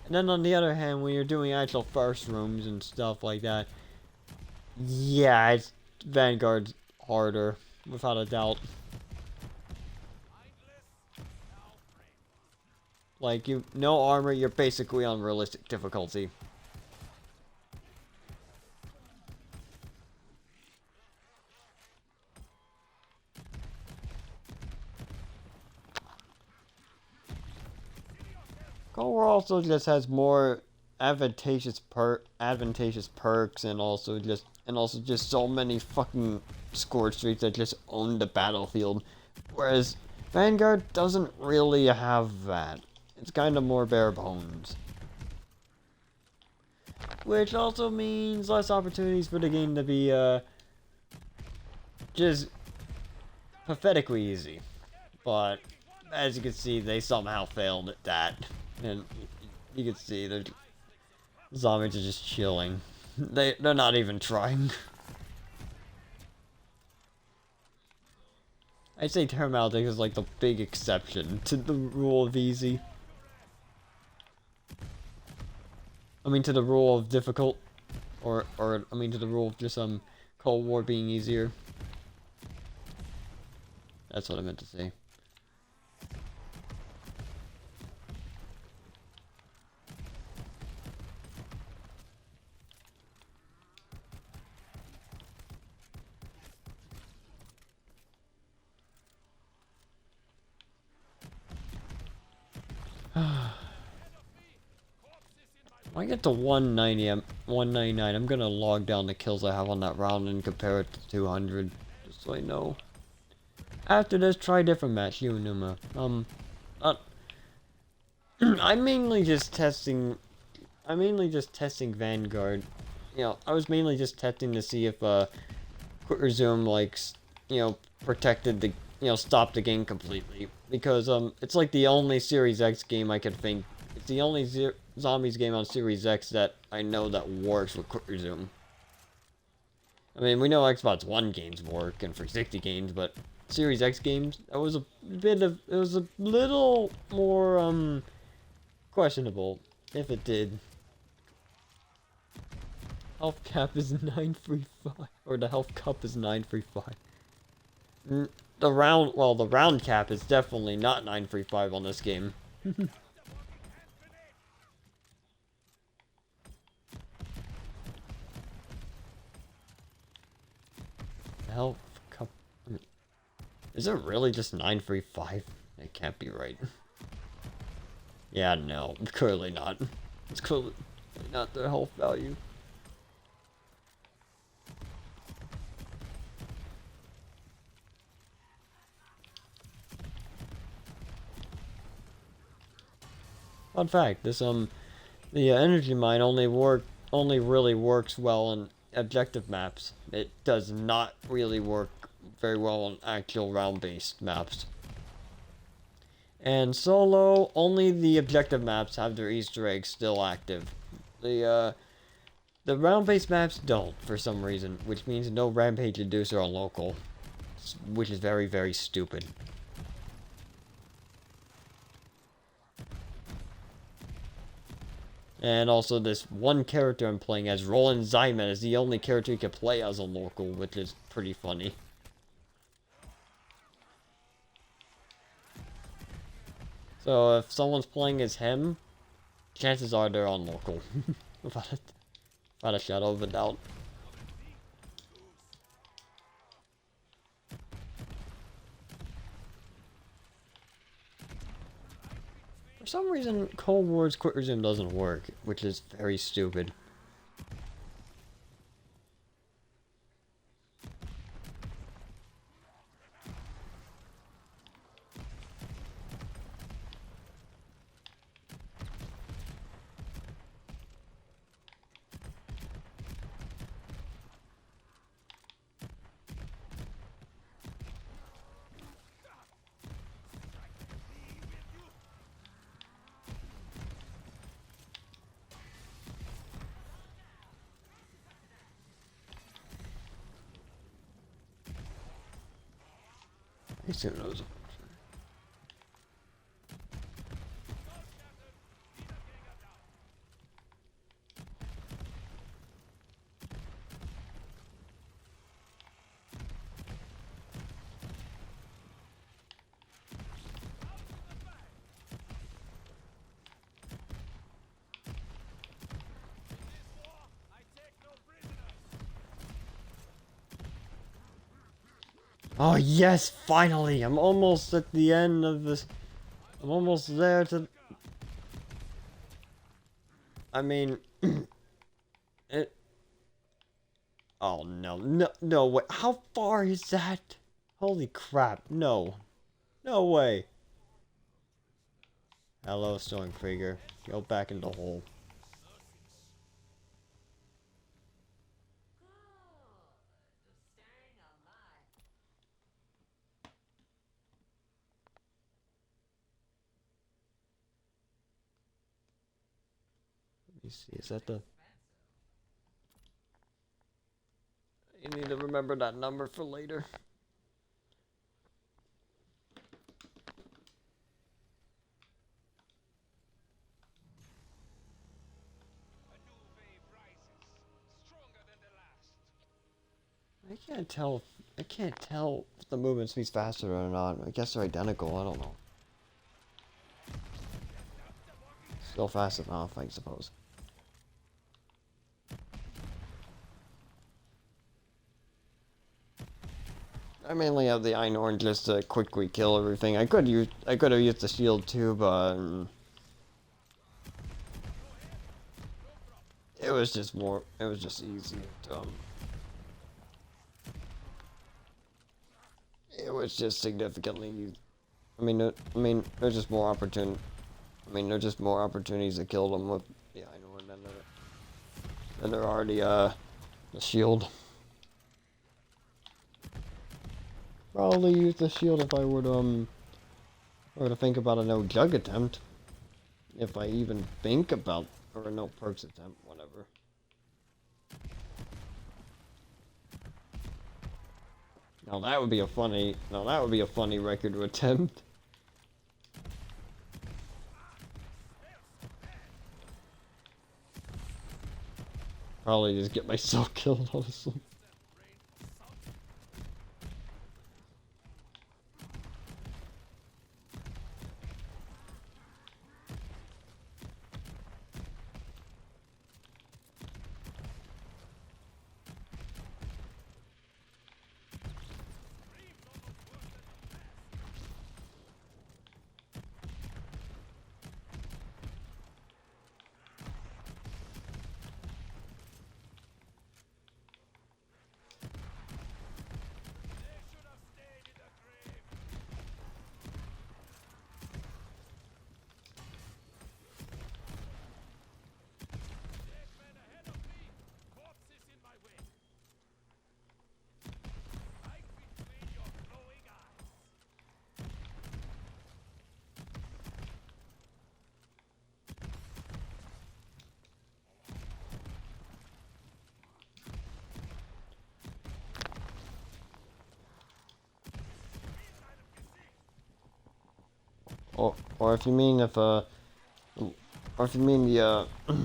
S1: And then on the other hand, when you're doing actual first rooms and stuff like that, yeah, it's Vanguard's harder, without a doubt. Like, no armor, you're basically on realistic difficulty. Cold War also just has more advantageous perks, and also just so many fucking score streaks that just own the battlefield. Whereas Vanguard doesn't really have that. It's kind of more bare bones. Which also means less opportunities for the game to be just pathetically easy. But as you can see, they somehow failed at that. And you can see the zombies are just chilling. They're not even trying. I'd say Terra Maledicta is like the big exception to the rule of easy. I mean, to the rule of difficult, or I mean, to the rule of just Cold War being easier. That's what I meant to say. When I get to 199, I'm gonna log down the kills I have on that round and compare it to 200, just so I know. After this, try a different match, you and Numa. I'm mainly just testing Vanguard. You know, I was mainly just testing to see if quick resume, like, protected the, stopped the game completely, because it's like the only Series X game I could think. It's the only zombies game on Series X that I know that works with quick resume. I mean, we know Xbox One games work and 360 games, but Series X games, it was a little more questionable if it did. Health cap is 935, or the health cup is 935. The round cap is definitely not 935 on this game. Health cup. Is it really just 935? It can't be right. Yeah, no, clearly not. It's clearly not the health value. Fun fact: the energy mine only really works well in objective maps. It does not really work very well on actual round-based maps. And solo, only the objective maps have their Easter eggs still active. The round-based maps don't, for some reason, which means no Rampage Inducer on local, which is very, very stupid. And also this one character I'm playing as, Roland Zyman, is the only character you can play as a local, which is pretty funny. So if someone's playing as him, chances are they're on local. without a shadow of a doubt. For some reason, Cold War's quick resume doesn't work, which is very stupid. Who knows? Oh yes, finally! I'm almost at the end of this. I'm almost there to... I mean... it... Oh no, no way. How far is that? Holy crap, no. No way. Hello, Stormkrieger. Go back in the hole. Let me see, is that the... You need to remember that number for later. I can't tell if the movement speed's faster or not. I guess they're identical, I don't know. Still fast enough, I suppose. I mainly have the Einhorn just to quickly kill everything. I could have used the shield too, but it was just easy to, it was just significantly. There's just more there's just more opportunities to kill them with the Einhorn than there are the shield. Probably use the shield if I were to think about a no jug attempt. If I even think about, or a no perks attempt, whatever. Now that would be a funny record to attempt. Probably just get myself killed, honestly. or if you mean or if you mean the if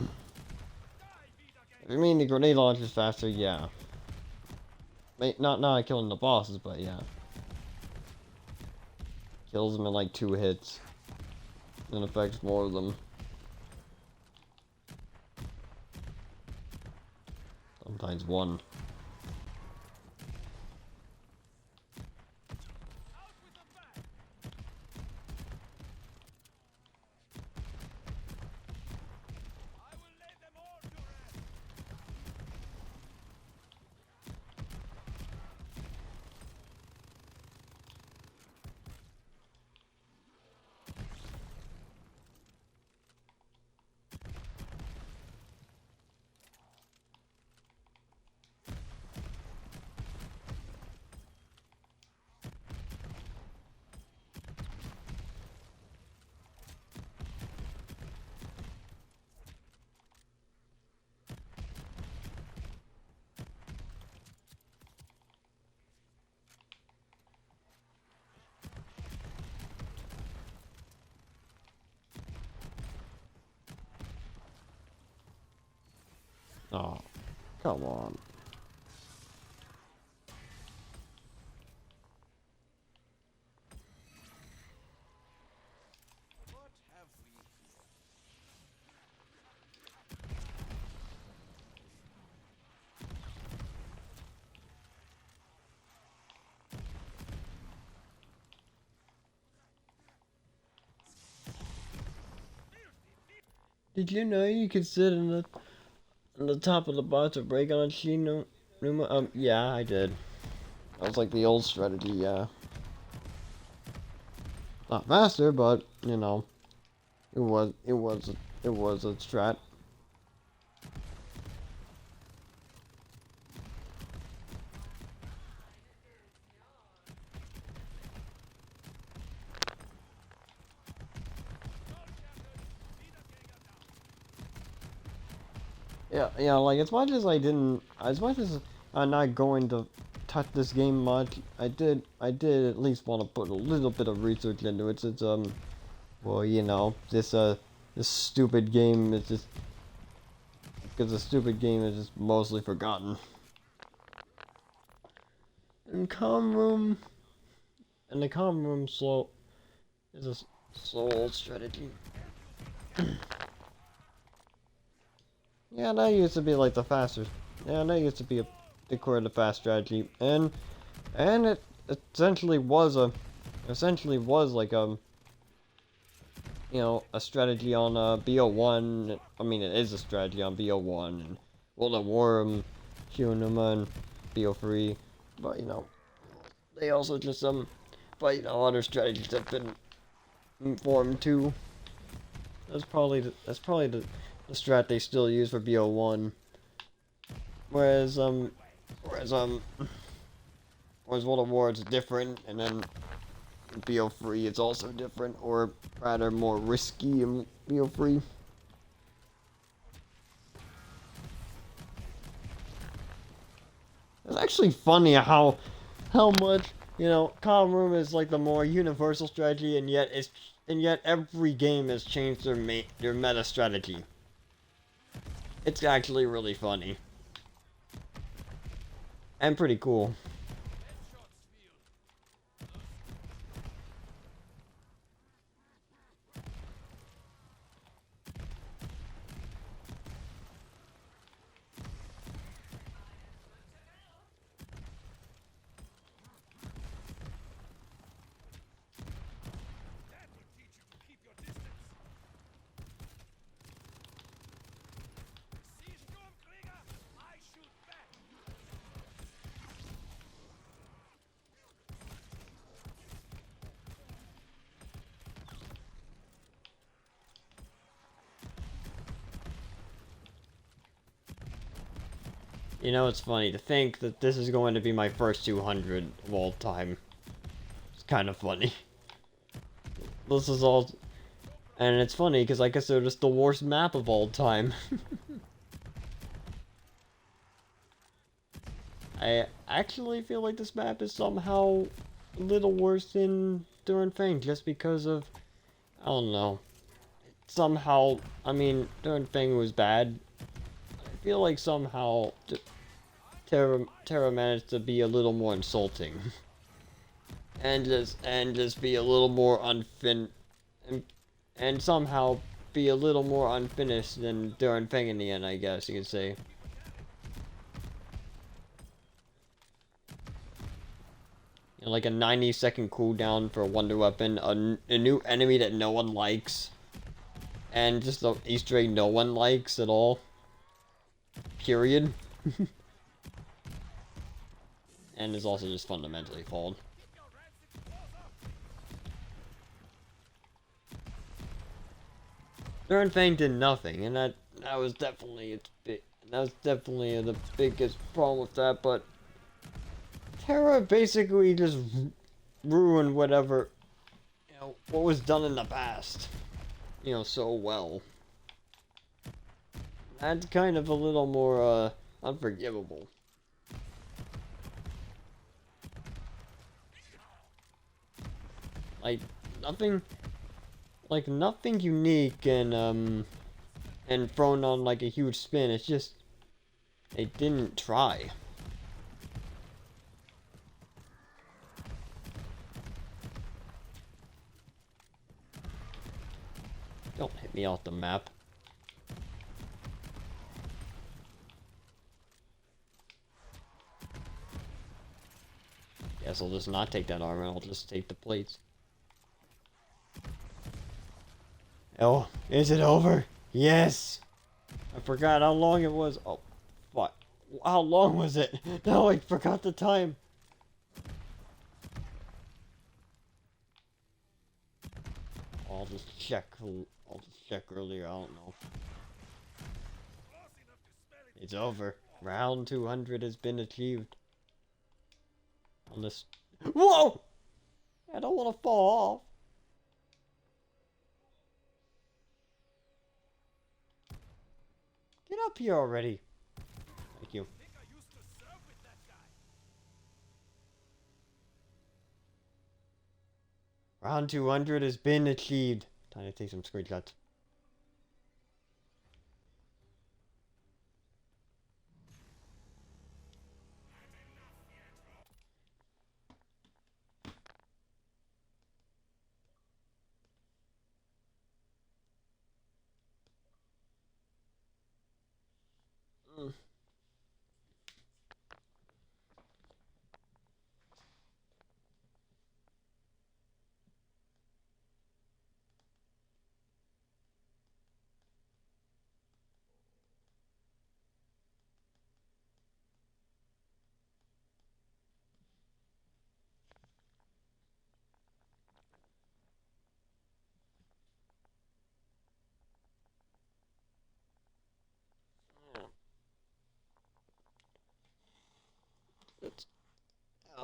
S1: you mean the grenade launch is faster, yeah. Not killing the bosses, but yeah. Kills them in like 2 hits. And affects more of them. Sometimes 1. Oh, come on. Did you know you could sit on the top of the bar to break on Numa? Yeah, I did. That was like the old strategy, yeah. Not faster, but you know, it was a strat. Yeah, like as much as I'm not going to touch this game much, I did at least want to put a little bit of research into it since well, you know, this stupid game is just because the stupid game is just mostly forgotten. And calm room, and the calm room is a slow old strategy. Yeah, that used to be like the faster. Yeah, that used to be declared the fast strategy, and it essentially was like you know, a strategy on BO1. I mean, it is a strategy on BO1 and World of War, Hunima and BO3, but you know, they also just but you know, other strategies have been formed too. That's probably the strat they still use for BO1. Whereas whereas World of War is different, and then BO3 it's also different, or rather more risky in BO3. It's actually funny how much, you know, Calm Room is like the more universal strategy, and yet every game has changed their meta strategy. It's actually really funny. And pretty cool. You know, it's funny to think that this is going to be my first 200 of all time. It's kind of funny. This is all... And it's funny, because I consider this the worst map of all time. I actually feel like this map is somehow a little worse than Duran Fang, just because of... I don't know. Somehow, I mean, Darn Thing was bad. I feel like somehow Terra managed to be a little more insulting, and just be a little more and, and somehow be a little more unfinished than Darn Thing in the end. I guess you could say. You know, like a 90-second cooldown for a wonder weapon, a new enemy that no one likes, and just an Easter egg no one likes at all. Period. And is also just fundamentally flawed. Darn Fang did nothing, and that was definitely the biggest problem with that. But Terra basically just ruined whatever, what was done in the past, so well. That's kind of a little more unforgivable. Like nothing, nothing unique and thrown on like a huge spin. It's just they didn't try. Don't hit me off the map. Guess I'll just not take that armor. I'll just take the plates. Oh, is it over? Yes! I forgot how long it was. Oh, what? How long was it? No, I forgot the time. I'll just check. I'll just check earlier. I don't know. It's over. Round 200 has been achieved. On this. Whoa! I don't want to fall off. Get up here already. Thank you. Round 200 has been achieved. Time to take some screenshots.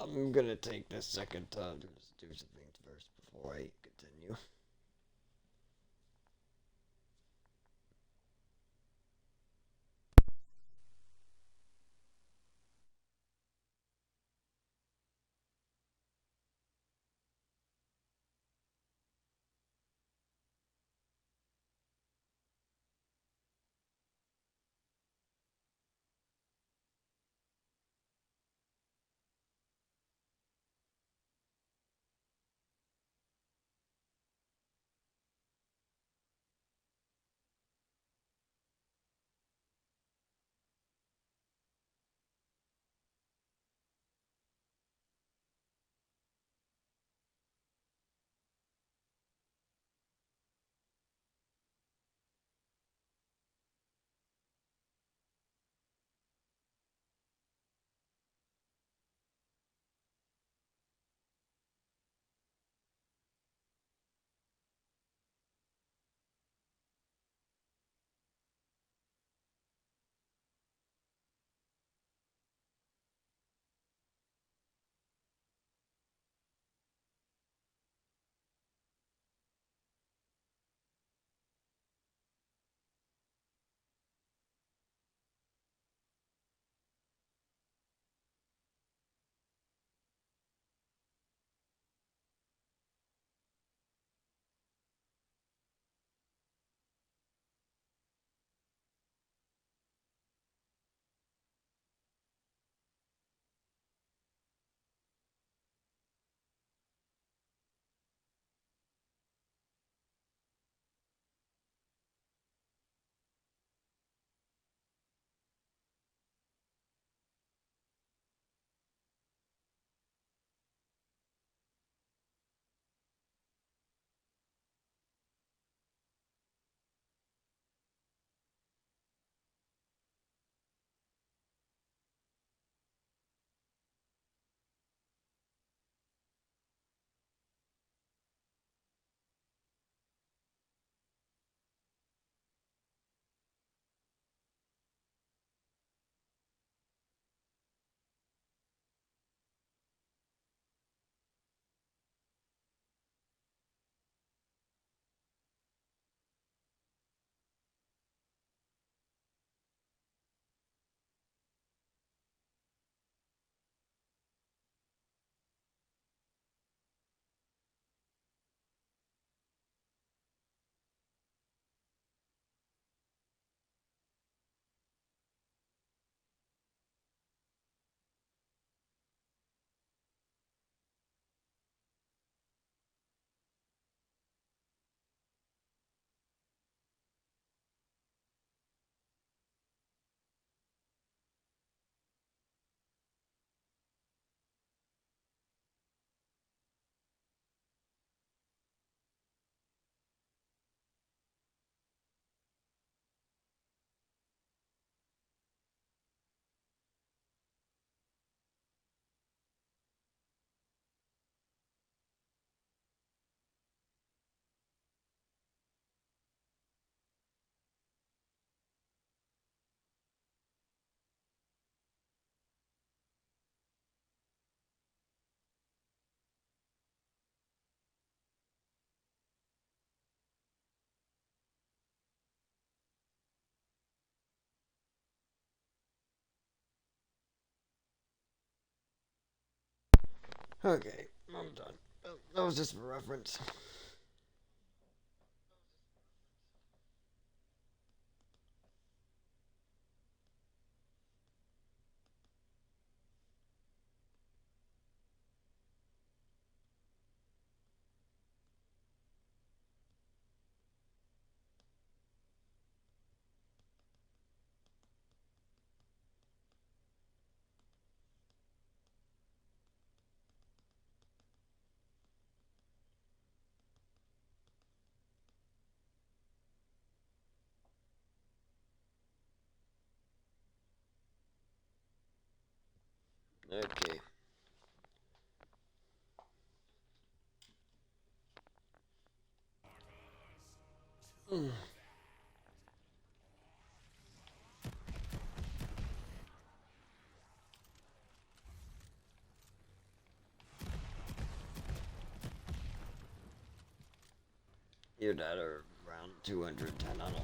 S1: I'm gonna take this second time to just do some things first before I continue. Okay, I'm done. That was just for reference. Okay. Your data are around 210, I don't know.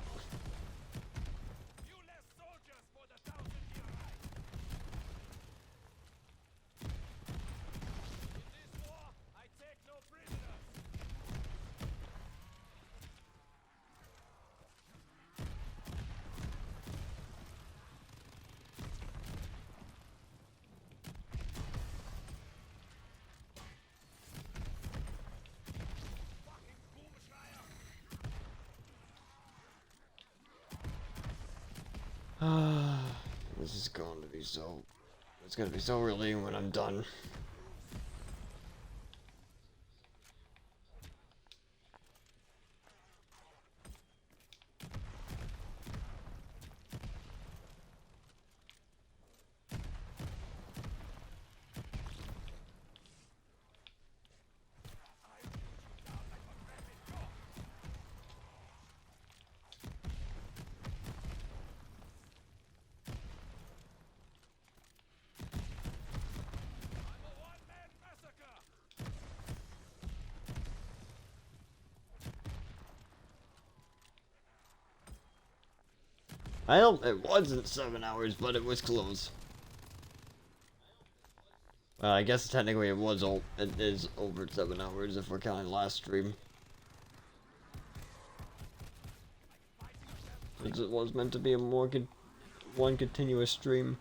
S1: This is going to be so... It's going to be so relieving when I'm done. I don't... It wasn't 7 hours, but it was close. I guess technically it was it is over 7 hours if we're counting last stream. Because it was meant to be a more one continuous stream.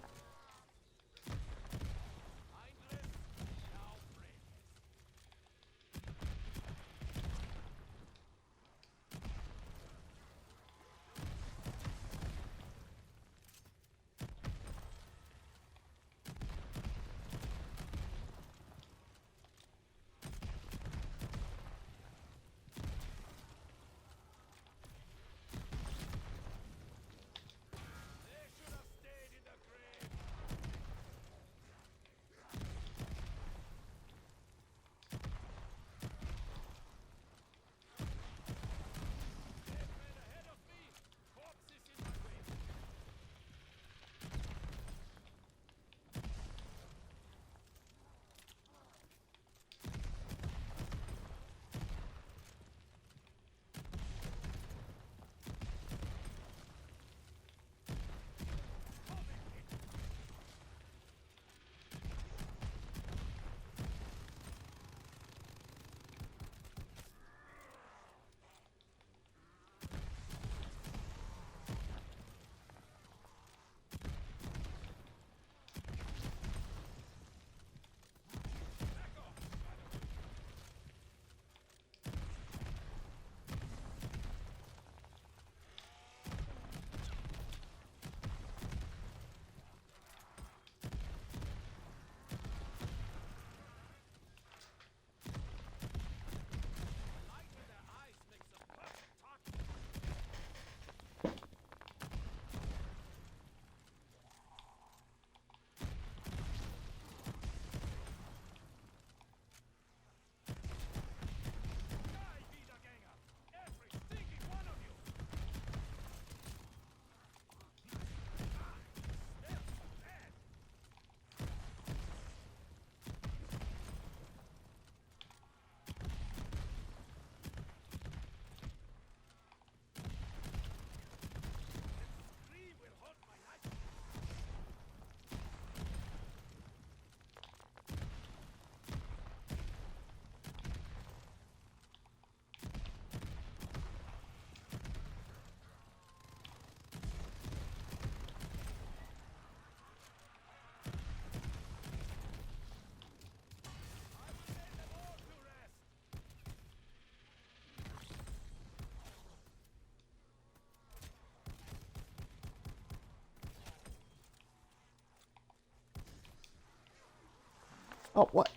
S1: Oh, what?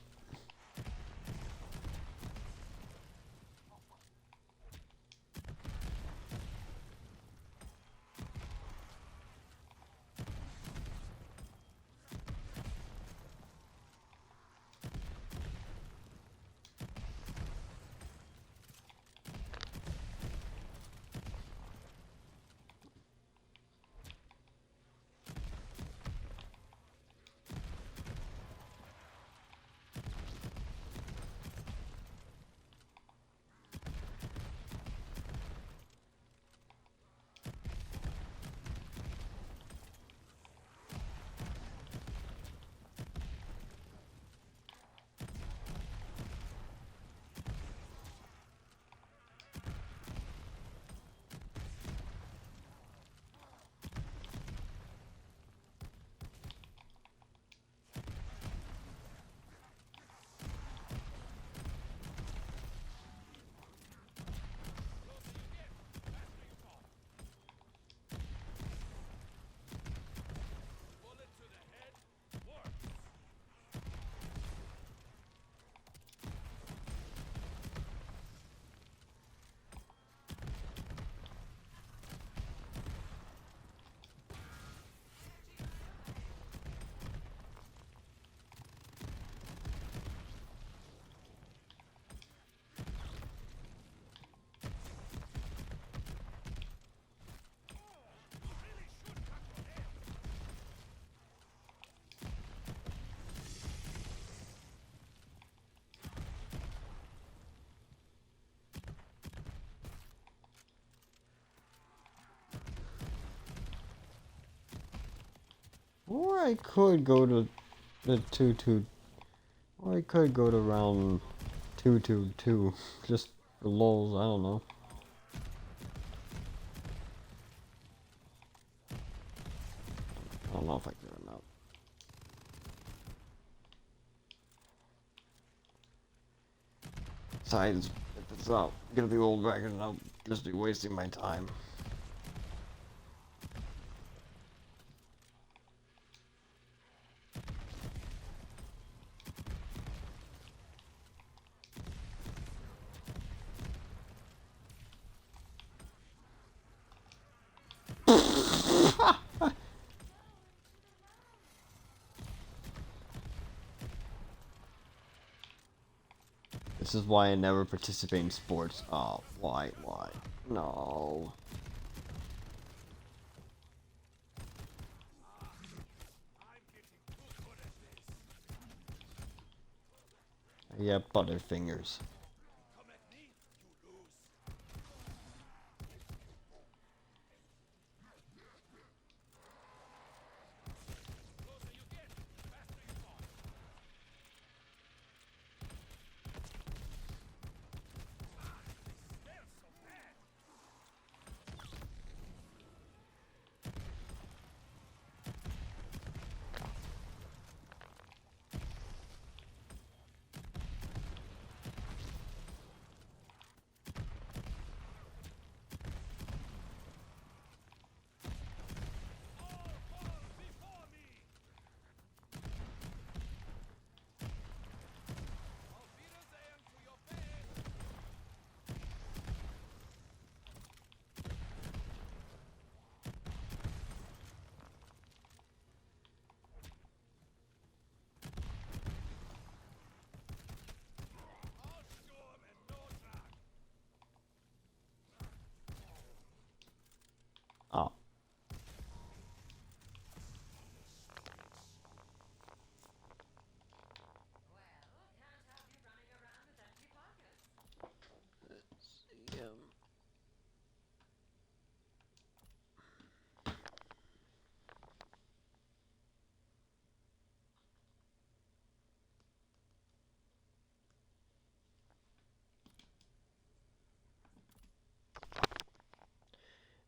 S1: Or I could go to the 2-2. Or I could go to round 2-2-2. Just for lulz, I don't know. I don't know if I could or not. Besides, if it's not gonna be old record, I'll just be wasting my time. This is why I never participate in sports. Oh, why? No. Yeah, butterfingers. Oh.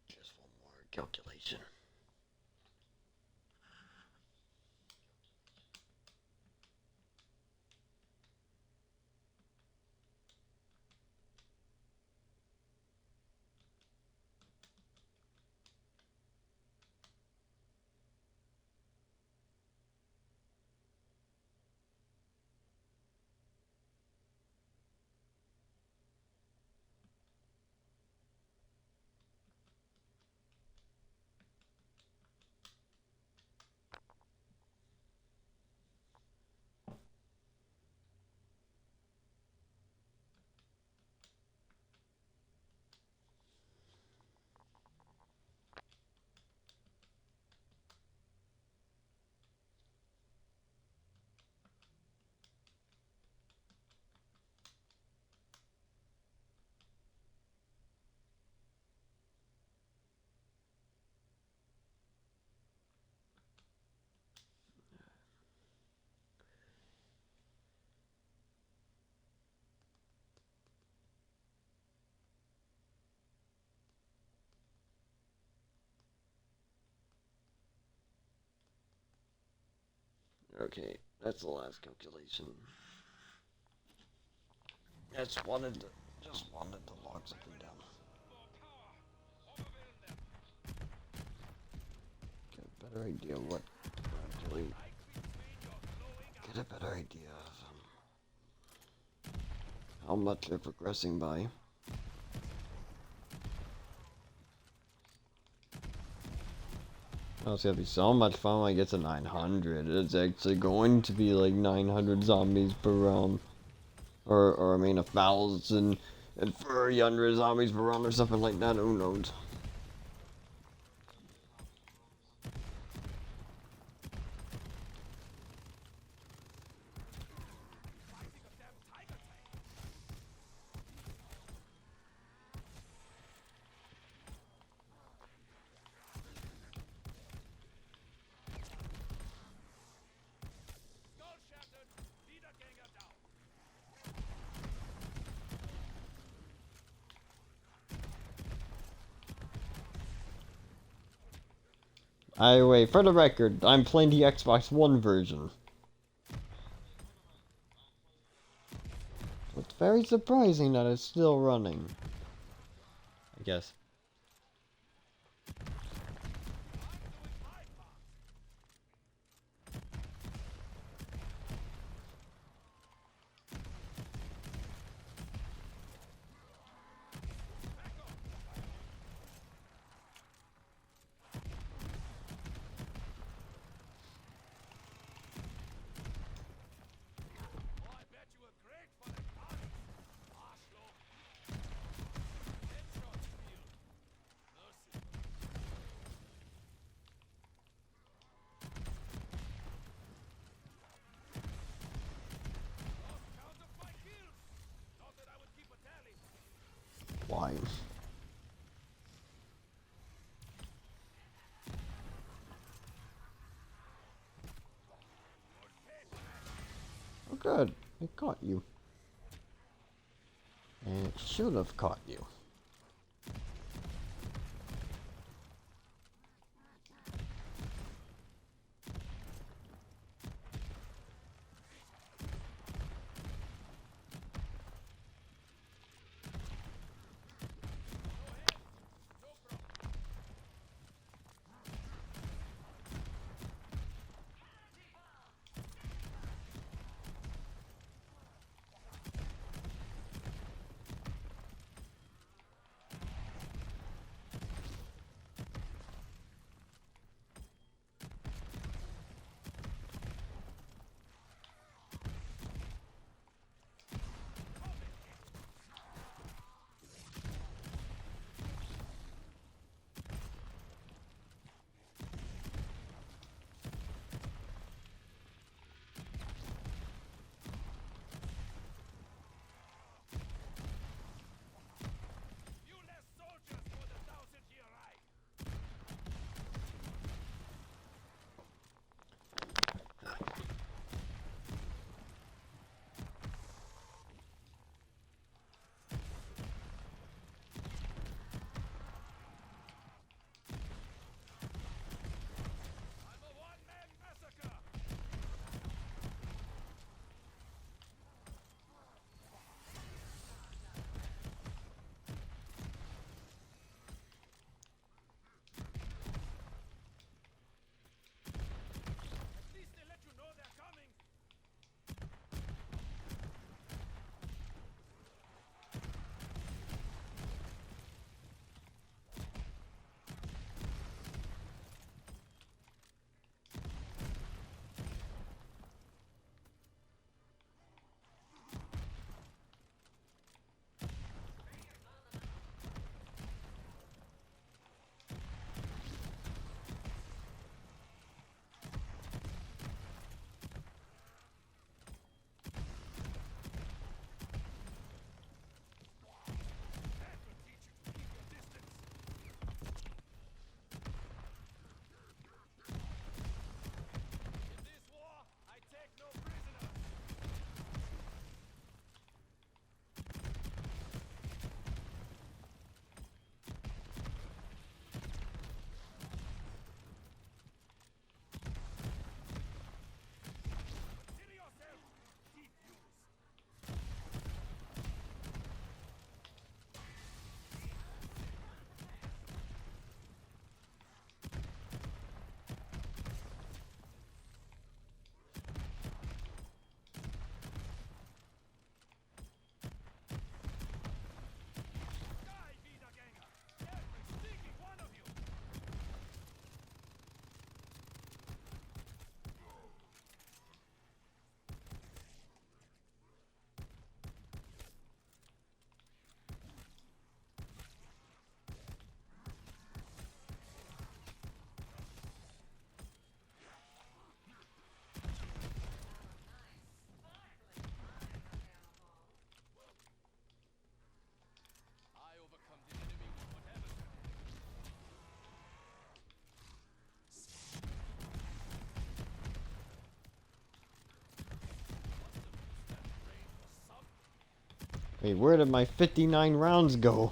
S1: Just one more calculation. Okay, that's the last calculation. Just wanted to log something down. Get a better idea of what actually. Get a better idea of how much they're progressing by. Oh, it's gonna be so much fun when I get to 900. It's actually going to be like 900 zombies per round. Or I mean 1,300 zombies per round or something like that, who knows. Wait, for the record, I'm playing the Xbox One version. It's very surprising that it's still running. I guess. Why? Oh good, it caught you. And it should have caught you. Wait, where did my 59 rounds go?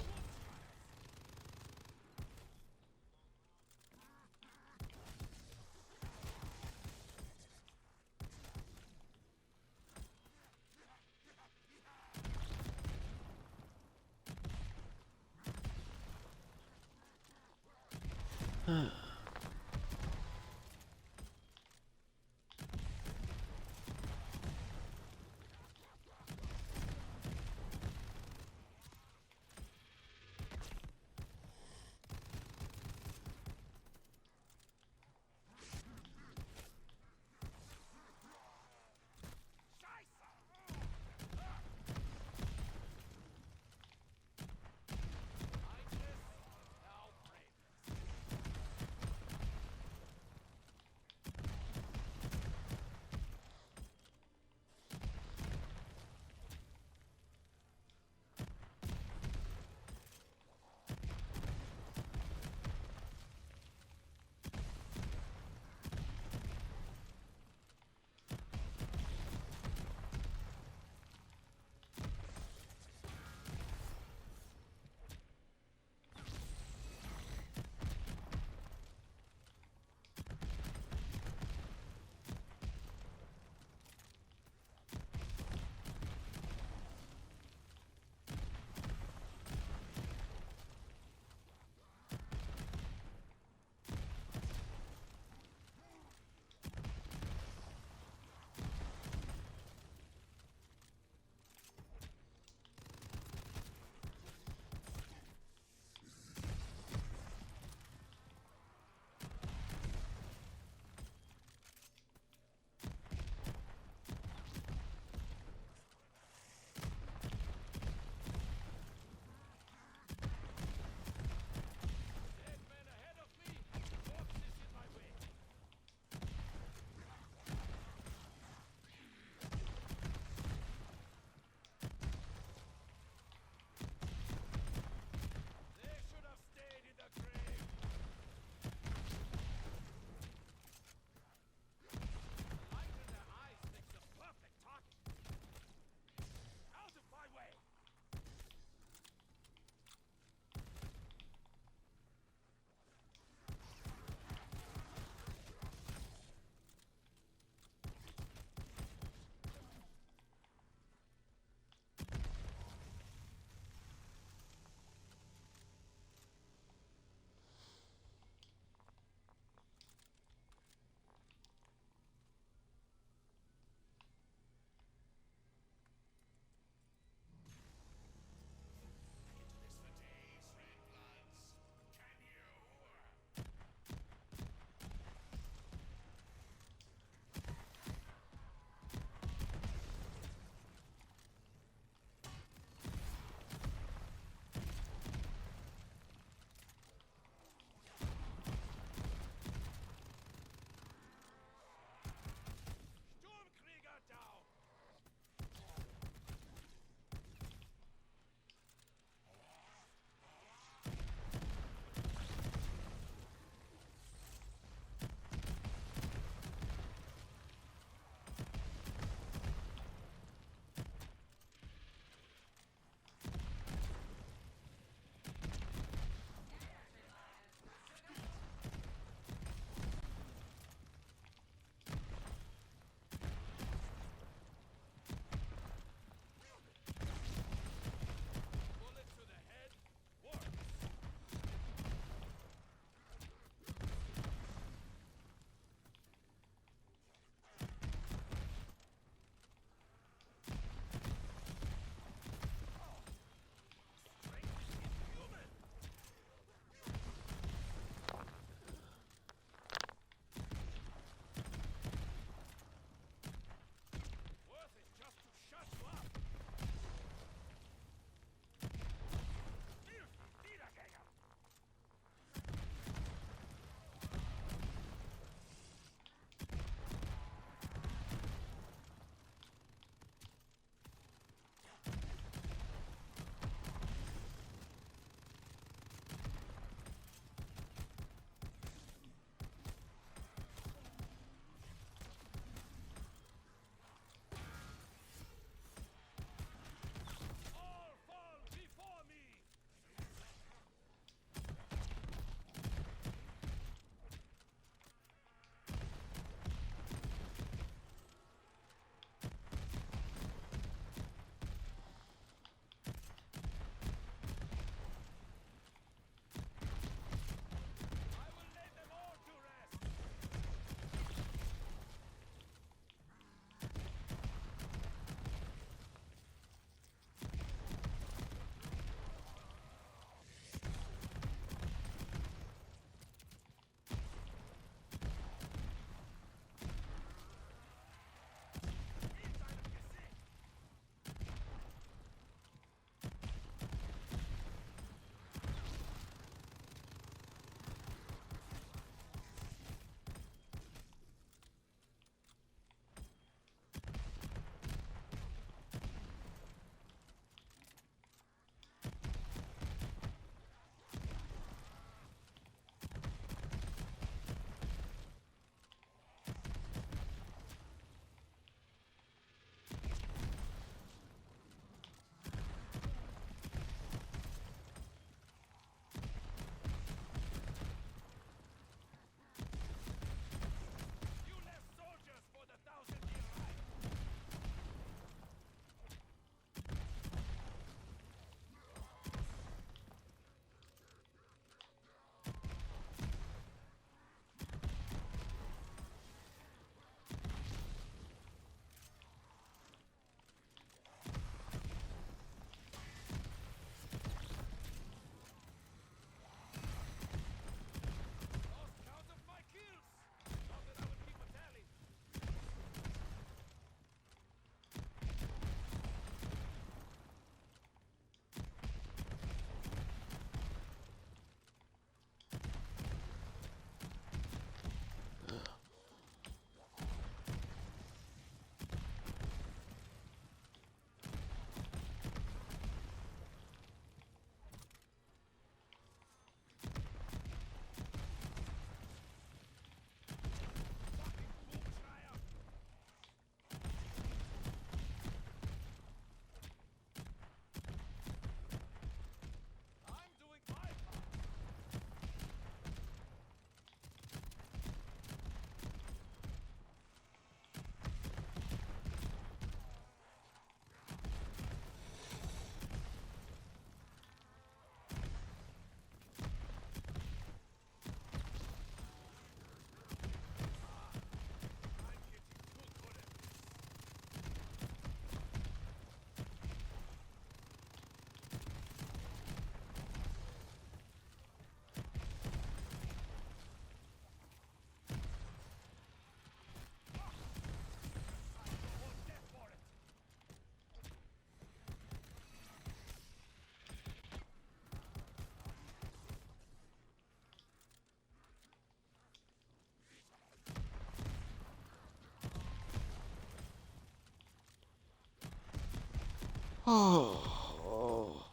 S1: Oh.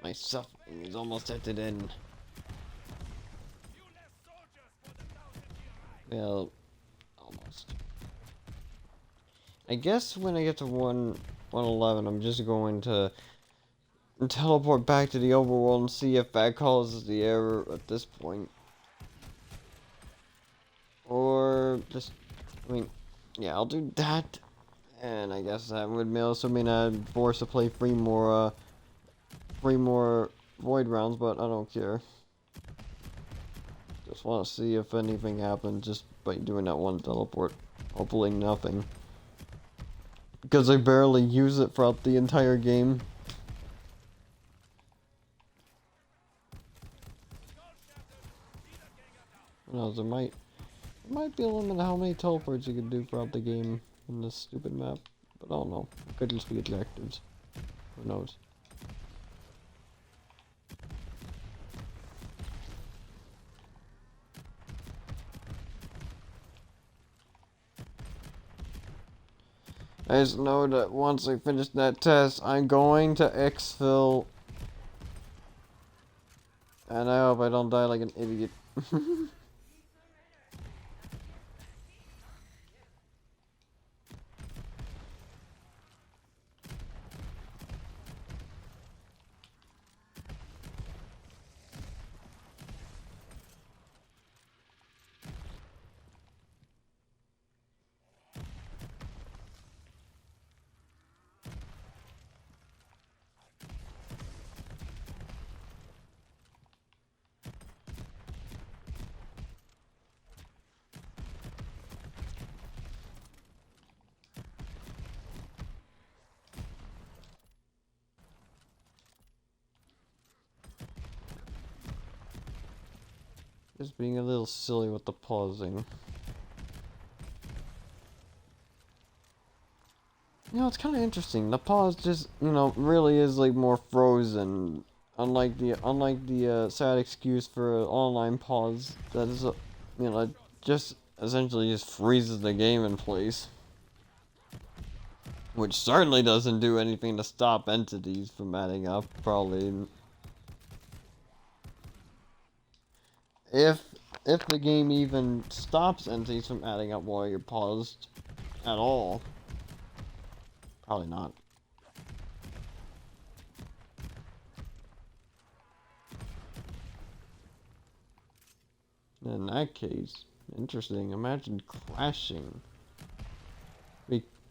S1: My suffering is almost at an end. Well, almost. I guess when I get to 111, I'm just going to teleport back to the overworld and see if that causes the error at this point. Or just, I mean, yeah, I'll do that. And I guess that would also mean I'd force to play three more void rounds, but I don't care. Just want to see if anything happens just by doing that one teleport. Hopefully nothing. Because I barely use it throughout the entire game. Who knows, there might be a limit to how many teleports you can do throughout the game in this stupid map. But I don't know. It could just be objectives. Who knows? I just know that once I finish that test, I'm going to exfil. And I hope I don't die like an idiot. Just being a little silly with the pausing. You know, it's kind of interesting. The pause just, you know, really is like more frozen. Unlike the sad excuse for an online pause that is, you know, just essentially just freezes the game in place. Which certainly doesn't do anything to stop entities from adding up, probably. If the game even stops entities from adding up while you're paused at all. Probably not. In that case, interesting. Imagine crashing.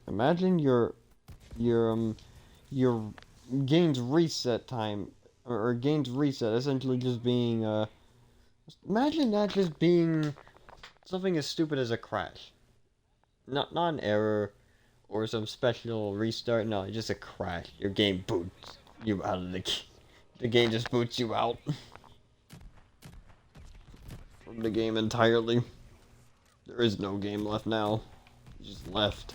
S1: Imagine your game's reset time or game's reset essentially just being imagine that just being something as stupid as a crash. Not an error or some special restart. No, just a crash. Your game boots you out of the game. The game just boots you out from the game entirely. There is no game left now. You just left.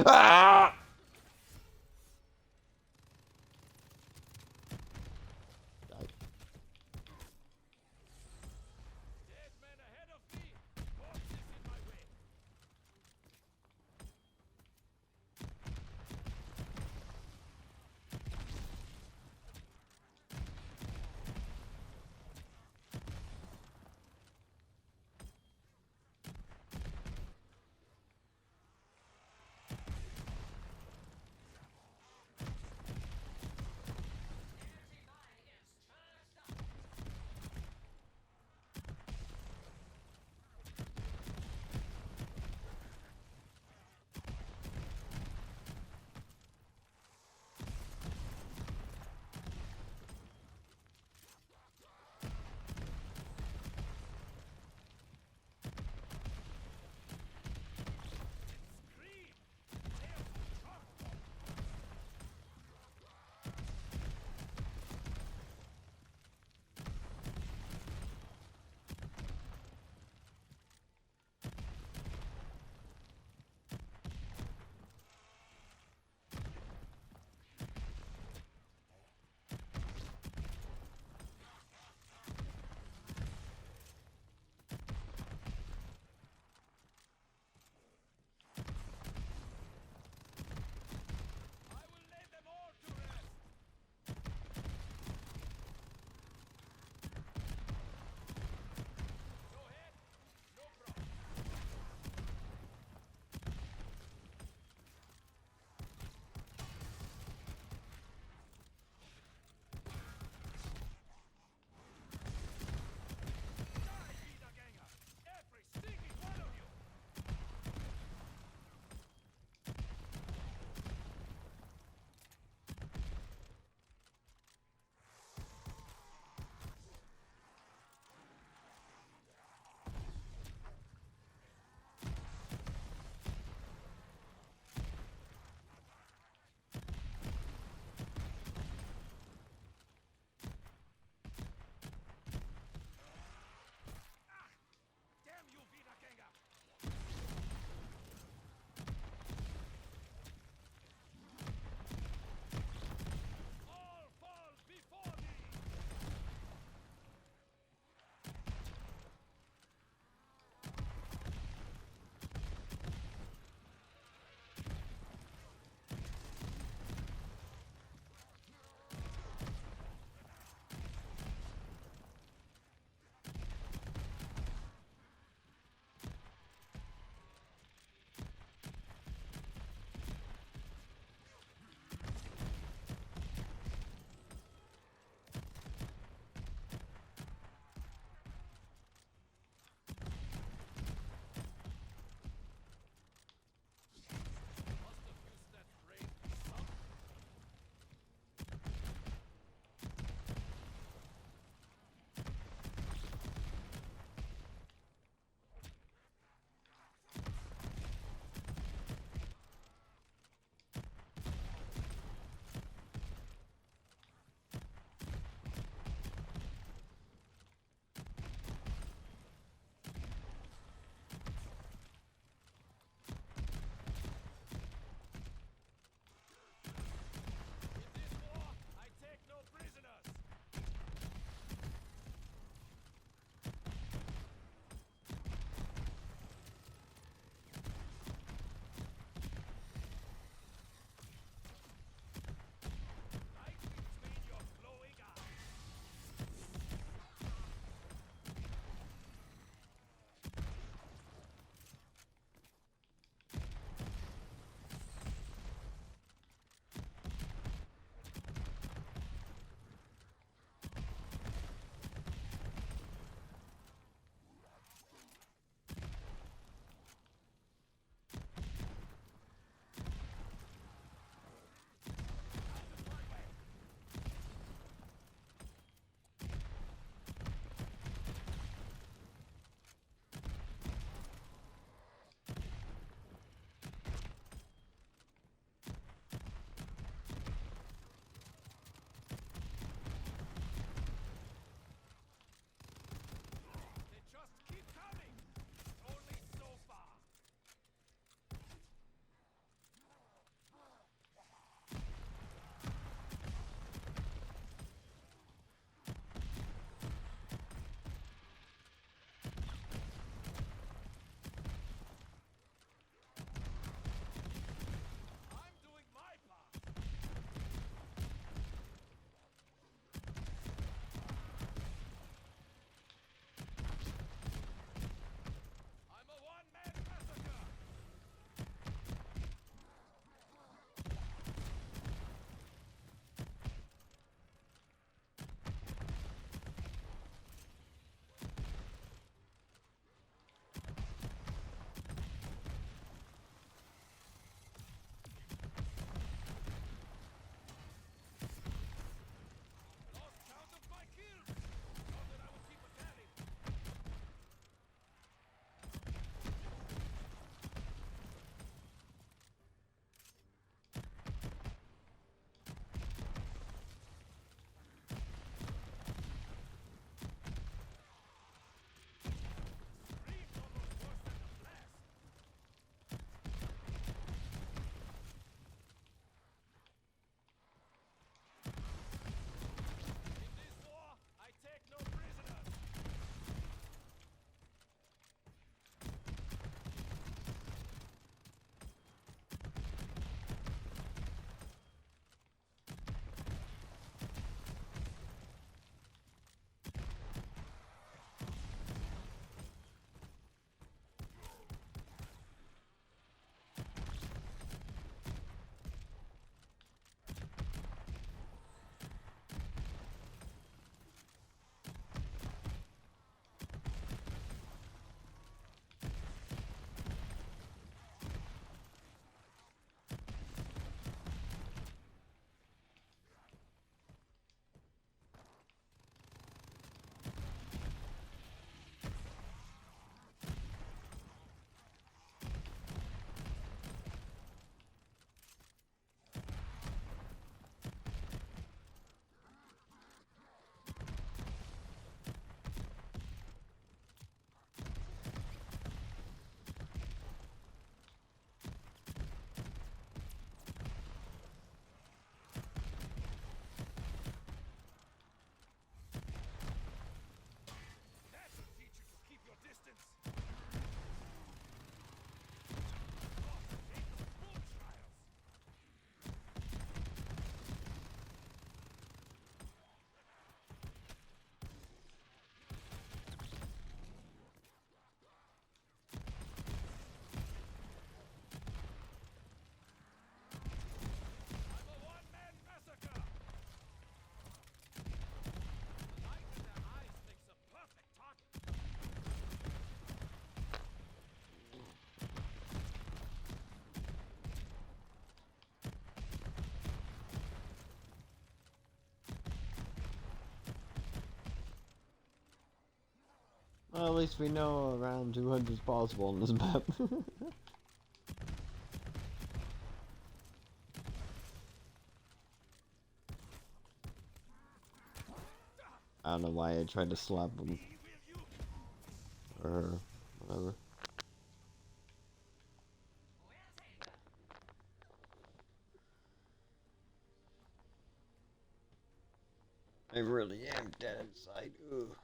S1: Ah! Well, at least we know around 200 is possible on this map. I don't know why I tried to slap him. Or whatever. I really am dead inside. Ugh.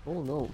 S1: Oh no.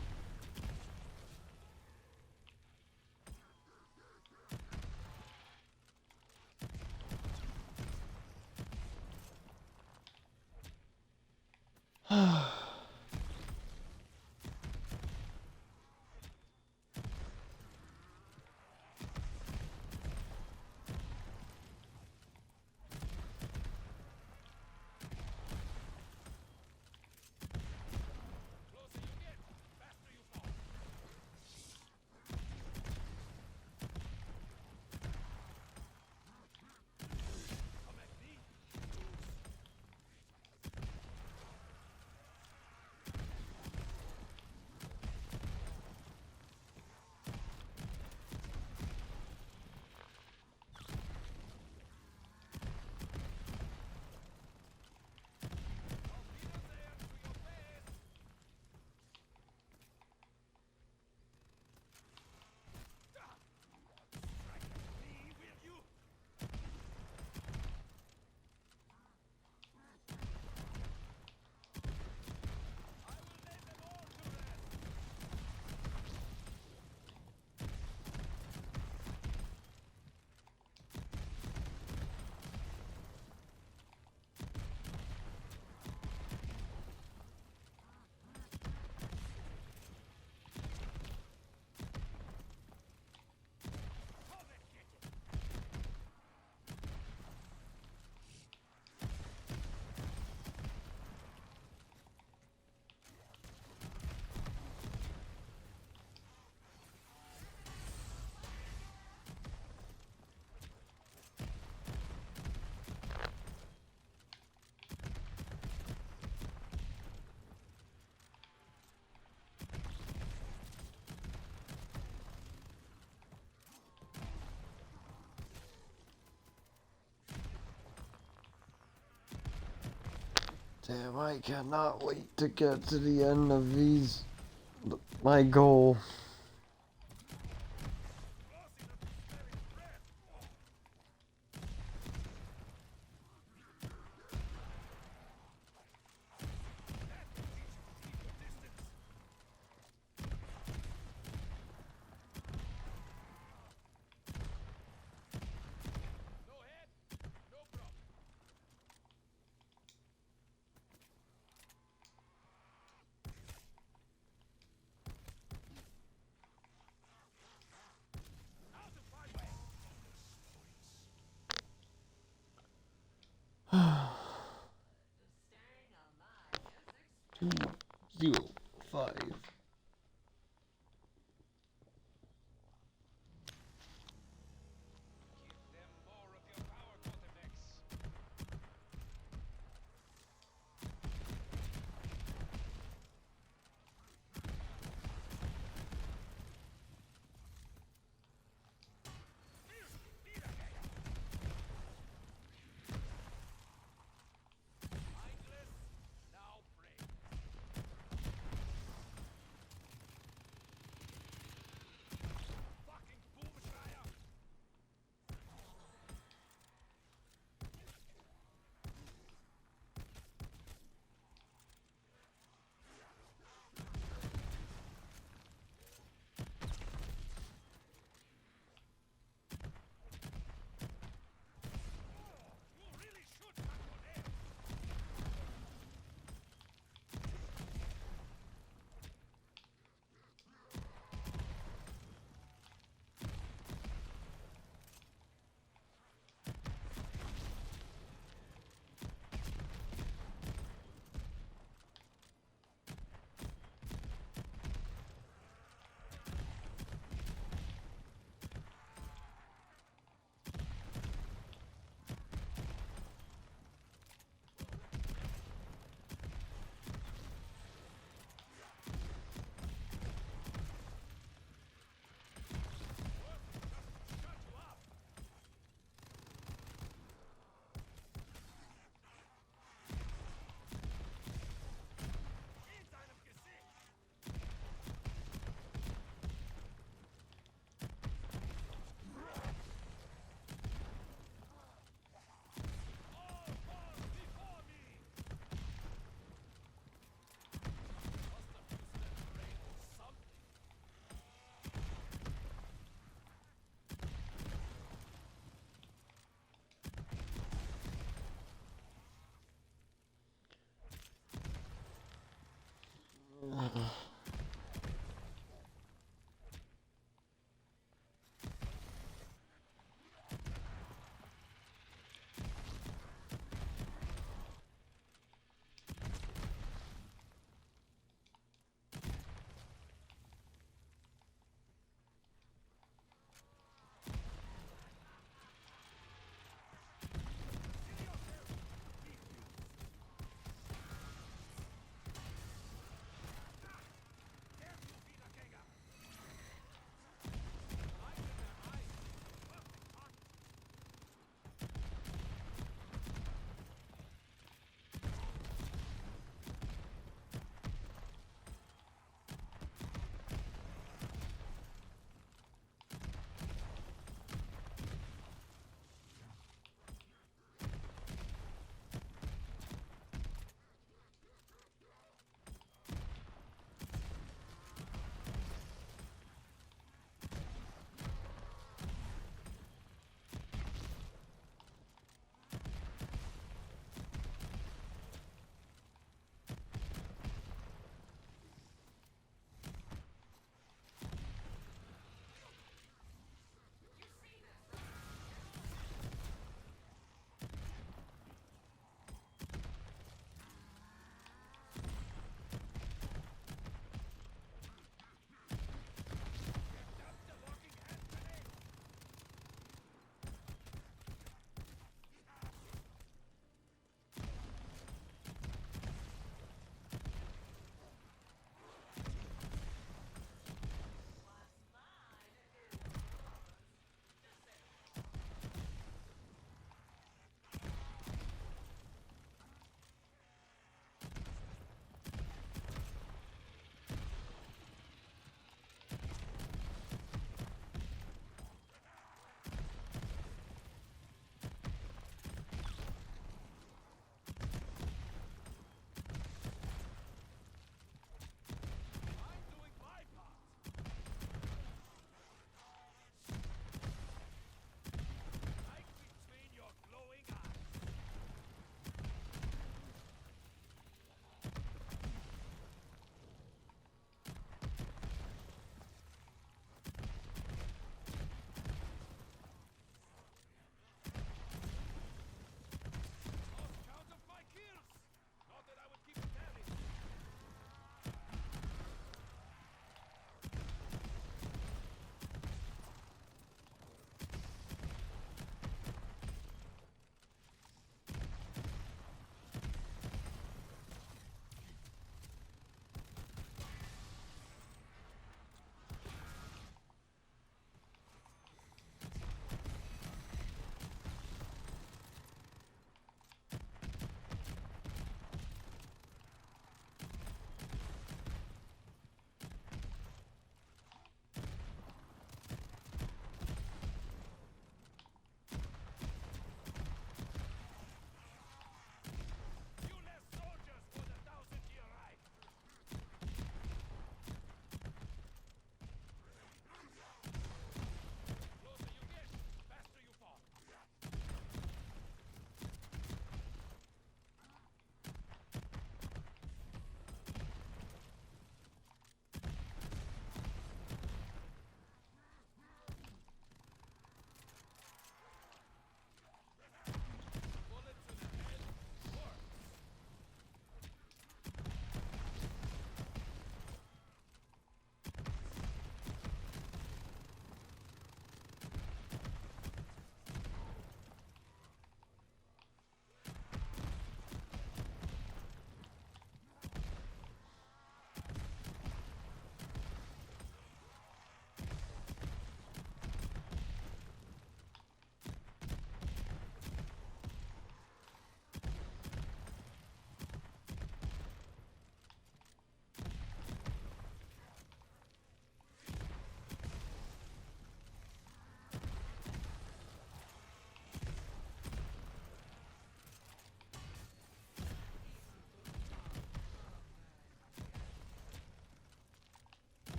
S1: Damn, I cannot wait to get to the end of these. My goal. Two, 0, 5.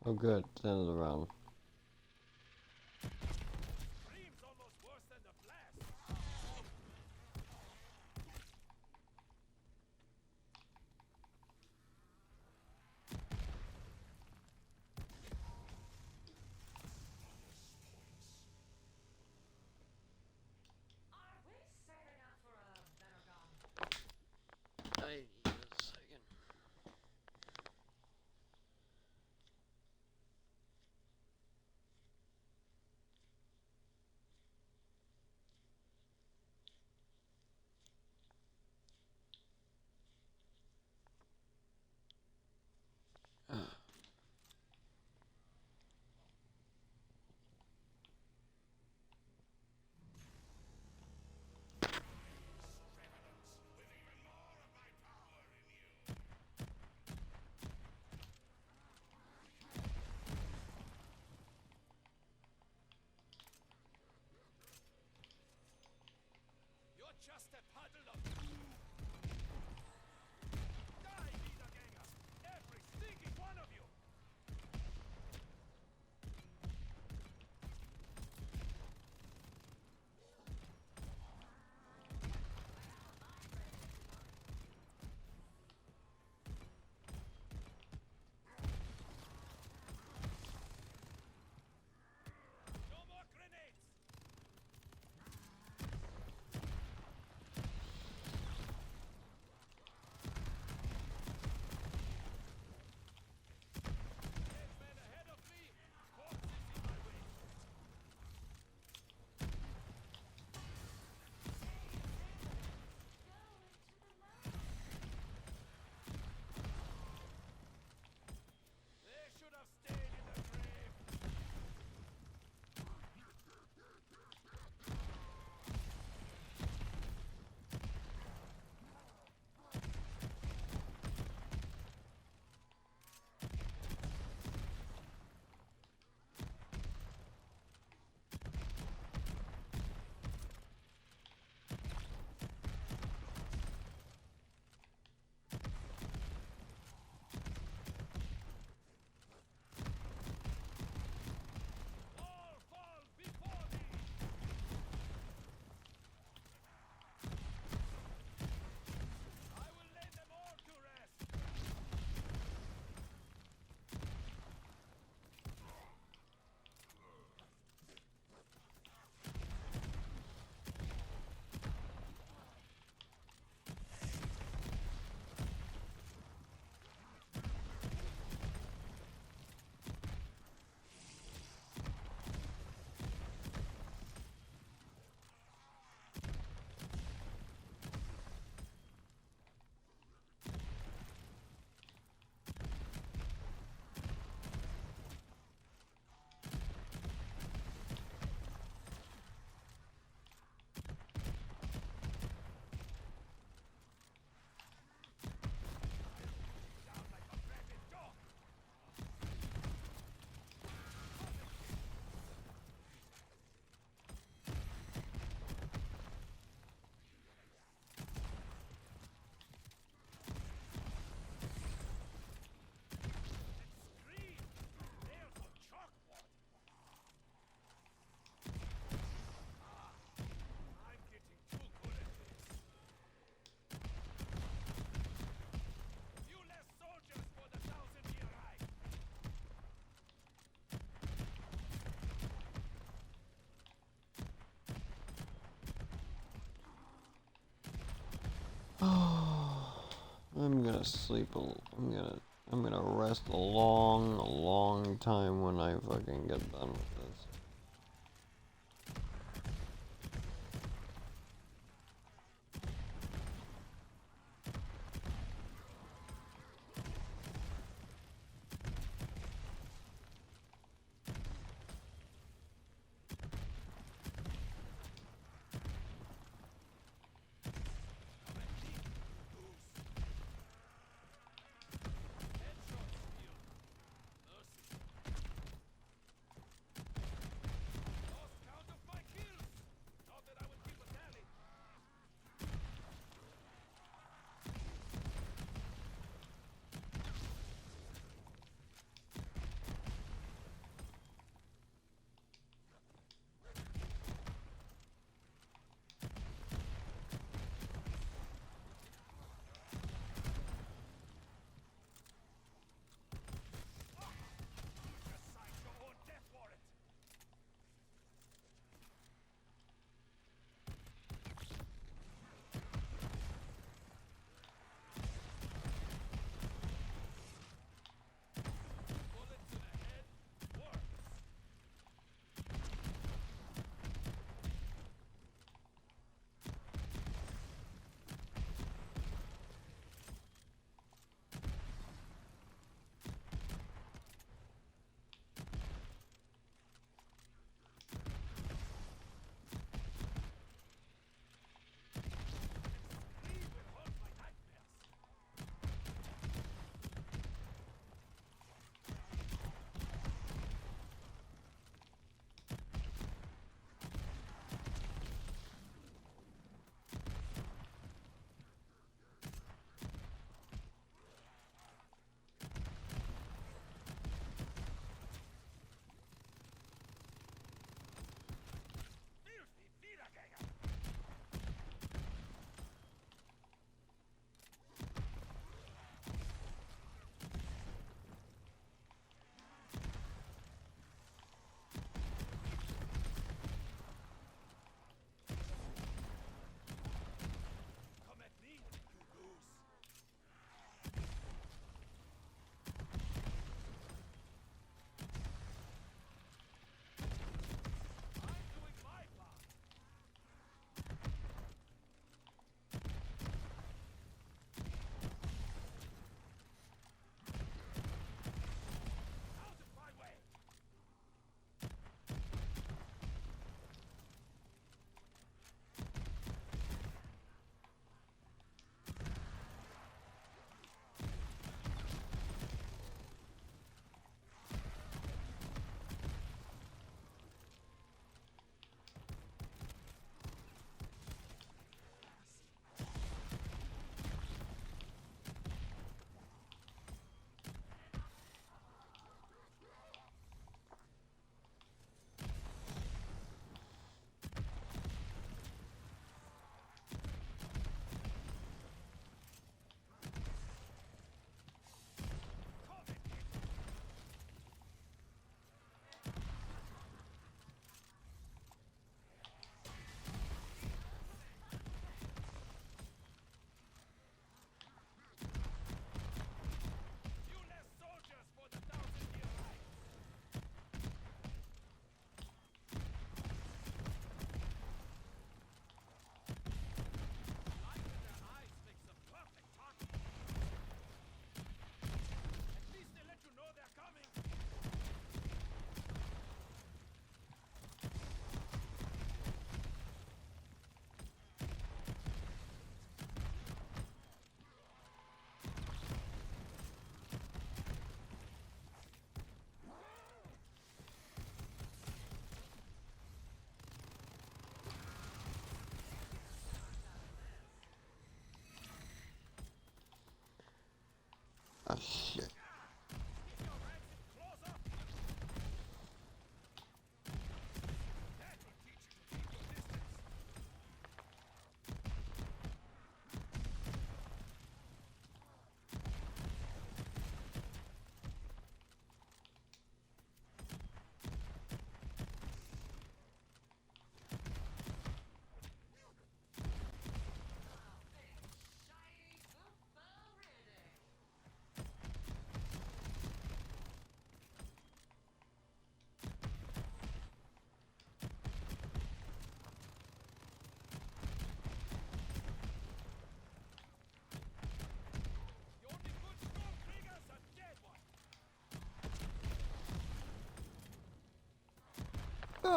S1: Oh good, it's the end of the round.
S2: Scream's almost worse than the blast.
S3: Are we saving up for a better gun?
S1: I need a second.
S2: You're just a puddle of goo. Die, Wiedergänger! Every stinking one of you! No more grenades! There's men ahead of me! Corpses in my way! They should have stayed in the grave! All fall before me! I will lay them all to rest! Down like a rabid dog! Scream! Nails on chalkboard! I'm getting too good at this. Few less soldiers for the 1,000-year Reich!
S1: I'm gonna sleep I'm gonna rest a long time when I fucking get done with this.
S2: Headshot steal. Mercy.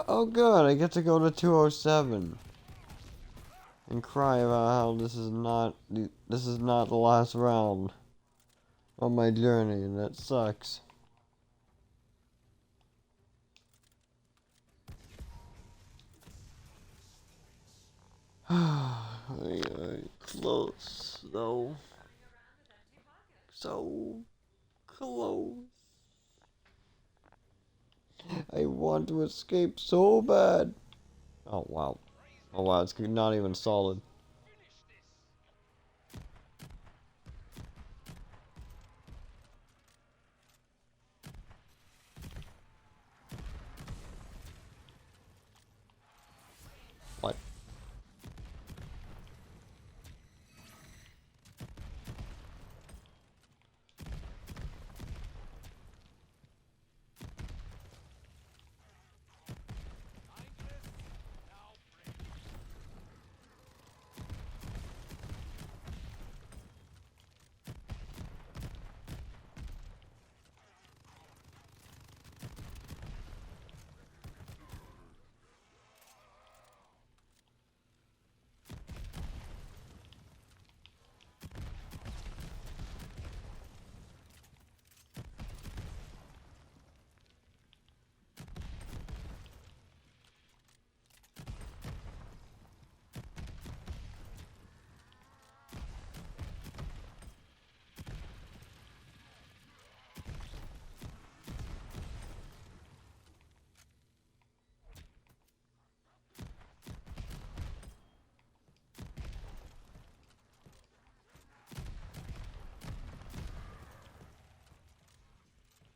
S1: Oh good, I get to go to 207 and cry about how this is not the last round on my journey, and that sucks. Close though. So close. I want to escape so bad. Oh wow. Oh wow, it's not even solid. What?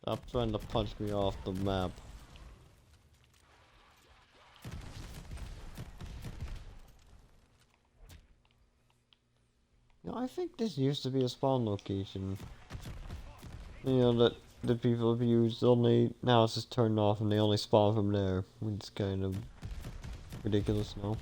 S1: Stop trying to punch me off the map. No, I think this used to be a spawn location. You know, that people have used only, now it's just turned off and they only spawn from there. It's kind of ridiculous now.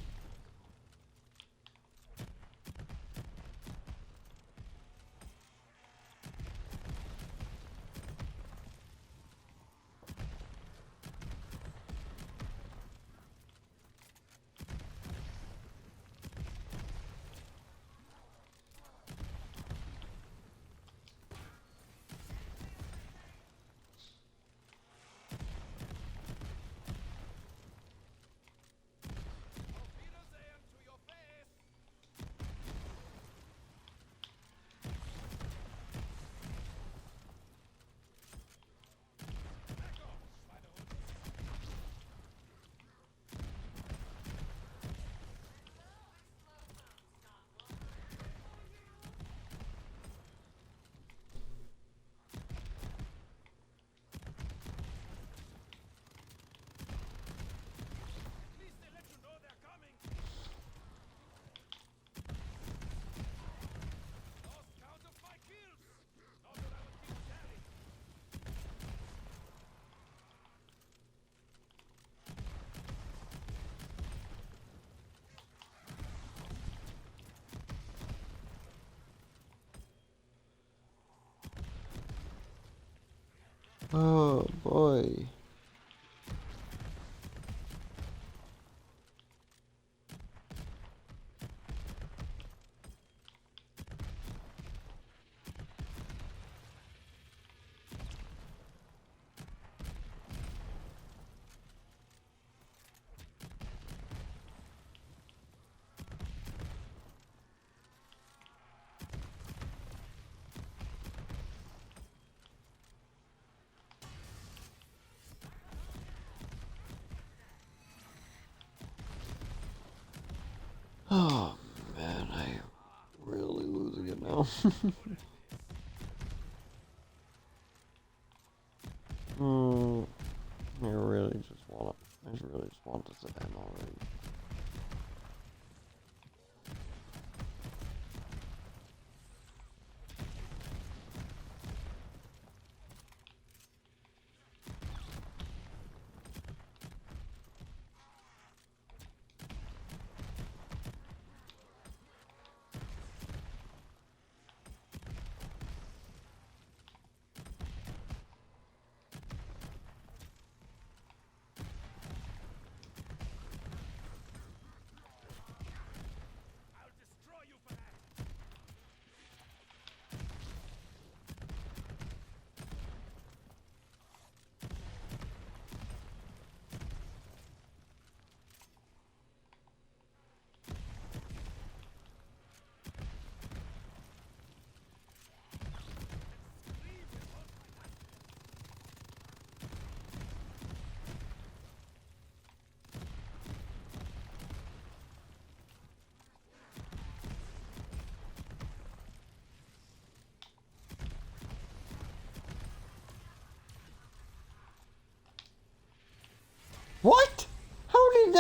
S1: Oh boy. Oh man, I'm really losing it now. Hmm. I really just want this to end already.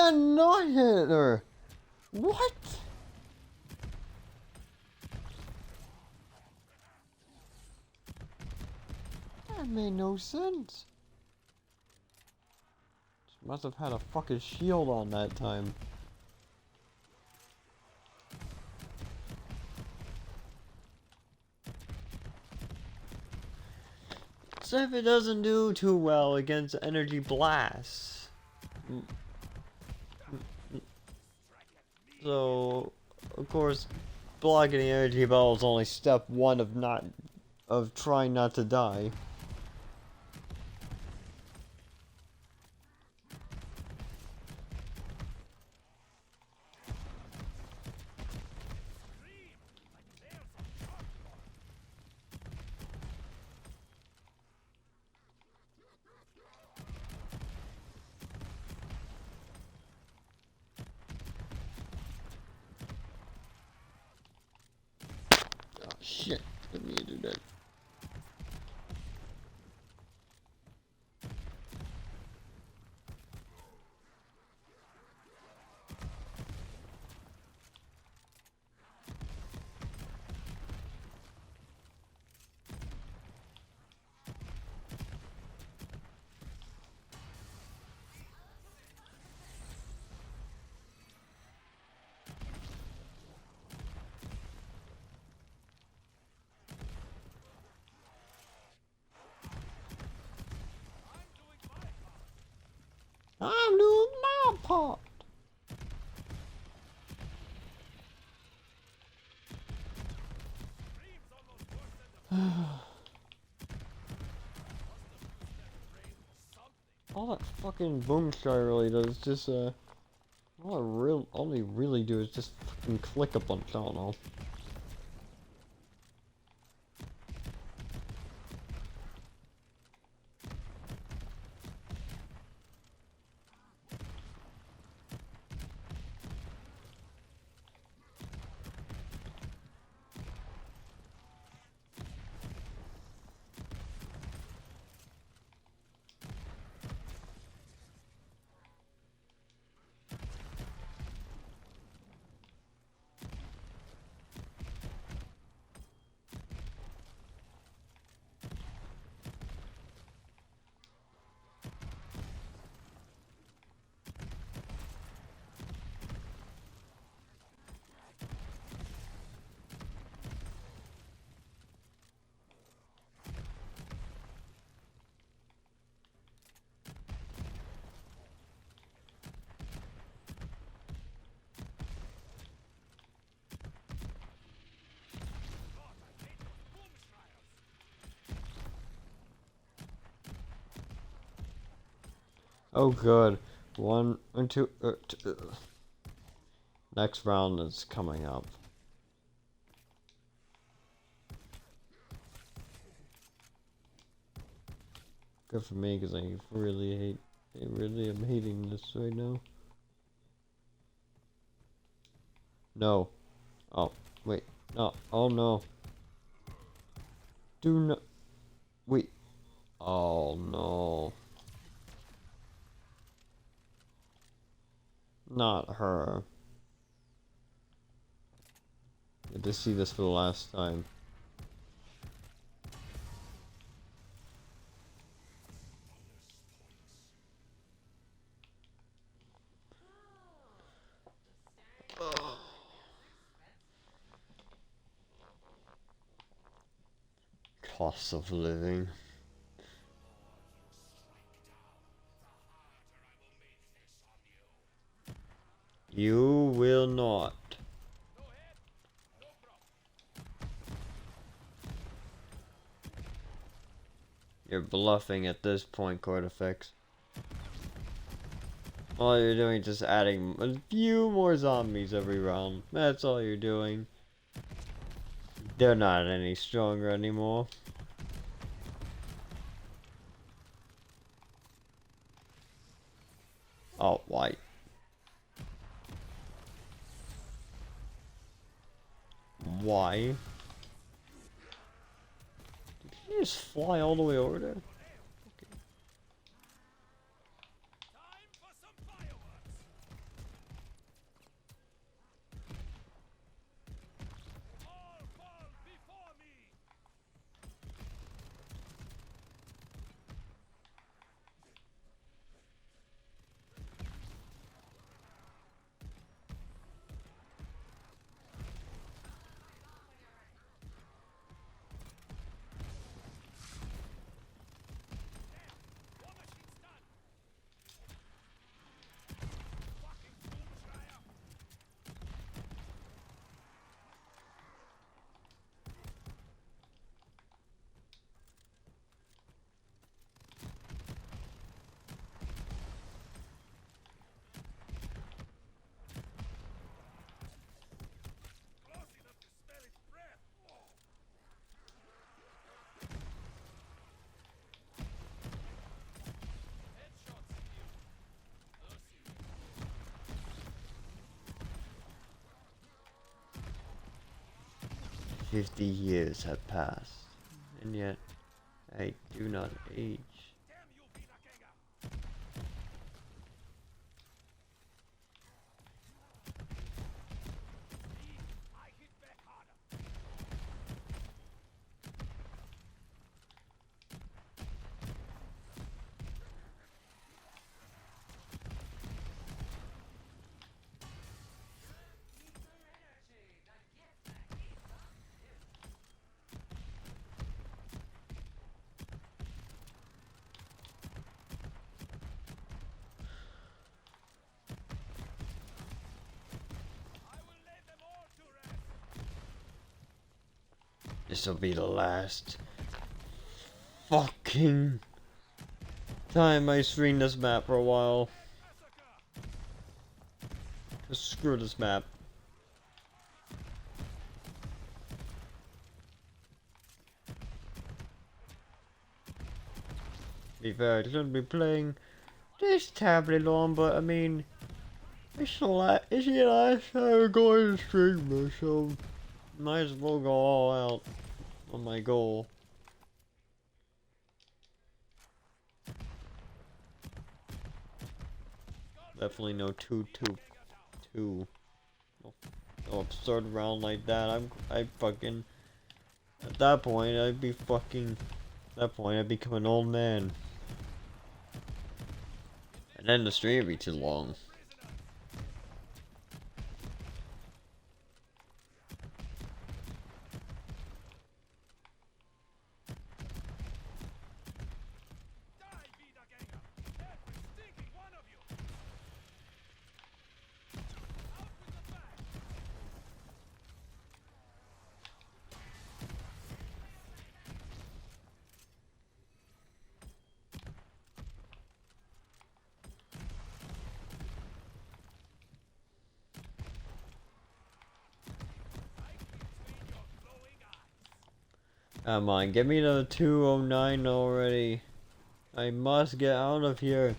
S1: that not hit her? What? That made no sense. She must have had a fucking shield on that time. So if it doesn't do too well against energy blasts. So, of course, blocking the energy ball is only step one of trying not to die. Oh shit, let me do that. I'm doing my part. All that fucking boom shot really does is just all they really do is just fucking click a bunch. I don't know. Oh good. One and two. Next round is coming up. Good for me, because I really am hating this right now. No. Oh, wait. No. Oh no. Do not. Wait. Oh no. Not her. Good to see this for the last time. Cost of living. You will not. You're bluffing at this point, Cortifex. All you're doing is just adding a few more zombies every round. That's all you're doing. They're not any stronger anymore. Oh, white. Why? Did he just fly all the way over there? Okay.
S2: Time for some fireworks.
S1: 50 years have passed, and yet I do not age.
S2: Damn you, Wiedergänger! See, I hit back harder.
S3: Need some energy. That gets back is something.
S2: I will lay them all to rest.
S1: This will be the last fucking time I stream this map for a while.
S2: Massacre!
S1: Just screw this map. To be fair, I shouldn't be playing this terribly long, but I mean, it's the last time I'm going to stream this, so might as well go all out on my goal. Definitely no no absurd round like that. I fucking, at that point I'd become an old man. And then the stream would be too long.
S2: Die, Wiedergänger! Every stinking one of you! Out with the bag! Right between your glowing eyes.
S1: Come on, give me the 209 already. I must get out of here.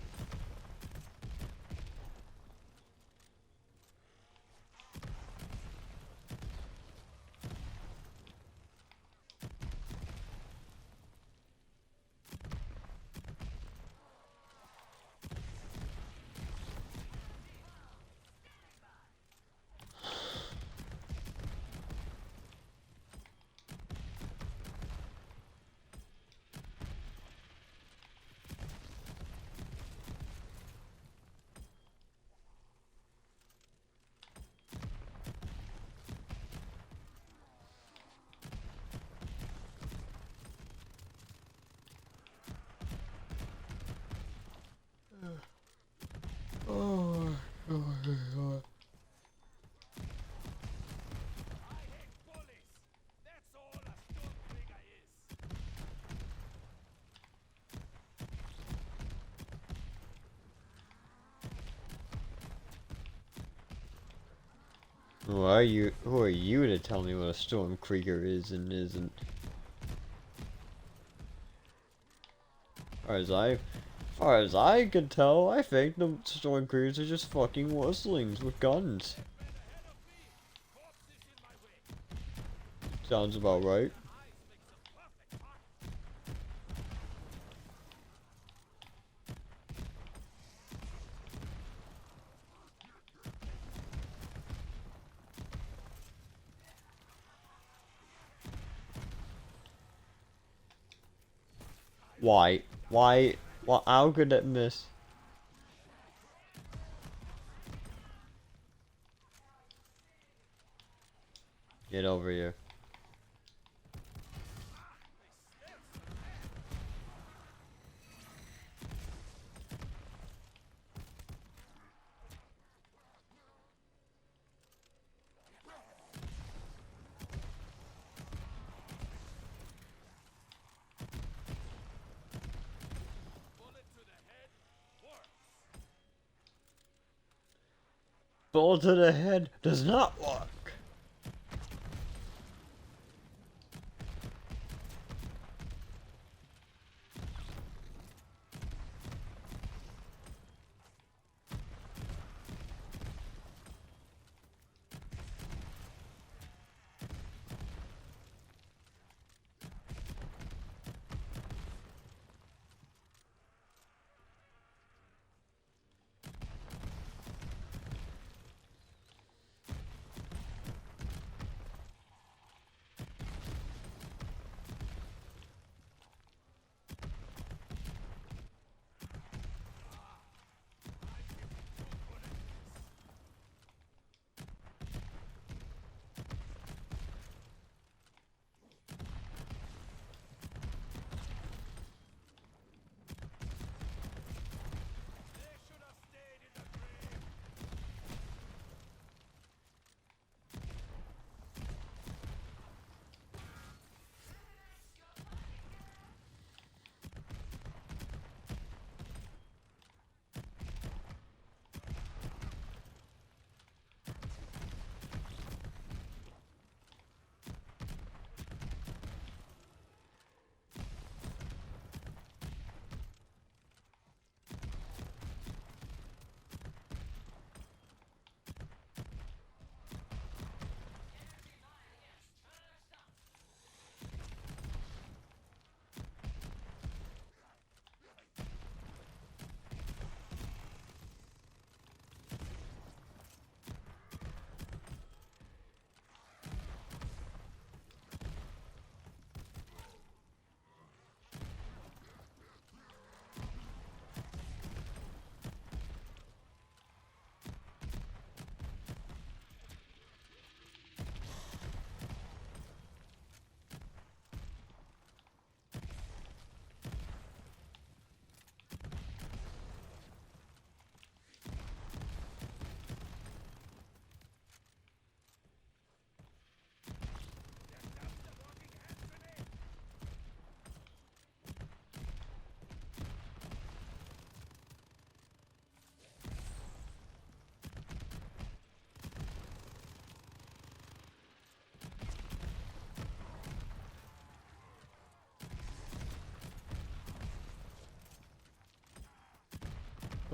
S1: Oh,
S2: I hate bullies. That's all a Stormbringer is.
S1: Who are you to tell me what a Stormkrieger is and isn't? Far as I could tell, I think the Stormkriegers are just fucking wuslings with guns.
S2: Ran ahead of me. Corpses in my way.
S1: Sounds about right.
S2: Eyes makes a perfect partner.
S1: Why? How could it miss? Get over here.
S2: Bullet to the head. Works.
S1: Bullet to the head does not work.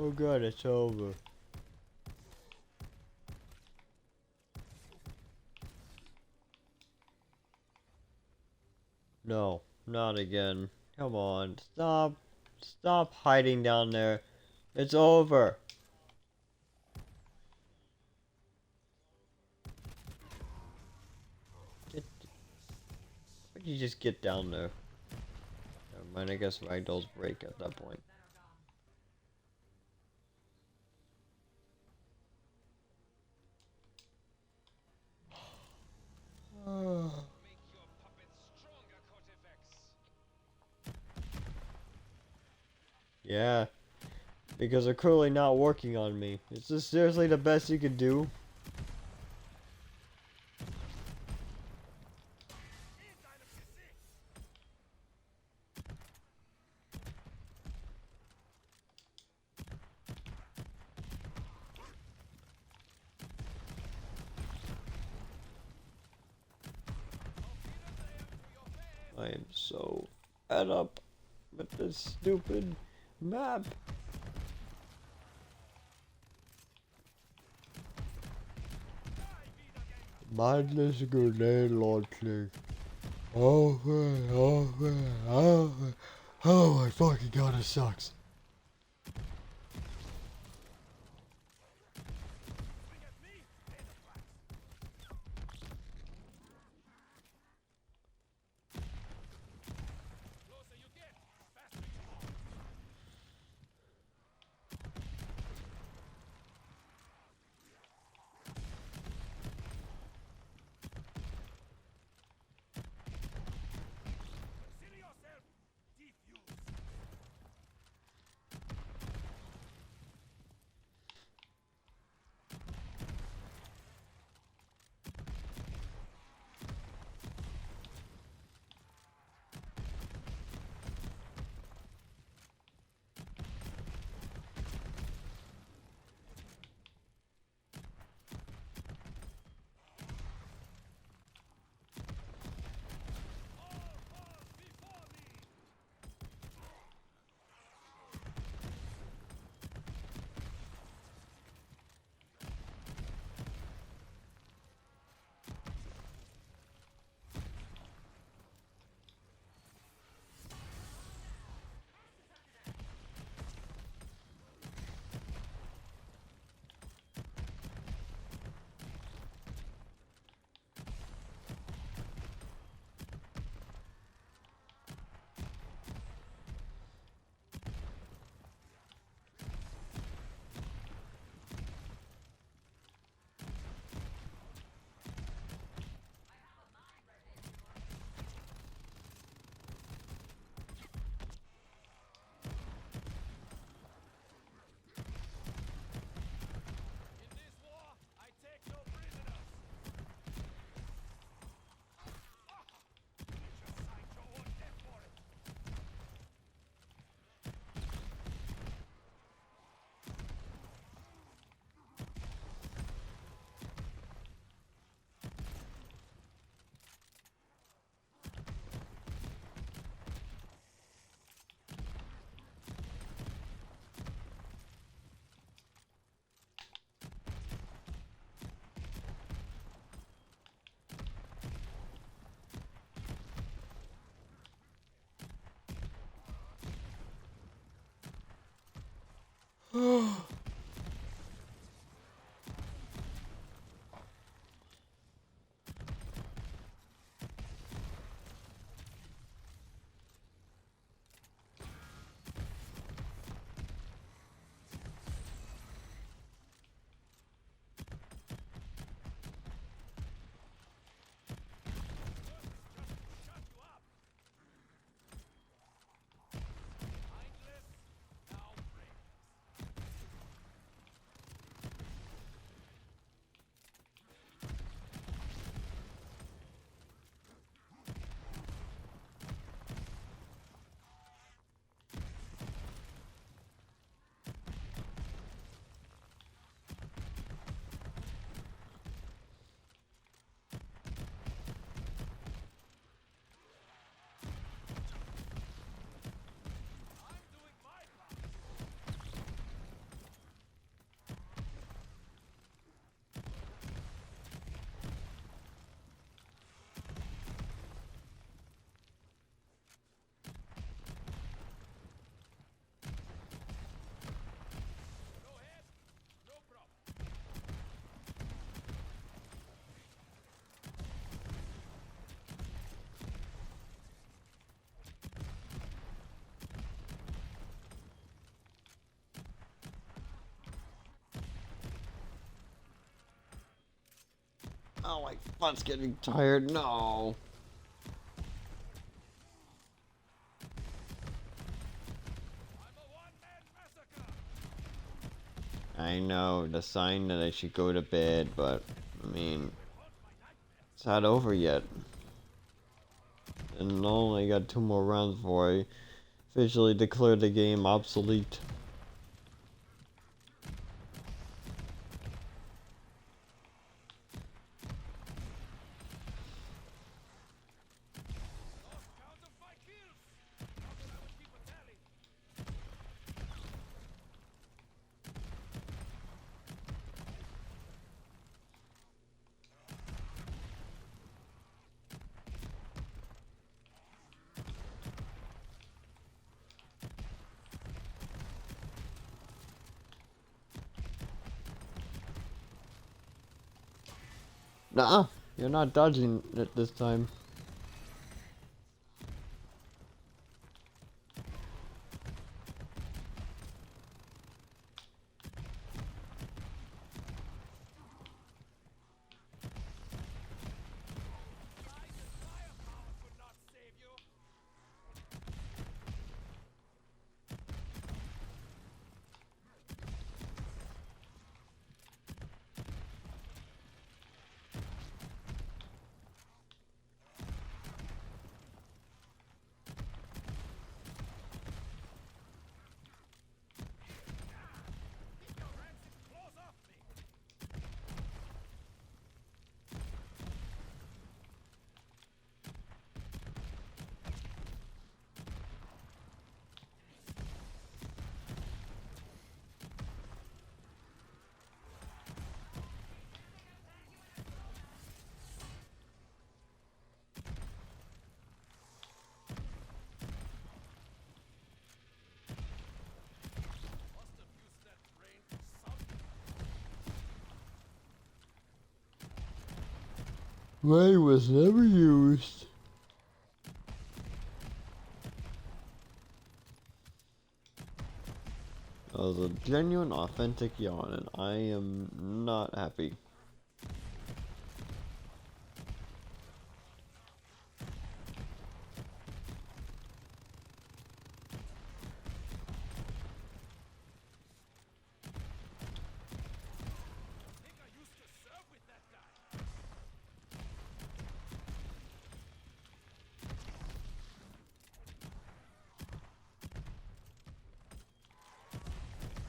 S1: Oh god, it's over. No, not again. Come on, stop. Stop hiding down there. It's over. Get, why'd you just get down there? Never mind, I guess ragdolls break at that point.
S2: Make your puppets stronger, Cortifex.
S1: Yeah, because they're clearly not working on me. Is this seriously the best you could do?
S2: In deinem Gesicht!
S1: I am so fed up with this stupid map. Mindless grenade launching. Oh my fucking god, it sucks.
S2: Swing at me, pay the price. Closer you get, faster you fall. Consider yourself defused.
S1: Oh, my butt's getting tired. No.
S2: I'm a one-man massacre.
S1: I know the sign that I should go to bed, but I mean, it's not over yet. And only got 2 more rounds before I officially declare the game obsolete.
S2: Lost count of my kills. How can I would keep a tally?
S1: Nuh-uh, you're not dodging it this time.
S2: Size and firepower could not save you. Keep your rancid claws off me. Must have used that brain for something.
S1: Ray was never used. That was a genuine, authentic yawn, and I am not happy.
S2: Think I used to serve with that guy.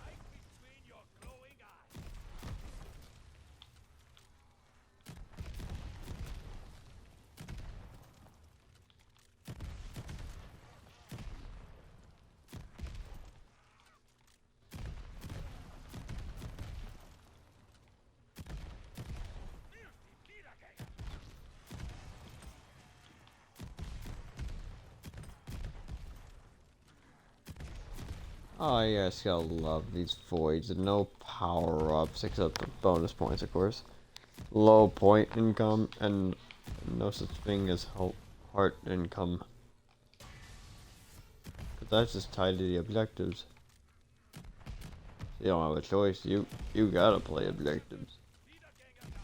S2: Right between your glowing eyes. Filthy Wiedergänger.
S1: Oh yes, gotta love these voids. And no power-ups except the bonus points, of course. Low point income and no such thing as heart income. 'Cause that's just tied to the objectives. You don't have a choice. You gotta play objectives.
S2: Wiedergänger down.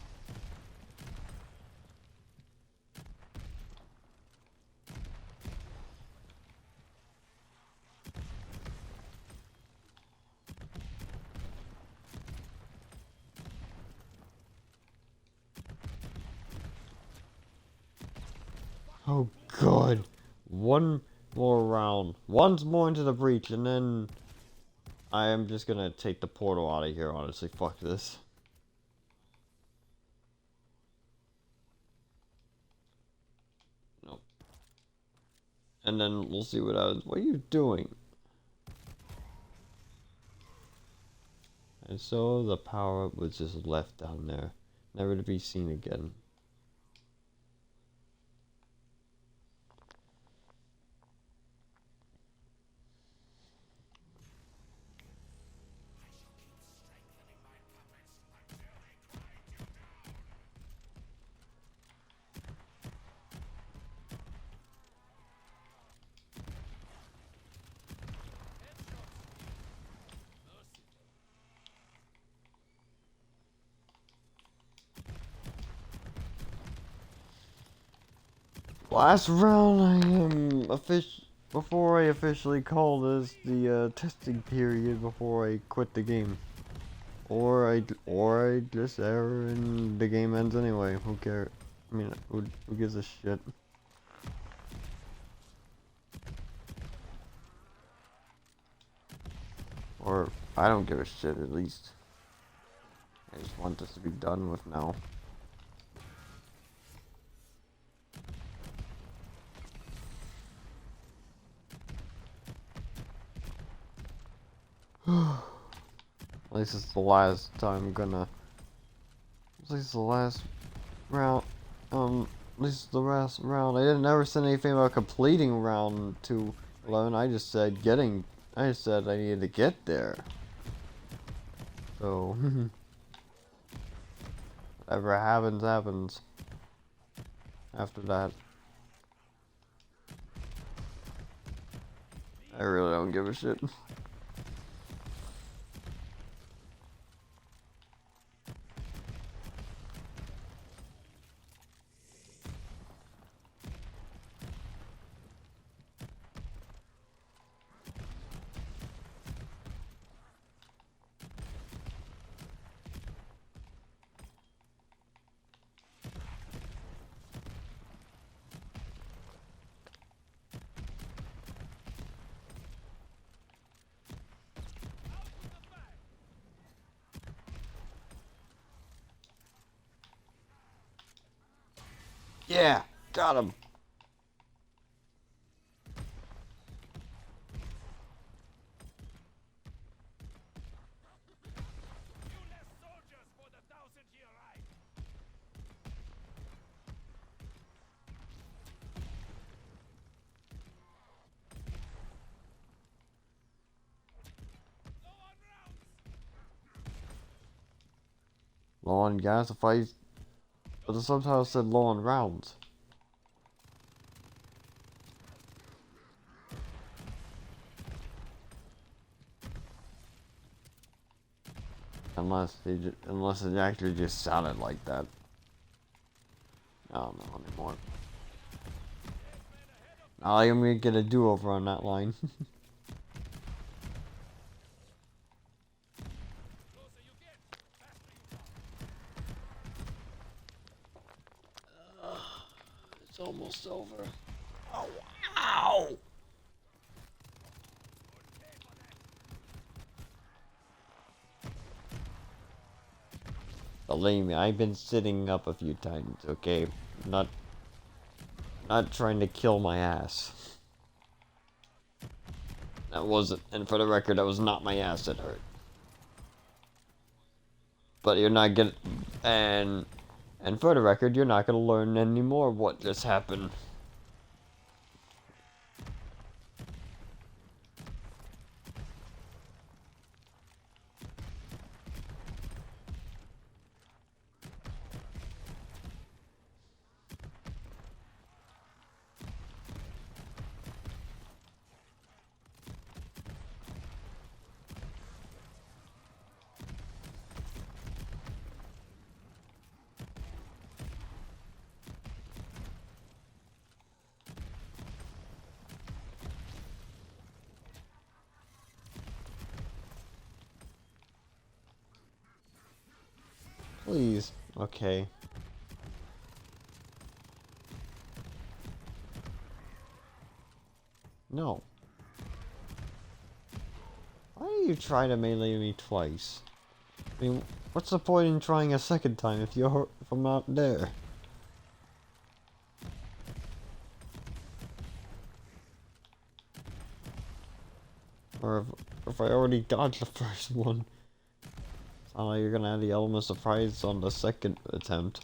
S1: Oh god. One more round. Once more into the breach and then I am just gonna take the portal out of here, honestly. Fuck this. Nope. And then we'll see what what are you doing? And so the power up was just left down there, never to be seen again. Last round, I am before I officially call this the testing period before I quit the game, or I just error and the game ends anyway. Who cares? I mean, who gives a shit? Or I don't give a shit at least. I just want this to be done with now. At least it's the last time I'm gonna. At least the last round. At least the last round. I didn't ever say anything about completing round 2 alone. I just said getting. I just said I needed to get there. So whatever happens, happens. After that, I really don't give a shit. Yeah, got him.
S2: You less soldiers for the 1,000-year Reich. Low on rounds.
S1: Low on gas if I. But the subtitle said low on rounds. Unless it actually just sounded like that. I don't know anymore. Now I'm gonna get a do-over on that line.
S2: Closer you get, faster you fall.
S1: It's almost over. Oh, wow! Believe me, I've been sitting up a few times, okay? Not trying to kill my ass. That wasn't, and for the record, that was not my ass that hurt. But you're not gonna, and for the record, you're not gonna learn any more of what just happened. Please. Okay. No. Why do you try to melee me twice? I mean, what's the point in trying a second time if I'm not there? Or if I already dodged the first one. It's not like you're gonna have the element of surprise on the second attempt.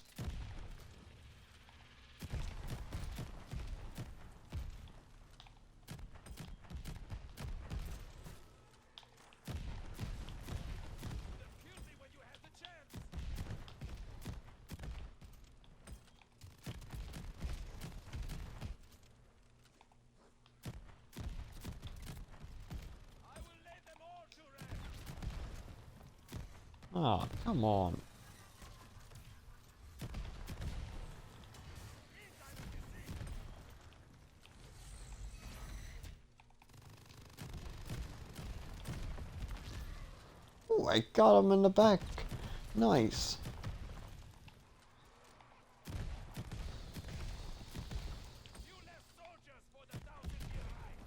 S2: Killed me when you had the chance. I will lay them all to rest.
S1: Ah, come on. Ooh, I got him in the back. Nice.
S2: You less soldiers for the 1,000-year Reich.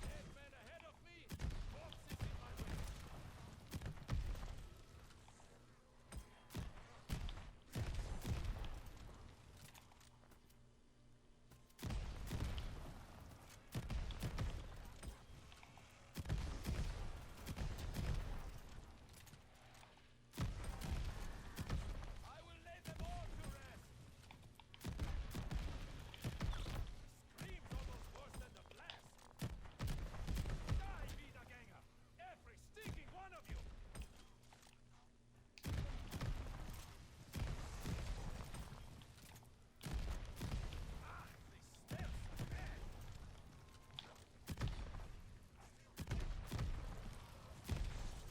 S2: Dead men ahead of me. Corpses in my way. I will lay them all to rest. Screams almost worse than the blast. Die, Wiedergänger! Every stinking one of you! Ah, they smell so bad.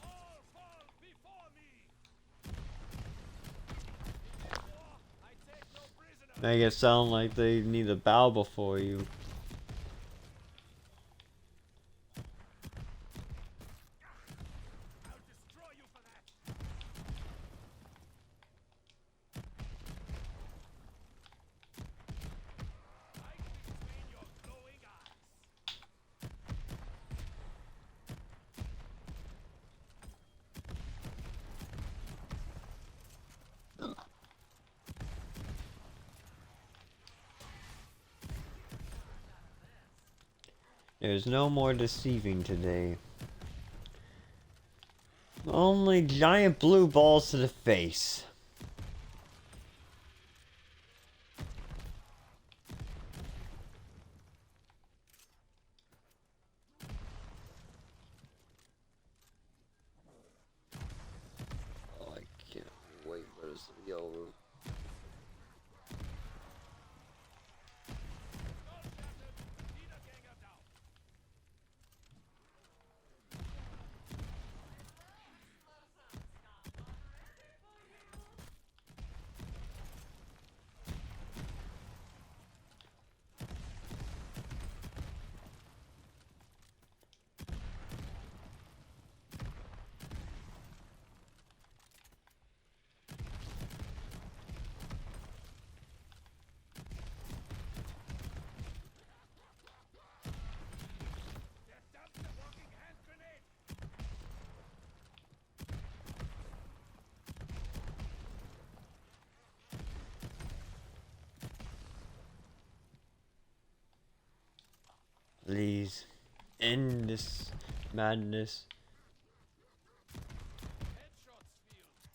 S2: All fall before me! In war, I take no prisoners.
S1: Make it sound like they need to bow before you.
S2: I'll destroy you for that. Right between your glowing eyes.
S1: There's no more deceiving today. Only giant blue balls to the face. Oh, I can't wait for this to be over.
S2: Skull shattered. Wiedergänger down. There dumped a walking hand grenade.
S1: Please end this madness.
S2: Headshots field.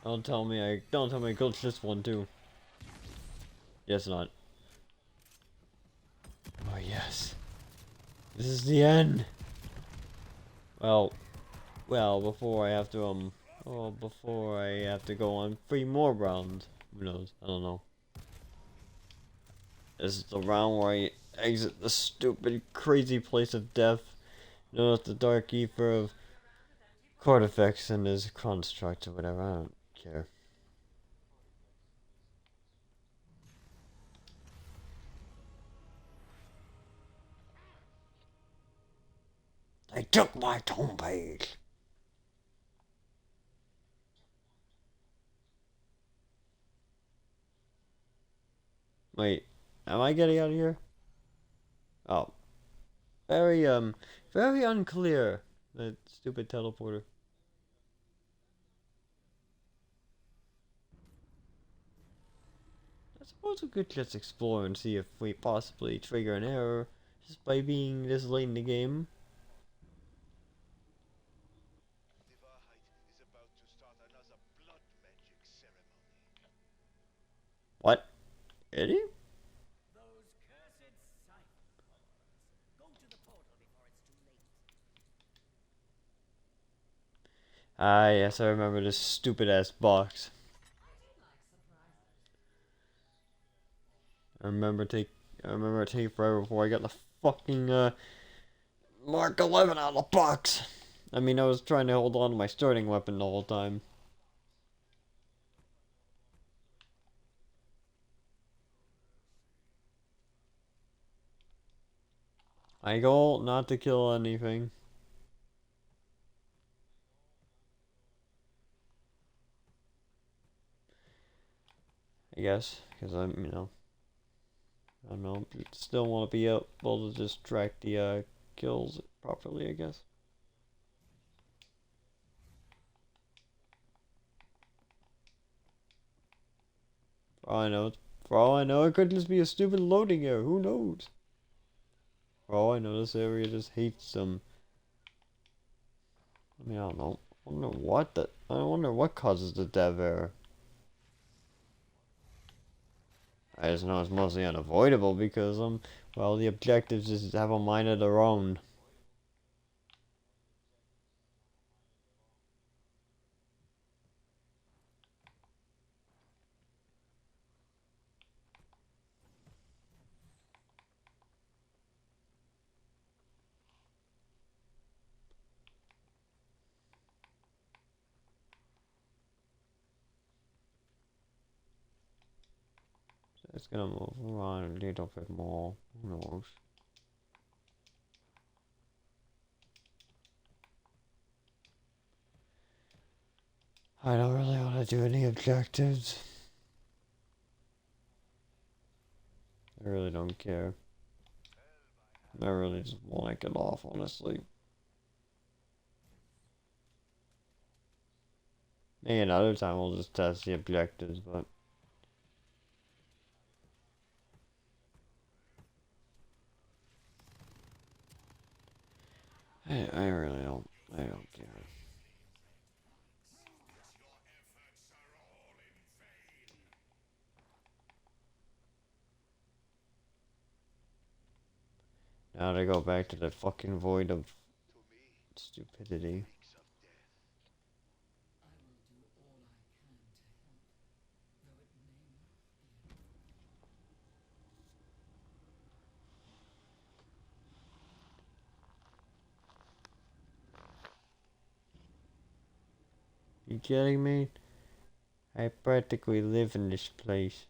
S1: Don't tell me I glitched this one too. Yes, not. Oh yes. This is the end. Well, before I have to before I have to go on 3 more rounds. Who knows? I don't know. This is the round where I exit the stupid, crazy place of death, known as the dark ether of Cortifex and his construct or whatever. I don't care. They took my tomb page. Wait, am I getting out of here? Oh, very very unclear. That stupid teleporter. I suppose we could just explore and see if we possibly trigger an error just by being this late in the game.
S4: The Wahrheit is about to start another blood magic ceremony.
S1: What? Eddie?
S3: Those cursed ciphers. Go to the portal before it's too late.
S1: Ah, yes, I remember this stupid ass box. I remember it taking forever before I got the fucking Mark 11 out of the box. I mean, I was trying to hold on to my starting weapon the whole time. My goal, not to kill anything. I guess, because I'm, I don't know, still want to be able to just track the kills properly, I guess. For all I know, it could just be a stupid loading error. Who knows? For all I know, this area just hates them. I mean, I don't know. I wonder what causes the dev error. I just know it's mostly unavoidable because well, the objectives just have a mind of their own. It's gonna move around a little bit more. Who knows? I don't really want to do any objectives. I really don't care. I really just want to get off, honestly. Maybe another time we'll just test the objectives, but I really don't. I don't care. Now to go back to the fucking void of
S4: To me,
S1: stupidity.
S4: reeks of death.
S3: I will do all I can to help, though it may not be
S1: You kidding me? I practically live in this place.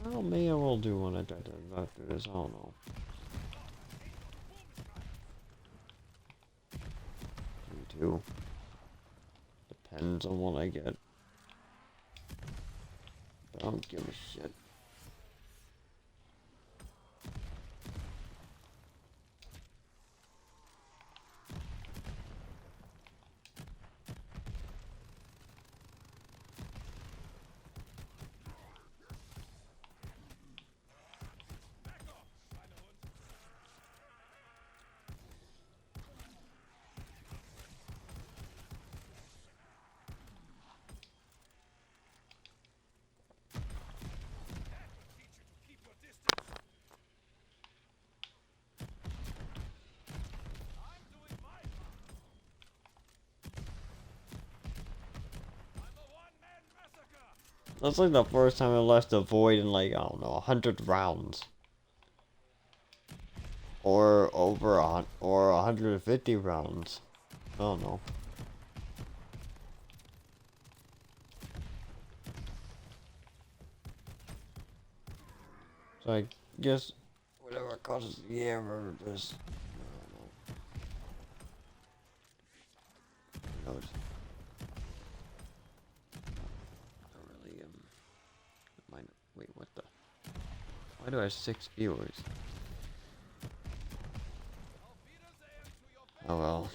S1: Well, maybe I will do one after this. I don't know. Me too. Depends on what I get. But I don't give a shit. That's like the first time I left the void in like, I don't know, 100 rounds. Or over or 150 rounds. I don't know. So I guess whatever causes the error just, I don't know. Who knows? I really wait, what the? Why do I have 6 viewers? Oh well.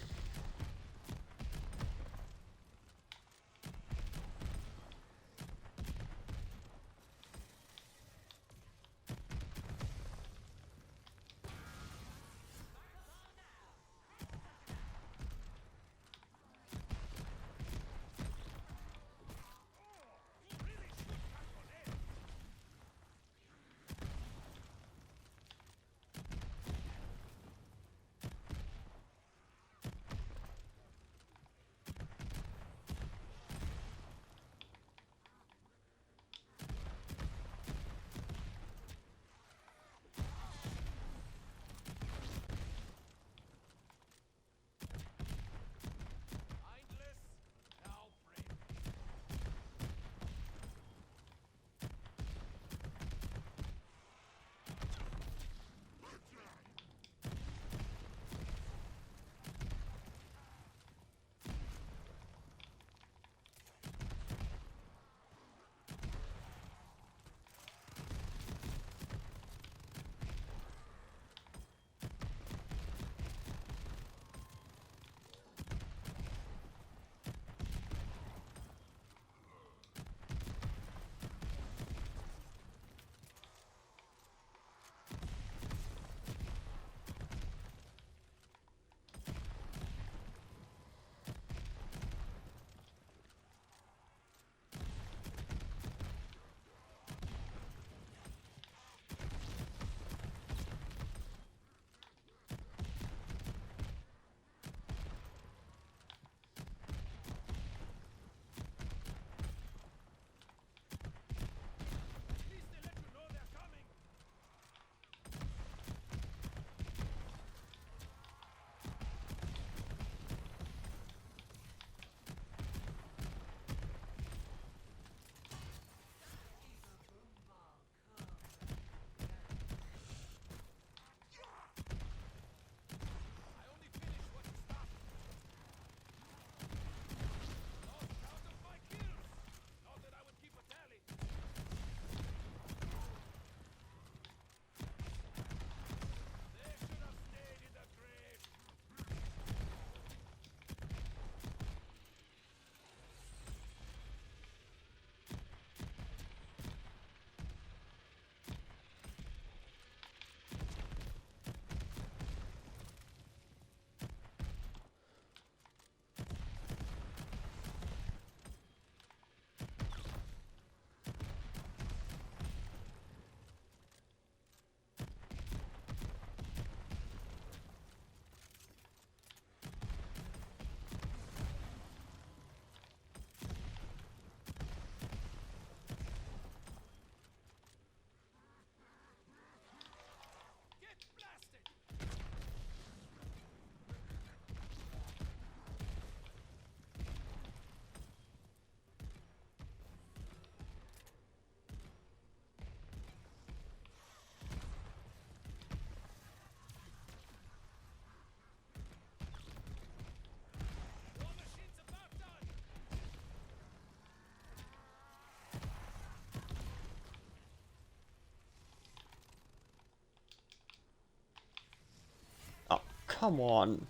S1: come on.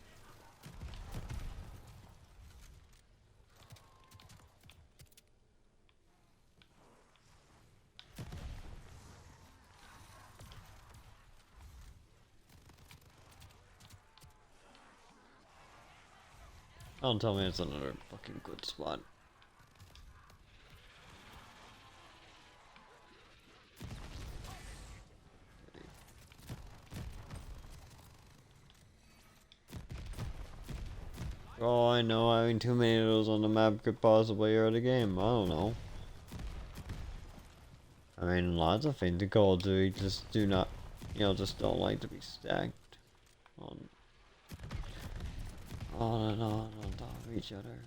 S1: Don't tell me it's another fucking good spot. Oh, I know, having too many of those on the map could possibly hurt the game. I don't know. I mean, lots of things to Call of Duty just do not, just don't like to be stacked on and on top of each other.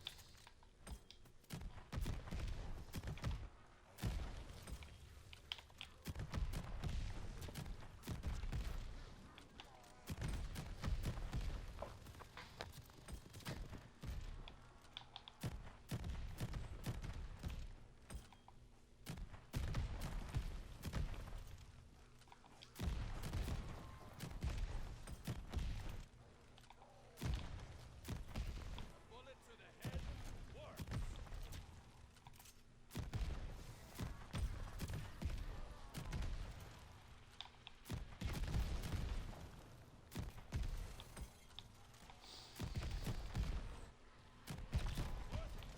S2: Bullet to the head works.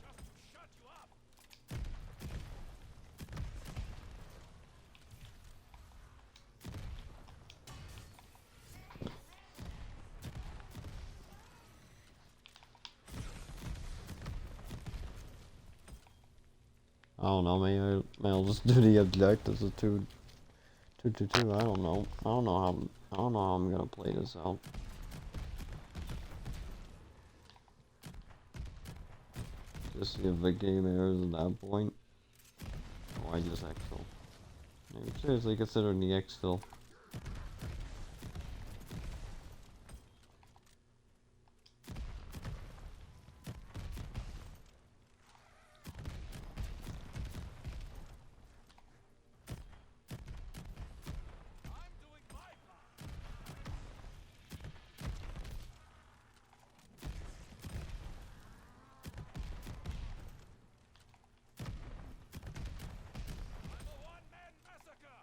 S2: Just to shut you up.
S1: I don't know, maybe I'll just do the objectives of 2-2-2. I don't know. I don't know how I'm gonna play this out. Just see if the game errors at that point. Or I just exfil. Maybe seriously considering the exfil.
S2: I'm doing my part. I'm a one-man massacre.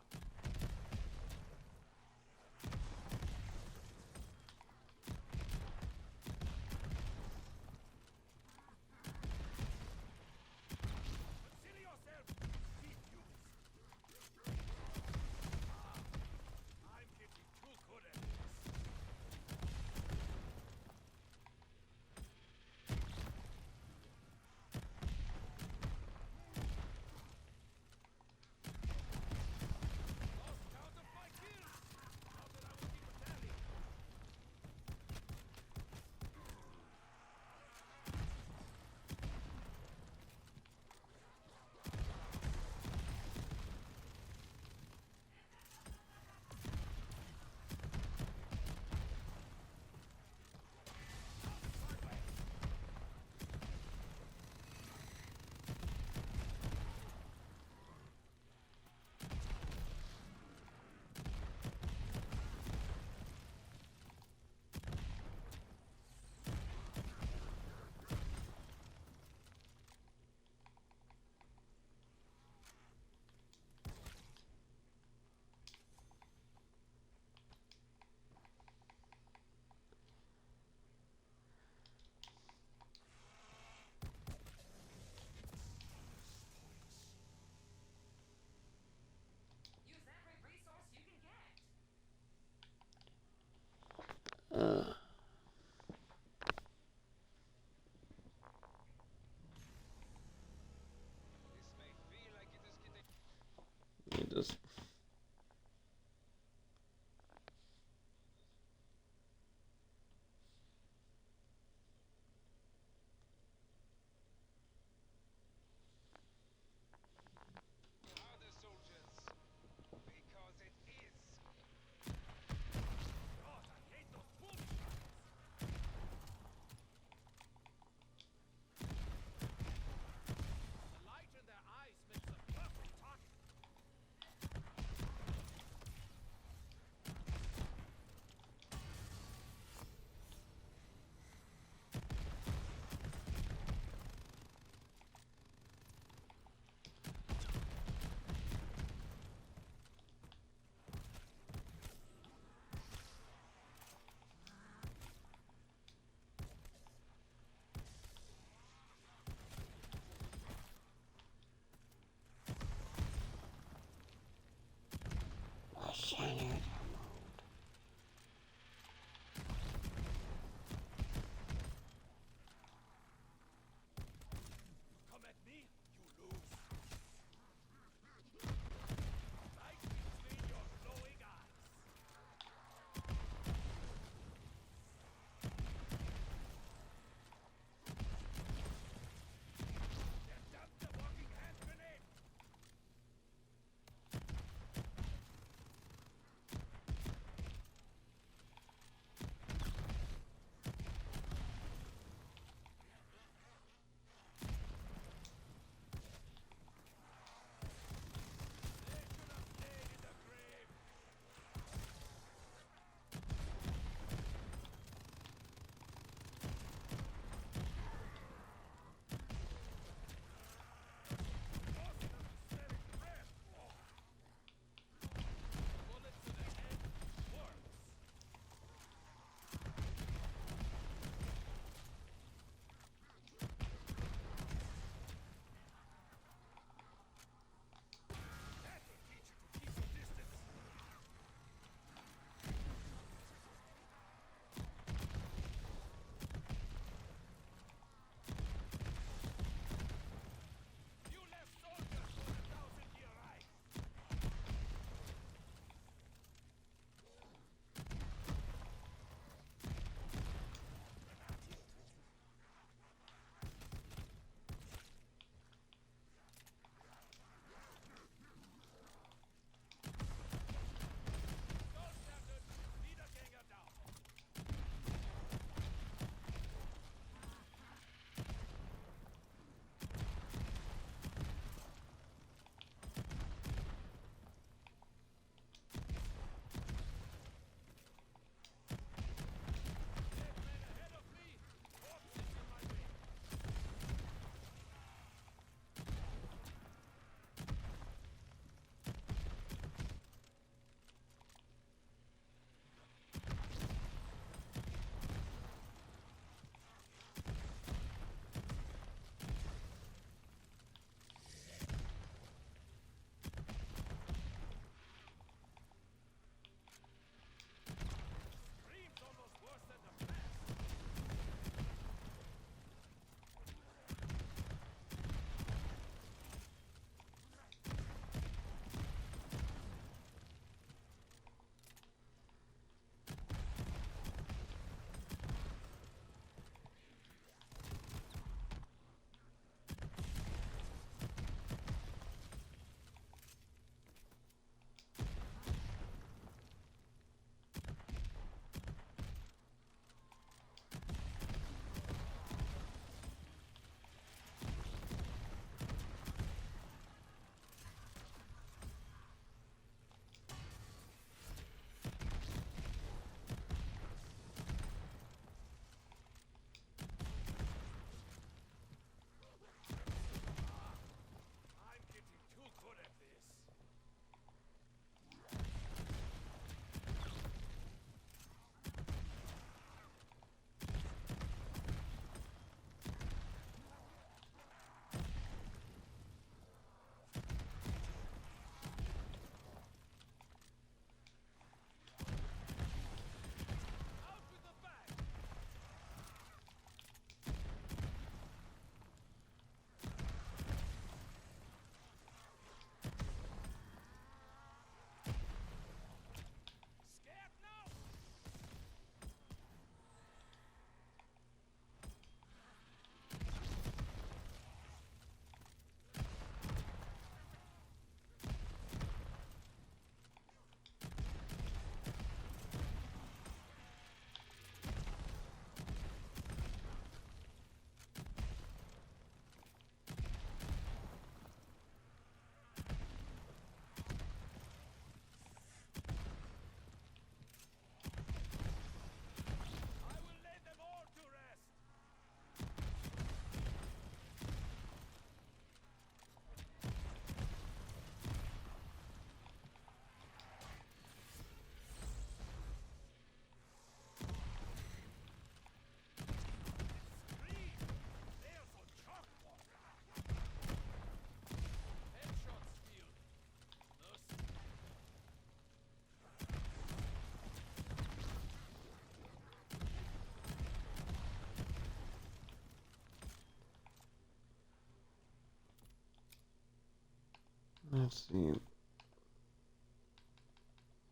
S1: Let's see.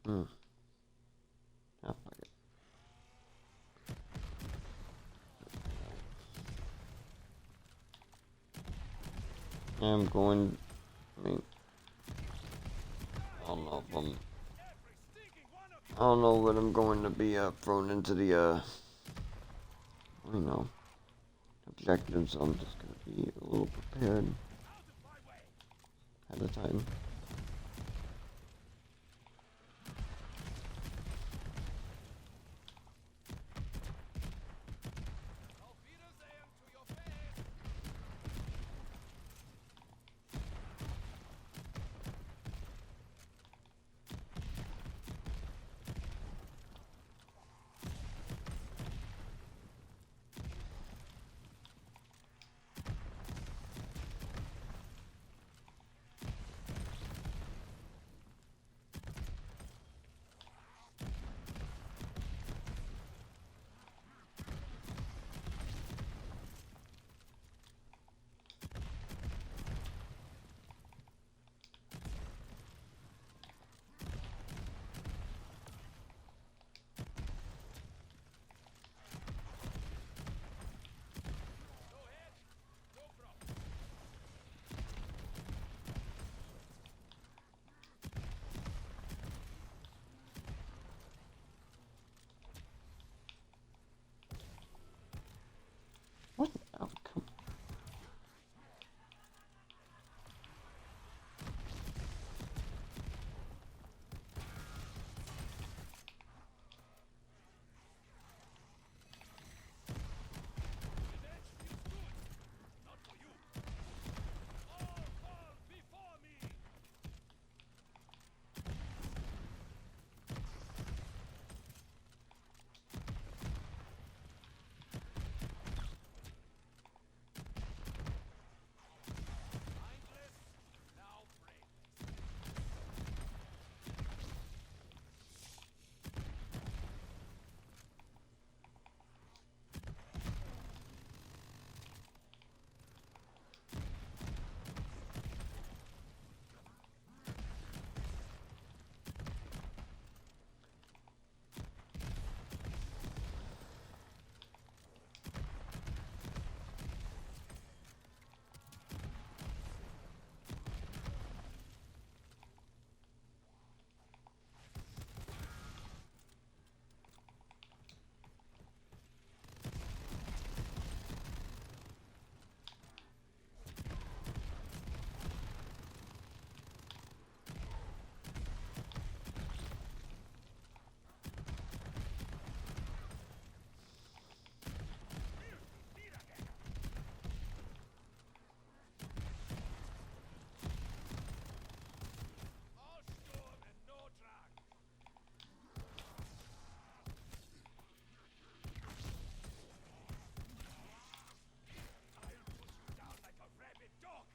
S1: Ah, fuck it. I'm going. I mean, I don't know if I'm.
S2: Every stinking one of you.
S1: I don't know what I'm going to be thrown into the you know, objectives. So I'm just gonna be a little prepared
S2: Out of my way.
S1: at a time.
S2: Auf Wiedersehen to your face. Go ahead. No problem.
S1: What the outcome?
S2: Revenge feels good. Not for you. All fall before me. Mindless, now brainless. All Sturm and no drag. I'll put you down like a rabid dog.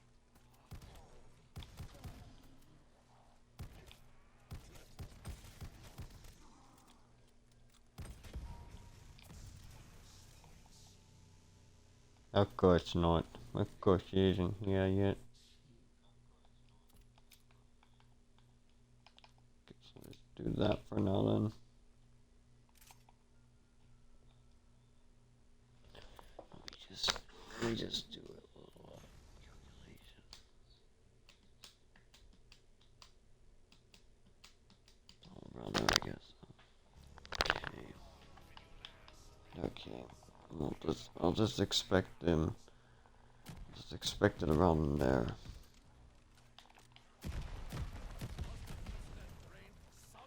S1: Of course not. Of course she isn't here yet. Okay, so let's do that for now then. Let me just do a little calculation. All around there, I guess. Okay. Okay. I'll just expect them. Just expect it around there.
S2: That brain for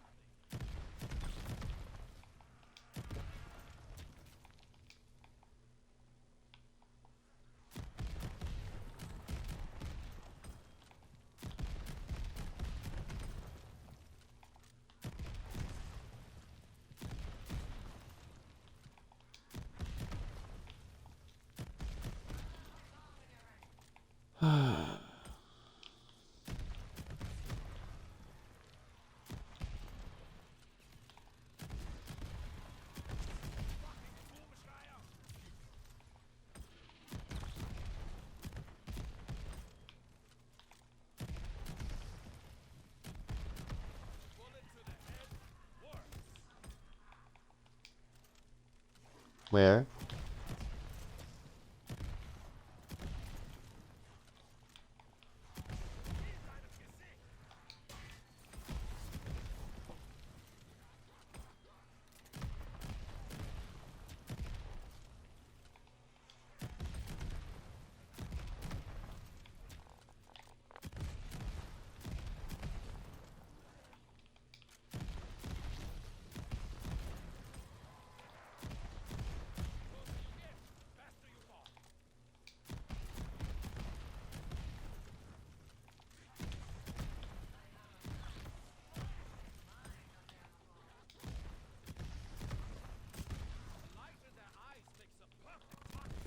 S2: something.
S1: Where?
S2: Faster you fall. The light in their eyes makes a perfect target.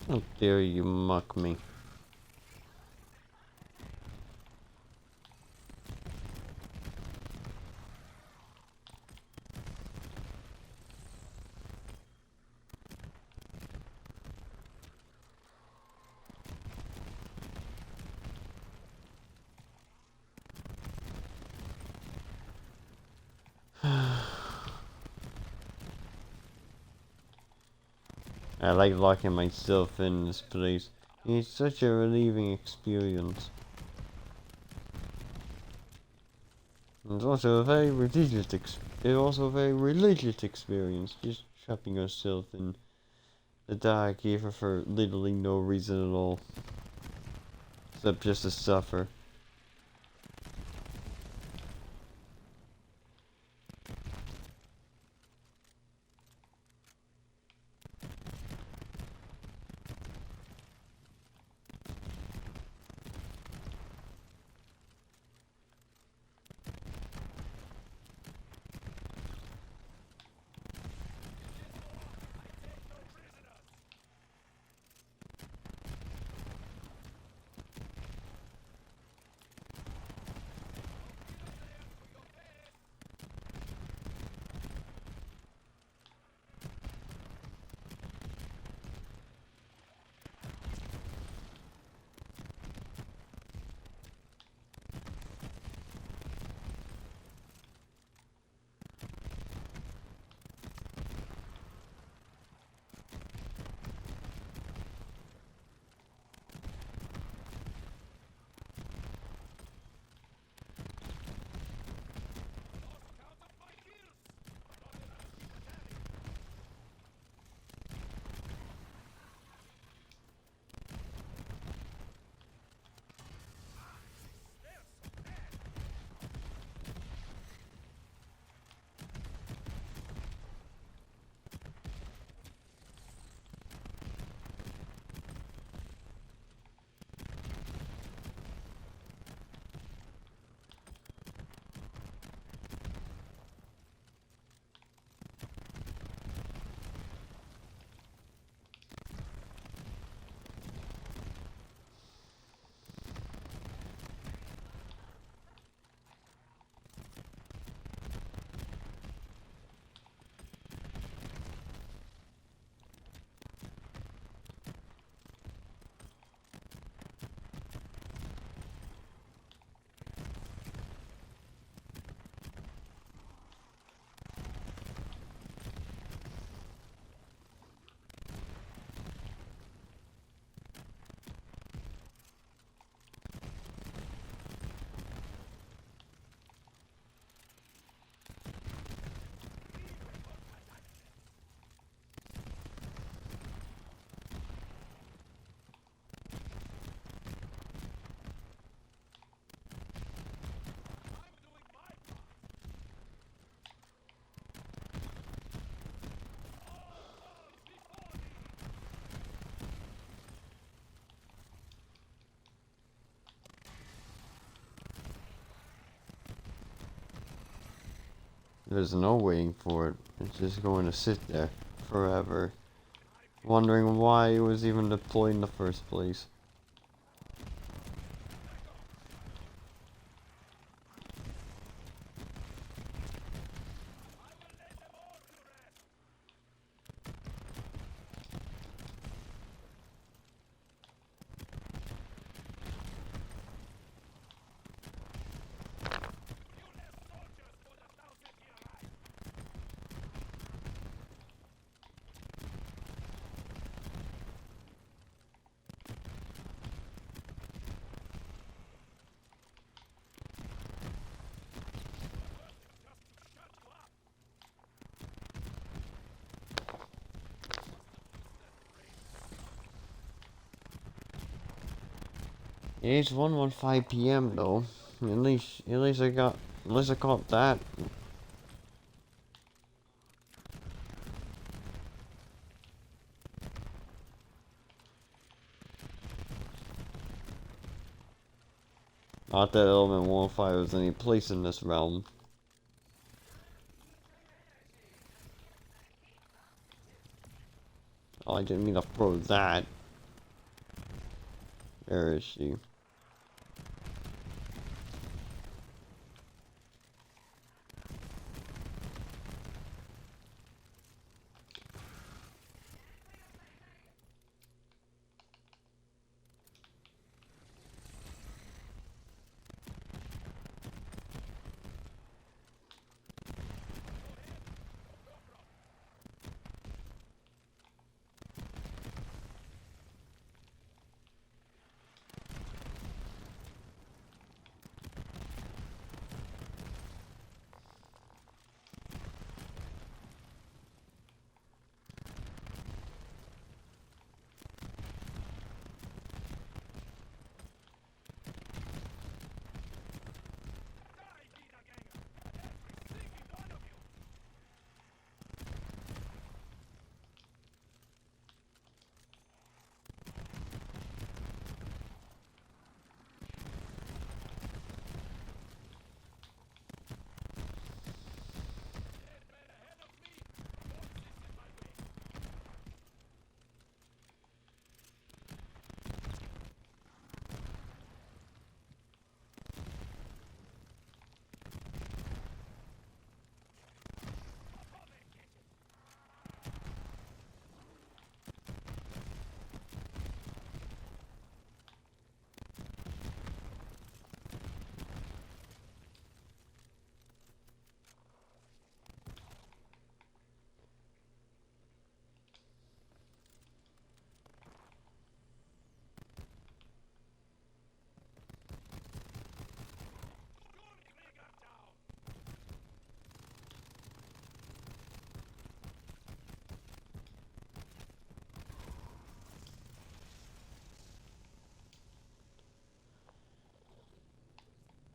S1: How dare you mock me? I like locking myself in this place. It's such a relieving experience. It's also a very religious experience. Just trapping yourself in the dark even for literally no reason at all. Except just to suffer. There's no waiting for it. It's just going to sit there forever, wondering why it was even deployed in the first place. It's 1:15 p.m. though. At least I caught that. Not that element 105 was any place in this realm. Oh, I didn't mean to throw that. Where is she?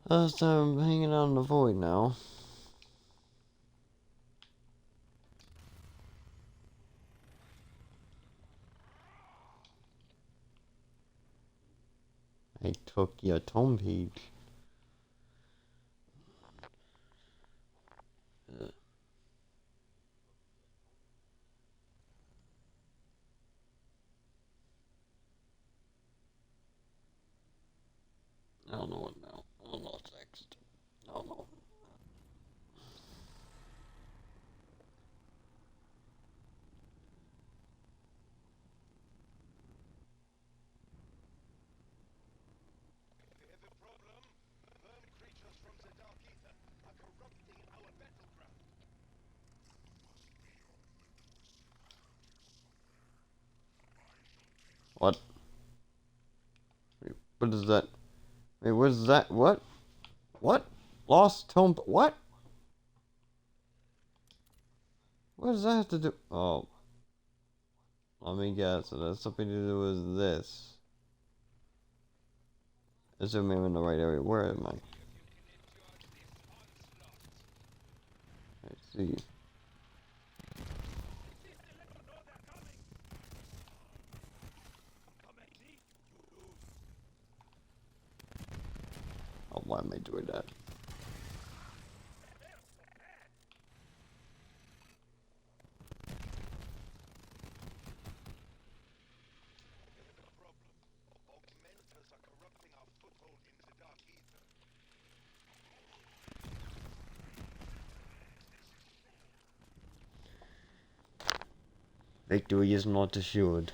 S1: So I'm hanging out in the void now. I took your tome page. I don't know what now. I don't know what's next. I don't know.
S4: We have a problem. Worm creatures from the dark ether are corrupting our battleground.
S1: What? Wait, what is that? Wait, what is that? What? What? Lost tome? What? What does that have to do? Oh. Let me guess. It has something to do with this. Assuming I'm in the right area. Where am I? I see. Oh, why am I doing that? Victory is not assured.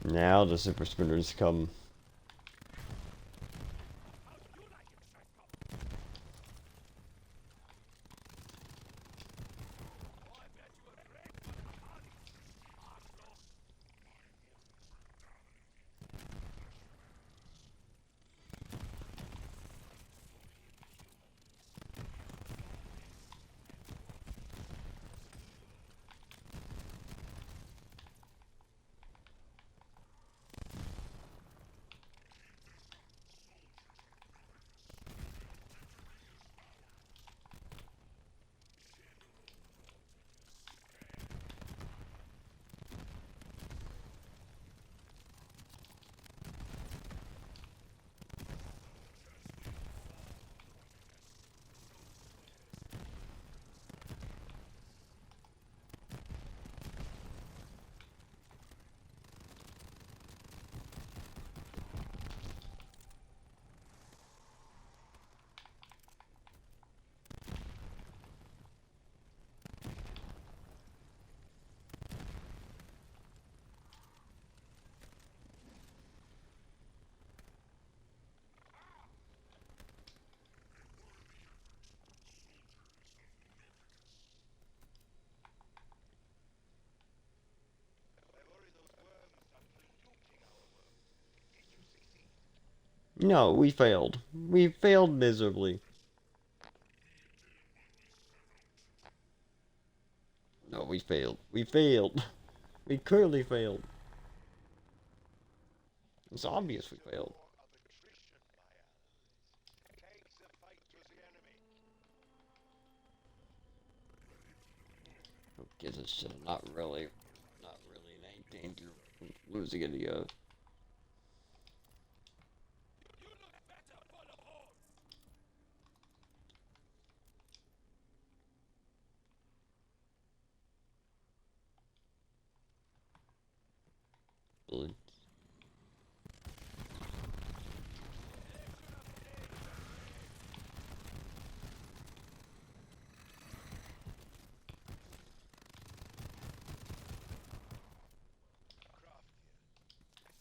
S1: Now the super spinners come. No, we failed. We failed miserably. No, we failed. We failed. We clearly failed. It's obvious we failed.
S4: Of attrition, my allies. Take the fight to the enemy.
S1: Who gives a shit? Not really in any danger of losing it again.
S2: You look better for the horde.
S1: Really.
S4: Craft here.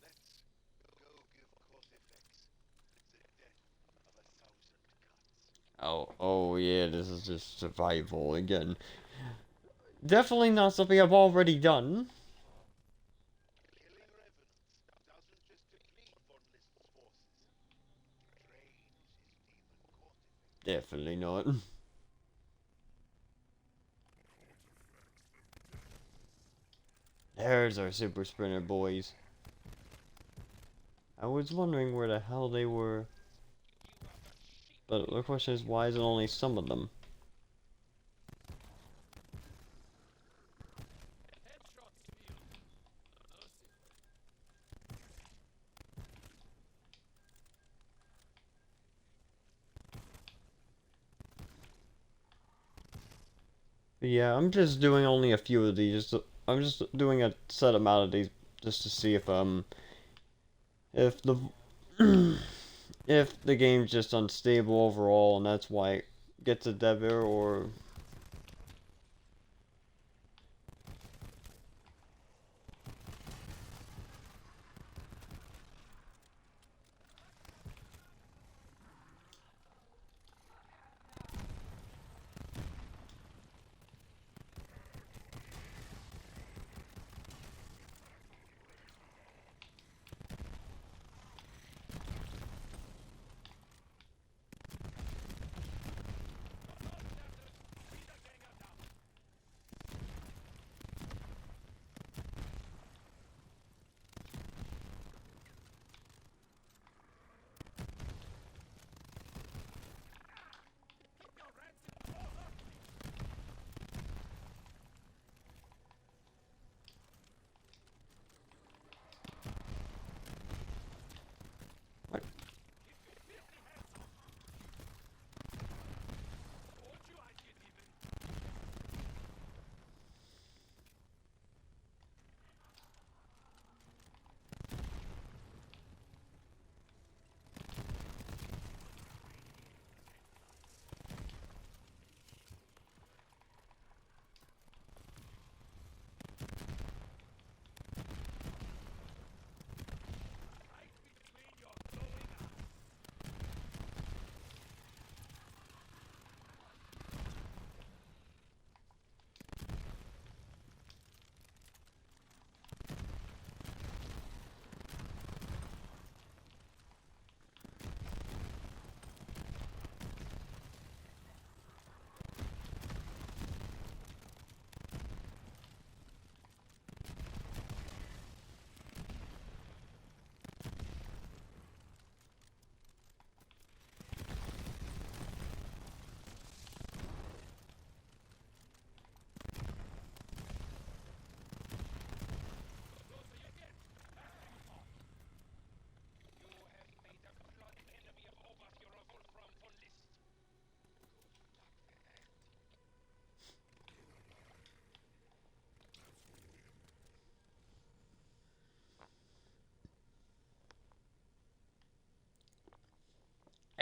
S4: Let's go give Cortifex the death of 1,000 cuts.
S1: Oh yeah, this is just survival again. Definitely not something I've already done.
S4: Killing revenants doesn't just deplete von List's forces. It drains his demon Cortifex.
S1: Definitely not. There's our super sprinter boys. I was wondering where the hell they were. But the question is, why is it only some of them?
S2: Headshots feel merciful.
S1: But yeah, I'm just doing only a few of these. I'm just doing a set amount of these just to see if the if the game's just unstable overall and that's why it gets a dev error, or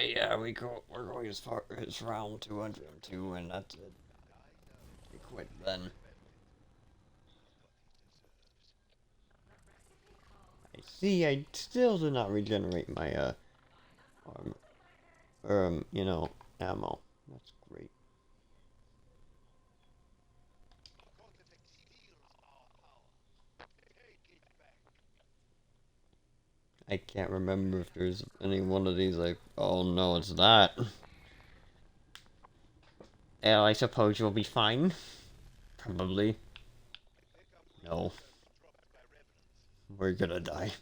S1: Yeah, we're going as far as round 202, and that's it. We quit then. I see. I still do not regenerate my arm, you know, ammo. That's great.
S4: Cortex steals our power. Take it back.
S1: I can't remember if there's any one of these like, oh no, it's that. Yeah, I suppose you'll be fine. Probably. No. We're gonna die.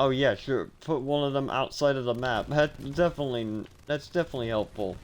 S1: Oh yeah, sure. Put one of them outside of the map. That's definitely helpful.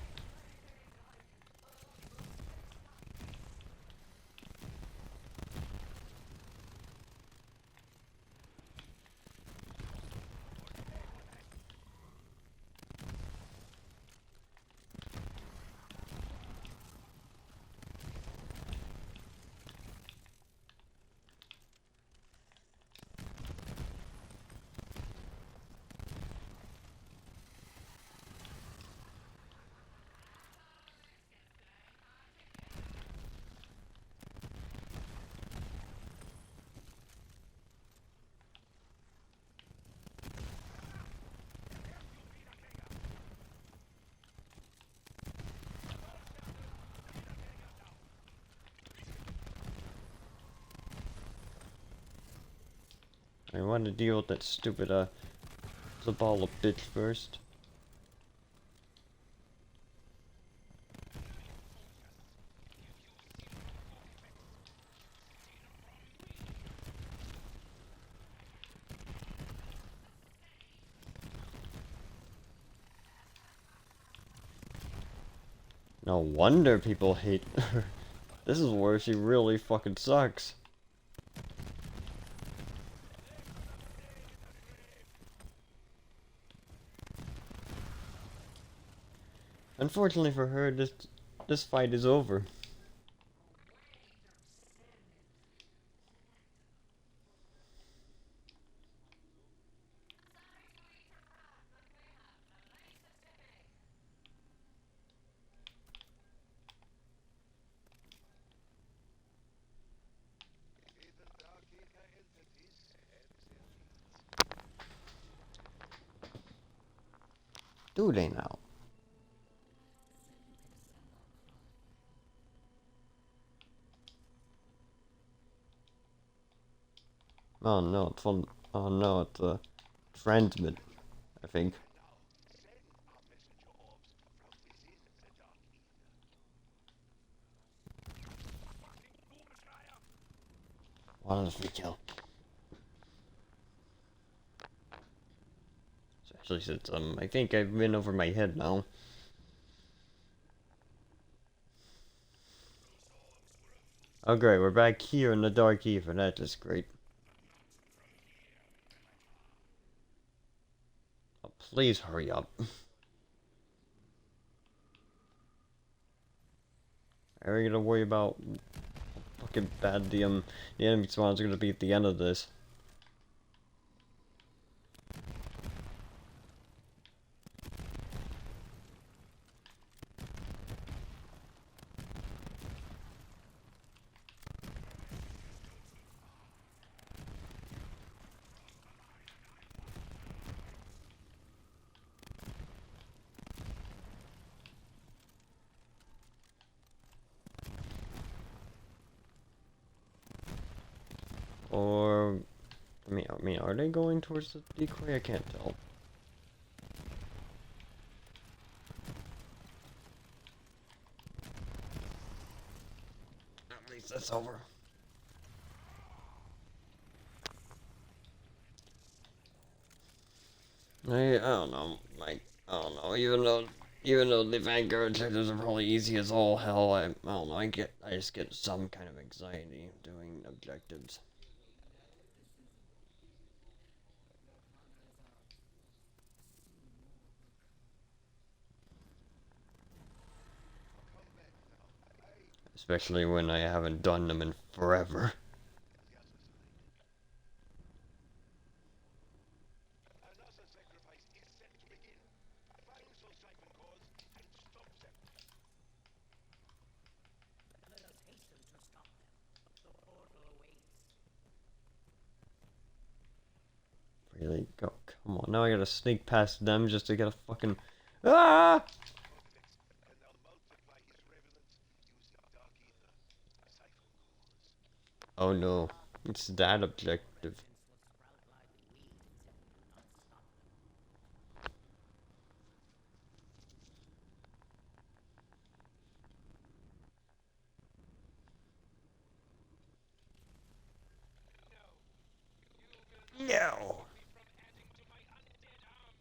S1: I want to deal with that stupid Zabala bitch first. No wonder people hate her. This is where she really fucking sucks. Unfortunately for her, this fight is over.
S4: Even dark ether entities have their needs.
S1: Do they now? Oh no, it's from. Oh no, it's a transmit. I think.
S4: Send our messenger orbs from within the dark ether.
S1: One of the free kill. Especially since I think I've been over my head now. Oh great, we're back here in the dark ether. That is great. Oh, please hurry up. Are we gonna worry about fucking bad the enemy spawns are gonna be at the end of this? Or I mean, are they going towards the decoy? I can't tell. At least that's over. I don't know, I don't know, even though Even though the Vanguard objectives are probably easy as all hell, I don't know, I just get some kind of anxiety doing objectives. Especially when I haven't done them in forever.
S4: Another sacrifice is set to begin. Find those siphon cores and stop them.
S3: Let us hasten to stop them. The portal awaits.
S1: Really? Go, come on, now I gotta sneak past them just to get a fucking... Ah!
S4: Complex can now multiply his revenants using dark ether, siphon cores.
S1: Oh no, it's that objective.
S3: Will sprout like weeds if we do not stop them.
S1: No!
S4: From adding to my undead army.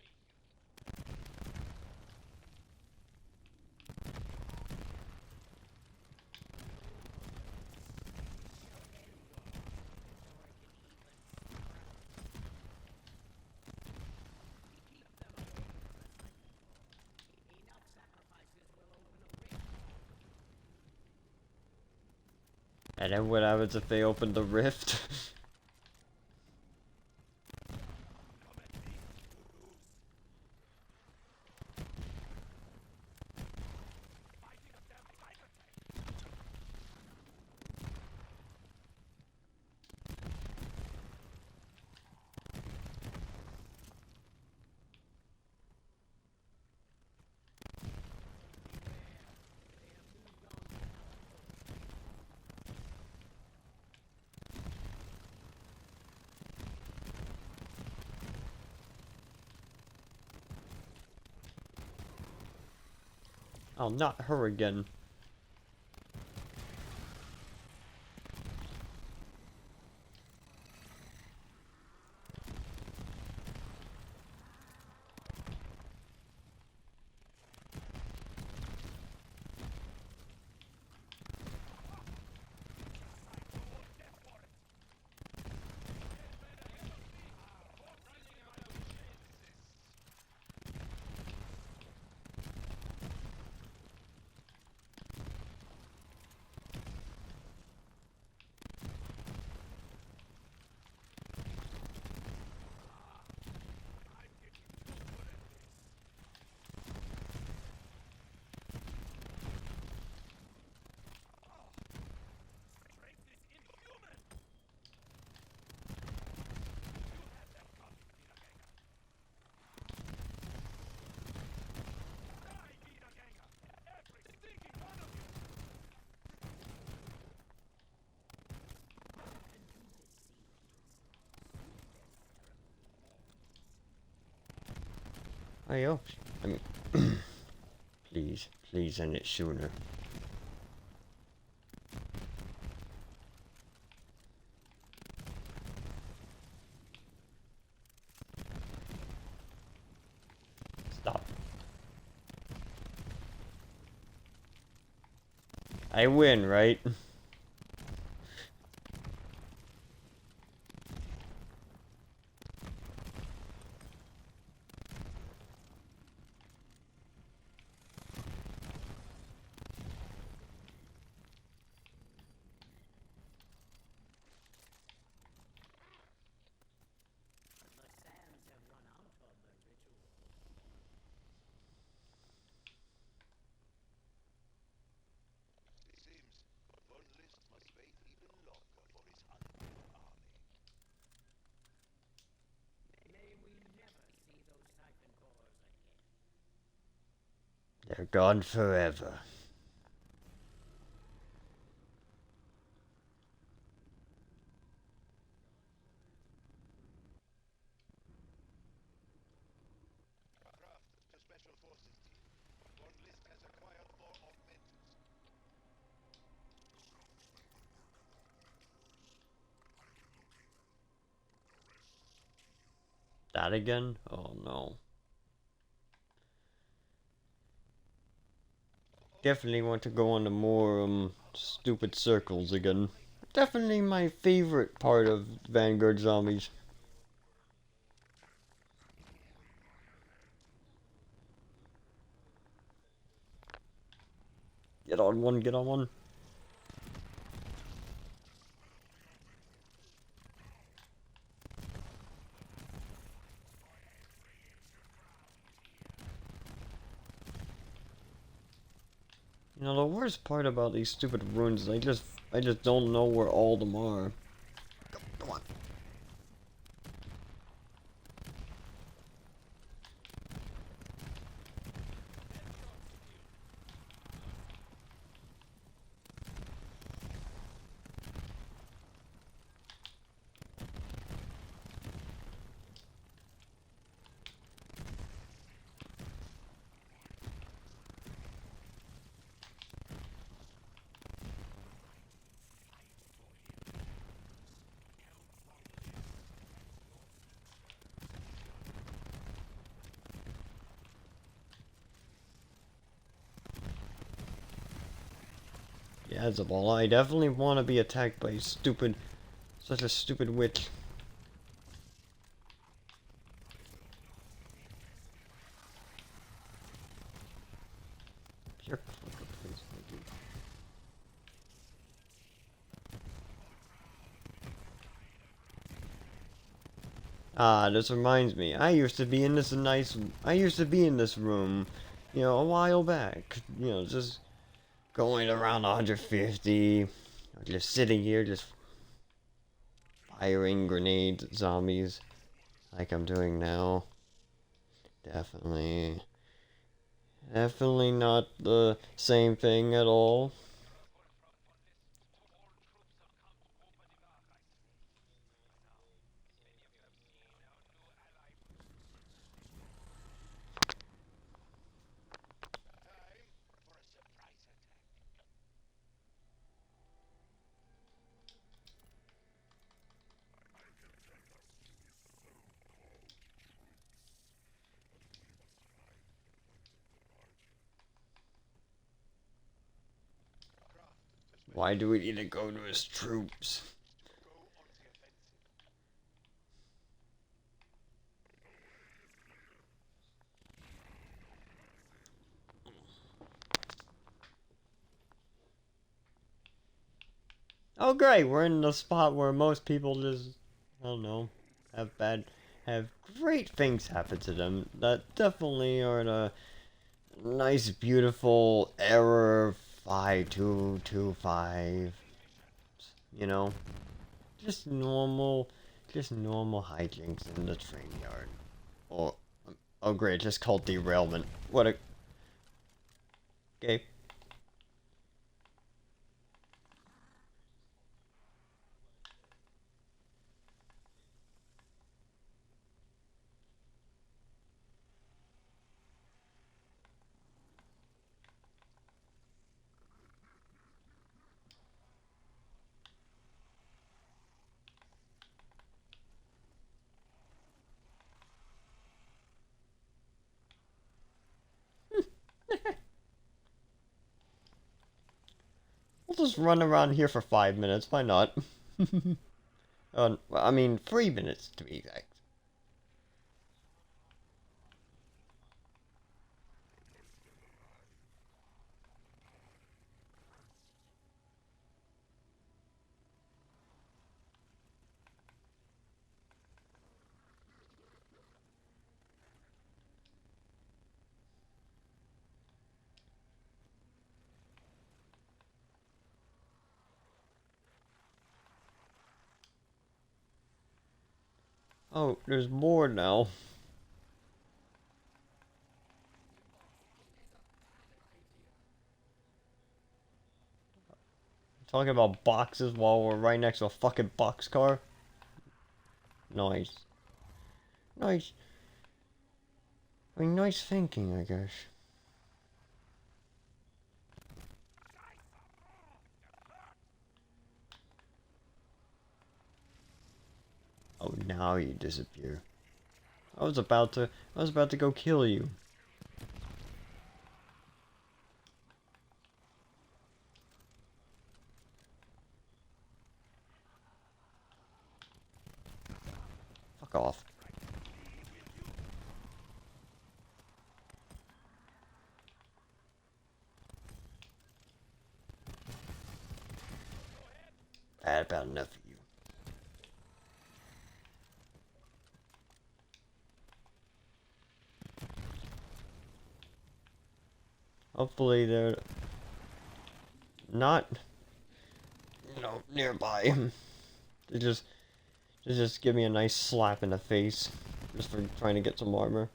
S3: Enough sacrifices will open a rift.
S1: And then what happens if they open the rift? Oh, not her again. I hope. I mean, please, please end it sooner. Stop. I win, right?
S3: The sands have run out of the ritual.
S4: It seems Von List must wait even longer for his undead army.
S3: May we never see those siphon cores again.
S1: They're gone forever.
S4: Craft to Special Forces team. Von List has acquired more augmenters.
S1: That again? Oh no. definitely want to go on to more stupid circles again. Definitely my favorite part of Vanguard Zombies. Get on one, get on one. You know, the worst part about these stupid ruins is I just don't know where all of them are. Come on. Yeah, Zabal, I definitely want to be attacked by such a stupid witch. Pure clicker, please, thank you. Ah, this reminds me. I used to be in this room, you know, a while back. You know, just going around 150, just sitting here, just firing grenades at zombies, like I'm doing now. Definitely, definitely not the same thing at all.
S4: Time for a surprise attack. Craft has
S1: Why do we need to go to his troops?
S4: to go on the offensive.
S1: Oh great, we're in the spot where most people just, I don't know, have have great things happen to them that definitely are in a nice, beautiful error 5225. You know, just normal, just normal hijinks in the train yard. Or, oh great, just called derailment. What a, okay. We'll just run around here for 5 minutes, why not? Well, I mean, 3 minutes to be exact. Oh, there's more now. Talking about boxes while we're right next to a fucking boxcar. Nice. Nice. I mean, nice thinking, I guess. Oh, now you disappear. I was about to go kill you. Fuck off. I had about enough of you. Hopefully they're not, you know, nearby. They just give me a nice slap in the face just for trying to get some armor.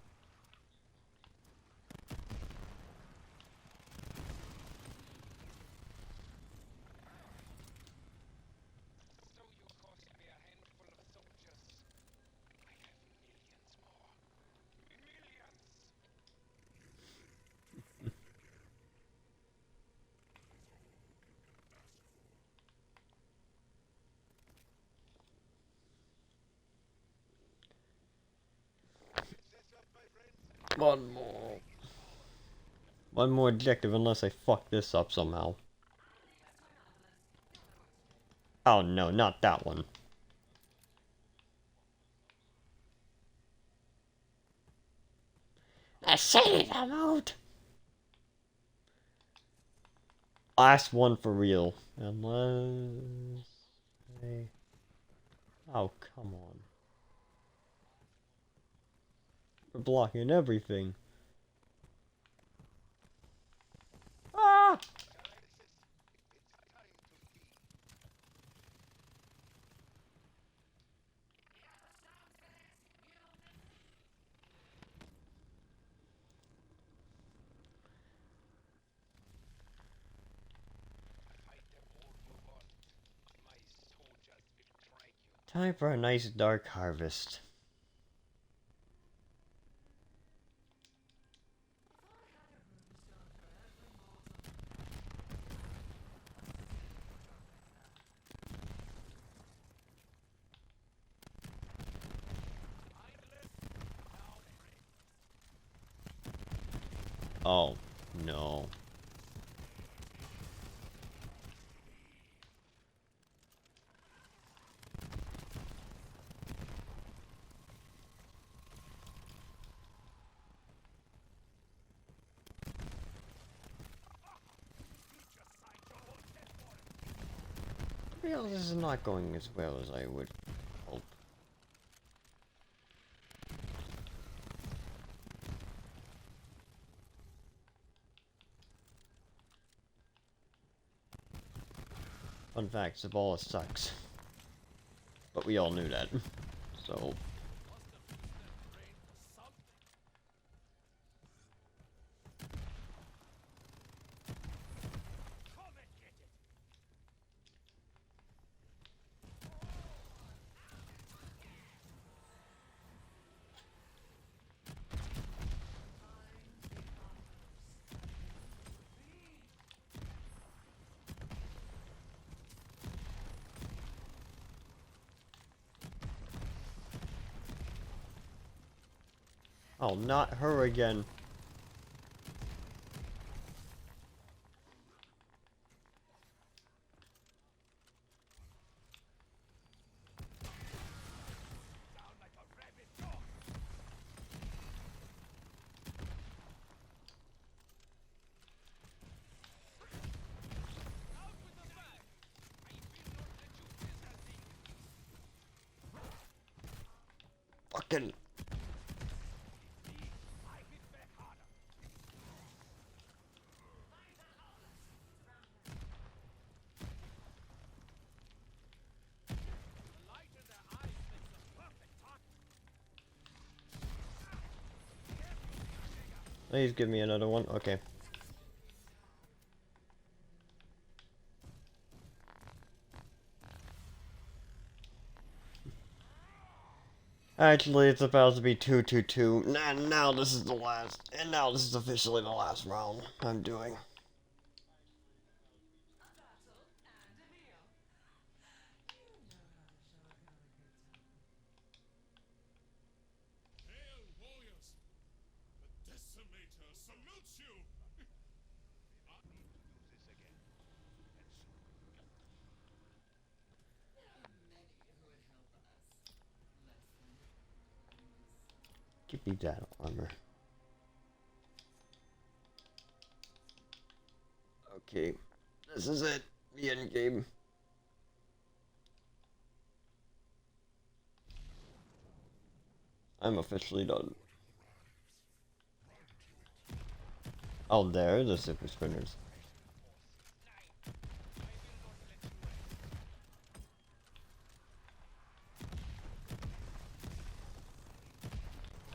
S4: So you cost me a handful of soldiers. I have millions more. Millions! This up, my friends.
S1: One more. One more objective unless I fuck this up somehow. Oh no, not that one. The city removed. Last one for real. Unless I... Oh, come on. We're blocking everything. Ah!
S4: Fight them all you want. My soldiers will drag you.
S1: Time for a nice dark harvest. Oh, no. Well, this is not going as well as I would hope. Fun fact, Zavala sucks. But we all knew that. So... Oh, not her again. Fucking... Please give me another one. Okay. Actually, it's about to be 2-2-2. And now this is the last. And now this is officially the last round I'm doing.
S2: Hail, warriors! The Decimator salutes you!
S4: I need to do this again. And soon.
S3: There are many who would help us. Less than
S1: Give me that armor. Okay, this is it. The end game. I'm officially done. Oh, there are the super sprinters.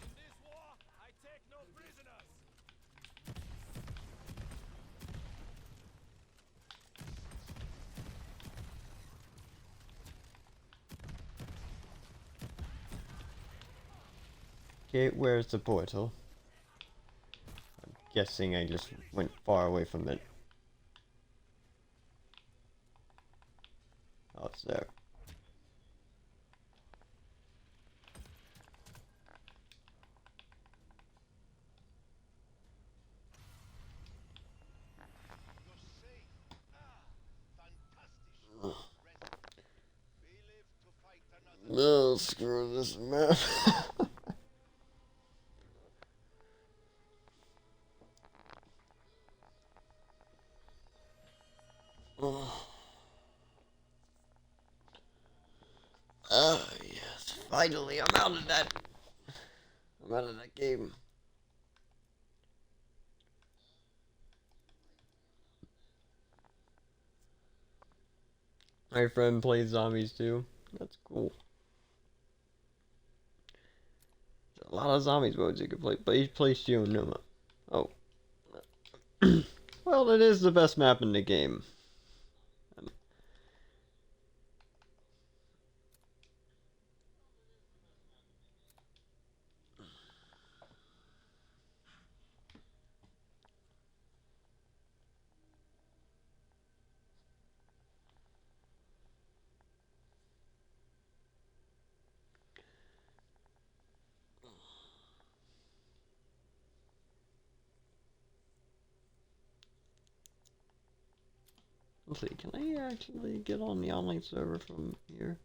S2: In this war, I take no prisoners.
S1: Okay, where's the portal? I'm guessing I just went far away from it. Oh, it's there.
S4: You're safe. Fantastic. Rest. We live to fight another.
S1: No, screw this map. Oh, yes. Finally, I'm out of that. I'm out of that game. My friend plays zombies too. That's cool. There's a lot of zombies modes you can play, but he plays Shionuma. Oh. Well, it is the best map in the game. Let's see, can I actually get on the online server from here?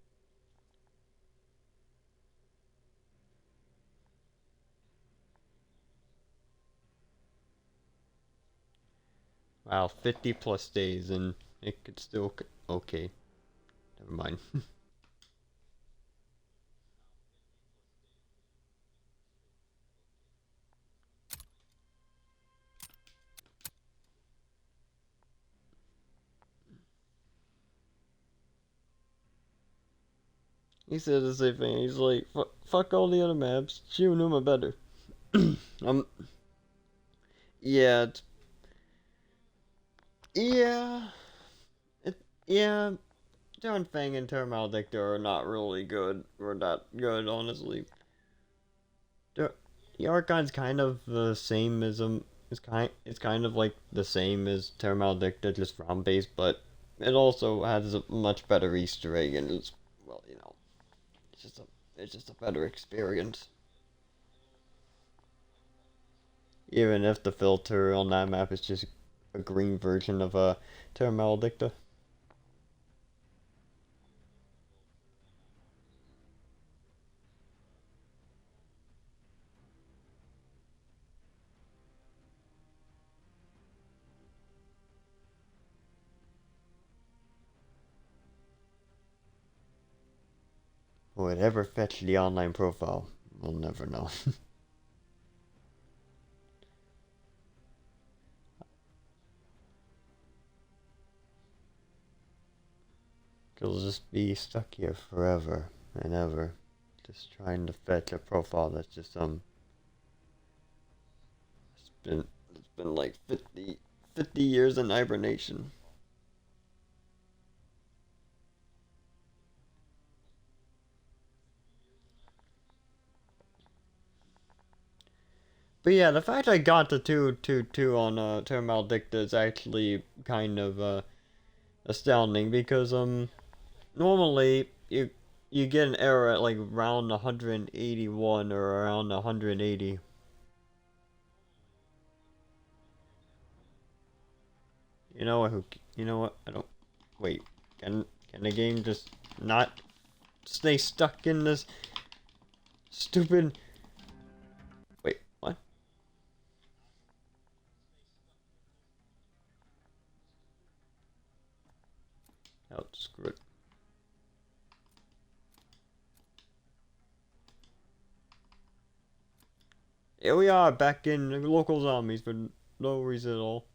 S1: Wow, 50 plus days and it could still... Okay. Never mind. He said the same thing. He's like, fuck all the other maps. Shionuma better. um, yeah, yeah, yeah. Darn Fang and Terra Maledicta are not really good. Or not good, honestly. The Archon's kind of the same as it's kind of like the same as Terra Maledicta, just round based, but it also has a much better Easter egg and it's, well, you know, it's just a better experience. Even if the filter on that map is just a green version of Terra Maledicta. Will it ever fetch the online profile? We'll never know. You'll just be stuck here forever and ever, just trying to fetch a profile that's just it's been like 50 years in hibernation. But yeah, the fact I got the 222 on Terra Maledicta is actually kind of astounding because normally you get an error at like around 181 or around 180. You know what? You know what? I don't. Wait. Can the game just not stay stuck in this stupid Oh, screw it. Here we are, back in local zombies for no reason at all.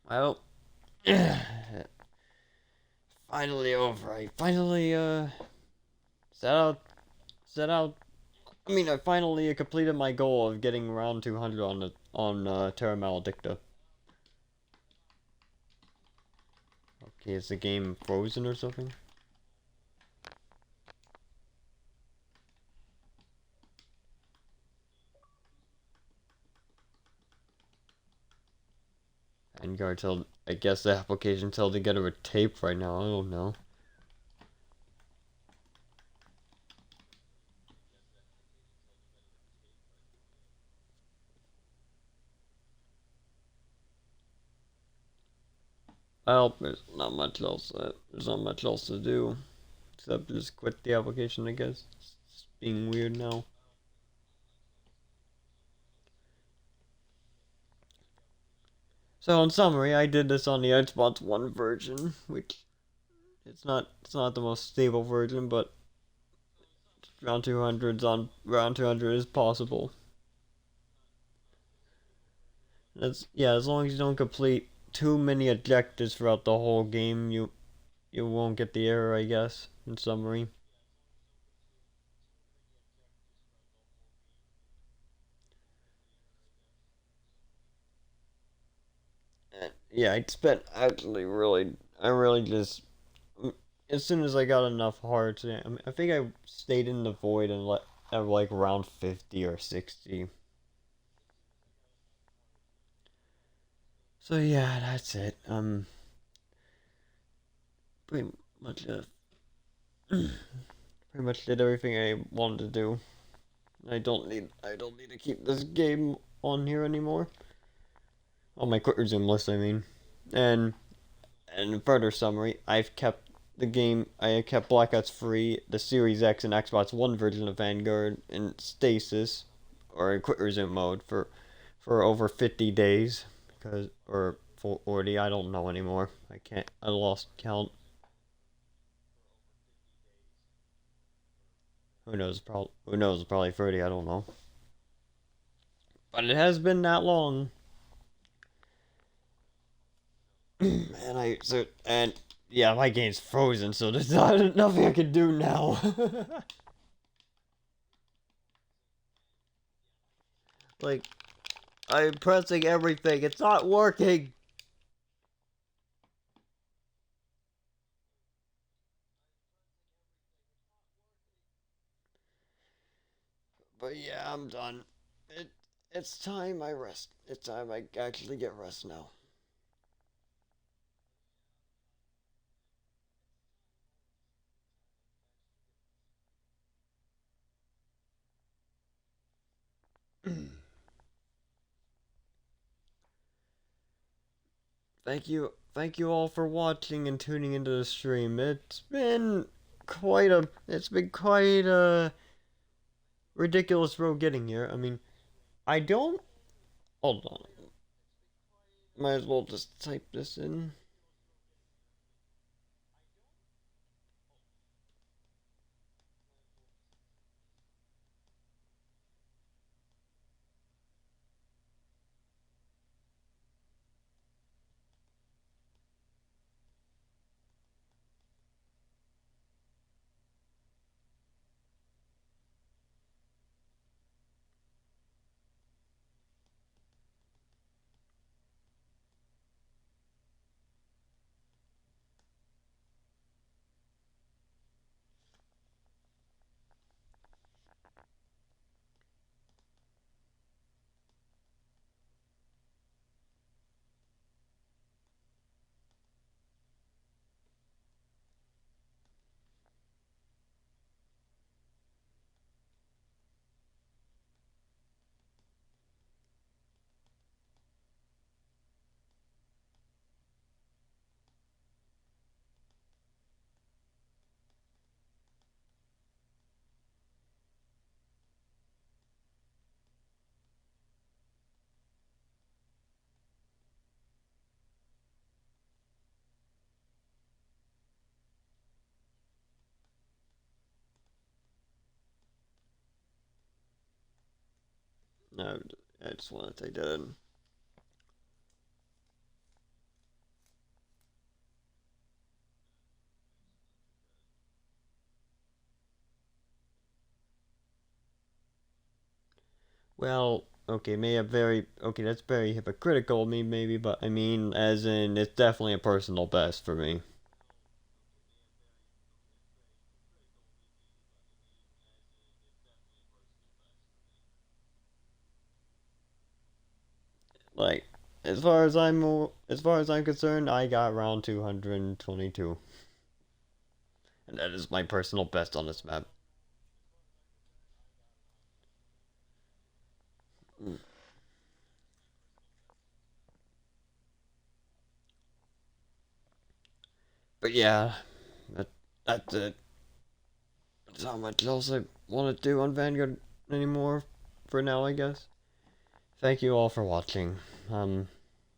S1: Well, finally over. I finally set out set out. I mean, I finally completed my goal of getting around 200 on Terra Maledicta. Okay, is the game frozen or something? Vanguard told, I guess the application's held together with tape right now. I don't know. Well, there's not much else. There's not much else to do except just quit the application. I guess it's being weird now. So in summary, I did this on the Xbox One version, which it's not the most stable version, but round 200 is possible. That's yeah, as long as you don't complete too many objectives throughout the whole game, you won't get the error, I guess. In summary. And yeah, I really just as soon as I got enough hearts, I think I stayed in the void and let at like round 50 or 60. So yeah, that's it. Pretty much pretty much did everything I wanted to do. I don't need to keep this game on here anymore. On my quick resume list, I mean. And further summary, I've kept the game. I kept Black Ops 3, the Series X and Xbox One version of Vanguard in stasis or in quick resume mode for over 50 days because or 40. I don't know anymore. I can't. I lost count. Who knows? Who knows? Probably 30. I don't know. But it has been that long. And yeah, my game's frozen, so there's nothing I can do now. Like I'm pressing everything, it's not working. But yeah, I'm done. It's time I rest. It's time I actually get rest now. Thank you all for watching and tuning into the stream. It's been quite a ridiculous road getting here. I mean, I don't, hold on. Might as well just type this in. No, I just want to take that in. Well, okay, that's very hypocritical of me, maybe, but I mean, as in, it's definitely a personal best for me. Like, as far as I'm concerned, I got round 222, and that is my personal best on this map. But yeah, that, that's it. That's not much else I want to do on Vanguard anymore for now, I guess. Thank you all for watching. I don't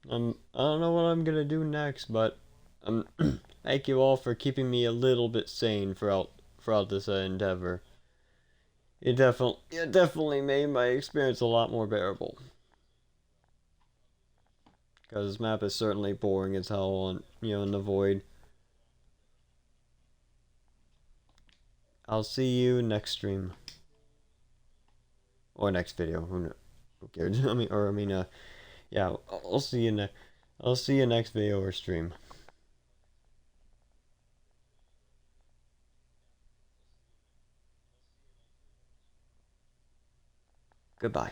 S1: know what I'm gonna do next, but thank you all for keeping me a little bit sane throughout this endeavor. It definitely made my experience a lot more bearable. Because this map is certainly boring as hell on in the void. I'll see you next stream or next video. Who cares? Yeah. I'll see you next video or stream. Goodbye.